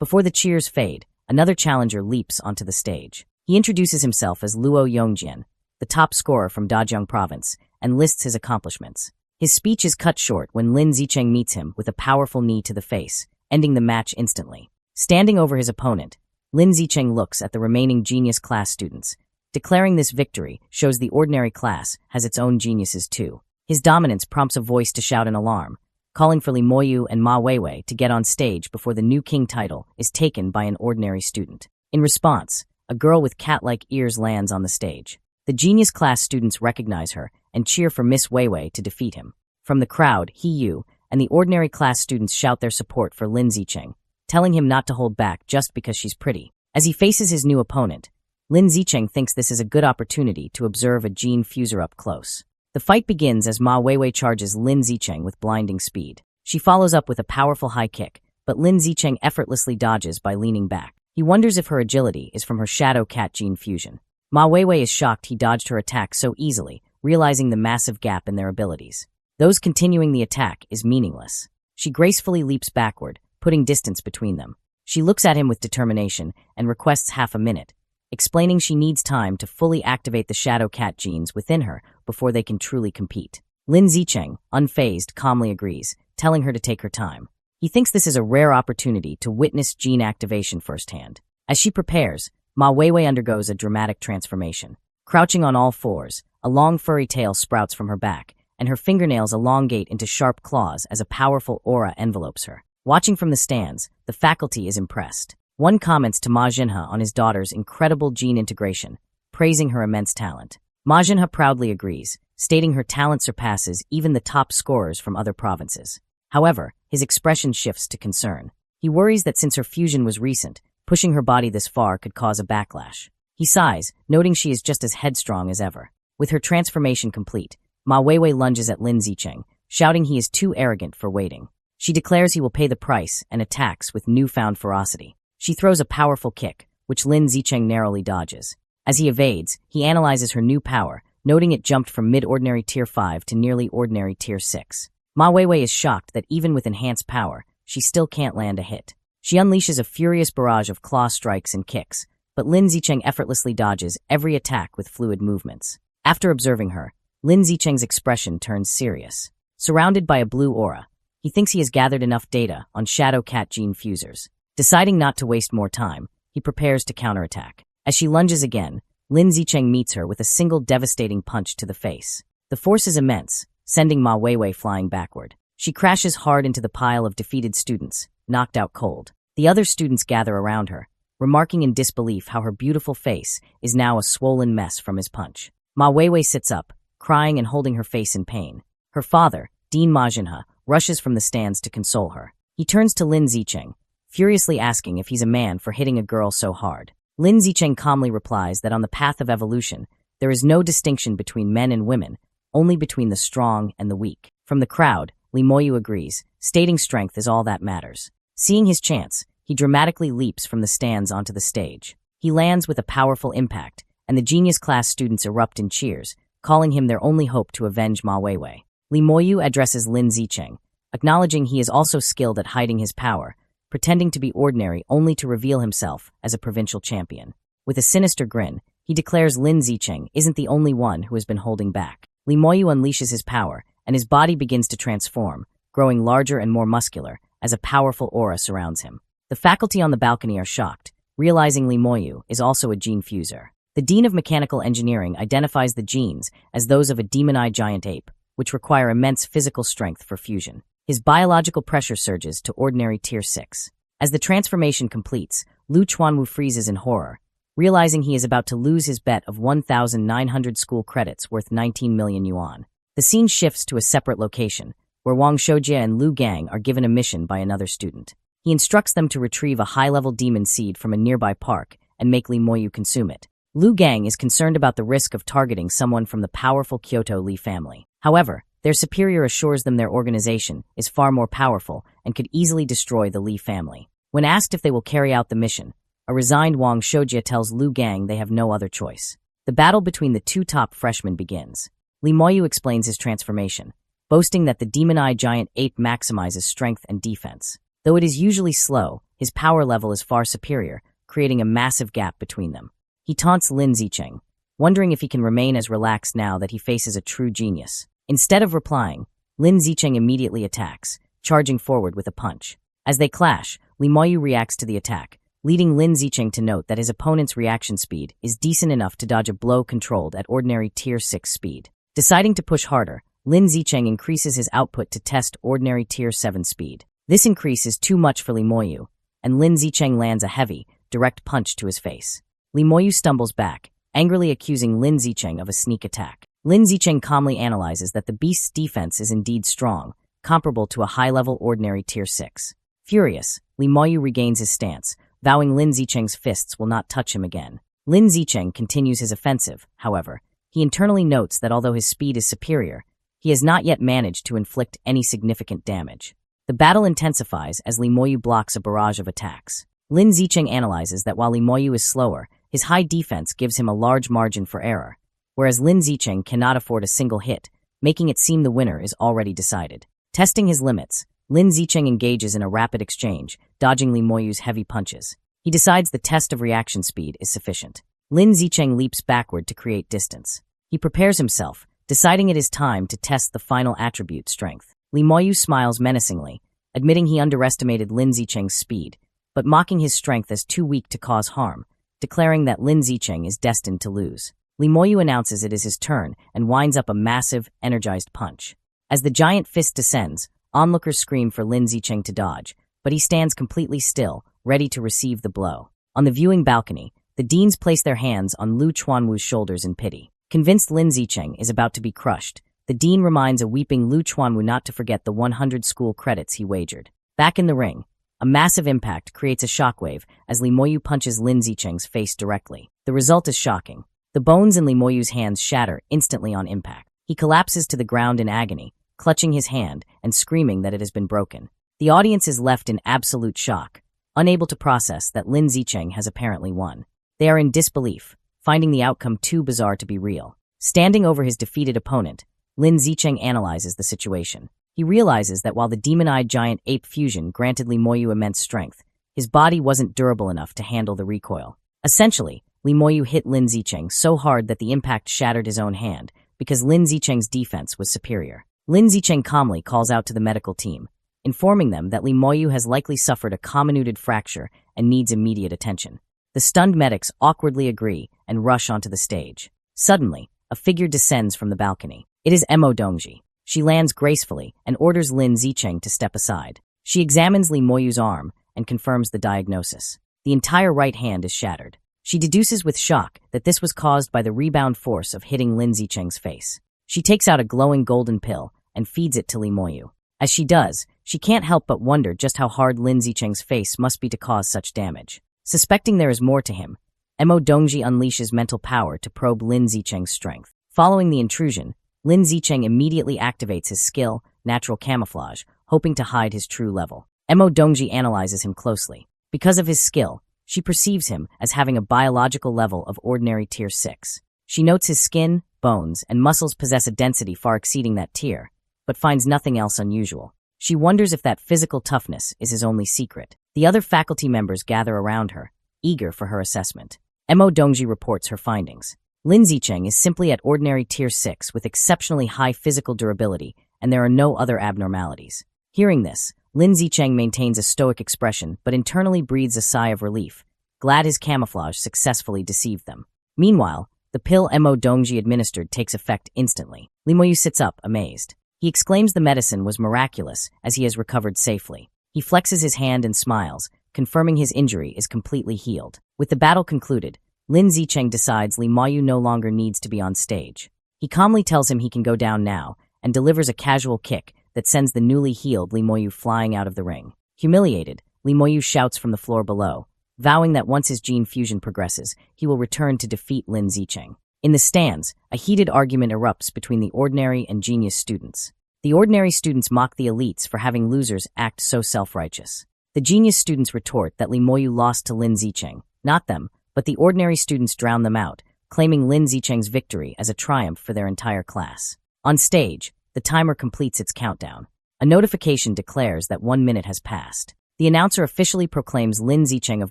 Speaker 1: Before the cheers fade, another challenger leaps onto the stage. He introduces himself as Luo Yongjian, the top scorer from Dajiang province, and lists his accomplishments. His speech is cut short when Lin Zicheng meets him with a powerful knee to the face, ending the match instantly. Standing over his opponent, Lin Zicheng looks at the remaining genius class students. Declaring this victory shows the ordinary class has its own geniuses too. His dominance prompts a voice to shout an alarm, calling for Li Moyu and Ma Weiwei to get on stage before the new king title is taken by an ordinary student. In response, a girl with cat-like ears lands on the stage. The genius class students recognize her and cheer for Miss Weiwei to defeat him. From the crowd, He Yu and the ordinary class students shout their support for Lin Zicheng, telling him not to hold back just because she's pretty. As he faces his new opponent, Lin Zicheng thinks this is a good opportunity to observe a gene fuser up close. The fight begins as Ma Weiwei charges Lin Zicheng with blinding speed. She follows up with a powerful high kick, but Lin Zicheng effortlessly dodges by leaning back. He wonders if her agility is from her Shadow Cat gene fusion. Ma Weiwei is shocked he dodged her attack so easily, realizing the massive gap in their abilities. Those continuing the attack is meaningless. She gracefully leaps backward, putting distance between them. She looks at him with determination and requests half a minute, explaining she needs time to fully activate the Shadow Cat genes within her before they can truly compete. Lin Zicheng, unfazed, calmly agrees, telling her to take her time. He thinks this is a rare opportunity to witness gene activation firsthand. As she prepares, Ma Weiwei undergoes a dramatic transformation. Crouching on all fours, a long furry tail sprouts from her back, and her fingernails elongate into sharp claws as a powerful aura envelopes her. Watching from the stands, the faculty is impressed. One comments to Ma Jinhe on his daughter's incredible gene integration, praising her immense talent. Ma Jinhe proudly agrees, stating her talent surpasses even the top scorers from other provinces. However, his expression shifts to concern. He worries that since her fusion was recent, pushing her body this far could cause a backlash. He sighs, noting she is just as headstrong as ever. With her transformation complete, Ma Weiwei lunges at Lin Zicheng, shouting he is too arrogant for waiting. She declares he will pay the price and attacks with newfound ferocity. She throws a powerful kick, which Lin Zicheng narrowly dodges. As he evades, he analyzes her new power, noting it jumped from mid-ordinary Tier 5 to nearly ordinary Tier 6. Ma Weiwei is shocked that even with enhanced power, she still can't land a hit. She unleashes a furious barrage of claw strikes and kicks, but Lin Zicheng effortlessly dodges every attack with fluid movements. After observing her, Lin Zicheng's expression turns serious. Surrounded by a blue aura, he thinks he has gathered enough data on Shadow Cat gene fusers. Deciding not to waste more time, he prepares to counterattack. As she lunges again, Lin Zicheng meets her with a single devastating punch to the face. The force is immense, sending Ma Weiwei flying backward. She crashes hard into the pile of defeated students, knocked out cold. The other students gather around her, remarking in disbelief how her beautiful face is now a swollen mess from his punch. Ma Weiwei sits up, crying and holding her face in pain. Her father, Dean Ma Jinhe, rushes from the stands to console her. He turns to Lin Zicheng, furiously asking if he's a man for hitting a girl so hard. Lin Zicheng calmly replies that on the path of evolution, there is no distinction between men and women, only between the strong and the weak. From the crowd, Li Moyu agrees, stating strength is all that matters. Seeing his chance, he dramatically leaps from the stands onto the stage. He lands with a powerful impact, and the genius class students erupt in cheers, calling him their only hope to avenge Ma Weiwei. Li Moyu addresses Lin Zicheng, acknowledging he is also skilled at hiding his power, pretending to be ordinary only to reveal himself as a provincial champion. With a sinister grin, he declares Lin Zicheng isn't the only one who has been holding back. Li Moyu unleashes his power, and his body begins to transform, growing larger and more muscular as a powerful aura surrounds him. The faculty on the balcony are shocked, realizing Li Moyu is also a gene fuser. The Dean of Mechanical Engineering identifies the genes as those of a demon-eyed giant ape, which require immense physical strength for fusion. His biological pressure surges to ordinary Tier 6. As the transformation completes, Lu Chuanwu freezes in horror, realizing he is about to lose his bet of 1,900 school credits worth 19 million yuan. The scene shifts to a separate location, where Wang Shoujie and Lu Gang are given a mission by another student. He instructs them to retrieve a high-level demon seed from a nearby park and make Li Moyu consume it. Lu Gang is concerned about the risk of targeting someone from the powerful Kyoto Li family. However, their superior assures them their organization is far more powerful and could easily destroy the Li family. When asked if they will carry out the mission, a resigned Wang Shoujie tells Lu Gang they have no other choice. The battle between the two top freshmen begins. Li Moyu explains his transformation, boasting that the demon-eyed giant ape maximizes strength and defense. Though it is usually slow, his power level is far superior, creating a massive gap between them. He taunts Lin Zicheng, wondering if he can remain as relaxed now that he faces a true genius. Instead of replying, Lin Zicheng immediately attacks, charging forward with a punch. As they clash, Li Moyu reacts to the attack, leading Lin Zicheng to note that his opponent's reaction speed is decent enough to dodge a blow controlled at ordinary Tier 6 speed. Deciding to push harder, Lin Zicheng increases his output to test ordinary Tier 7 speed. This increase is too much for Li Moyu, and Lin Zicheng lands a heavy, direct punch to his face. Li Moyu stumbles back, angrily accusing Lin Zicheng of a sneak attack. Lin Zicheng calmly analyzes that the beast's defense is indeed strong, comparable to a high-level ordinary Tier 6. Furious, Li Moyu regains his stance, vowing Lin Zicheng's fists will not touch him again. Lin Zicheng continues his offensive, however. He internally notes that although his speed is superior, he has not yet managed to inflict any significant damage. The battle intensifies as Li Moyu blocks a barrage of attacks. Lin Zicheng analyzes that while Li Moyu is slower, his high defense gives him a large margin for error, whereas Lin Zicheng cannot afford a single hit, making it seem the winner is already decided. Testing his limits, Lin Zicheng engages in a rapid exchange, dodging Li Moyu's heavy punches. He decides the test of reaction speed is sufficient. Lin Zicheng leaps backward to create distance. He prepares himself, deciding it is time to test the final attribute, strength. Li Moyu smiles menacingly, admitting he underestimated Lin Zicheng's speed, but mocking his strength as too weak to cause harm, declaring that Lin Zicheng is destined to lose. Li Moyu announces it is his turn and winds up a massive, energized punch. As the giant fist descends, onlookers scream for Lin Zicheng to dodge, but he stands completely still, ready to receive the blow. On the viewing balcony, the deans place their hands on Lu Chuanwu's shoulders in pity. Convinced Lin Zicheng is about to be crushed, the dean reminds a weeping Lu Chuanwu not to forget the 100 school credits he wagered. Back in the ring, a massive impact creates a shockwave as Li Moyu punches Lin Zicheng's face directly. The result is shocking. The bones in Li Moyu's hands shatter instantly on impact. He collapses to the ground in agony, clutching his hand and screaming that it has been broken. The audience is left in absolute shock, unable to process that Lin Zicheng has apparently won. They are in disbelief, finding the outcome too bizarre to be real. Standing over his defeated opponent, Lin Zicheng analyzes the situation. He realizes that while the demon-eyed giant ape fusion granted Li Moyu immense strength, his body wasn't durable enough to handle the recoil. Essentially, Li Moyu hit Lin Zicheng so hard that the impact shattered his own hand, because Lin Zicheng's defense was superior. Lin Zicheng calmly calls out to the medical team, informing them that Li Moyu has likely suffered a comminuted fracture and needs immediate attention. The stunned medics awkwardly agree and rush onto the stage. Suddenly, a figure descends from the balcony. It is Mo Dongji. She lands gracefully and orders Lin Zicheng to step aside. She examines Li Moyu's arm and confirms the diagnosis. The entire right hand is shattered. She deduces with shock that this was caused by the rebound force of hitting Lin Zicheng's face. She takes out a glowing golden pill and feeds it to Li Moyu. As she does, she can't help but wonder just how hard Lin Zicheng's face must be to cause such damage. Suspecting there is more to him, Mo Dongji unleashes mental power to probe Lin Zicheng's strength. Following the intrusion, Lin Zicheng immediately activates his skill, natural camouflage, hoping to hide his true level. Mo Dongji analyzes him closely. Because of his skill, she perceives him as having a biological level of ordinary Tier 6. She notes his skin, bones, and muscles possess a density far exceeding that tier, but finds nothing else unusual. She wonders if that physical toughness is his only secret. The other faculty members gather around her, eager for her assessment. Mo Dongji reports her findings. Lin Zicheng is simply at ordinary Tier 6 with exceptionally high physical durability, and there are no other abnormalities. Hearing this, Lin Zicheng maintains a stoic expression but internally breathes a sigh of relief, glad his camouflage successfully deceived them. Meanwhile, the pill Mo Dongji administered takes effect instantly. Li Moyu sits up, amazed. He exclaims the medicine was miraculous as he has recovered safely. He flexes his hand and smiles, confirming his injury is completely healed. With the battle concluded, Lin Zicheng decides Li Moyu no longer needs to be on stage. He calmly tells him he can go down now and delivers a casual kick that sends the newly healed Li Moyu flying out of the ring. Humiliated, Li Moyu shouts from the floor below, vowing that once his gene fusion progresses, he will return to defeat Lin Zicheng. In the stands, a heated argument erupts between the ordinary and genius students. The ordinary students mock the elites for having losers act so self-righteous. The genius students retort that Li Moyu lost to Lin Zicheng, not them, but the ordinary students drown them out, claiming Lin Zicheng's victory as a triumph for their entire class. On stage, the timer completes its countdown. A notification declares that 1 minute has passed. The announcer officially proclaims Lin Zicheng of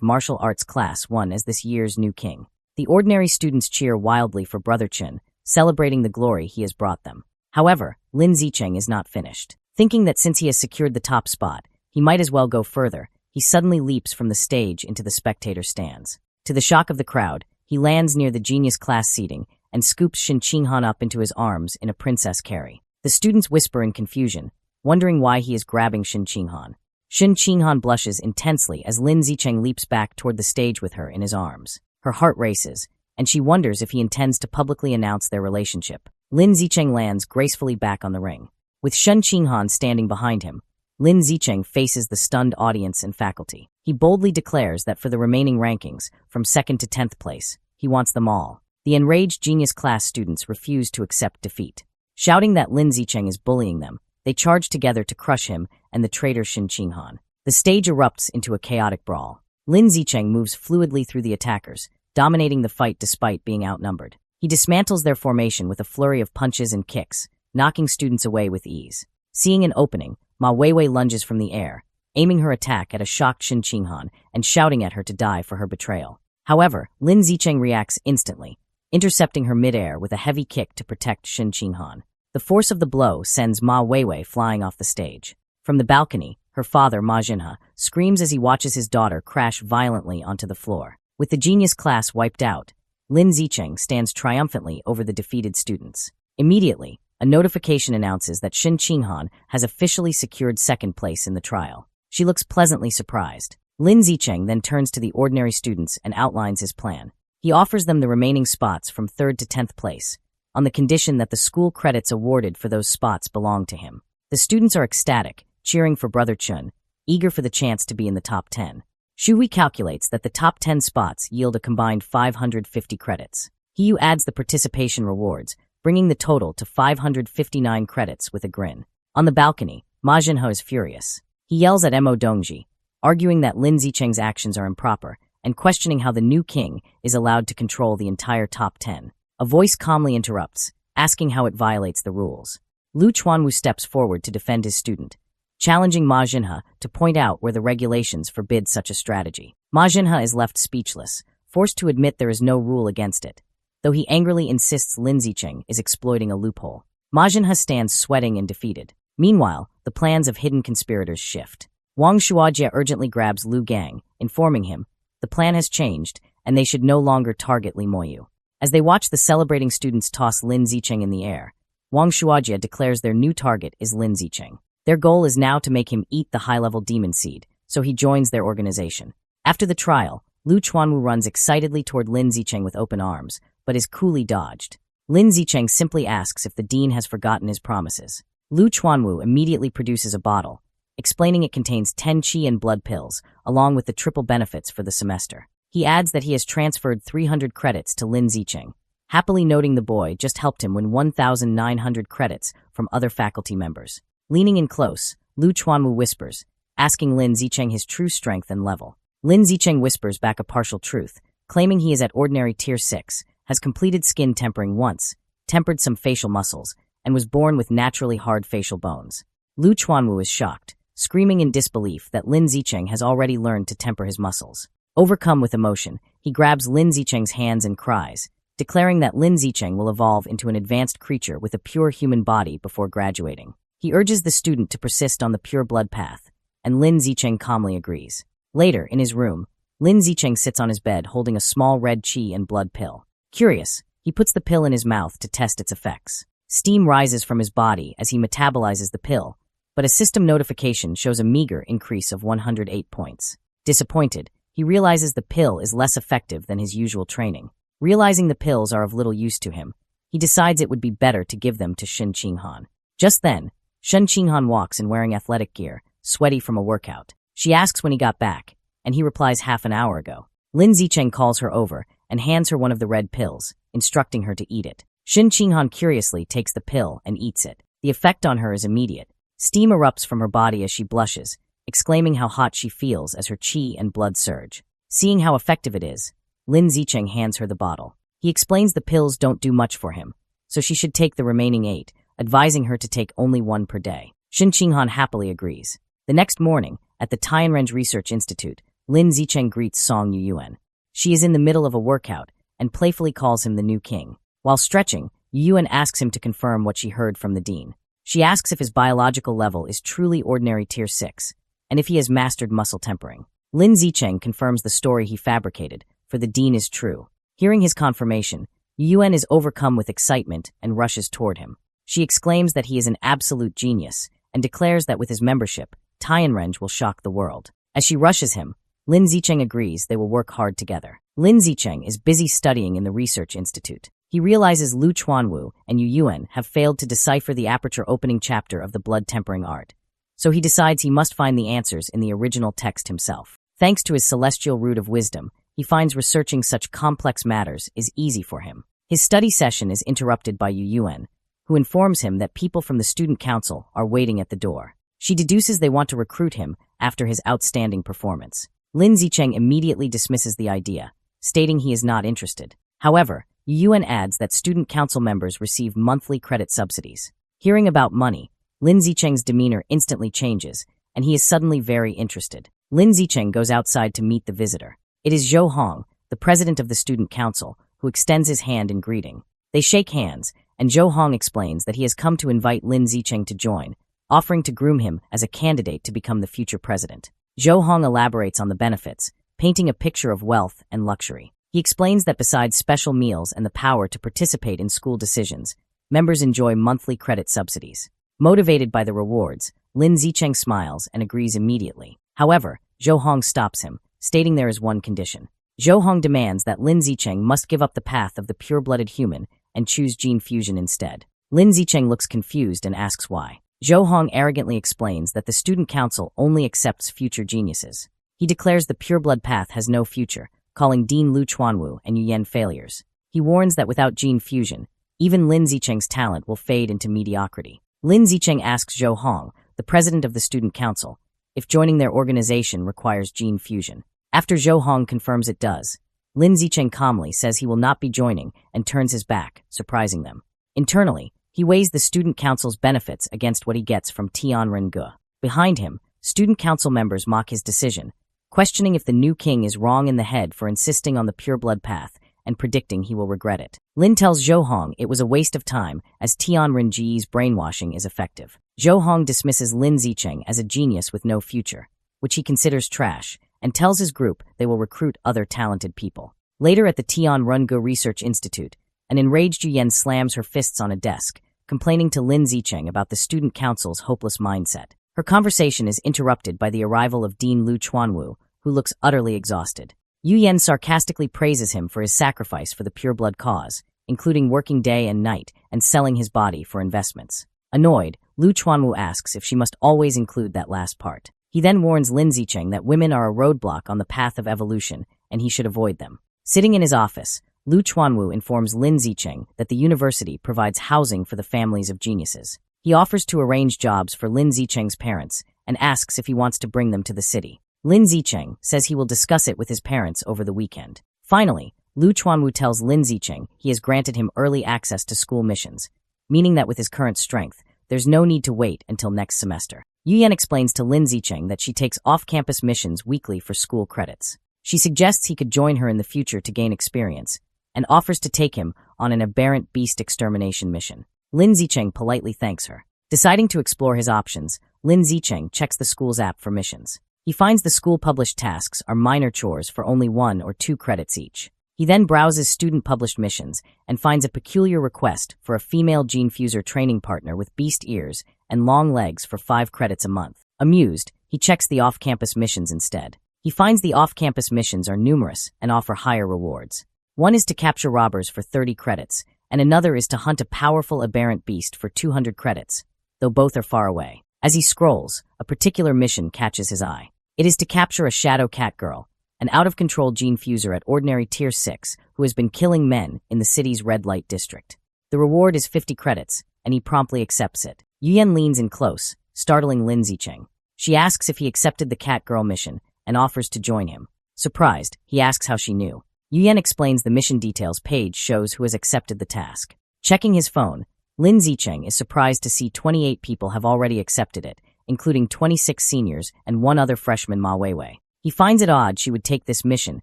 Speaker 1: Martial Arts Class 1 as this year's new king. The ordinary students cheer wildly for Brother Chen, celebrating the glory he has brought them. However, Lin Zicheng is not finished. Thinking that since he has secured the top spot, he might as well go further, he suddenly leaps from the stage into the spectator stands. To the shock of the crowd, he lands near the genius class seating and scoops Shin Qinghan up into his arms in a princess carry. The students whisper in confusion, wondering why he is grabbing Shin Qinghan. Shin Qinghan blushes intensely as Lin Zicheng leaps back toward the stage with her in his arms. Her heart races, and she wonders if he intends to publicly announce their relationship. Lin Zicheng lands gracefully back on the ring. With Shin Qinghan standing behind him, Lin Zicheng faces the stunned audience and faculty. He boldly declares that for the remaining rankings, from 2nd to 10th place, he wants them all. The enraged genius class students refuse to accept defeat. Shouting that Lin Zicheng is bullying them, they charge together to crush him and the traitor Shin Qinghan. The stage erupts into a chaotic brawl. Lin Zicheng moves fluidly through the attackers, dominating the fight despite being outnumbered. He dismantles their formation with a flurry of punches and kicks, knocking students away with ease. Seeing an opening, Ma Weiwei lunges from the air, aiming her attack at a shocked Shin Qinghan and shouting at her to die for her betrayal. However, Lin Zicheng reacts instantly, intercepting her midair with a heavy kick to protect Shin Qinghan. The force of the blow sends Ma Weiwei flying off the stage. From the balcony, her father, Ma Jinhe, screams as he watches his daughter crash violently onto the floor. With the genius class wiped out, Lin Zicheng stands triumphantly over the defeated students. Immediately, a notification announces that Shin Qinghan has officially secured 2nd place in the trial. She looks pleasantly surprised. Lin Zicheng then turns to the ordinary students and outlines his plan. He offers them the remaining spots from 3rd to 10th place, on the condition that the school credits awarded for those spots belong to him. The students are ecstatic, cheering for Brother Chun, eager for the chance to be in the top 10. Shui calculates that the top 10 spots yield a combined 550 credits. He adds the participation rewards, bringing the total to 559 credits with a grin. On the balcony, Ma Jinhe is furious. He yells at Mo Dongji, arguing that Lin Zicheng's actions are improper and questioning how the new king is allowed to control the entire top 10. A voice calmly interrupts, asking how it violates the rules. Lu Chuanwu steps forward to defend his student, challenging Ma Jinhe to point out where the regulations forbid such a strategy. Ma Jinhe is left speechless, forced to admit there is no rule against it, though he angrily insists Lin Zicheng is exploiting a loophole. Ma Jinhe stands sweating and defeated. Meanwhile, the plans of hidden conspirators shift. Wang Shuajie urgently grabs Lu Gang, informing him the plan has changed and they should no longer target Li Moyu. As they watch the celebrating students toss Lin Zicheng in the air, Wang Shuajie declares their new target is Lin Zicheng. Their goal is now to make him eat the high-level demon seed, so he joins their organization. After the trial, Lu Chuanwu runs excitedly toward Lin Zicheng with open arms, but is coolly dodged. Lin Zicheng simply asks if the dean has forgotten his promises. Lu Chuanwu immediately produces a bottle, explaining it contains 10 qi and blood pills, along with the triple benefits for the semester. He adds that he has transferred 300 credits to Lin Zicheng, happily noting the boy just helped him win 1,900 credits from other faculty members. Leaning in close, Lu Chuanwu whispers, asking Lin Zicheng his true strength and level. Lin Zicheng whispers back a partial truth, claiming he is at ordinary tier 6, has completed skin tempering once, tempered some facial muscles, and was born with naturally hard facial bones. Lu Chuanwu is shocked, screaming in disbelief that Lin Zicheng has already learned to temper his muscles. Overcome with emotion, he grabs Lin Zicheng's hands and cries, declaring that Lin Zicheng will evolve into an advanced creature with a pure human body before graduating. He urges the student to persist on the pure blood path, and Lin Zicheng calmly agrees. Later, in his room, Lin Zicheng sits on his bed holding a small red qi and blood pill. Curious, he puts the pill in his mouth to test its effects. Steam rises from his body as he metabolizes the pill, but a system notification shows a meager increase of 108 points. Disappointed, he realizes the pill is less effective than his usual training. Realizing the pills are of little use to him, he decides it would be better to give them to Shin Qinghan. Just then, Shin Qinghan walks in wearing athletic gear, sweaty from a workout. She asks when he got back, and he replies half an hour ago. Lin Zicheng calls her over and hands her one of the red pills, instructing her to eat it. Shin Qinghan curiously takes the pill and eats it. The effect on her is immediate. Steam erupts from her body as she blushes, exclaiming how hot she feels as her qi and blood surge. Seeing how effective it is, Lin Zicheng hands her the bottle. He explains the pills don't do much for him, so she should take the remaining 8, advising her to take only one per day. Shin Qinghan happily agrees. The next morning, at the Tianren Research Institute, Lin Zicheng greets Song Yuyuan. She is in the middle of a workout and playfully calls him the new king. While stretching, Yuyuan asks him to confirm what she heard from the dean. She asks if his biological level is truly ordinary tier 6, and if he has mastered muscle tempering. Lin Zicheng confirms the story he fabricated, for the dean is true. Hearing his confirmation, Yuyuan is overcome with excitement and rushes toward him. She exclaims that he is an absolute genius and declares that with his membership, Tianren will shock the world. As she rushes him, Lin Zicheng agrees they will work hard together. Lin Zicheng is busy studying in the research institute. He realizes Lu Chuanwu and Yuyuan have failed to decipher the aperture opening chapter of the blood tempering art, so he decides he must find the answers in the original text himself. Thanks to his celestial root of wisdom, he finds researching such complex matters is easy for him. His study session is interrupted by Yuyuan, who informs him that people from the student council are waiting at the door. She deduces they want to recruit him after his outstanding performance. Lin Zicheng immediately dismisses the idea, stating he is not interested. However, Yuyuan adds that student council members receive monthly credit subsidies. Hearing about money, Lin Zicheng's demeanor instantly changes, and he is suddenly very interested. Lin Zicheng goes outside to meet the visitor. It is Zhou Hong, the president of the student council, who extends his hand in greeting. They shake hands, and Zhou Hong explains that he has come to invite Lin Zicheng to join, offering to groom him as a candidate to become the future president. Zhou Hong elaborates on the benefits, painting a picture of wealth and luxury. He explains that besides special meals and the power to participate in school decisions, members enjoy monthly credit subsidies. Motivated by the rewards, Lin Zicheng smiles and agrees immediately. However, Zhou Hong stops him, stating there is one condition. Zhou Hong demands that Lin Zicheng must give up the path of the pure-blooded human and choose gene fusion instead. Lin Zicheng looks confused and asks why. Zhou Hong arrogantly explains that the student council only accepts future geniuses. He declares the pure-blood path has no future, calling Dean Lu Chuanwu and Yuyuan failures. He warns that without gene fusion, even Lin Zicheng's talent will fade into mediocrity. Lin Zicheng asks Zhou Hong, the president of the student council, if joining their organization requires gene fusion. After Zhou Hong confirms it does, Lin Zicheng calmly says he will not be joining and turns his back, surprising them. Internally, he weighs the student council's benefits against what he gets from Tianren Ge. Behind him, student council members mock his decision, questioning if the new king is wrong in the head for insisting on the pure-blood path and predicting he will regret it. Lin tells Zhou Hong it was a waste of time as Tianren Ge's brainwashing is effective. Zhou Hong dismisses Lin Zicheng as a genius with no future, which he considers trash, and tells his group they will recruit other talented people. Later at the Tianren Ge Research Institute, an enraged Yuyuan slams her fists on a desk, complaining to Lin Zicheng about the student council's hopeless mindset. Her conversation is interrupted by the arrival of Dean Lu Chuanwu, who looks utterly exhausted. Yuyuan sarcastically praises him for his sacrifice for the pure-blood cause, including working day and night and selling his body for investments. Annoyed, Lu Chuanwu asks if she must always include that last part. He then warns Lin Zicheng that women are a roadblock on the path of evolution and he should avoid them. Sitting in his office, Lu Chuanwu informs Lin Zicheng that the university provides housing for the families of geniuses. He offers to arrange jobs for Lin Zicheng's parents and asks if he wants to bring them to the city. Lin Zicheng says he will discuss it with his parents over the weekend. Finally, Lu Chuanwu tells Lin Zicheng he has granted him early access to school missions, meaning that with his current strength, there's no need to wait until next semester. Yuyuan explains to Lin Zicheng that she takes off-campus missions weekly for school credits. She suggests he could join her in the future to gain experience, and offers to take him on an aberrant beast extermination mission. Lin Zicheng politely thanks her. Deciding to explore his options, Lin Zicheng checks the school's app for missions. He finds the school-published tasks are minor chores for only 1 or 2 credits each. He then browses student-published missions and finds a peculiar request for a female gene fuser training partner with beast ears and long legs for 5 credits a month. Amused, he checks the off-campus missions instead. He finds the off-campus missions are numerous and offer higher rewards. One is to capture robbers for 30 credits, and another is to hunt a powerful aberrant beast for 200 credits, though both are far away. As he scrolls, a particular mission catches his eye. It is to capture a shadow cat girl, an out-of-control gene fuser at ordinary tier 6 who has been killing men in the city's red light district. The reward is 50 credits, and he promptly accepts it. Yuyuan leans in close, startling Lin Zicheng. She asks if he accepted the cat girl mission and offers to join him. Surprised, he asks how she knew. Yuyuan explains the mission details page shows who has accepted the task. Checking his phone, Lin Zicheng is surprised to see 28 people have already accepted it, including 26 seniors and one other freshman Ma Weiwei. He finds it odd she would take this mission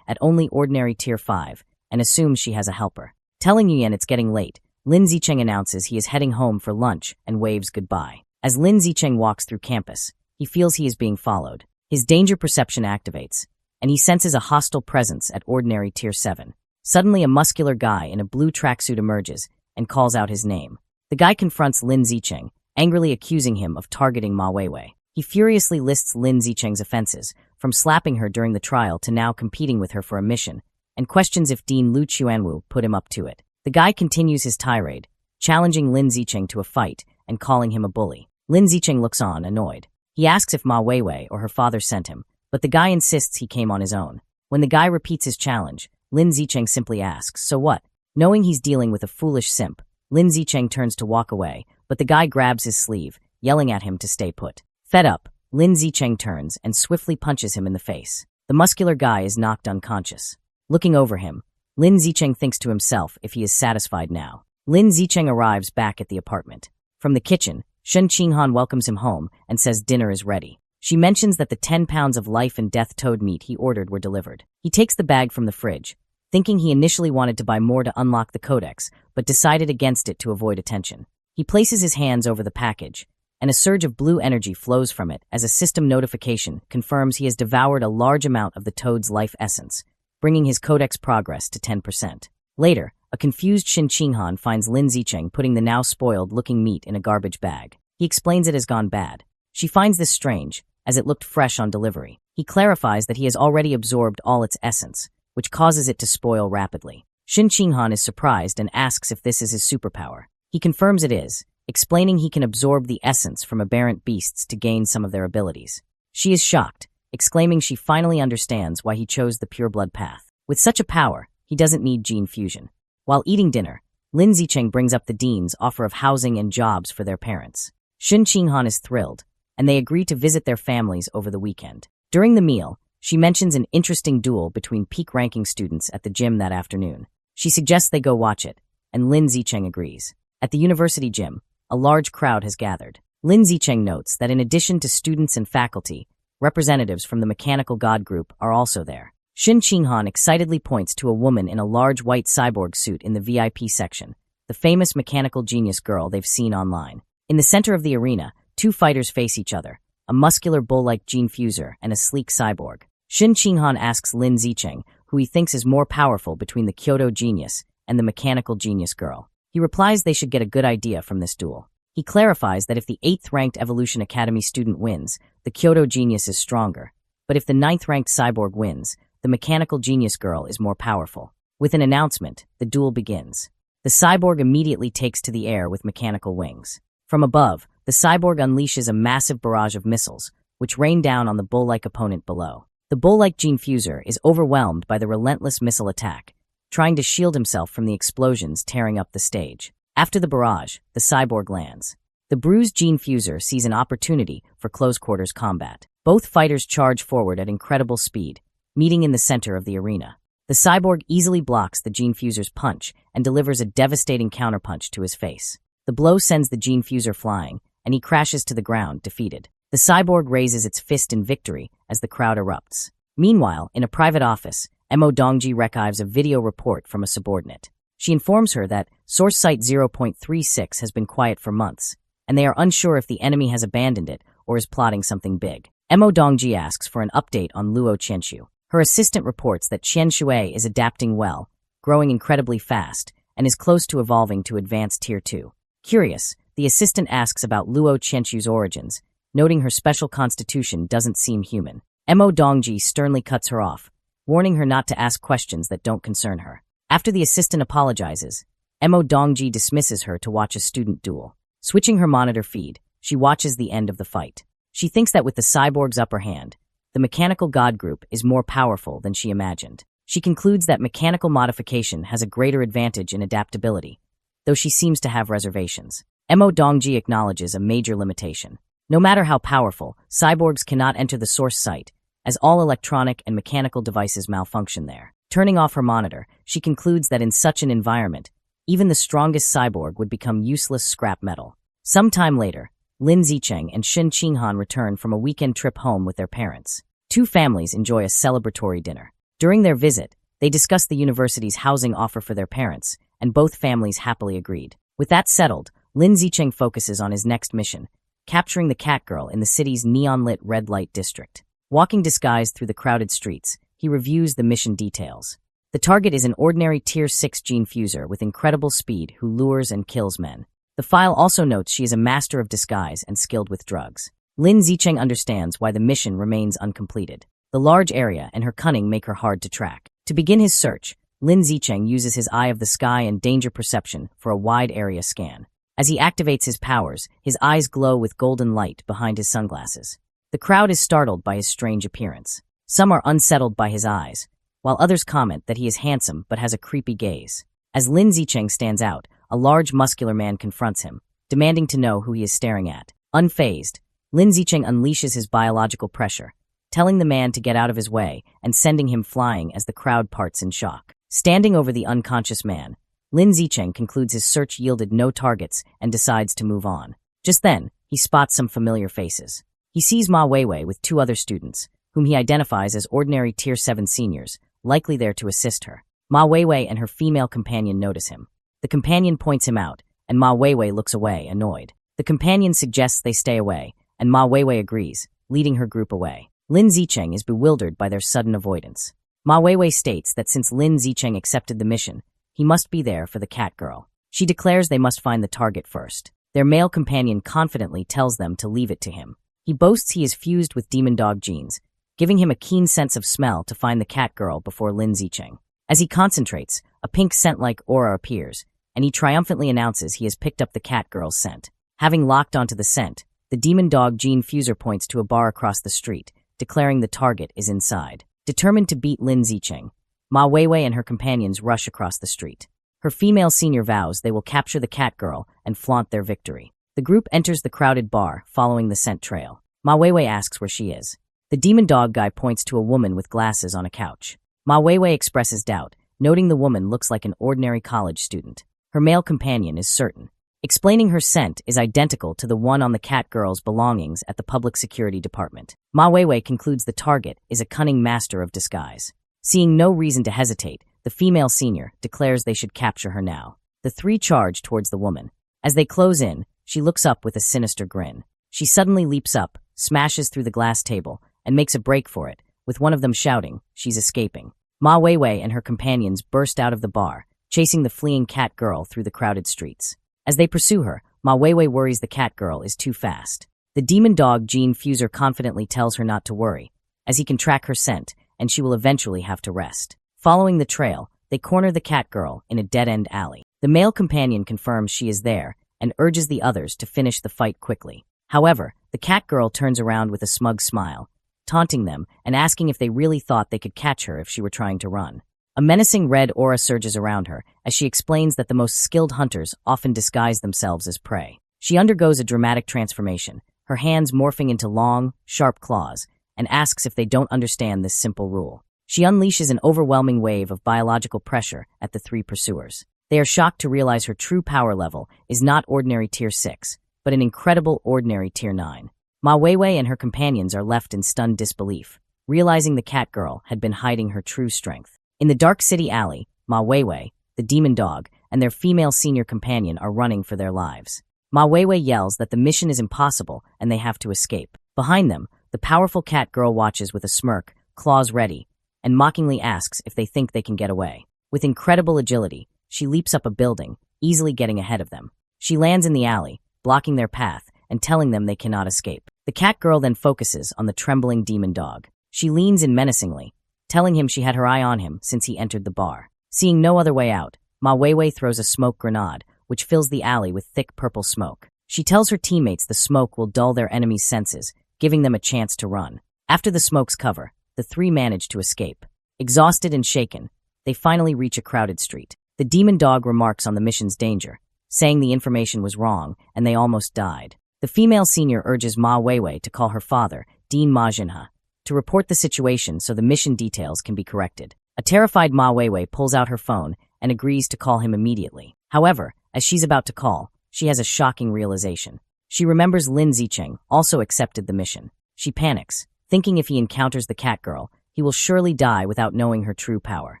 Speaker 1: at only ordinary Tier 5 and assumes she has a helper. Telling Yuyan it's getting late, Lin Zicheng announces he is heading home for lunch and waves goodbye. As Lin Zicheng walks through campus, he feels he is being followed. His danger perception activates, and he senses a hostile presence at ordinary Tier 7. Suddenly, a muscular guy in a blue tracksuit emerges and calls out his name. The guy confronts Lin Zicheng, angrily accusing him of targeting Ma Weiwei. He furiously lists Lin Zicheng's offenses, from slapping her during the trial to now competing with her for a mission, and questions if Dean Lu Chuanwu put him up to it. The guy continues his tirade, challenging Lin Zicheng to a fight and calling him a bully. Lin Zicheng looks on, annoyed. He asks if Ma Weiwei or her father sent him, but the guy insists he came on his own. When the guy repeats his challenge, Lin Zicheng simply asks, "So what?" Knowing he's dealing with a foolish simp, Lin Zicheng turns to walk away, but the guy grabs his sleeve, yelling at him to stay put. Fed up, Lin Zicheng turns and swiftly punches him in the face. The muscular guy is knocked unconscious. Looking over him, Lin Zicheng thinks to himself if he is satisfied now. Lin Zicheng arrives back at the apartment. From the kitchen, Shen Qinghan welcomes him home and says dinner is ready. She mentions that the 10 pounds of life and death toad meat he ordered were delivered. He takes the bag from the fridge, thinking he initially wanted to buy more to unlock the codex, but decided against it to avoid attention. He places his hands over the package, and a surge of blue energy flows from it as a system notification confirms he has devoured a large amount of the toad's life essence, bringing his codex progress to 10%. Later, a confused Shen Qinghan finds Lin Zicheng putting the now spoiled-looking meat in a garbage bag. He explains it has gone bad. She finds this strange, as it looked fresh on delivery. He clarifies that he has already absorbed all its essence, which causes it to spoil rapidly. Shen Qinghan is surprised and asks if this is his superpower. He confirms it is, explaining he can absorb the essence from aberrant beasts to gain some of their abilities. She is shocked, exclaiming she finally understands why he chose the pureblood path. With such a power, he doesn't need gene fusion. While eating dinner, Lin Zicheng brings up the dean's offer of housing and jobs for their parents. Shen Qinghan is thrilled, and they agree to visit their families over the weekend. During the meal, she mentions an interesting duel between peak-ranking students at the gym that afternoon. She suggests they go watch it, and Lin Zicheng agrees. At the university gym, a large crowd has gathered. Lin Zicheng notes that in addition to students and faculty, representatives from the Mechanical God group are also there. Shen Qinghan excitedly points to a woman in a large white cyborg suit in the VIP section, the famous mechanical genius girl they've seen online. In the center of the arena, two fighters face each other, a muscular bull-like gene fuser and a sleek cyborg. Shen Qinghan asks Lin Zicheng who he thinks is more powerful between the Kyoto genius and the mechanical genius girl. He replies they should get a good idea from this duel. He clarifies that if the 8th-ranked Evolution Academy student wins, the Kyoto genius is stronger, but if the 9th-ranked cyborg wins, the mechanical genius girl is more powerful. With an announcement, the duel begins. The cyborg immediately takes to the air with mechanical wings. From above, the cyborg unleashes a massive barrage of missiles, which rain down on the bull-like opponent below. The bull-like gene fuser is overwhelmed by the relentless missile attack, trying to shield himself from the explosions tearing up the stage. After the barrage, the cyborg lands. The bruised gene fuser sees an opportunity for close-quarters combat. Both fighters charge forward at incredible speed, meeting in the center of the arena. The cyborg easily blocks the gene fuser's punch and delivers a devastating counterpunch to his face. The blow sends the gene fuser flying, and he crashes to the ground, defeated. The cyborg raises its fist in victory as the crowd erupts. Meanwhile, in a private office, Mo Dongji archives a video report from a subordinate. She informs her that source site 0.36 has been quiet for months, and they are unsure if the enemy has abandoned it or is plotting something big. Mo Dongji asks for an update on Luo Qianshu. Her assistant reports that Qianshui is adapting well, growing incredibly fast, and is close to evolving to advanced Tier 2. Curious, the assistant asks about Luo Qianshu's origins, noting her special constitution doesn't seem human. Mo Dongji sternly cuts her off, warning her not to ask questions that don't concern her. After the assistant apologizes, Mo Dongji dismisses her to watch a student duel. Switching her monitor feed, she watches the end of the fight. She thinks that with the cyborg's upper hand, the Mechanical God group is more powerful than she imagined. She concludes that mechanical modification has a greater advantage in adaptability, though she seems to have reservations. Mo Dongji acknowledges a major limitation. No matter how powerful, cyborgs cannot enter the source site, as all electronic and mechanical devices malfunction there. Turning off her monitor, she concludes that in such an environment, Even the strongest cyborg would become useless scrap metal. Some time later, Lin Zicheng and Shin Qinghan return from a weekend trip home with their parents. Two families enjoy a celebratory dinner. During their visit, they discuss the university's housing offer for their parents, and both families happily agreed. With that settled, Lin Zicheng focuses on his next mission, capturing the cat girl in the city's neon-lit red light district. Walking disguised through the crowded streets, he reviews the mission details. The target is an ordinary Tier 6 gene fuser with incredible speed who lures and kills men. The file also notes she is a master of disguise and skilled with drugs. Lin Zicheng understands why the mission remains uncompleted. The large area and her cunning make her hard to track. To begin his search, Lin Zicheng uses his eye of the sky and danger perception for a wide area scan. As he activates his powers, his eyes glow with golden light behind his sunglasses. The crowd is startled by his strange appearance. Some are unsettled by his eyes, while others comment that he is handsome but has a creepy gaze. As Lin Zicheng stands out, a large muscular man confronts him, demanding to know who he is staring at. Unfazed, Lin Zicheng unleashes his biological pressure, telling the man to get out of his way and sending him flying as the crowd parts in shock. Standing over the unconscious man, Lin Zicheng concludes his search yielded no targets and decides to move on. Just then, he spots some familiar faces. He sees Ma Weiwei with two other students, whom he identifies as ordinary Tier 7 seniors, likely there to assist her. Ma Weiwei and her female companion notice him. The companion points him out, and Ma Weiwei looks away, annoyed. The companion suggests they stay away, and Ma Weiwei agrees, leading her group away. Lin Zicheng is bewildered by their sudden avoidance. Ma Weiwei states that since Lin Zicheng accepted the mission, he must be there for the cat girl. She declares they must find the target first. Their male companion confidently tells them to leave it to him. He boasts he is fused with demon dog genes, giving him a keen sense of smell to find the cat girl before Lin Zicheng. As he concentrates, a pink scent-like aura appears, and he triumphantly announces he has picked up the cat girl's scent. Having locked onto the scent, the demon dog gene fuser points to a bar across the street, declaring the target is inside. Determined to beat Lin Zicheng, Ma Weiwei and her companions rush across the street. Her female senior vows they will capture the cat girl and flaunt their victory. The group enters the crowded bar, following the scent trail. Ma Weiwei asks where she is. The demon dog guy points to a woman with glasses on a couch. Ma Weiwei expresses doubt, noting the woman looks like an ordinary college student. Her male companion is certain, explaining her scent is identical to the one on the cat girl's belongings at the public security department. Ma Weiwei concludes the target is a cunning master of disguise. Seeing no reason to hesitate, the female senior declares they should capture her now. The three charge towards the woman. As they close in, she looks up with a sinister grin. She suddenly leaps up, smashes through the glass table, and makes a break for it, with one of them shouting, she's escaping. Ma Weiwei and her companions burst out of the bar, chasing the fleeing cat girl through the crowded streets. As they pursue her, Ma Weiwei worries the cat girl is too fast. The demon dog gene fuser confidently tells her not to worry, as he can track her scent, and she will eventually have to rest. Following the trail, they corner the cat girl in a dead-end alley. The male companion confirms she is there and urges the others to finish the fight quickly. However, the cat girl turns around with a smug smile, taunting them and asking if they really thought they could catch her if she were trying to run. A menacing red aura surges around her as she explains that the most skilled hunters often disguise themselves as prey. She undergoes a dramatic transformation, her hands morphing into long, sharp claws, and asks if they don't understand this simple rule. She unleashes an overwhelming wave of biological pressure at the three pursuers. They are shocked to realize her true power level is not ordinary Tier 6, but an incredible ordinary Tier 9. Ma Weiwei and her companions are left in stunned disbelief, realizing the cat girl had been hiding her true strength. In the dark city alley, Ma Weiwei, the demon dog, and their female senior companion are running for their lives. Ma Weiwei yells that the mission is impossible and they have to escape. Behind them, the powerful cat girl watches with a smirk, claws ready, and mockingly asks if they think they can get away. With incredible agility, she leaps up a building, easily getting ahead of them. She lands in the alley, blocking their path and telling them they cannot escape. The cat girl then focuses on the trembling demon dog. She leans in menacingly, telling him she had her eye on him since he entered the bar. Seeing no other way out, Ma Weiwei throws a smoke grenade, which fills the alley with thick purple smoke. She tells her teammates the smoke will dull their enemies' senses, giving them a chance to run. After the smoke's cover, the three manage to escape. Exhausted and shaken, they finally reach a crowded street. The demon dog remarks on the mission's danger, saying the information was wrong and they almost died. The female senior urges Ma Weiwei to call her father, Dean Ma Jinha, to report the situation so the mission details can be corrected. A terrified Ma Weiwei pulls out her phone and agrees to call him immediately. However, as she's about to call, she has a shocking realization. She remembers Lin Zicheng also accepted the mission. She panics, thinking if he encounters the cat girl, he will surely die without knowing her true power.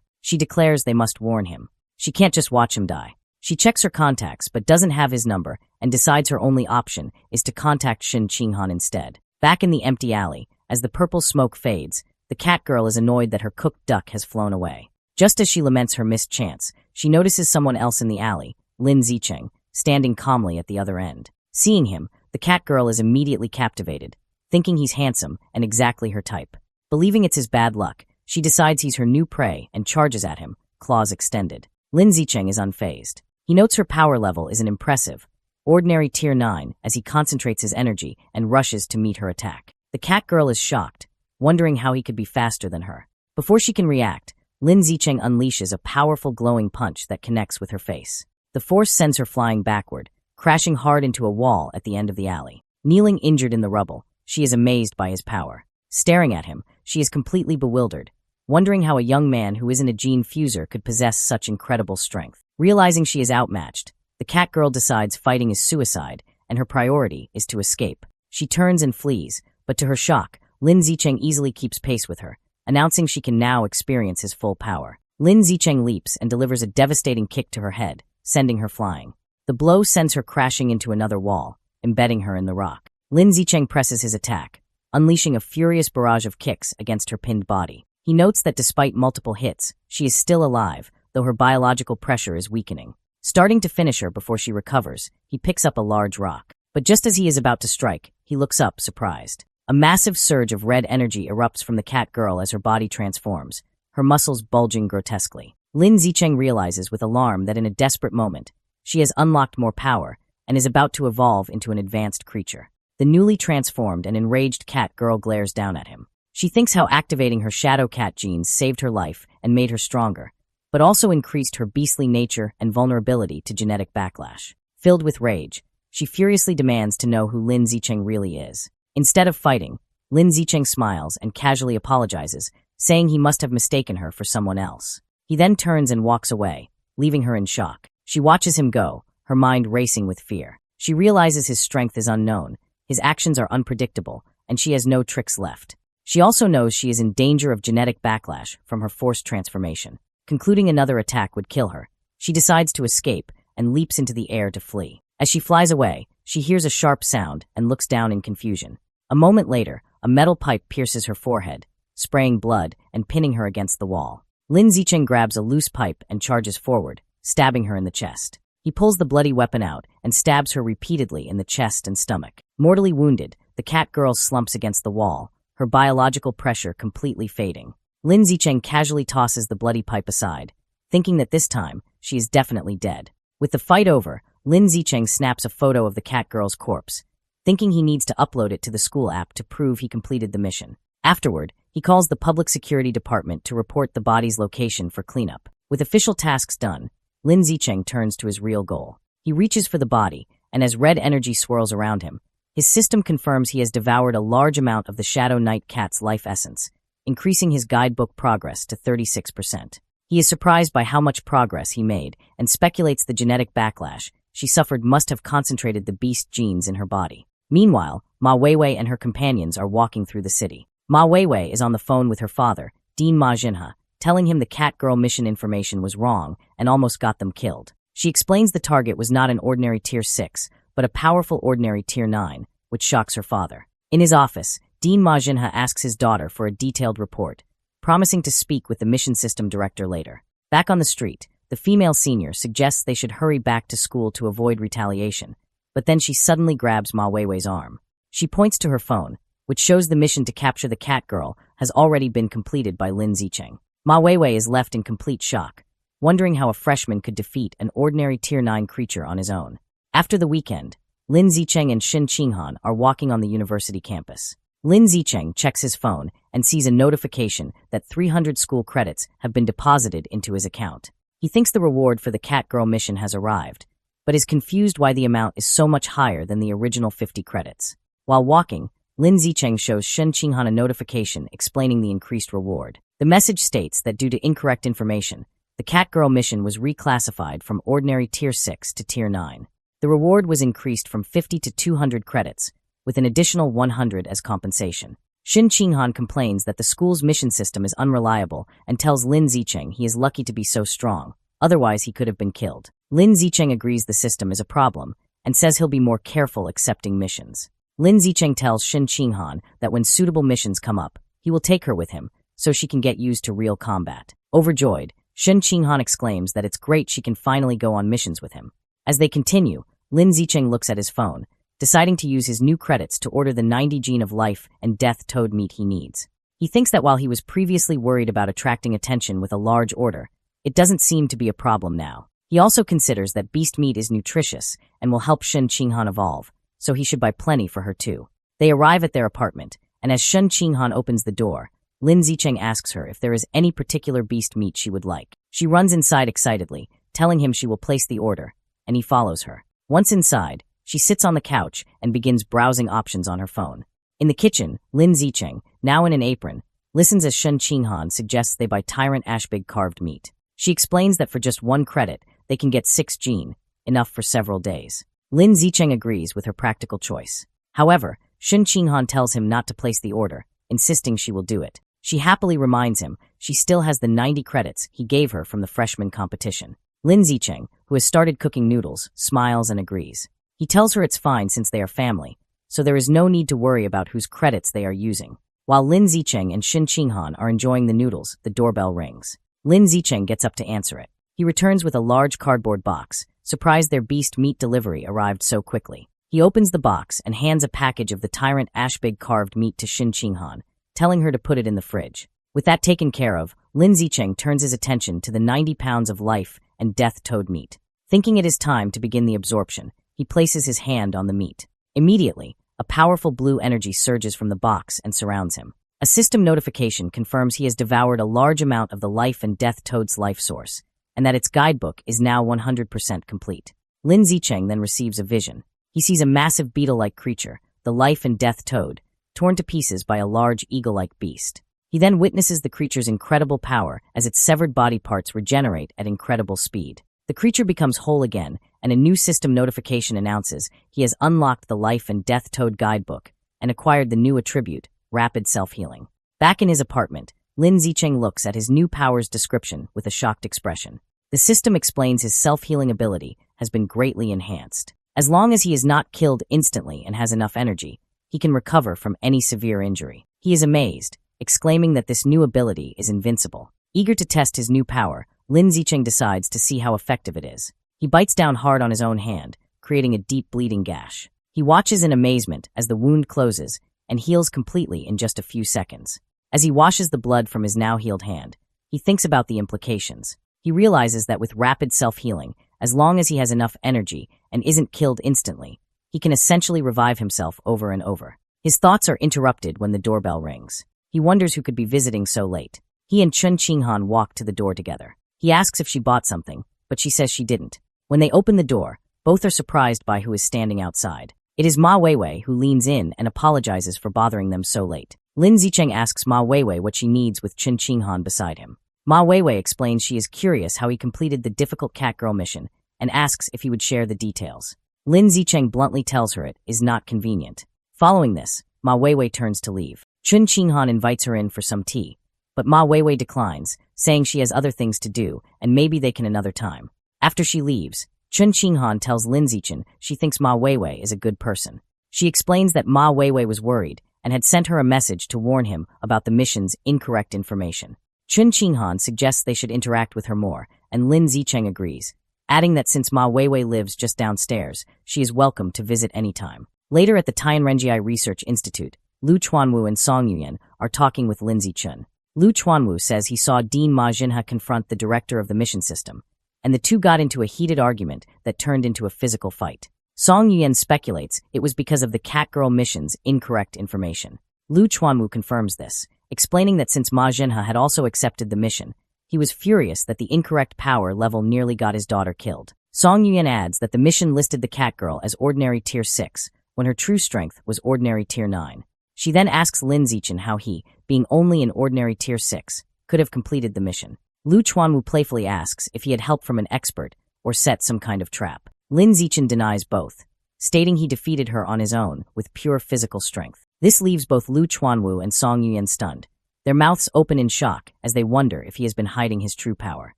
Speaker 1: She declares they must warn him. She can't just watch him die. She checks her contacts but doesn't have his number and decides her only option is to contact Shin Qinghan instead. Back in the empty alley, as the purple smoke fades, the cat girl is annoyed that her cooked duck has flown away. Just as she laments her missed chance, she notices someone else in the alley, Lin Zicheng, standing calmly at the other end. Seeing him, the cat girl is immediately captivated, thinking he's handsome and exactly her type. Believing it's his bad luck, she decides he's her new prey and charges at him, claws extended. Lin Zicheng is unfazed. He notes her power level is an impressive, ordinary tier 9 as he concentrates his energy and rushes to meet her attack. The cat girl is shocked, wondering how he could be faster than her. Before she can react, Lin Zicheng unleashes a powerful glowing punch that connects with her face. The force sends her flying backward, crashing hard into a wall at the end of the alley. Kneeling injured in the rubble, she is amazed by his power. Staring at him, she is completely bewildered, wondering how a young man who isn't a gene fuser could possess such incredible strength. Realizing she is outmatched, the cat girl decides fighting is suicide and her priority is to escape. She turns and flees, but to her shock, Lin Zicheng easily keeps pace with her, announcing she can now experience his full power. Lin Zicheng leaps and delivers a devastating kick to her head, sending her flying. The blow sends her crashing into another wall, embedding her in the rock. Lin Zicheng presses his attack, unleashing a furious barrage of kicks against her pinned body. He notes that despite multiple hits, she is still alive, though her biological pressure is weakening. Starting to finish her before she recovers, he picks up a large rock. But just as he is about to strike, he looks up, surprised. A massive surge of red energy erupts from the cat girl as her body transforms, her muscles bulging grotesquely. Lin Zicheng realizes with alarm that in a desperate moment, she has unlocked more power and is about to evolve into an advanced creature. The newly transformed and enraged cat girl glares down at him. She thinks how activating her shadow cat genes saved her life and made her stronger, but also increased her beastly nature and vulnerability to genetic backlash. Filled with rage, she furiously demands to know who Lin Zicheng really is. Instead of fighting, Lin Zicheng smiles and casually apologizes, saying he must have mistaken her for someone else. He then turns and walks away, leaving her in shock. She watches him go, her mind racing with fear. She realizes his strength is unknown, his actions are unpredictable, and she has no tricks left. She also knows she is in danger of genetic backlash from her forced transformation. Concluding another attack would kill her, she decides to escape and leaps into the air to flee. As she flies away, she hears a sharp sound and looks down in confusion. A moment later, a metal pipe pierces her forehead, spraying blood and pinning her against the wall. Lin Zicheng grabs a loose pipe and charges forward, stabbing her in the chest. He pulls the bloody weapon out and stabs her repeatedly in the chest and stomach. Mortally wounded, the cat girl slumps against the wall, her biological pressure completely fading. Lin Zicheng casually tosses the bloody pipe aside, thinking that this time, she is definitely dead. With the fight over, Lin Zicheng snaps a photo of the cat girl's corpse, thinking he needs to upload it to the school app to prove he completed the mission. Afterward, he calls the public security department to report the body's location for cleanup. With official tasks done, Lin Zicheng turns to his real goal. He reaches for the body, and as red energy swirls around him, his system confirms he has devoured a large amount of the Shadow Knight cat's life essence, increasing his guidebook progress to 36%. He is surprised by how much progress he made and speculates the genetic backlash she suffered must have concentrated the beast genes in her body. Meanwhile, Ma Weiwei and her companions are walking through the city. Ma Weiwei is on the phone with her father, Dean Ma Jinha, telling him the cat girl mission information was wrong and almost got them killed. She explains the target was not an ordinary tier 6, but a powerful ordinary tier 9, which shocks her father. In his office, Dean Ma Jinha asks his daughter for a detailed report, promising to speak with the mission system director later. Back on the street, the female senior suggests they should hurry back to school to avoid retaliation, but then she suddenly grabs Ma Weiwei's arm. She points to her phone, which shows the mission to capture the cat girl has already been completed by Lin Zicheng. Ma Weiwei is left in complete shock, wondering how a freshman could defeat an ordinary tier 9 creature on his own. After the weekend, Lin Zicheng and Shin Qinghan are walking on the university campus. Lin Zicheng checks his phone and sees a notification that 300 school credits have been deposited into his account. He thinks the reward for the cat girl mission has arrived, but is confused why the amount is so much higher than the original 50 credits. While walking, Lin Zicheng shows Shin Qinghan a notification explaining the increased reward. The message states that due to incorrect information, The Catgirl mission was reclassified from ordinary Tier 6 to Tier 9. The reward was increased from 50 to 200 credits, with an additional 100 as compensation. Shin Qinghan complains that the school's mission system is unreliable and tells Lin Zicheng he is lucky to be so strong, otherwise he could have been killed. Lin Zicheng agrees the system is a problem and says he'll be more careful accepting missions. Lin Zicheng tells Shin Qinghan that when suitable missions come up, he will take her with him so she can get used to real combat. Overjoyed, Shin Qinghan exclaims that it's great she can finally go on missions with him. As they continue, Lin Zicheng looks at his phone, deciding to use his new credits to order the 90 gene of life and death toad meat he needs. He thinks that while he was previously worried about attracting attention with a large order, it doesn't seem to be a problem now. He also considers that beast meat is nutritious and will help Shin Qinghan evolve, so he should buy plenty for her too. They arrive at their apartment, and as Shin Qinghan opens the door, Lin Zicheng asks her if there is any particular beast meat she would like. She runs inside excitedly, telling him she will place the order, and he follows her. Once inside, she sits on the couch and begins browsing options on her phone. In the kitchen, Lin Zicheng, now in an apron, listens as Shen Qinghan suggests they buy Tyrant Ashbig carved meat. She explains that for just 1 credit, they can get 6 gene, enough for several days. Lin Zicheng agrees with her practical choice. However, Shen Qinghan tells him not to place the order, insisting she will do it. She happily reminds him she still has the 90 credits he gave her from the freshman competition. Lin Zicheng, who has started cooking noodles, smiles and agrees. He tells her it's fine since they are family, so there is no need to worry about whose credits they are using. While Lin Zicheng and Shin Qinghan are enjoying the noodles, the doorbell rings. Lin Zicheng gets up to answer it. He returns with a large cardboard box, surprised their beast meat delivery arrived so quickly. He opens the box and hands a package of the Tyrant Ashbig carved meat to Shin Qinghan, telling her to put it in the fridge. With that taken care of, Lin Zicheng turns his attention to the 90 pounds of life and death toad meat. Thinking it is time to begin the absorption, he places his hand on the meat. Immediately, a powerful blue energy surges from the box and surrounds him. A system notification confirms he has devoured a large amount of the life and death toad's life source, and that its guidebook is now 100% complete. Lin Zicheng then receives a vision. He sees a massive beetle-like creature, the life and death toad, torn to pieces by a large eagle-like beast. He then witnesses the creature's incredible power as its severed body parts regenerate at incredible speed. The creature becomes whole again, and a new system notification announces he has unlocked the Life and Death Toad guidebook and acquired the new attribute, Rapid Self-Healing. Back in his apartment, Lin Zicheng looks at his new power's description with a shocked expression. The system explains his self-healing ability has been greatly enhanced. As long as he is not killed instantly and has enough energy, he can recover from any severe injury. He is amazed, exclaiming that this new ability is invincible. Eager to test his new power, Lin Zicheng decides to see how effective it is. He bites down hard on his own hand, creating a deep bleeding gash. He watches in amazement as the wound closes and heals completely in just a few seconds. As he washes the blood from his now healed hand, he thinks about the implications. He realizes that with rapid self-healing, as long as he has enough energy and isn't killed instantly, he can essentially revive himself over and over. His thoughts are interrupted when the doorbell rings. He wonders who could be visiting so late. He and Chun Qinghan walk to the door together. He asks if she bought something, but she says she didn't. When they open the door, both are surprised by who is standing outside. It is Ma Weiwei who leans in and apologizes for bothering them so late. Lin Zicheng asks Ma Weiwei what she needs with Chun Qinghan beside him. Ma Weiwei explains she is curious how he completed the difficult Catgirl mission and asks if he would share the details. Lin Zicheng bluntly tells her it is not convenient. Following this, Ma Weiwei turns to leave. Chun Qinghan invites her in for some tea, but Ma Weiwei declines, saying she has other things to do and maybe they can another time. After she leaves, Chun Qinghan tells Lin Zicheng she thinks Ma Weiwei is a good person. She explains that Ma Weiwei was worried and had sent her a message to warn him about the mission's incorrect information. Chun Qinghan suggests they should interact with her more, and Lin Zicheng agrees, adding that since Ma Weiwei lives just downstairs, she is welcome to visit anytime. Later at the Tianrenji Research Institute, Lu Chuanwu and Song Yuyan are talking with Lin Zicheng. Lu Chuanwu says he saw Dean Ma Jinha confront the director of the mission system, and the two got into a heated argument that turned into a physical fight. Song Yuyan speculates it was because of the Catgirl mission's incorrect information. Lu Chuanwu confirms this, explaining that since Ma Jinha had also accepted the mission, he was furious that the incorrect power level nearly got his daughter killed. Song Yuyan adds that the mission listed the Catgirl as ordinary tier 6, when her true strength was ordinary tier 9. She then asks Lin Zicheng how he, being only an ordinary tier 6, could have completed the mission. Lu Chuanwu playfully asks if he had help from an expert or set some kind of trap. Lin Zichen denies both, stating he defeated her on his own with pure physical strength. This leaves both Lu Chuanwu and Song Yuyan stunned, their mouths open in shock as they wonder if he has been hiding his true power.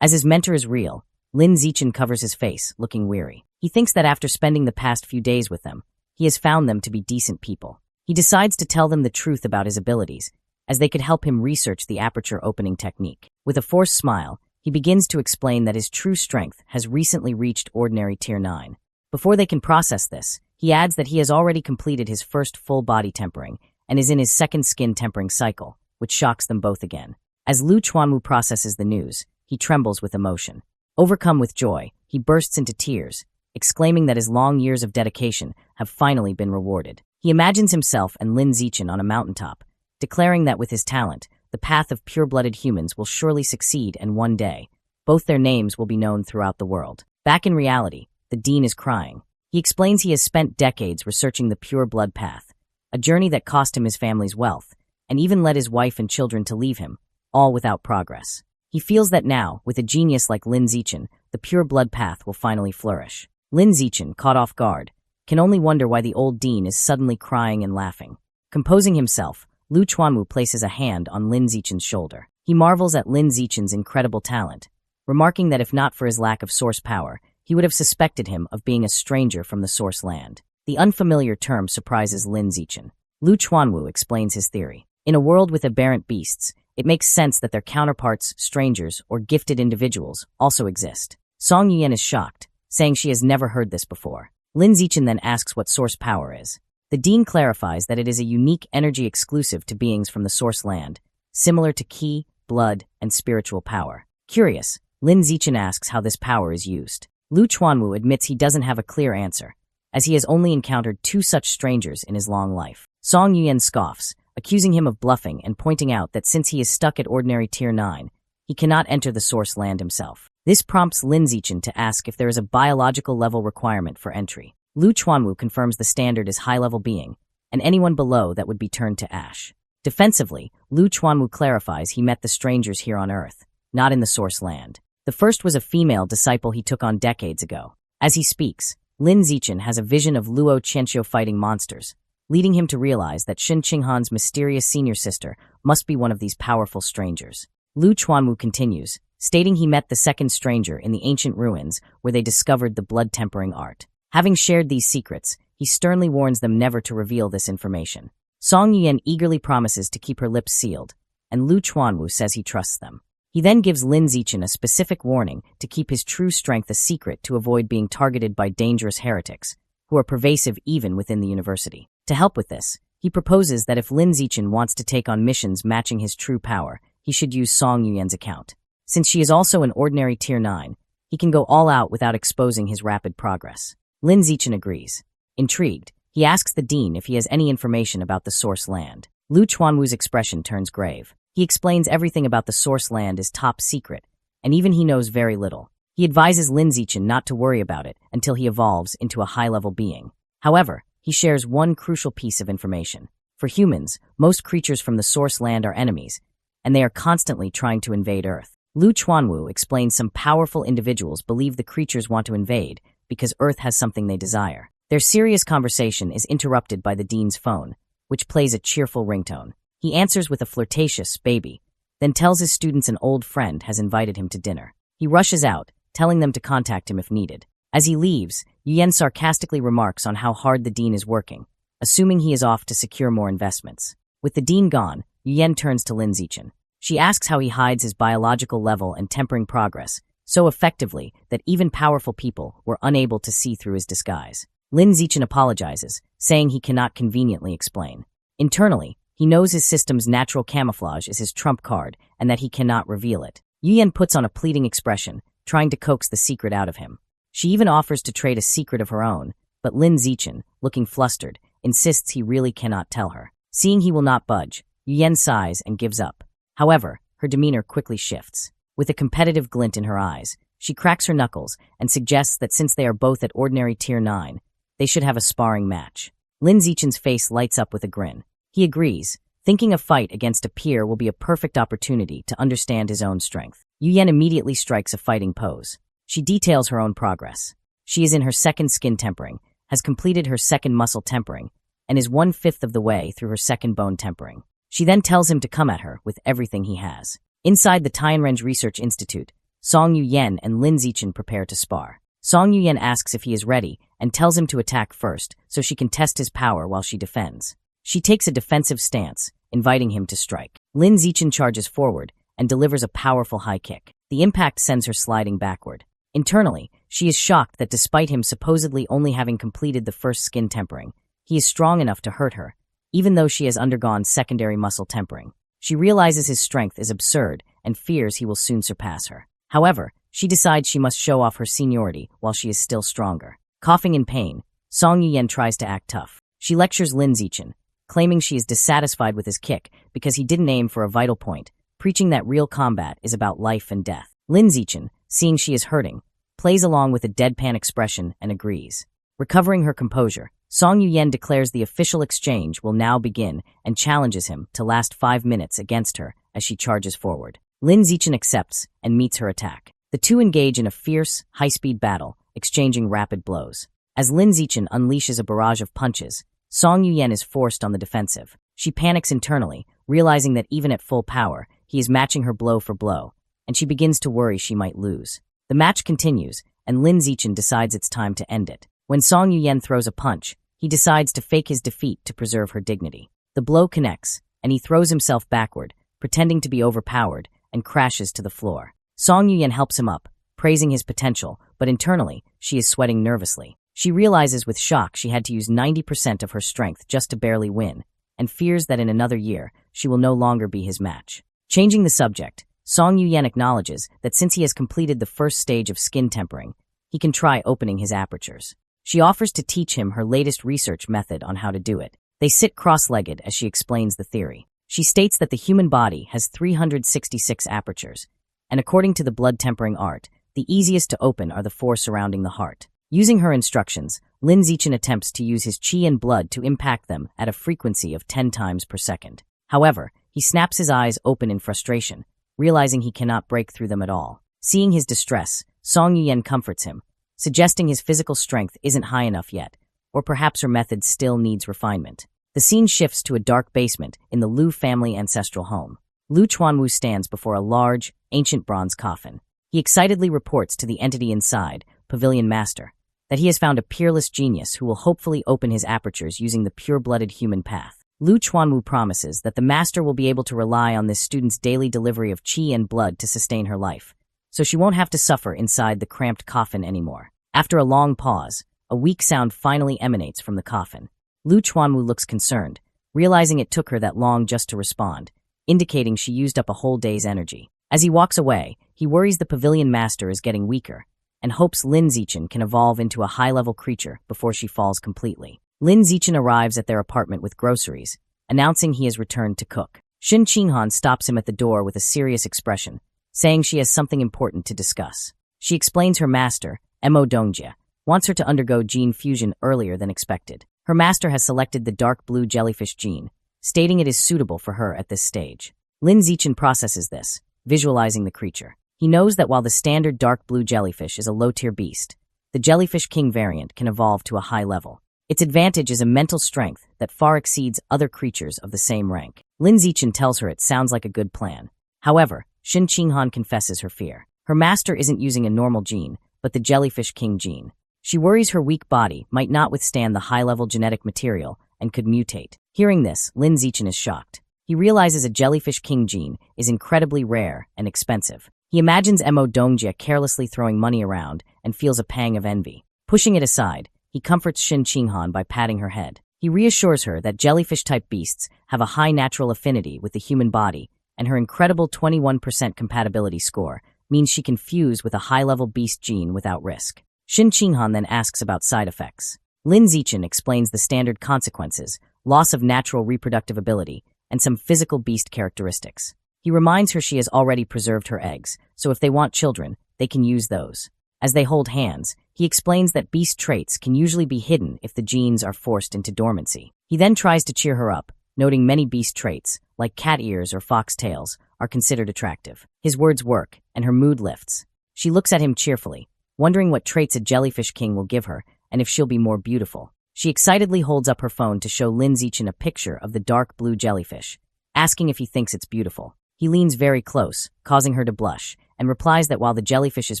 Speaker 1: As his mentor is real, Lin Zichen covers his face, looking weary. He thinks that after spending the past few days with them, he has found them to be decent people. He decides to tell them the truth about his abilities, as they could help him research the aperture opening technique. With a forced smile, he begins to explain that his true strength has recently reached ordinary Tier 9. Before they can process this, he adds that he has already completed his first full body tempering and is in his second skin tempering cycle, which shocks them both again. As Lu Chuanwu processes the news, he trembles with emotion. Overcome with joy, he bursts into tears, exclaiming that his long years of dedication have finally been rewarded. He imagines himself and Lin Zichen on a mountaintop, declaring that with his talent, the path of pure-blooded humans will surely succeed, and one day, both their names will be known throughout the world. Back in reality, the Dean is crying. He explains he has spent decades researching the pure blood path, a journey that cost him his family's wealth, and even led his wife and children to leave him, all without progress. He feels that now, with a genius like Lin Zichen, the pure blood path will finally flourish. Lin Zichen, caught off guard, can only wonder why the old Dean is suddenly crying and laughing. Composing himself, Lu Chuanwu places a hand on Lin Zichen's shoulder. He marvels at Lin Zichen's incredible talent, remarking that if not for his lack of source power, he would have suspected him of being a stranger from the source land. The unfamiliar term surprises Lin Zichen. Lu Chuanwu explains his theory. In a world with aberrant beasts, it makes sense that their counterparts, strangers, or gifted individuals also exist. Song Yuyan is shocked, saying she has never heard this before. Lin Zichen then asks what source power is. The Dean clarifies that it is a unique energy exclusive to beings from the source land, similar to ki, blood, and spiritual power. Curious, Lin Zichen asks how this power is used. Lu Chuanwu admits he doesn't have a clear answer, as he has only encountered 2 such strangers in his long life. Song Yuyan scoffs, accusing him of bluffing and pointing out that since he is stuck at ordinary Tier 9, he cannot enter the source land himself. This prompts Lin Zichen to ask if there is a biological level requirement for entry. Lu Chuanwu confirms the standard is high-level being, and anyone below that would be turned to ash. Defensively, Lu Chuanwu clarifies he met the strangers here on Earth, not in the source land. The first was a female disciple he took on decades ago. As he speaks, Lin Zichen has a vision of Luo Qianxiu fighting monsters, leading him to realize that Shen Qinghan's mysterious senior sister must be one of these powerful strangers. Lu Chuanwu continues, stating he met the second stranger in the ancient ruins where they discovered the blood-tempering art. Having shared these secrets, he sternly warns them never to reveal this information. Song Yuyan eagerly promises to keep her lips sealed, and Lu Chuanwu says he trusts them. He then gives Lin Zichen a specific warning to keep his true strength a secret to avoid being targeted by dangerous heretics, who are pervasive even within the university. To help with this, he proposes that if Lin Zichen wants to take on missions matching his true power, he should use Song Yuyan's account. Since she is also an ordinary Tier 9, he can go all out without exposing his rapid progress. Lin Zichen agrees. Intrigued, he asks the Dean if he has any information about the source land. Lu Chuanwu's expression turns grave. He explains everything about the source land is top secret, and even he knows very little. He advises Lin Zichen not to worry about it until he evolves into a high-level being. However, he shares one crucial piece of information. For humans, most creatures from the source land are enemies, and they are constantly trying to invade Earth. Lu Chuanwu explains some powerful individuals believe the creatures want to invade because Earth has something they desire. Their serious conversation is interrupted by the Dean's phone, which plays a cheerful ringtone. He answers with a flirtatious baby, then tells his students an old friend has invited him to dinner. He rushes out, telling them to contact him if needed. As he leaves, Yuyan sarcastically remarks on how hard the Dean is working, assuming he is off to secure more investments. With the Dean gone, Yuyan turns to Lin Zichen. She asks how he hides his biological level and tempering progress so effectively that even powerful people were unable to see through his disguise. Lin Zichen apologizes, saying he cannot conveniently explain. Internally, he knows his system's natural camouflage is his trump card and that he cannot reveal it. Yuyan puts on a pleading expression, trying to coax the secret out of him. She even offers to trade a secret of her own, but Lin Zichen, looking flustered, insists he really cannot tell her. Seeing he will not budge, Yuyan sighs and gives up. However, her demeanor quickly shifts. With a competitive glint in her eyes, she cracks her knuckles and suggests that since they are both at ordinary Tier 9, they should have a sparring match. Lin Zichen's face lights up with a grin. He agrees, thinking a fight against a peer will be a perfect opportunity to understand his own strength. Yu Yen immediately strikes a fighting pose. She details her own progress. She is in her second skin tempering, has completed her second muscle tempering, and is 1/5 of the way through her second bone tempering. She then tells him to come at her with everything he has. Inside the Tianrenj Research Institute, Song Yu Yen and Lin Zichen prepare to spar. Song Yu Yen asks if he is ready and tells him to attack first so she can test his power while she defends. She takes a defensive stance, inviting him to strike. Lin Zichen charges forward and delivers a powerful high kick. The impact sends her sliding backward. Internally, she is shocked that despite him supposedly only having completed the first skin tempering, he is strong enough to hurt her, even though she has undergone secondary muscle tempering. She realizes his strength is absurd and fears he will soon surpass her. However, she decides she must show off her seniority while she is still stronger. Coughing in pain, Song Yu Yen tries to act tough. She lectures Lin Zichen, claiming she is dissatisfied with his kick because he didn't aim for a vital point, preaching that real combat is about life and death. Lin Zichen, seeing she is hurting, plays along with a deadpan expression and agrees. Recovering her composure, Song Yu Yen declares the official exchange will now begin and challenges him to last 5 minutes against her as she charges forward. Lin Zichen accepts and meets her attack. The two engage in a fierce, high-speed battle, exchanging rapid blows. As Lin Zichen unleashes a barrage of punches, Song Yu Yen is forced on the defensive. She panics internally, realizing that even at full power, he is matching her blow for blow, and she begins to worry she might lose. The match continues, and Lin Zichen decides it's time to end it. When Song Yu Yen throws a punch, he decides to fake his defeat to preserve her dignity. The blow connects, and he throws himself backward, pretending to be overpowered, and crashes to the floor. Song Yu Yen helps him up, praising his potential, but internally, she is sweating nervously. She realizes with shock she had to use 90% of her strength just to barely win, and fears that in another year, she will no longer be his match. Changing the subject, Song Yu Yen acknowledges that since he has completed the first stage of skin tempering, he can try opening his apertures. She offers to teach him her latest research method on how to do it. They sit cross-legged as she explains the theory. She states that the human body has 366 apertures, and according to the blood tempering art, the easiest to open are the 4 surrounding the heart. Using her instructions, Lin Zichen attempts to use his qi and blood to impact them at a frequency of 10 times per second. However, he snaps his eyes open in frustration, realizing he cannot break through them at all. Seeing his distress, Song Yu Yen comforts him, suggesting his physical strength isn't high enough yet, or perhaps her method still needs refinement. The scene shifts to a dark basement in the Liu family ancestral home. Liu Chuanwu stands before a large, ancient bronze coffin. He excitedly reports to the entity inside, Pavilion Master, that he has found a peerless genius who will hopefully open his apertures using the pure-blooded human path. Liu Chuanwu promises that the master will be able to rely on this student's daily delivery of qi and blood to sustain her life, so she won't have to suffer inside the cramped coffin anymore. After a long pause, a weak sound finally emanates from the coffin. Liu Chuanwu looks concerned, realizing it took her that long just to respond, indicating she used up a whole day's energy. As he walks away, he worries the Pavilion Master is getting weaker, and hopes Lin Zichen can evolve into a high-level creature before she falls completely. Lin Zichen arrives at their apartment with groceries, announcing he has returned to cook. Shin Qinghan stops him at the door with a serious expression, saying she has something important to discuss. She explains her master, Mo Dongjie, wants her to undergo gene fusion earlier than expected. Her master has selected the dark blue jellyfish gene, stating it is suitable for her at this stage. Lin Zichen processes this, visualizing the creature. He knows that while the standard dark blue jellyfish is a low-tier beast, the jellyfish king variant can evolve to a high level. Its advantage is a mental strength that far exceeds other creatures of the same rank. Lin Zichen tells her it sounds like a good plan. However, Shin Qinghan confesses her fear. Her master isn't using a normal gene, but the jellyfish king gene. She worries her weak body might not withstand the high-level genetic material and could mutate. Hearing this, Lin Zichen is shocked. He realizes a jellyfish king gene is incredibly rare and expensive. He imagines Mo Dongjie carelessly throwing money around and feels a pang of envy. Pushing it aside, he comforts Shin Qinghan by patting her head. He reassures her that jellyfish-type beasts have a high natural affinity with the human body, and her incredible 21% compatibility score means she can fuse with a high-level beast gene without risk. Shin Qinghan then asks about side effects. Lin Zichen explains the standard consequences, loss of natural reproductive ability, and some physical beast characteristics. He reminds her she has already preserved her eggs, so if they want children, they can use those. As they hold hands, he explains that beast traits can usually be hidden if the genes are forced into dormancy. He then tries to cheer her up, noting many beast traits, like cat ears or fox tails, are considered attractive. His words work, and her mood lifts. She looks at him cheerfully, wondering what traits a jellyfish king will give her and if she'll be more beautiful. She excitedly holds up her phone to show Lin Zichen a picture of the dark blue jellyfish, asking if he thinks it's beautiful. He leans very close, causing her to blush, and replies that while the jellyfish is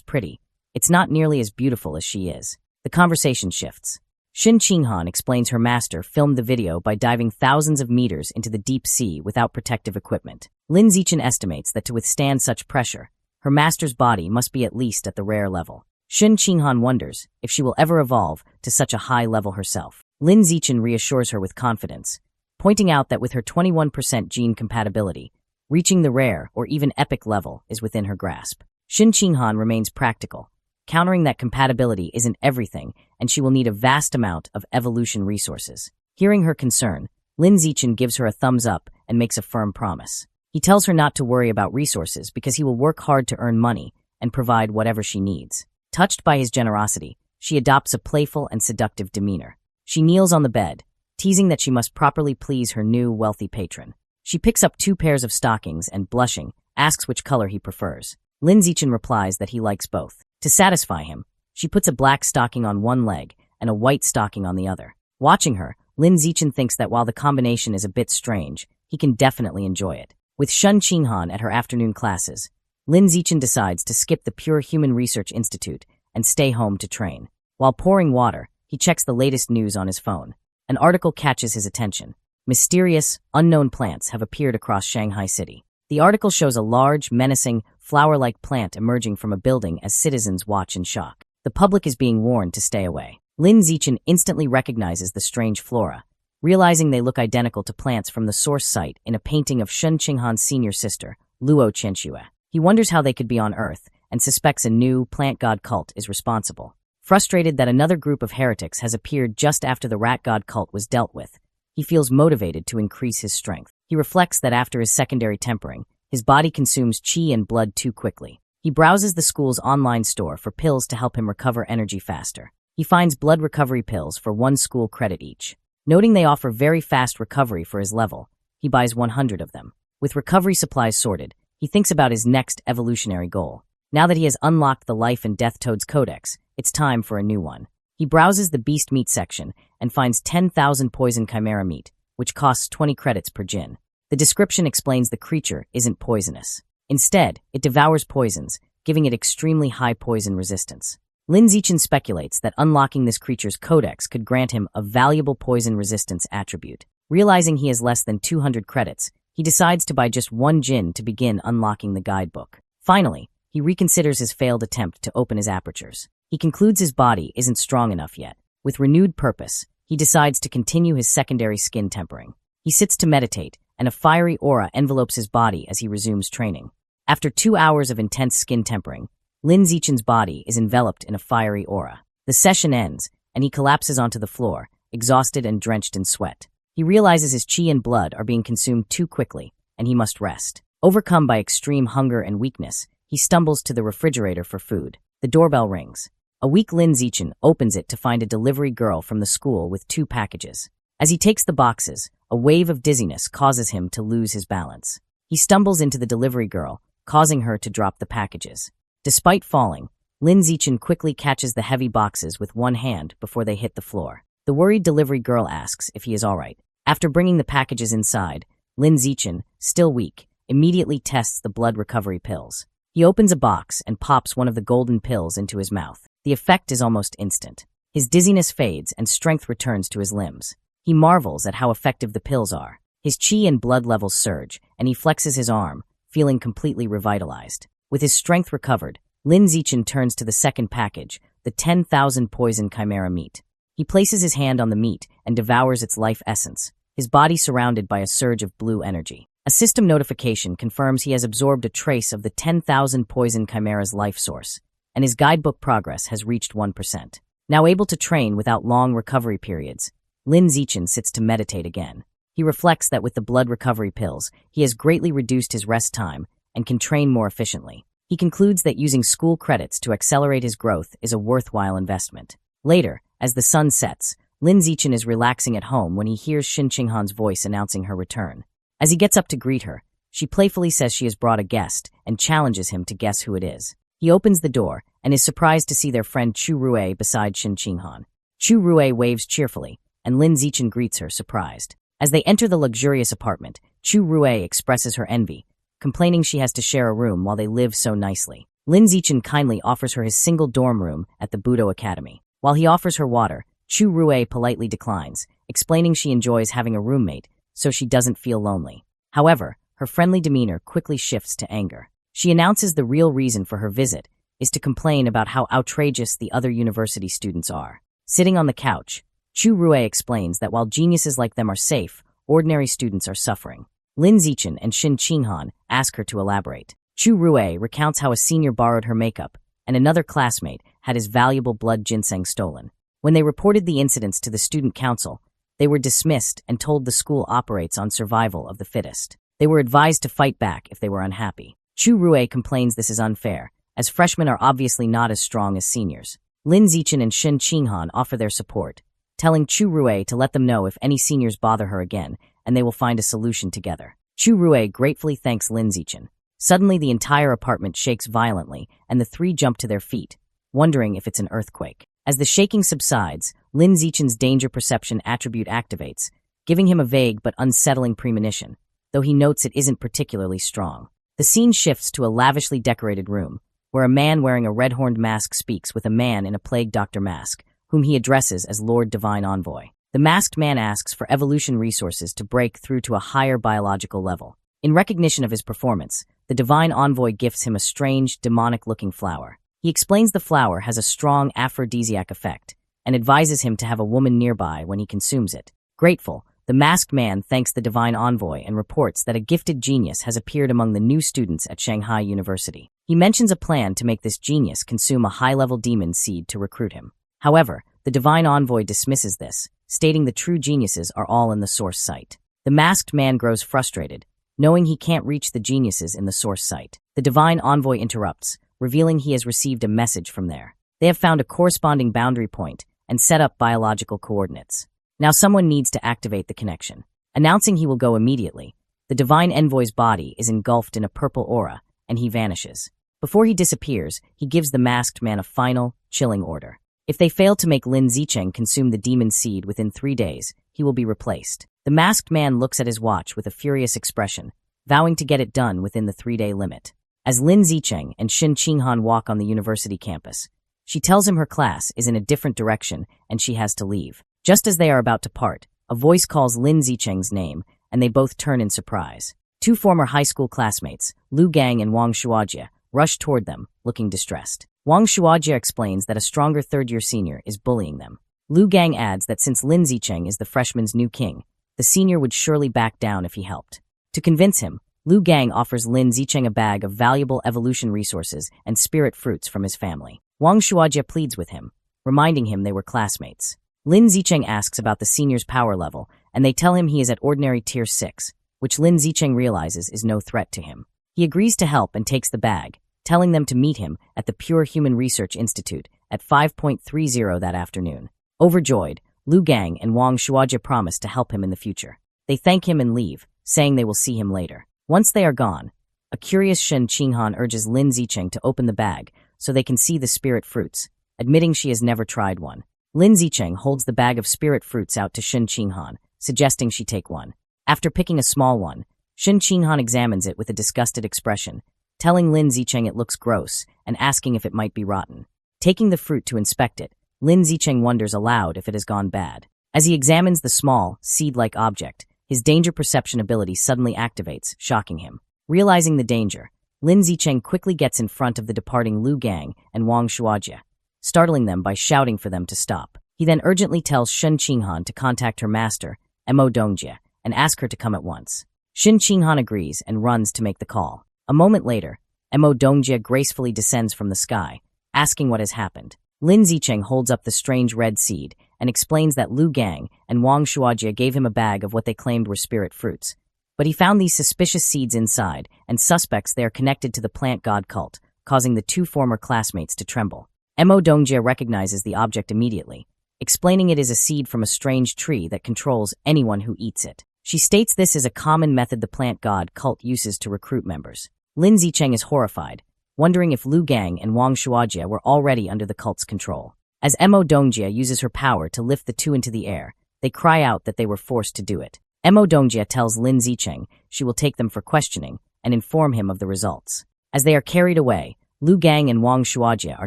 Speaker 1: pretty, it's not nearly as beautiful as she is. The conversation shifts. Shin Qinghan explains her master filmed the video by diving thousands of meters into the deep sea without protective equipment. Lin Zichen estimates that to withstand such pressure, her master's body must be at least at the rare level. Shin Qinghan wonders if she will ever evolve to such a high level herself. Lin Zichen reassures her with confidence, pointing out that with her 21% gene compatibility, reaching the rare or even epic level is within her grasp. Shin Qinghan remains practical, countering that compatibility isn't everything and she will need a vast amount of evolution resources. Hearing her concern, Lin Zichen gives her a thumbs up and makes a firm promise. He tells her not to worry about resources because he will work hard to earn money and provide whatever she needs. Touched by his generosity, she adopts a playful and seductive demeanor. She kneels on the bed, teasing that she must properly please her new, wealthy patron. She picks up 2 pairs of stockings and, blushing, asks which color he prefers. Lin Zichen replies that he likes both. To satisfy him, she puts a black stocking on one leg and a white stocking on the other. Watching her, Lin Zichen thinks that while the combination is a bit strange, he can definitely enjoy it. With Shin Qinghan at her afternoon classes, Lin Zichen decides to skip the Pure Human Research Institute and stay home to train. While pouring water, he checks the latest news on his phone. An article catches his attention. Mysterious, unknown plants have appeared across Shanghai City. The article shows a large, menacing, flower-like plant emerging from a building as citizens watch in shock. The public is being warned to stay away. Lin Zichen instantly recognizes the strange flora, realizing they look identical to plants from the source site in a painting of Shin Qinghan's senior sister, Luo Qianxue. He wonders how they could be on Earth and suspects a new plant god cult is responsible. Frustrated that another group of heretics has appeared just after the rat god cult was dealt with, he feels motivated to increase his strength. He reflects that after his secondary tempering, his body consumes qi and blood too quickly. He browses the school's online store for pills to help him recover energy faster. He finds blood recovery pills for 1 school credit each. Noting they offer very fast recovery for his level, he buys 100 of them. With recovery supplies sorted, he thinks about his next evolutionary goal. Now that he has unlocked the Life and Death Toads Codex, it's time for a new one. He browses the beast meat section and finds 10,000 poison chimera meat, which costs 20 credits per jin. The description explains the creature isn't poisonous. Instead, it devours poisons, giving it extremely high poison resistance. Lin Zichen speculates that unlocking this creature's codex could grant him a valuable poison resistance attribute. Realizing he has less than 200 credits, he decides to buy just 1 jin to begin unlocking the guidebook. Finally, he reconsiders his failed attempt to open his apertures. He concludes his body isn't strong enough yet. With renewed purpose, he decides to continue his secondary skin tempering. He sits to meditate, and a fiery aura envelopes his body as he resumes training. After 2 hours of intense skin tempering, Lin Zichen's body is enveloped in a fiery aura. The session ends, and he collapses onto the floor, exhausted and drenched in sweat. He realizes his qi and blood are being consumed too quickly, and he must rest. Overcome by extreme hunger and weakness, he stumbles to the refrigerator for food. The doorbell rings. A weak Lin Zichen opens it to find a delivery girl from the school with 2 packages. As he takes the boxes, a wave of dizziness causes him to lose his balance. He stumbles into the delivery girl, causing her to drop the packages. Despite falling, Lin Zichen quickly catches the heavy boxes with one hand before they hit the floor. The worried delivery girl asks if he is all right. After bringing the packages inside, Lin Zichen, still weak, immediately tests the blood recovery pills. He opens a box and pops one of the golden pills into his mouth. The effect is almost instant. His dizziness fades and strength returns to his limbs. He marvels at how effective the pills are. His qi and blood levels surge, and he flexes his arm, feeling completely revitalized. With his strength recovered, Lin Zichen turns to the second package, the 10,000 poison chimera meat. He places his hand on the meat and devours its life essence, his body surrounded by a surge of blue energy. A system notification confirms he has absorbed a trace of the 10,000 poison chimera's life source, and his guidebook progress has reached 1%. Now able to train without long recovery periods, Lin Zichen sits to meditate again. He reflects that with the blood recovery pills, he has greatly reduced his rest time and can train more efficiently. He concludes that using school credits to accelerate his growth is a worthwhile investment. Later, as the sun sets, Lin Zichen is relaxing at home when he hears Shin Qinghan's voice announcing her return. As he gets up to greet her, she playfully says she has brought a guest and challenges him to guess who it is. He opens the door and is surprised to see their friend Chu Rue beside Shin Qinghan. Chu Rue waves cheerfully, and Lin Zichen greets her, surprised. As they enter the luxurious apartment, Chu Rue expresses her envy, complaining she has to share a room while they live so nicely. Lin Zichen kindly offers her his single dorm room at the Budo Academy. While he offers her water, Chu Rue politely declines, explaining she enjoys having a roommate so she doesn't feel lonely. However, her friendly demeanor quickly shifts to anger. She announces the real reason for her visit is to complain about how outrageous the other university students are. Sitting on the couch, Chu Rue explains that while geniuses like them are safe, ordinary students are suffering. Lin Zichen and Shin Qinghan ask her to elaborate. Chu Rue recounts how a senior borrowed her makeup, and another classmate had his valuable blood ginseng stolen. When they reported the incidents to the student council, they were dismissed and told the school operates on survival of the fittest. They were advised to fight back if they were unhappy. Chu Rue complains this is unfair, as freshmen are obviously not as strong as seniors. Lin Zichen and Shin Qinghan offer their support, telling Chu Rue to let them know if any seniors bother her again, and they will find a solution together. Chu Rue gratefully thanks Lin Zichen. Suddenly, the entire apartment shakes violently, and the three jump to their feet, wondering if it's an earthquake. As the shaking subsides, Lin Zichen's danger perception attribute activates, giving him a vague but unsettling premonition, though he notes it isn't particularly strong. The scene shifts to a lavishly decorated room, where a man wearing a red-horned mask speaks with a man in a plague doctor mask, whom he addresses as Lord Divine Envoy. The masked man asks for evolution resources to break through to a higher biological level. In recognition of his performance, the Divine Envoy gifts him a strange, demonic-looking flower. He explains the flower has a strong aphrodisiac effect and advises him to have a woman nearby when he consumes it. Grateful, the masked man thanks the Divine Envoy and reports that a gifted genius has appeared among the new students at Shanghai University. He mentions a plan to make this genius consume a high-level demon seed to recruit him. However, the Divine Envoy dismisses this, stating the true geniuses are all in the source site. The masked man grows frustrated, knowing he can't reach the geniuses in the source site. The Divine Envoy interrupts, revealing he has received a message from there. They have found a corresponding boundary point and set up biological coordinates. Now someone needs to activate the connection. Announcing he will go immediately, the Divine Envoy's body is engulfed in a purple aura, and he vanishes. Before he disappears, he gives the masked man a final, chilling order. If they fail to make Lin Zichen consume the demon seed within 3 days, he will be replaced. The masked man looks at his watch with a furious expression, vowing to get it done within the 3-day limit. As Lin Zichen and Shin Qinghan walk on the university campus, she tells him her class is in a different direction and she has to leave. Just as they are about to part, a voice calls Lin Zichen's name, and they both turn in surprise. Two former high school classmates, Lu Gang and Wang Shuajie, rush toward them, looking distressed. Wang Shuajie explains that a stronger third-year senior is bullying them. Lu Gang adds that since Lin Zichen is the freshman's new king, the senior would surely back down if he helped. To convince him, Lu Gang offers Lin Zichen a bag of valuable evolution resources and spirit fruits from his family. Wang Shuajie pleads with him, reminding him they were classmates. Lin Zichen asks about the senior's power level, and they tell him he is at ordinary tier 6, which Lin Zichen realizes is no threat to him. He agrees to help and takes the bag, telling them to meet him at the Pure Human Research Institute at 5:30 that afternoon. Overjoyed, Lu Gang and Wang Shuajie promise to help him in the future. They thank him and leave, saying they will see him later. Once they are gone, a curious Shin Qinghan urges Lin Zichen to open the bag so they can see the spirit fruits, admitting she has never tried one. Lin Zichen holds the bag of spirit fruits out to Shin Qinghan, suggesting she take one. After picking a small one, Shin Qinghan examines it with a disgusted expression, telling Lin Zichen it looks gross and asking if it might be rotten. Taking the fruit to inspect it, Lin Zichen wonders aloud if it has gone bad. As he examines the small, seed-like object, his danger perception ability suddenly activates, shocking him. Realizing the danger, Lin Zichen quickly gets in front of the departing Lu Gang and Wang Shuajie, startling them by shouting for them to stop. He then urgently tells Shin Qinghan to contact her master, Mo Dongjie, and ask her to come at once. Shin Qinghan agrees and runs to make the call. A moment later, Mo Dongjie gracefully descends from the sky, asking what has happened. Lin Zichen holds up the strange red seed and explains that Lu Gang and Wang Shuajie gave him a bag of what they claimed were spirit fruits. But he found these suspicious seeds inside and suspects they are connected to the plant god cult, causing the two former classmates to tremble. Mo Dongjie recognizes the object immediately, explaining it is a seed from a strange tree that controls anyone who eats it. She states this is a common method the plant god cult uses to recruit members. Lin Zicheng is horrified, wondering if Lu Gang and Wang Shuajie were already under the cult's control. As Mo Dongjie uses her power to lift the two into the air, they cry out that they were forced to do it. Mo Dongjie tells Lin Zicheng she will take them for questioning and inform him of the results. As they are carried away, Lu Gang and Wang Shuajie are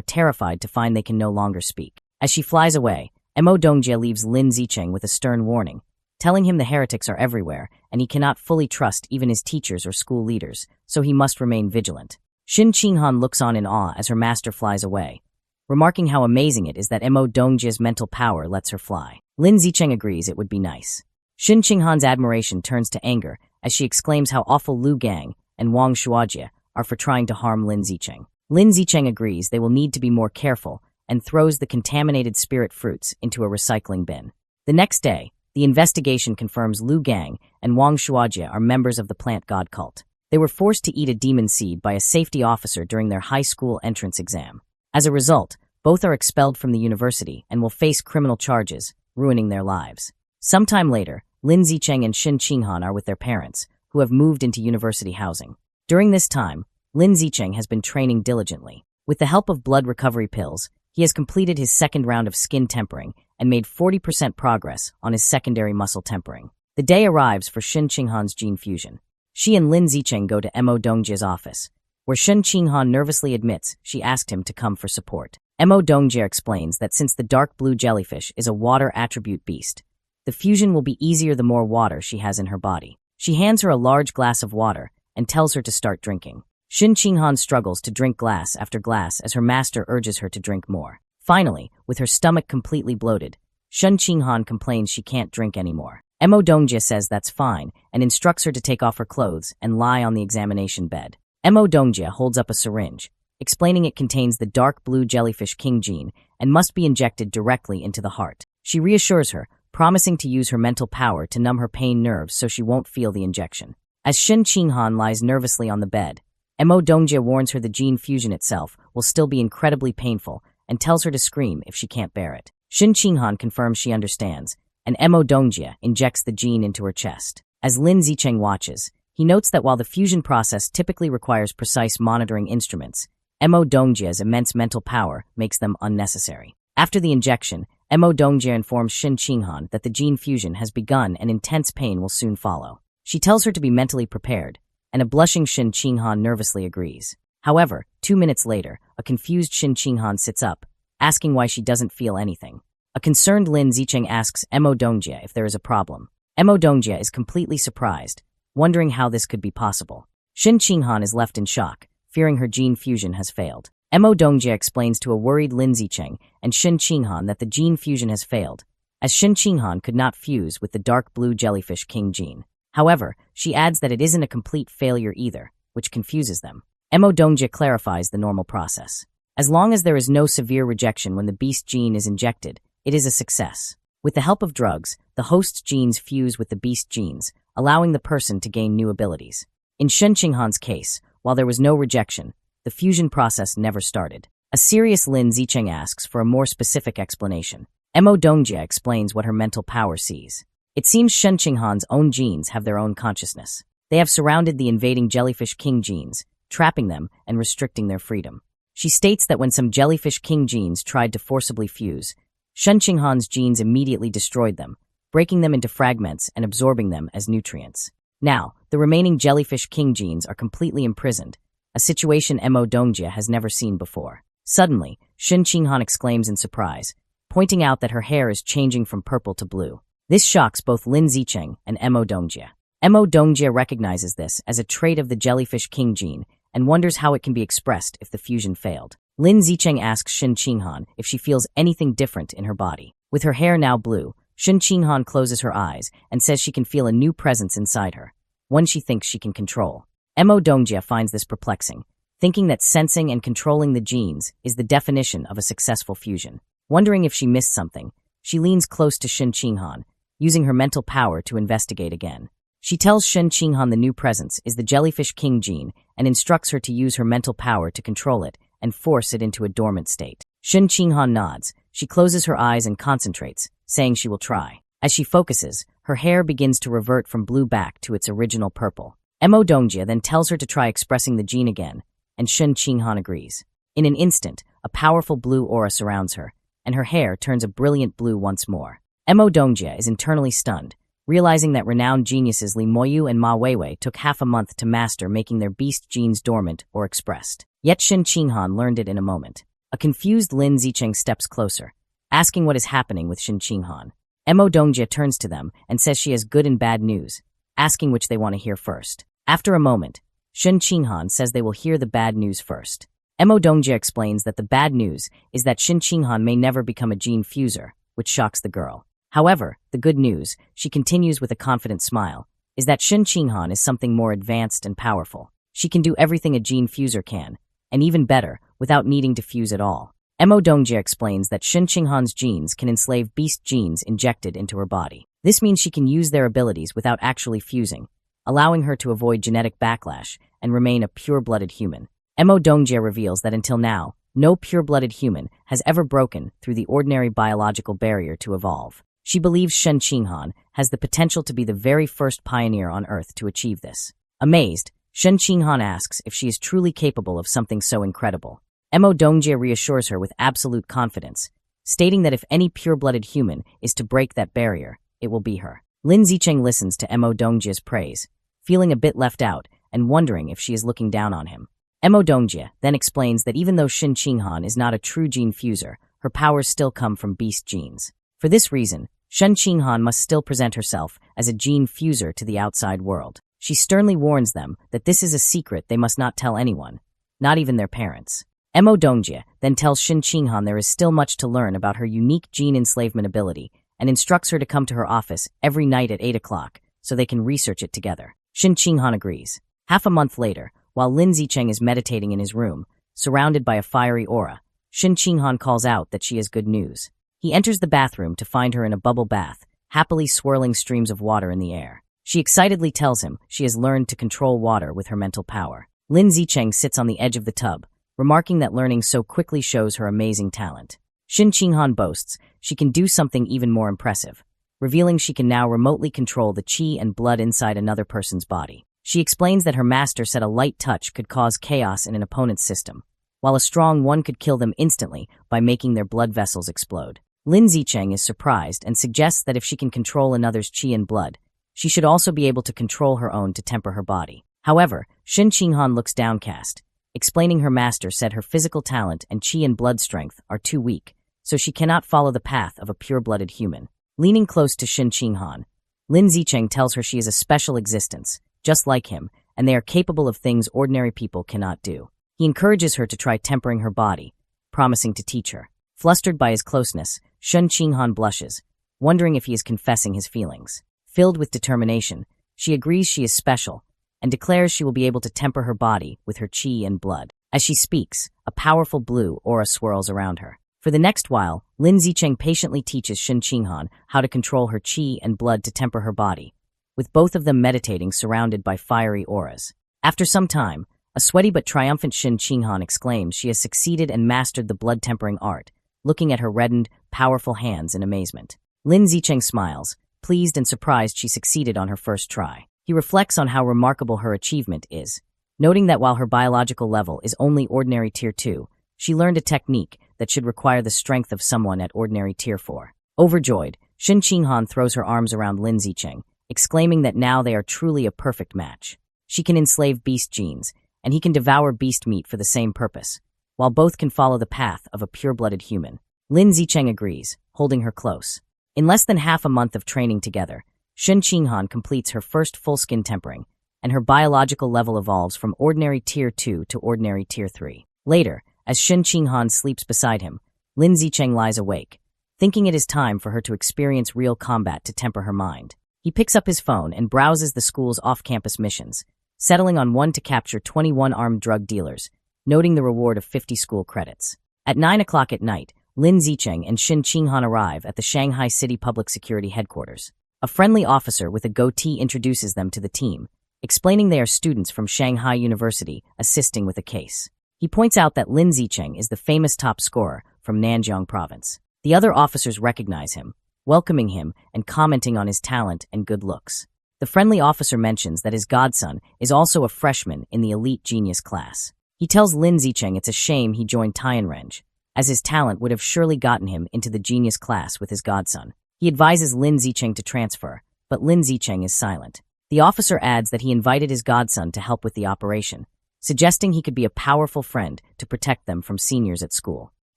Speaker 1: terrified to find they can no longer speak. As she flies away, Mo Dongjie leaves Lin Zicheng with a stern warning, telling him the heretics are everywhere and he cannot fully trust even his teachers or school leaders, so he must remain vigilant. Shin Qinghan looks on in awe as her master flies away, remarking how amazing it is that Mo Dongjie's mental power lets her fly. Lin Zicheng agrees it would be nice. Shin Qinghan's admiration turns to anger as she exclaims how awful Lu Gang and Wang Shuajie are for trying to harm Lin Zicheng. Lin Zicheng agrees they will need to be more careful and throws the contaminated spirit fruits into a recycling bin. The next day, the investigation confirms Lu Gang and Wang Shuajie are members of the plant god cult. They were forced to eat a demon seed by a safety officer during their high school entrance exam. As a result, both are expelled from the university and will face criminal charges, ruining their lives. Sometime later, Lin Zicheng and Shin Qinghan are with their parents, who have moved into university housing. During this time, Lin Zicheng has been training diligently. With the help of blood recovery pills, he has completed his second round of skin tempering and made 40% progress on his secondary muscle tempering. The day arrives for Shin Qinghan's gene fusion. She and Lin Zicheng go to Mo Dongjie's office, where Shin Qinghan nervously admits she asked him to come for support. Mo Dongjie explains that since the dark blue jellyfish is a water attribute beast, the fusion will be easier the more water she has in her body. She hands her a large glass of water and tells her to start drinking. Shin Qinghan struggles to drink glass after glass as her master urges her to drink more. Finally, with her stomach completely bloated, Shin Qinghan complains she can't drink anymore. Mo Dongjie says that's fine and instructs her to take off her clothes and lie on the examination bed. Mo Dongjie holds up a syringe, explaining it contains the dark blue jellyfish king gene and must be injected directly into the heart. She reassures her, promising to use her mental power to numb her pain nerves so she won't feel the injection. As Shin Qinghan lies nervously on the bed, Mo Dongjie warns her the gene fusion itself will still be incredibly painful and tells her to scream if she can't bear it. Shin Qinghan confirms she understands, and Mo Dongjie injects the gene into her chest. As Lin Zicheng watches, he notes that while the fusion process typically requires precise monitoring instruments, Mo Dongjie's immense mental power makes them unnecessary. After the injection, Mo Dongjie informs Shin Qinghan that the gene fusion has begun and intense pain will soon follow. She tells her to be mentally prepared, and a blushing Shin Qinghan nervously agrees. However, 2 minutes later, a confused Shin Qinghan sits up, asking why she doesn't feel anything. A concerned Lin Zicheng asks Mo Dongjie if there is a problem. Mo Dongjie is completely surprised, wondering how this could be possible. Shin Qinghan is left in shock, fearing her gene fusion has failed. Mo Dongjie explains to a worried Lin Zicheng and Shin Qinghan that the gene fusion has failed, as Shin Qinghan could not fuse with the dark blue jellyfish king gene. However, she adds that it isn't a complete failure either, which confuses them. Mo Dongjie clarifies the normal process. As long as there is no severe rejection when the beast gene is injected, it is a success. With the help of drugs, the host's genes fuse with the beast genes, allowing the person to gain new abilities. In Shin Qinghan's case, while there was no rejection, the fusion process never started. A serious Lin Zicheng asks for a more specific explanation. Mo Dongjie explains what her mental power sees. It seems Shin Qinghan's own genes have their own consciousness. They have surrounded the invading jellyfish king genes, trapping them and restricting their freedom. She states that when some jellyfish king genes tried to forcibly fuse, Shin Qinghan's genes immediately destroyed them, breaking them into fragments and absorbing them as nutrients. Now, the remaining jellyfish king genes are completely imprisoned, a situation Mo Dongjie has never seen before. Suddenly, Shin Qinghan exclaims in surprise, pointing out that her hair is changing from purple to blue. This shocks both Lin Zicheng and Mo Dongjie. Mo Dongjie recognizes this as a trait of the jellyfish king gene and wonders how it can be expressed if the fusion failed. Lin Zicheng asks Shin Qinghan if she feels anything different in her body. With her hair now blue, Shin Qinghan closes her eyes and says she can feel a new presence inside her, one she thinks she can control. Mo Dongjie finds this perplexing, thinking that sensing and controlling the genes is the definition of a successful fusion. Wondering if she missed something, she leans close to Shin Qinghan, using her mental power to investigate again. She tells Shin Qinghan the new presence is the jellyfish king gene and instructs her to use her mental power to control it and force it into a dormant state. Shin Qinghan nods. She closes her eyes and concentrates, saying she will try. As she focuses, her hair begins to revert from blue back to its original purple. Mo Dongjia then tells her to try expressing the gene again, and Shun Qinghan agrees. In an instant, a powerful blue aura surrounds her, and her hair turns a brilliant blue once more. Mo Dongjia is internally stunned, realizing that renowned geniuses Li Moyu and Ma Weiwei took half a month to master making their beast genes dormant or expressed. Yet Shun Qinghan learned it in a moment. A confused Lin Zicheng steps closer, asking what is happening with Shun Qinghan. Mo Dongjia turns to them and says she has good and bad news, asking which they want to hear first. After a moment, Shun Qinghan says they will hear the bad news first. Mo Dongjia explains that the bad news is that Shun Qinghan may never become a gene fuser, which shocks the girl. However, the good news, she continues with a confident smile, is that Shun Qinghan is something more advanced and powerful. She can do everything a gene fuser can, and even better, without needing to fuse at all. Mo Dongjia explains that Shun Qinghan's genes can enslave beast genes injected into her body. This means she can use their abilities without actually fusing, allowing her to avoid genetic backlash and remain a pure-blooded human. Mo Dongjia reveals that until now, no pure-blooded human has ever broken through the ordinary biological barrier to evolve. She believes Shun Qinghan has the potential to be the very first pioneer on Earth to achieve this. Amazed, Shun Qinghan asks if she is truly capable of something so incredible. Mo Dongjia reassures her with absolute confidence, stating that if any pure-blooded human is to break that barrier, it will be her. Lin Zicheng listens to Mo Dongjia's praise, feeling a bit left out and wondering if she is looking down on him. Mo Dongjia then explains that even though Shun Qinghan is not a true gene fuser, her powers still come from beast genes. For this reason, Shun Qinghan must still present herself as a gene fuser to the outside world. She sternly warns them that this is a secret they must not tell anyone, not even their parents. Mo Dongjia then tells Shun Qinghan there is still much to learn about her unique gene enslavement ability and instructs her to come to her office every night at 8 o'clock so they can research it together. Shun Qinghan agrees. Half a month later, while Lin Zicheng is meditating in his room, surrounded by a fiery aura, Shun Qinghan calls out that she has good news. He enters the bathroom to find her in a bubble bath, happily swirling streams of water in the air. She excitedly tells him she has learned to control water with her mental power. Lin Zicheng sits on the edge of the tub, remarking that learning so quickly shows her amazing talent. Shun Qinghan boasts she can do something even more impressive, revealing she can now remotely control the qi and blood inside another person's body. She explains that her master said a light touch could cause chaos in an opponent's system, while a strong one could kill them instantly by making their blood vessels explode. Lin Zicheng is surprised and suggests that if she can control another's qi and blood, she should also be able to control her own to temper her body. However, Shun Qinghan looks downcast, explaining her master said her physical talent and qi and blood strength are too weak, so she cannot follow the path of a pure-blooded human. Leaning close to Shun Qinghan, Lin Zicheng tells her she is a special existence, just like him, and they are capable of things ordinary people cannot do. He encourages her to try tempering her body, promising to teach her. Flustered by his closeness, Shun Qinghan blushes, wondering if he is confessing his feelings. Filled with determination, she agrees she is special and declares she will be able to temper her body with her qi and blood. As she speaks, a powerful blue aura swirls around her. For the next while, Lin Zicheng patiently teaches Shun Qinghan how to control her qi and blood to temper her body, with both of them meditating surrounded by fiery auras. After some time, a sweaty but triumphant Shun Qinghan exclaims she has succeeded and mastered the blood-tempering art, looking at her reddened, powerful hands in amazement. Lin Zicheng smiles, pleased and surprised she succeeded on her first try. He reflects on how remarkable her achievement is, noting that while her biological level is only ordinary Tier 2, she learned a technique that should require the strength of someone at ordinary Tier 4. Overjoyed, Shun Qinghan throws her arms around Lin Zicheng, exclaiming that now they are truly a perfect match. She can enslave beast genes, and he can devour beast meat for the same purpose, while both can follow the path of a pure-blooded human. Lin Zicheng agrees, holding her close. In less than half a month of training together, Shun Qinghan completes her first full skin tempering, and her biological level evolves from ordinary Tier 2 to ordinary Tier 3. Later, as Shun Qinghan sleeps beside him, Lin Zicheng lies awake, thinking it is time for her to experience real combat to temper her mind. He picks up his phone and browses the school's off-campus missions, settling on one to capture 21 armed drug dealers, noting the reward of 50 school credits. At 9 o'clock at night, Lin Zicheng and Shun Qinghan arrive at the Shanghai City Public Security Headquarters. A friendly officer with a goatee introduces them to the team, explaining they are students from Shanghai University assisting with a case. He points out that Lin Zicheng is the famous top scorer from Nanjiang Province. The other officers recognize him, welcoming him and commenting on his talent and good looks. The friendly officer mentions that his godson is also a freshman in the elite genius class. He tells Lin Zicheng it's a shame he joined Tianrenj, as his talent would have surely gotten him into the genius class with his godson. He advises Lin Zicheng to transfer, but Lin Zicheng is silent. The officer adds that he invited his godson to help with the operation, suggesting he could be a powerful friend to protect them from seniors at school.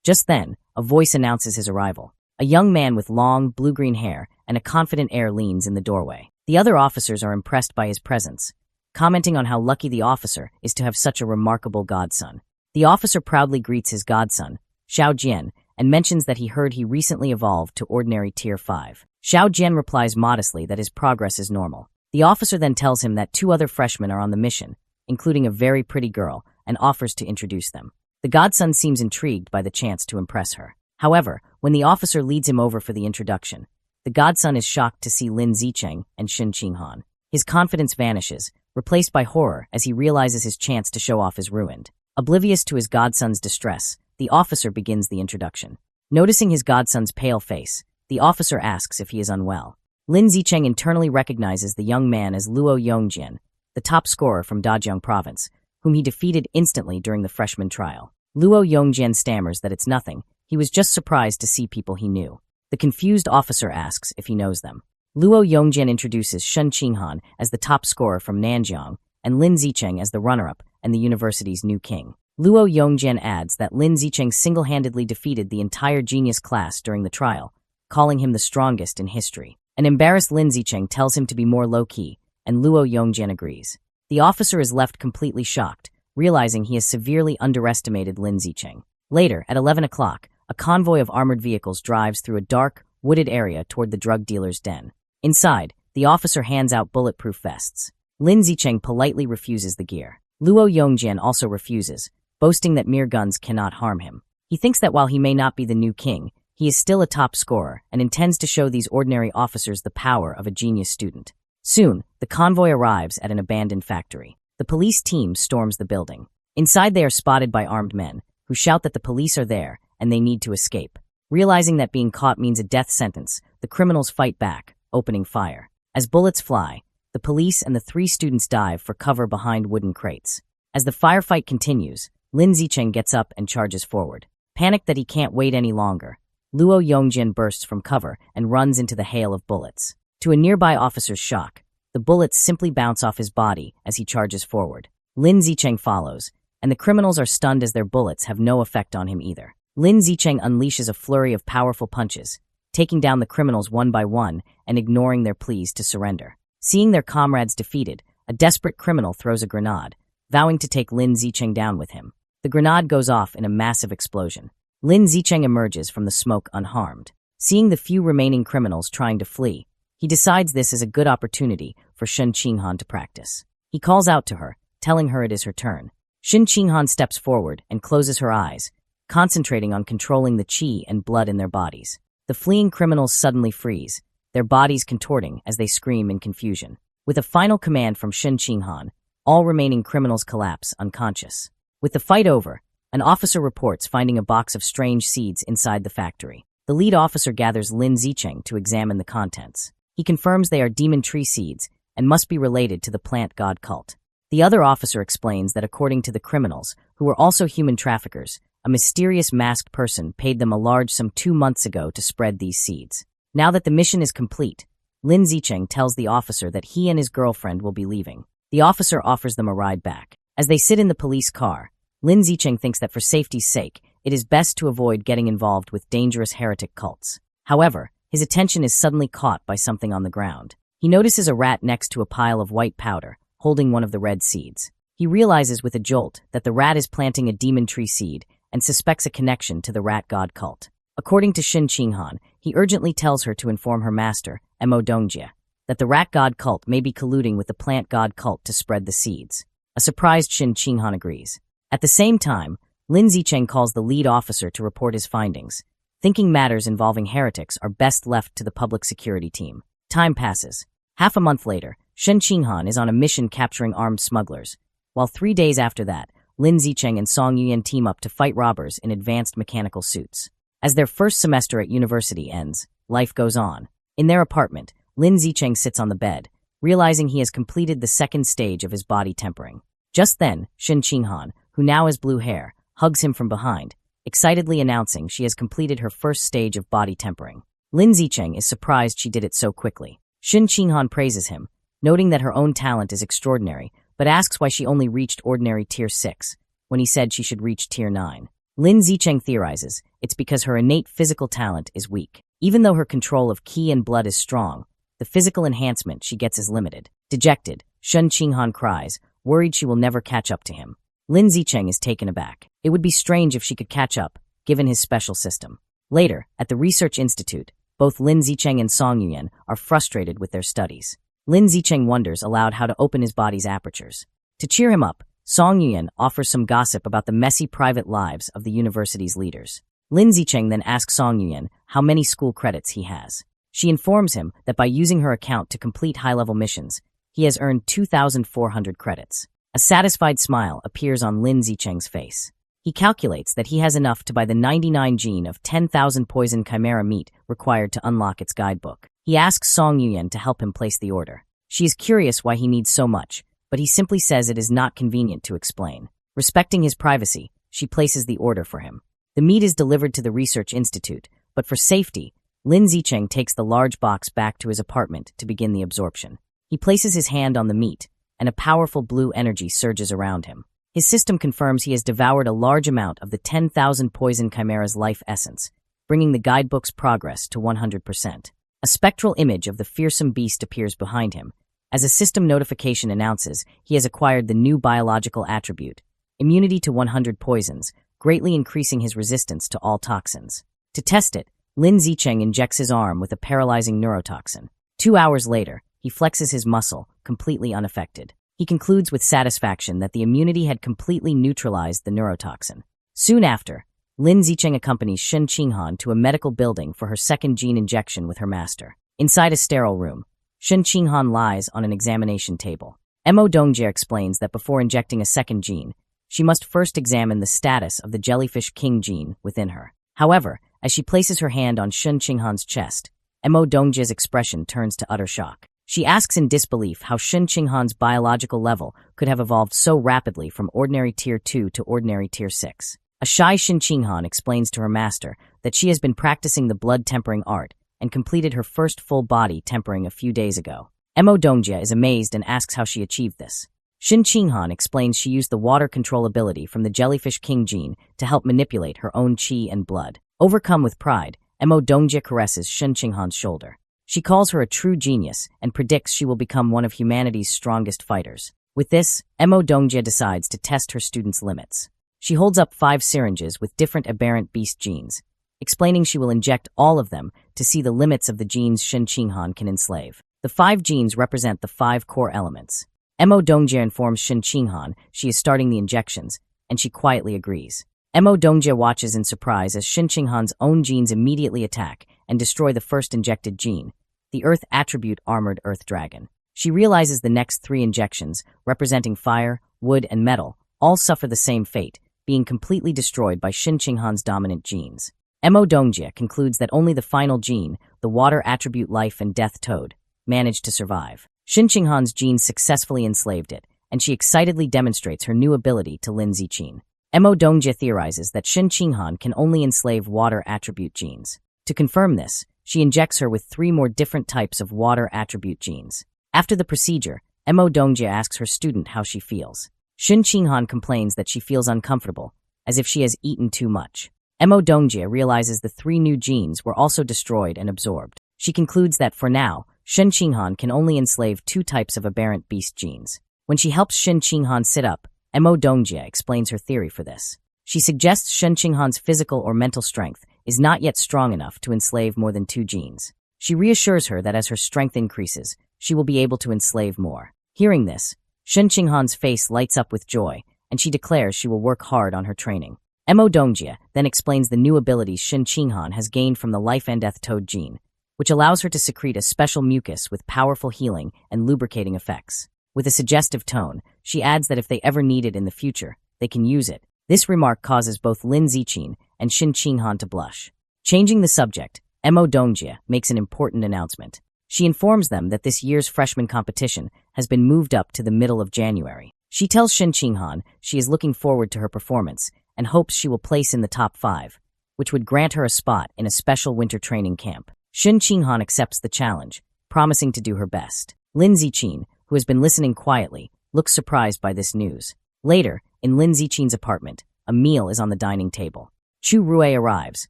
Speaker 1: Just then, a voice announces his arrival. A young man with long, blue-green hair and a confident air leans in the doorway. The other officers are impressed by his presence, commenting on how lucky the officer is to have such a remarkable godson. The officer proudly greets his godson, Xiao Jian, and mentions that he heard he recently evolved to ordinary Tier 5. Xiao Jian replies modestly that his progress is normal. The officer then tells him that 2 other freshmen are on the mission, including a very pretty girl, and offers to introduce them. The godson seems intrigued by the chance to impress her. However, when the officer leads him over for the introduction, the godson is shocked to see Lin Zicheng and Shen Qinghan. His confidence vanishes, replaced by horror as he realizes his chance to show off is ruined. Oblivious to his godson's distress, the officer begins the introduction. Noticing his godson's pale face, the officer asks if he is unwell. Lin Zicheng internally recognizes the young man as Luo Yongjian, the top scorer from Dajiang province, whom he defeated instantly during the freshman trial. Luo Yongjian stammers that it's nothing, he was just surprised to see people he knew. The confused officer asks if he knows them. Luo Yongjian introduces Shen Qinghan as the top scorer from Nanjiang and Lin Zicheng as the runner-up and the university's new king. Luo Yongjian adds that Lin Zicheng single-handedly defeated the entire genius class during the trial, calling him the strongest in history. An embarrassed Lin Zicheng tells him to be more low-key, and Luo Yongjian agrees. The officer is left completely shocked, realizing he has severely underestimated Lin Zicheng. Later, at 11 o'clock, a convoy of armored vehicles drives through a dark, wooded area toward the drug dealer's den. Inside, the officer hands out bulletproof vests. Lin Zicheng politely refuses the gear. Luo Yongjian also refuses, boasting that mere guns cannot harm him. He thinks that while he may not be the new king, he is still a top scorer and intends to show these ordinary officers the power of a genius student. Soon, the convoy arrives at an abandoned factory. The police team storms the building. Inside they are spotted by armed men, who shout that the police are there and they need to escape. Realizing that being caught means a death sentence, the criminals fight back, opening fire. As bullets fly, the police and the 3 students dive for cover behind wooden crates. As the firefight continues, Lin Zicheng gets up and charges forward. Panicked that he can't wait any longer, Luo Yongjian bursts from cover and runs into the hail of bullets. To a nearby officer's shock, the bullets simply bounce off his body as he charges forward. Lin Zicheng follows, and the criminals are stunned as their bullets have no effect on him either. Lin Zicheng unleashes a flurry of powerful punches, taking down the criminals one by one and ignoring their pleas to surrender. Seeing their comrades defeated, a desperate criminal throws a grenade, vowing to take Lin Zicheng down with him. The grenade goes off in a massive explosion. Lin Zicheng emerges from the smoke unharmed. Seeing the few remaining criminals trying to flee, he decides this is a good opportunity for Shen Qinghan to practice. He calls out to her, telling her it is her turn. Shen Qinghan steps forward and closes her eyes, concentrating on controlling the qi and blood in their bodies. The fleeing criminals suddenly freeze, their bodies contorting as they scream in confusion. With a final command from Shen Qinghan, all remaining criminals collapse unconscious. With the fight over, an officer reports finding a box of strange seeds inside the factory. The lead officer gathers Lin Zicheng to examine the contents. He confirms they are demon tree seeds and must be related to the plant god cult. The other officer explains that according to the criminals, who were also human traffickers, a mysterious masked person paid them a large sum 2 months ago to spread these seeds. Now that the mission is complete, Lin Zicheng tells the officer that he and his girlfriend will be leaving. The officer offers them a ride back. As they sit in the police car, Lin Zicheng thinks that for safety's sake, it is best to avoid getting involved with dangerous heretic cults. However, his attention is suddenly caught by something on the ground. He notices a rat next to a pile of white powder, holding one of the red seeds. He realizes with a jolt that the rat is planting a demon tree seed and suspects a connection to the rat god cult. According to Shen Qinghan, he urgently tells her to inform her master, Mo Dongjie, that the rat god cult may be colluding with the plant god cult to spread the seeds. A surprised Shen Qinghan agrees. At the same time, Lin Zicheng calls the lead officer to report his findings, thinking matters involving heretics are best left to the public security team. Time passes. Half a month later, Shen Qinghan is on a mission capturing armed smugglers, while 3 days after that, Lin Zicheng and Song Yuyan team up to fight robbers in advanced mechanical suits. As their first semester at university ends, life goes on. In their apartment, Lin Zicheng sits on the bed, realizing he has completed the second stage of his body tempering. Just then, Shen Qinghan, who now has blue hair, hugs him from behind, excitedly announcing she has completed her first stage of body tempering. Lin Zicheng is surprised she did it so quickly. Shen Qinghan praises him, noting that her own talent is extraordinary, but asks why she only reached ordinary Tier 6, when he said she should reach Tier 9. Lin Zicheng theorizes it's because her innate physical talent is weak. Even though her control of qi and blood is strong, the physical enhancement she gets is limited. Dejected, Shen Qinghan cries, worried she will never catch up to him. Lin Zicheng is taken aback. It would be strange if she could catch up, given his special system. Later, at the Research Institute, both Lin Zicheng and Song Yuyan are frustrated with their studies. Lin Zicheng wonders aloud how to open his body's apertures. To cheer him up, Song Yuyan offers some gossip about the messy private lives of the university's leaders. Lin Zicheng then asks Song Yuyan how many school credits he has. She informs him that by using her account to complete high-level missions, he has earned 2,400 credits. A satisfied smile appears on Lin Zicheng's face. He calculates that he has enough to buy the 99 gene of 10,000 poison chimera meat required to unlock its guidebook. He asks Song Yuyan to help him place the order. She is curious why he needs so much, but he simply says it is not convenient to explain. Respecting his privacy, she places the order for him. The meat is delivered to the Research Institute, but for safety, Lin Zicheng takes the large box back to his apartment to begin the absorption. He places his hand on the meat, and a powerful blue energy surges around him. His system confirms he has devoured a large amount of the 10,000 poison chimera's life essence, bringing the guidebook's progress to 100%. A spectral image of the fearsome beast appears behind him, as a system notification announces he has acquired the new biological attribute, immunity to 100 poisons, greatly increasing his resistance to all toxins. To test it, Lin Zicheng injects his arm with a paralyzing neurotoxin. 2 hours later, he flexes his muscle, completely unaffected. He concludes with satisfaction that the immunity had completely neutralized the neurotoxin. Soon after, Lin Zicheng accompanies Shen Qinghan to a medical building for her second gene injection with her master. Inside a sterile room, Shen Qinghan lies on an examination table. Mo Dongjie explains that before injecting a second gene, she must first examine the status of the jellyfish king gene within her. However, as she places her hand on Shen Qinghan's chest, Mo Dongjie's expression turns to utter shock. She asks in disbelief how Shen Qinghan's biological level could have evolved so rapidly from ordinary Tier 2 to ordinary Tier 6. A shy Shen Qinghan explains to her master that she has been practicing the blood tempering art and completed her first full body tempering a few days ago. Mo Dongjie is amazed and asks how she achieved this. Shen Qinghan explains she used the water control ability from the jellyfish king gene to help manipulate her own qi and blood. Overcome with pride, Mo Dongjie caresses Shen Qinghan's shoulder. She calls her a true genius and predicts she will become one of humanity's strongest fighters. With this, Mo Dongjie decides to test her student's limits. She holds up 5 syringes with different aberrant beast genes, explaining she will inject all of them to see the limits of the genes Shen Qinghan can enslave. The 5 genes represent the 5 core elements. Mo Dongjie informs Shen Qinghan she is starting the injections, and she quietly agrees. Mo Dongjie watches in surprise as Shen Qinghan's own genes immediately attack and destroy the first injected gene, the Earth Attribute Armored Earth Dragon. She realizes the next 3 injections, representing fire, wood, and metal, all suffer the same fate, being completely destroyed by Shen Qinghan's dominant genes. Mo Dongjie concludes that only the final gene, the Water Attribute Life and Death Toad, managed to survive. Shen Qinghan's genes successfully enslaved it, and she excitedly demonstrates her new ability to Lin Zicheng. Mo Dongjie theorizes that Shen Qinghan can only enslave water attribute genes. To confirm this, she injects her with 3 more different types of water attribute genes. After the procedure, Mo Dongjie asks her student how she feels. Shen Qinghan complains that she feels uncomfortable, as if she has eaten too much. Mo Dongjie realizes the 3 new genes were also destroyed and absorbed. She concludes that for now, Shen Qinghan can only enslave 2 types of aberrant beast genes. When she helps Shen Qinghan sit up, Mo Dongjie explains her theory for this. She suggests Shen Qinghan's physical or mental strength is not yet strong enough to enslave more than 2 genes. She reassures her that as her strength increases, she will be able to enslave more. Hearing this, Shen Qinghan's face lights up with joy, and she declares she will work hard on her training. Mo Dongjie then explains the new abilities Shen Qinghan has gained from the Life and Death Toad gene, which allows her to secrete a special mucus with powerful healing and lubricating effects. With a suggestive tone, she adds that if they ever need it in the future, they can use it. This remark causes both Lin Zicheng and Shen Qinghan to blush. Changing the subject, Emo Dongjia makes an important announcement. She informs them that this year's freshman competition has been moved up to the middle of January. She tells Shin Ching-han she is looking forward to her performance and hopes she will place in the top 5, which would grant her a spot in a special winter training camp. Shin Ching-han accepts the challenge, promising to do her best. Lin Ziqin, who has been listening quietly, looks surprised by this news. Later, in Lin Ziqin's apartment, a meal is on the dining table. Chu Rui arrives,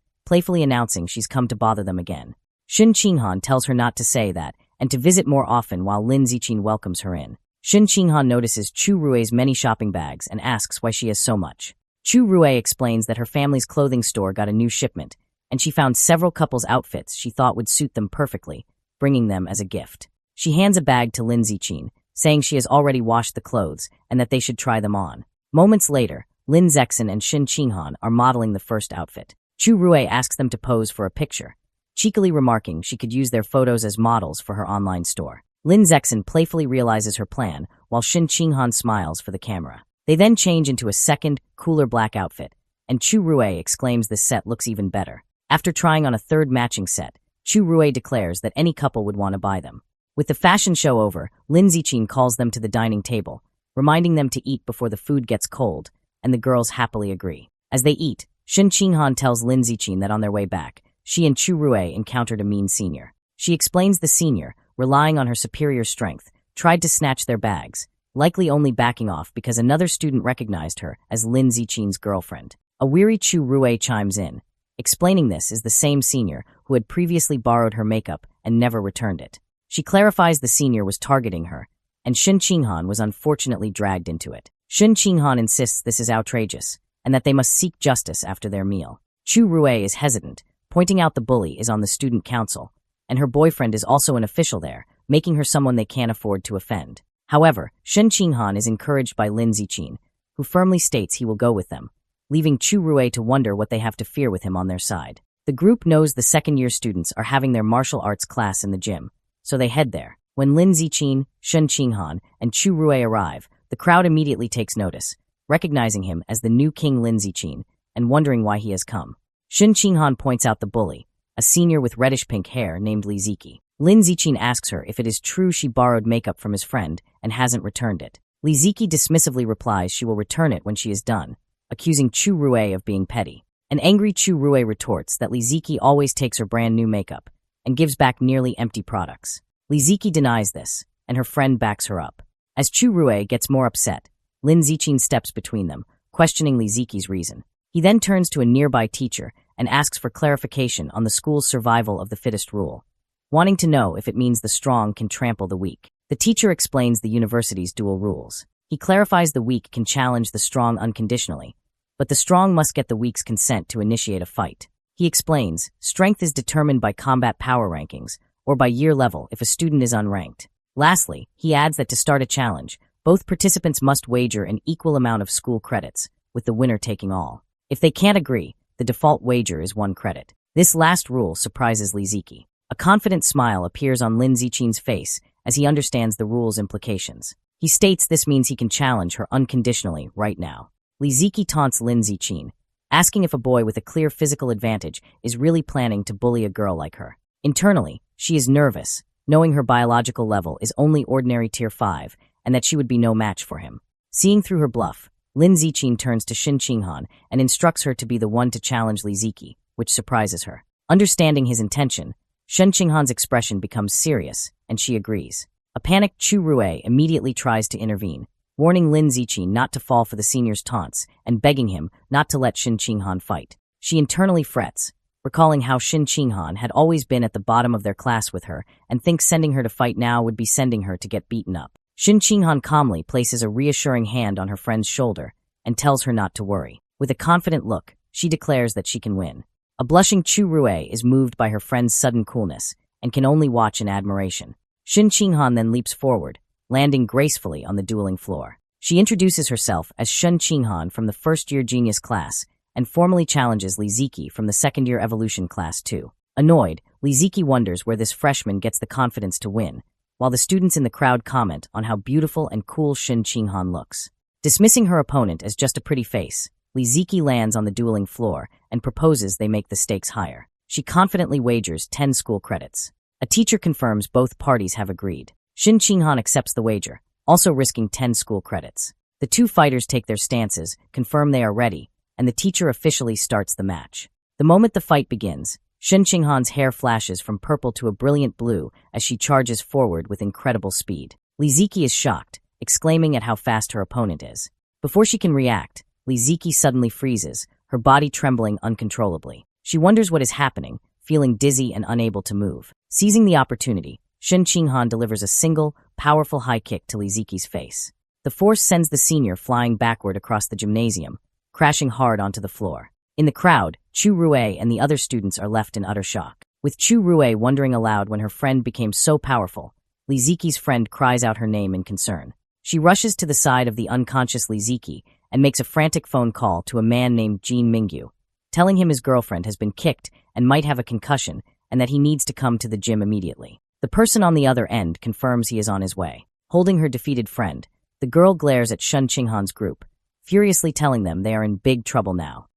Speaker 1: playfully announcing she's come to bother them again. Shin Ching-han tells her not to say that and to visit more often while Lin Ziqin welcomes her in. Shin Ching-han notices Chu Rui's many shopping bags and asks why she has so much. Chu Rui explains that her family's clothing store got a new shipment, and she found several couples' outfits she thought would suit them perfectly, bringing them as a gift. She hands a bag to Lin Ziqin, saying she has already washed the clothes and that they should try them on. Moments later, Lin Zexin and Shin Ching-han are modeling the first outfit. Chu Rui asks them to pose for a picture, cheekily remarking she could use their photos as models for her online store. Lin Zexin playfully realizes her plan, while Shin Ching-han smiles for the camera. They then change into a second, cooler black outfit, and Chu Rui exclaims this set looks even better. After trying on a third matching set, Chu Rui declares that any couple would want to buy them. With the fashion show over, Lin Ziqin calls them to the dining table, reminding them to eat before the food gets cold, and the girls happily agree. As they eat, Shin Ching-han tells Lin Ziqin that on their way back, she and Chu Rui encountered a mean senior. She explains the senior, relying on her superior strength, tried to snatch their bags, likely only backing off because another student recognized her as Lin Ziqin's girlfriend. A weary Chu Rui chimes in, explaining this is the same senior who had previously borrowed her makeup and never returned it. She clarifies the senior was targeting her, and Shin Ching-han was unfortunately dragged into it. Shin Ching-han insists this is outrageous, and that they must seek justice after their meal. Chu Rui is hesitant, pointing out the bully is on the student council, and her boyfriend is also an official there, making her someone they can't afford to offend. However, Shin Ching-han is encouraged by Lin Ziqin, who firmly states he will go with them, leaving Chu Rui to wonder what they have to fear with him on their side. The group knows the second-year students are having their martial arts class in the gym, so they head there. When Lin Ziqin, Shin Ching-han, and Chu Rui arrive, the crowd immediately takes notice, recognizing him as the new King Lin Ziqin and wondering why he has come. Shin Ching-han points out the bully, a senior with reddish-pink hair named Li Ziki. Lin Ziqin asks her if it is true she borrowed makeup from his friend and hasn't returned it. Li Ziki dismissively replies she will return it when she is done, accusing Chu Rui of being petty. An angry Chu Rui retorts that Li Ziki always takes her brand new makeup and gives back nearly empty products. Li Ziki denies this, and her friend backs her up. As Chu Rui gets more upset, Lin Ziqin steps between them, questioning Li Ziki's reason. He then turns to a nearby teacher and asks for clarification on the school's survival of the fittest rule, wanting to know if it means the strong can trample the weak. The teacher explains the university's dual rules. He clarifies the weak can challenge the strong unconditionally, but the strong must get the weak's consent to initiate a fight. He explains, strength is determined by combat power rankings, or by year level if a student is unranked. Lastly, he adds that to start a challenge, both participants must wager an equal amount of school credits, with the winner taking all. If they can't agree, the default wager is 1 credit. This last rule surprises Li Ziki. A confident smile appears on Lin Ziqin's face as he understands the rule's implications. He states this means he can challenge her unconditionally right now. Li Ziki taunts Lin Ziqin, asking if a boy with a clear physical advantage is really planning to bully a girl like her. Internally, she is nervous, knowing her biological level is only ordinary tier 5 and that she would be no match for him. Seeing through her bluff, Lin Ziqin turns to Shin Ching-han and instructs her to be the one to challenge Li Ziki, which surprises her. Understanding his intention, Shin Ching-han's expression becomes serious, and she agrees. A panicked Chu Rui immediately tries to intervene, warning Lin Ziqin not to fall for the senior's taunts and begging him not to let Shin Ching-han fight. She internally frets, recalling how Shin Ching-han had always been at the bottom of their class with her and thinks sending her to fight now would be sending her to get beaten up. Shin Ching-han calmly places a reassuring hand on her friend's shoulder and tells her not to worry. With a confident look, she declares that she can win. A blushing Chu Rui is moved by her friend's sudden coolness and can only watch in admiration. Shin Ching-han then leaps forward, landing gracefully on the dueling floor. She introduces herself as Shin Ching-han from the first-year genius class and formally challenges Li Ziki from the second-year evolution class too. Annoyed, Li Ziki wonders where this freshman gets the confidence to win, while the students in the crowd comment on how beautiful and cool Shin Ching-han looks. Dismissing her opponent as just a pretty face, Li Ziki lands on the dueling floor and proposes they make the stakes higher. She confidently wagers 10 school credits. A teacher confirms both parties have agreed. Shin Ching-han accepts the wager, also risking 10 school credits. The two fighters take their stances, confirm they are ready, and the teacher officially starts the match. The moment the fight begins, Shin Ching-han's hair flashes from purple to a brilliant blue as she charges forward with incredible speed. Lee Ziki is shocked, exclaiming at how fast her opponent is. Before she can react, Lee Ziki suddenly freezes, her body trembling uncontrollably. She wonders what is happening, feeling dizzy and unable to move. Seizing the opportunity, Shin Ching-han delivers a single, powerful high kick to Lee Ziki's face. The force sends the senior flying backward across the gymnasium, crashing hard onto the floor. In the crowd, Chu Rue and the other students are left in utter shock. With Chu Rue wondering aloud when her friend became so powerful, Lee Ziki's friend cries out her name in concern. She rushes to the side of the unconscious Lee Ziki and makes a frantic phone call to a man named Jin Mingyu, telling him his girlfriend has been kicked and might have a concussion and that he needs to come to the gym immediately. The person on the other end confirms he is on his way. Holding her defeated friend, the girl glares at Shin Ching-han's group, furiously telling them they are in big trouble now.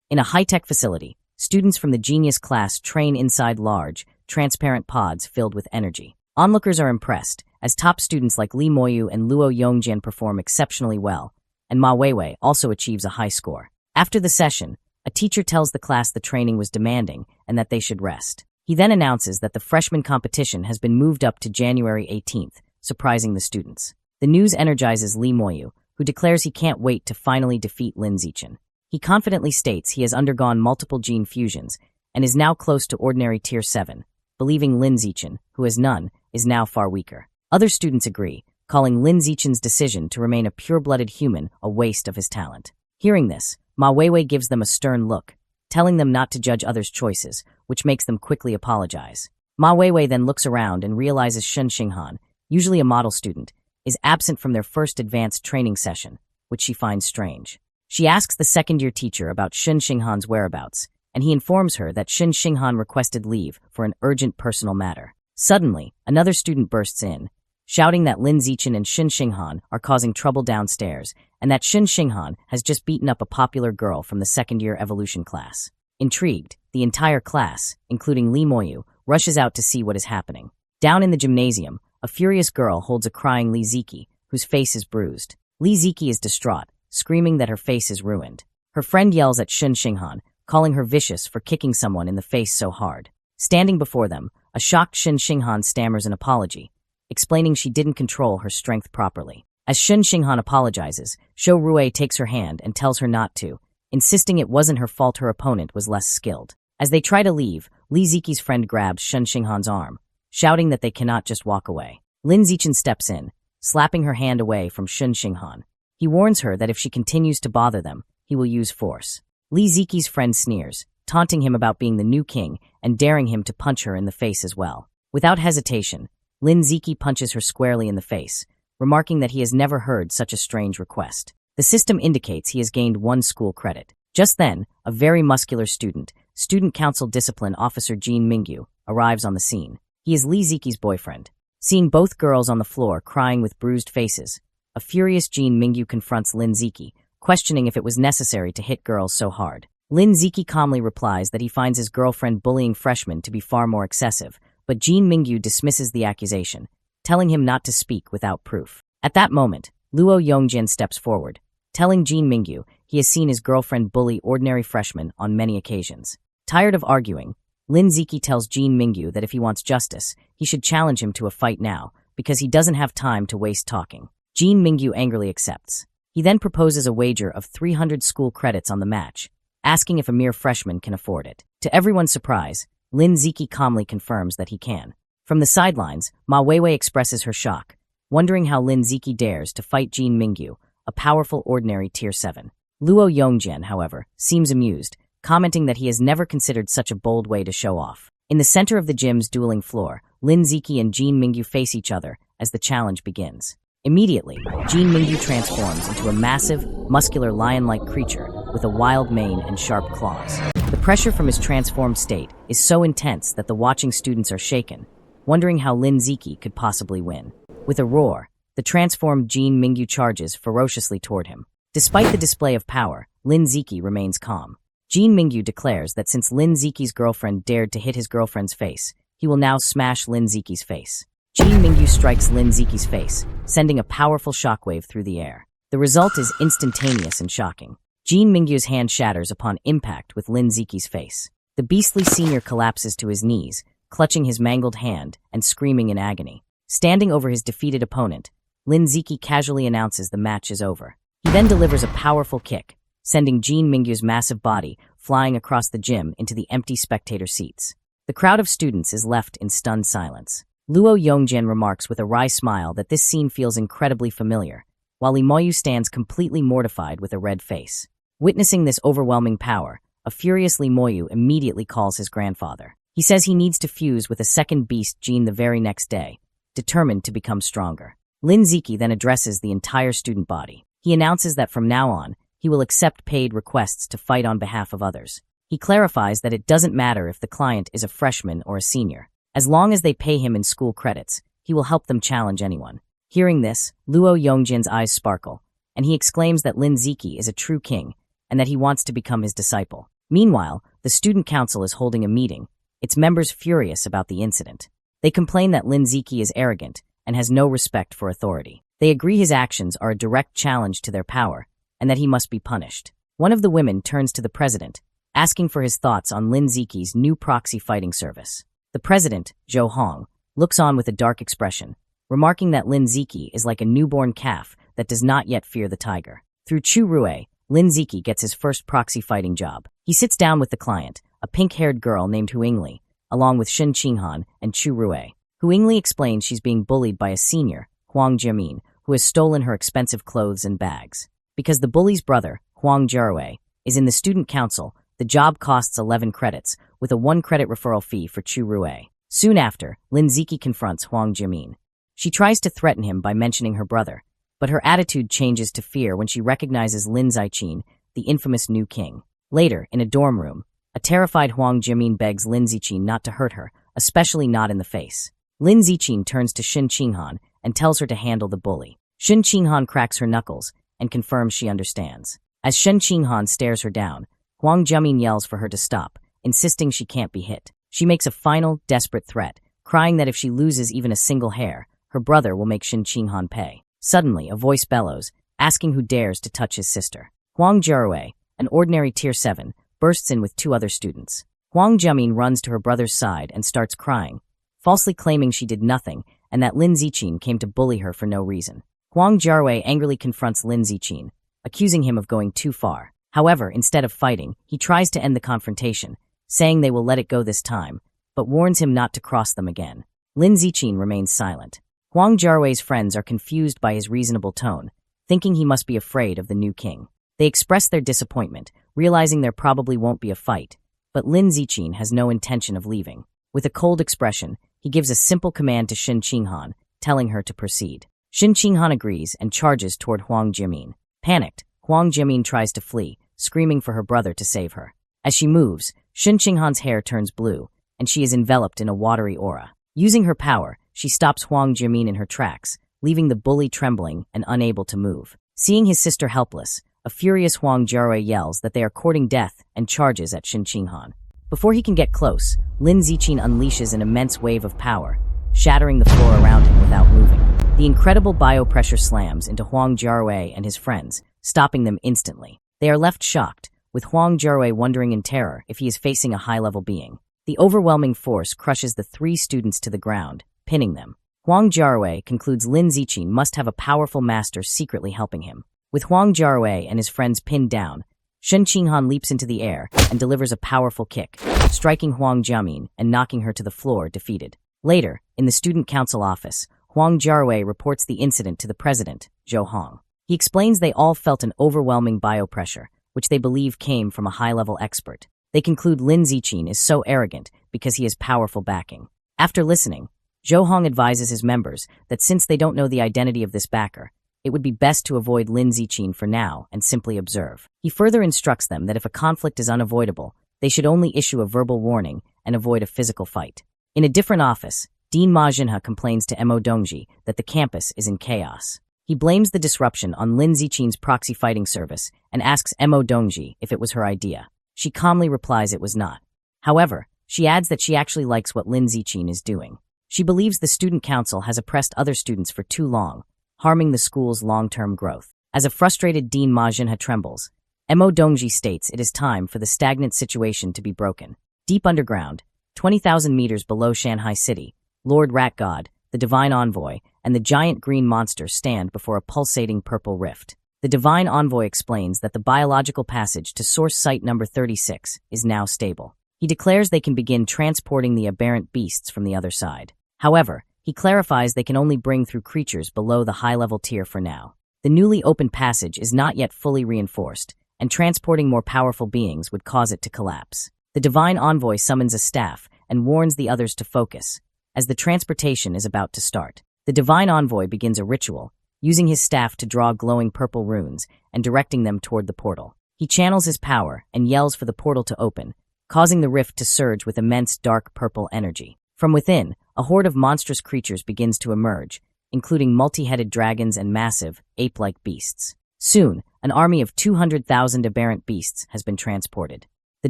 Speaker 1: In a high-tech facility, students from the genius class train inside large, transparent pods filled with energy. Onlookers are impressed, as top students like Lee Moyu and Luo Yongjian perform exceptionally well, and Ma Weiwei also achieves a high score. After the session, a teacher tells the class the training was demanding and that they should rest. He then announces that the freshman competition has been moved up to January 18th, surprising the students. The news energizes Lee Moyu, who declares he can't wait to finally defeat Lin Zichin. He confidently states he has undergone multiple gene fusions and is now close to ordinary Tier 7, believing Lin Zichin, who has none, is now far weaker. Other students agree, calling Lin Zichin's decision to remain a pure-blooded human a waste of his talent. Hearing this, Ma Weiwei gives them a stern look, telling them not to judge others' choices, which makes them quickly apologize. Ma Weiwei then looks around and realizes Shin Ching-han, usually a model student, is absent from their first advanced training session, which she finds strange. She asks the second-year teacher about Shin Ching-han's whereabouts, and he informs her that Shin Ching-han requested leave for an urgent personal matter. Suddenly, another student bursts in, shouting that Lin Zichin and Shin Ching-han are causing trouble downstairs and that Shin Ching-han has just beaten up a popular girl from the second-year evolution class. Intrigued, the entire class, including Lee Moyu, rushes out to see what is happening. Down in the gymnasium, a furious girl holds a crying Lee Ziki, whose face is bruised. Lee Ziki is distraught, screaming that her face is ruined. Her friend yells at Shin Ching-han, calling her vicious for kicking someone in the face so hard. Standing before them, a shocked Shin Ching-han stammers an apology, explaining she didn't control her strength properly. As Shin Ching-han apologizes, Shou Rue takes her hand and tells her not to, insisting it wasn't her fault her opponent was less skilled. As they try to leave, Lee Ziki's friend grabs Shin Ching-han's arm, shouting that they cannot just walk away. Lin Zichin steps in, slapping her hand away from Shin Ching-han. He warns her that if she continues to bother them, he will use force. Lee Ziki's friend sneers, taunting him about being the new king and daring him to punch her in the face as well. Without hesitation, Lin Ziki punches her squarely in the face, remarking that he has never heard such a strange request. The system indicates he has gained 1 school credit. Just then, a very muscular student, Student Council Discipline Officer Jin Mingyu, arrives on the scene. He is Lee Ziki's boyfriend. Seeing both girls on the floor crying with bruised faces, a furious Jin Mingyu confronts Lin Ziki, questioning if it was necessary to hit girls so hard. Lin Ziki calmly replies that he finds his girlfriend bullying freshmen to be far more excessive, but Jin Mingyu dismisses the accusation, telling him not to speak without proof. At that moment, Luo Yongjian steps forward, telling Jin Mingyu he has seen his girlfriend bully ordinary freshmen on many occasions. Tired of arguing, Lin Ziki tells Jin Mingyu that if he wants justice, he should challenge him to a fight now, because he doesn't have time to waste talking. Jin Mingyu angrily accepts. He then proposes a wager of 300 school credits on the match, asking if a mere freshman can afford it. To everyone's surprise, Lin Ziki calmly confirms that he can. From the sidelines, Ma Weiwei expresses her shock, wondering how Lin Ziki dares to fight Jin Mingyu, a powerful ordinary Tier 7. Luo Yongjian, however, seems amused, commenting that he has never considered such a bold way to show off. In the center of the gym's dueling floor, Lin Ziki and Jin Mingyu face each other as the challenge begins. Immediately, Jin Mingyu transforms into a massive, muscular lion-like creature with a wild mane and sharp claws. The pressure from his transformed state is so intense that the watching students are shaken, wondering how Lin Ziki could possibly win. With a roar, the transformed Jin Mingyu charges ferociously toward him. Despite the display of power, Lin Ziki remains calm. Jean Mingyu declares that since Lin Ziqi's girlfriend dared to hit his girlfriend's face, he will now smash Lin Ziqi's face. Jean Mingyu strikes Lin Ziqi's face, sending a powerful shockwave through the air. The result is instantaneous and shocking. Jean Mingyu's hand shatters upon impact with Lin Ziqi's face. The beastly senior collapses to his knees, clutching his mangled hand and screaming in agony. Standing over his defeated opponent, Lin Ziqi casually announces the match is over. He then delivers a powerful kick, sending Jean Mingyu's massive body flying across the gym into the empty spectator seats. The crowd of students is left in stunned silence. Luo Yongjin remarks with a wry smile that this scene feels incredibly familiar, while Li Moyu stands completely mortified with a red face. Witnessing this overwhelming power, a furious Li Moyu immediately calls his grandfather. He says he needs to fuse with a second beast Jean the very next day, determined to become stronger. Lin Ziqi then addresses the entire student body. He announces that from now on, he will accept paid requests to fight on behalf of others. He clarifies that it doesn't matter if the client is a freshman or a senior. As long as they pay him in school credits, he will help them challenge anyone. Hearing this, Luo Yongjin's eyes sparkle, and he exclaims that Lin Ziqi is a true king and that he wants to become his disciple. Meanwhile, the student council is holding a meeting, its members furious about the incident. They complain that Lin Ziqi is arrogant and has no respect for authority. They agree his actions are a direct challenge to their power and that he must be punished. One of the women turns to the president, asking for his thoughts on Lin Ziqi's new proxy fighting service. The president, Zhou Hong, looks on with a dark expression, remarking that Lin Ziqi is like a newborn calf that does not yet fear the tiger. Through Chu Rue, Lin Ziqi gets his first proxy fighting job. He sits down with the client, a pink-haired girl named Huingli, along with Shen Qinghan and Chu Rue. Huingli explains she's being bullied by a senior, Huang Jiamin, who has stolen her expensive clothes and bags. Because the bully's brother, Huang Jiarue, is in the student council, the job costs 11 credits, with a 1-credit referral fee for Chu Rue. Soon after, Lin Ziqi confronts Huang Jiamin. She tries to threaten him by mentioning her brother, but her attitude changes to fear when she recognizes Lin Ziqin, the infamous new king. Later, in a dorm room, a terrified Huang Jiamin begs Lin Ziqin not to hurt her, especially not in the face. Lin Ziqin turns to Shen Qinghan and tells her to handle the bully. Shen Qinghan cracks her knuckles and confirms she understands. As Shen Qinghan stares her down, Huang Jiamin yells for her to stop, insisting she can't be hit. She makes a final, desperate threat, crying that if she loses even a single hair, her brother will make Shen Qinghan pay. Suddenly, a voice bellows, asking who dares to touch his sister. Huang Jiarue, an ordinary Tier 7, bursts in with 2 other students. Huang Jiamin runs to her brother's side and starts crying, falsely claiming she did nothing and that Lin Ziqin came to bully her for no reason. Huang Jiarue angrily confronts Lin Ziqin, accusing him of going too far. However, instead of fighting, he tries to end the confrontation, saying they will let it go this time, but warns him not to cross them again. Lin Ziqin remains silent. Huang Jiarue's friends are confused by his reasonable tone, thinking he must be afraid of the new king. They express their disappointment, realizing there probably won't be a fight, but Lin Ziqin has no intention of leaving. With a cold expression, he gives a simple command to Shen Qinghan, telling her to proceed. Shen Qinghan agrees and charges toward Huang Jiamin. Panicked, Huang Jiamin tries to flee, screaming for her brother to save her. As she moves, Shen Qinghan's hair turns blue, and she is enveloped in a watery aura. Using her power, she stops Huang Jiamin in her tracks, leaving the bully trembling and unable to move. Seeing his sister helpless, a furious Huang Jiarue yells that they are courting death and charges at Shen Qinghan. Before he can get close, Lin Ziqin unleashes an immense wave of power, shattering the floor around him without moving. The incredible biopressure slams into Huang Jiarue and his friends, stopping them instantly. They are left shocked, with Huang Jiarue wondering in terror if he is facing a high-level being. The overwhelming force crushes the 3 students to the ground, pinning them. Huang Jiarue concludes Lin Ziqin must have a powerful master secretly helping him. With Huang Jiarue and his friends pinned down, Shen Qinghan leaps into the air and delivers a powerful kick, striking Huang Jiamin and knocking her to the floor, defeated. Later, in the student council office, Huang Jiarue reports the incident to the president, Zhou Hong. He explains they all felt an overwhelming biopressure, which they believe came from a high-level expert. They conclude Lin Ziqin is so arrogant because he has powerful backing. After listening, Zhou Hong advises his members that since they don't know the identity of this backer, it would be best to avoid Lin Ziqin for now and simply observe. He further instructs them that if a conflict is unavoidable, they should only issue a verbal warning and avoid a physical fight. In a different office, Dean Ma Jinha complains to Mo Dongji that the campus is in chaos. He blames the disruption on Lin Ziqin's proxy fighting service and asks Mo Dongji if it was her idea. She calmly replies it was not. However, she adds that she actually likes what Lin Ziqin is doing. She believes the student council has oppressed other students for too long, harming the school's long-term growth. As a frustrated Dean Ma Jinhe trembles, Mo Dongji states it is time for the stagnant situation to be broken. Deep underground, 20,000 meters below Shanghai City, Lord Rat God, the Divine Envoy, and the giant green monster stand before a pulsating purple rift. The Divine Envoy explains that the biological passage to source site number 36 is now stable. He declares they can begin transporting the aberrant beasts from the other side. However, he clarifies they can only bring through creatures below the high-level tier for now. The newly opened passage is not yet fully reinforced, and transporting more powerful beings would cause it to collapse. The Divine Envoy summons a staff and warns the others to focus, as the transportation is about to start. The Divine Envoy begins a ritual, using his staff to draw glowing purple runes and directing them toward the portal. He channels his power and yells for the portal to open, causing the rift to surge with immense dark purple energy. From within, a horde of monstrous creatures begins to emerge, including multi-headed dragons and massive, ape-like beasts. Soon, an army of 200,000 aberrant beasts has been transported. The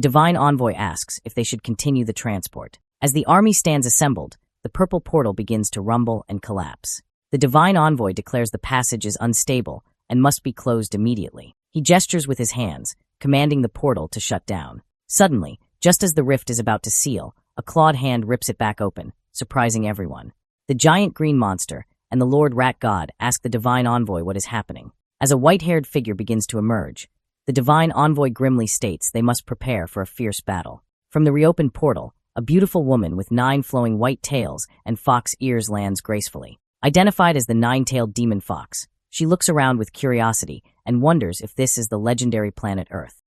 Speaker 1: Divine Envoy asks if they should continue the transport. As the army stands assembled, the purple portal begins to rumble and collapse. The Divine Envoy declares the passage is unstable and must be closed immediately. He gestures with his hands, commanding the portal to shut down. Suddenly, just as the rift is about to seal, a clawed hand rips it back open, surprising everyone. The giant green monster and the Lord Rat God ask the Divine Envoy what is happening. As a white-haired figure begins to emerge, the Divine Envoy grimly states they must prepare for a fierce battle. From the reopened portal, a beautiful woman with 9 flowing white tails and fox ears lands gracefully. Identified as the 9-tailed demon fox, she looks around with curiosity and wonders if this is the legendary planet Earth.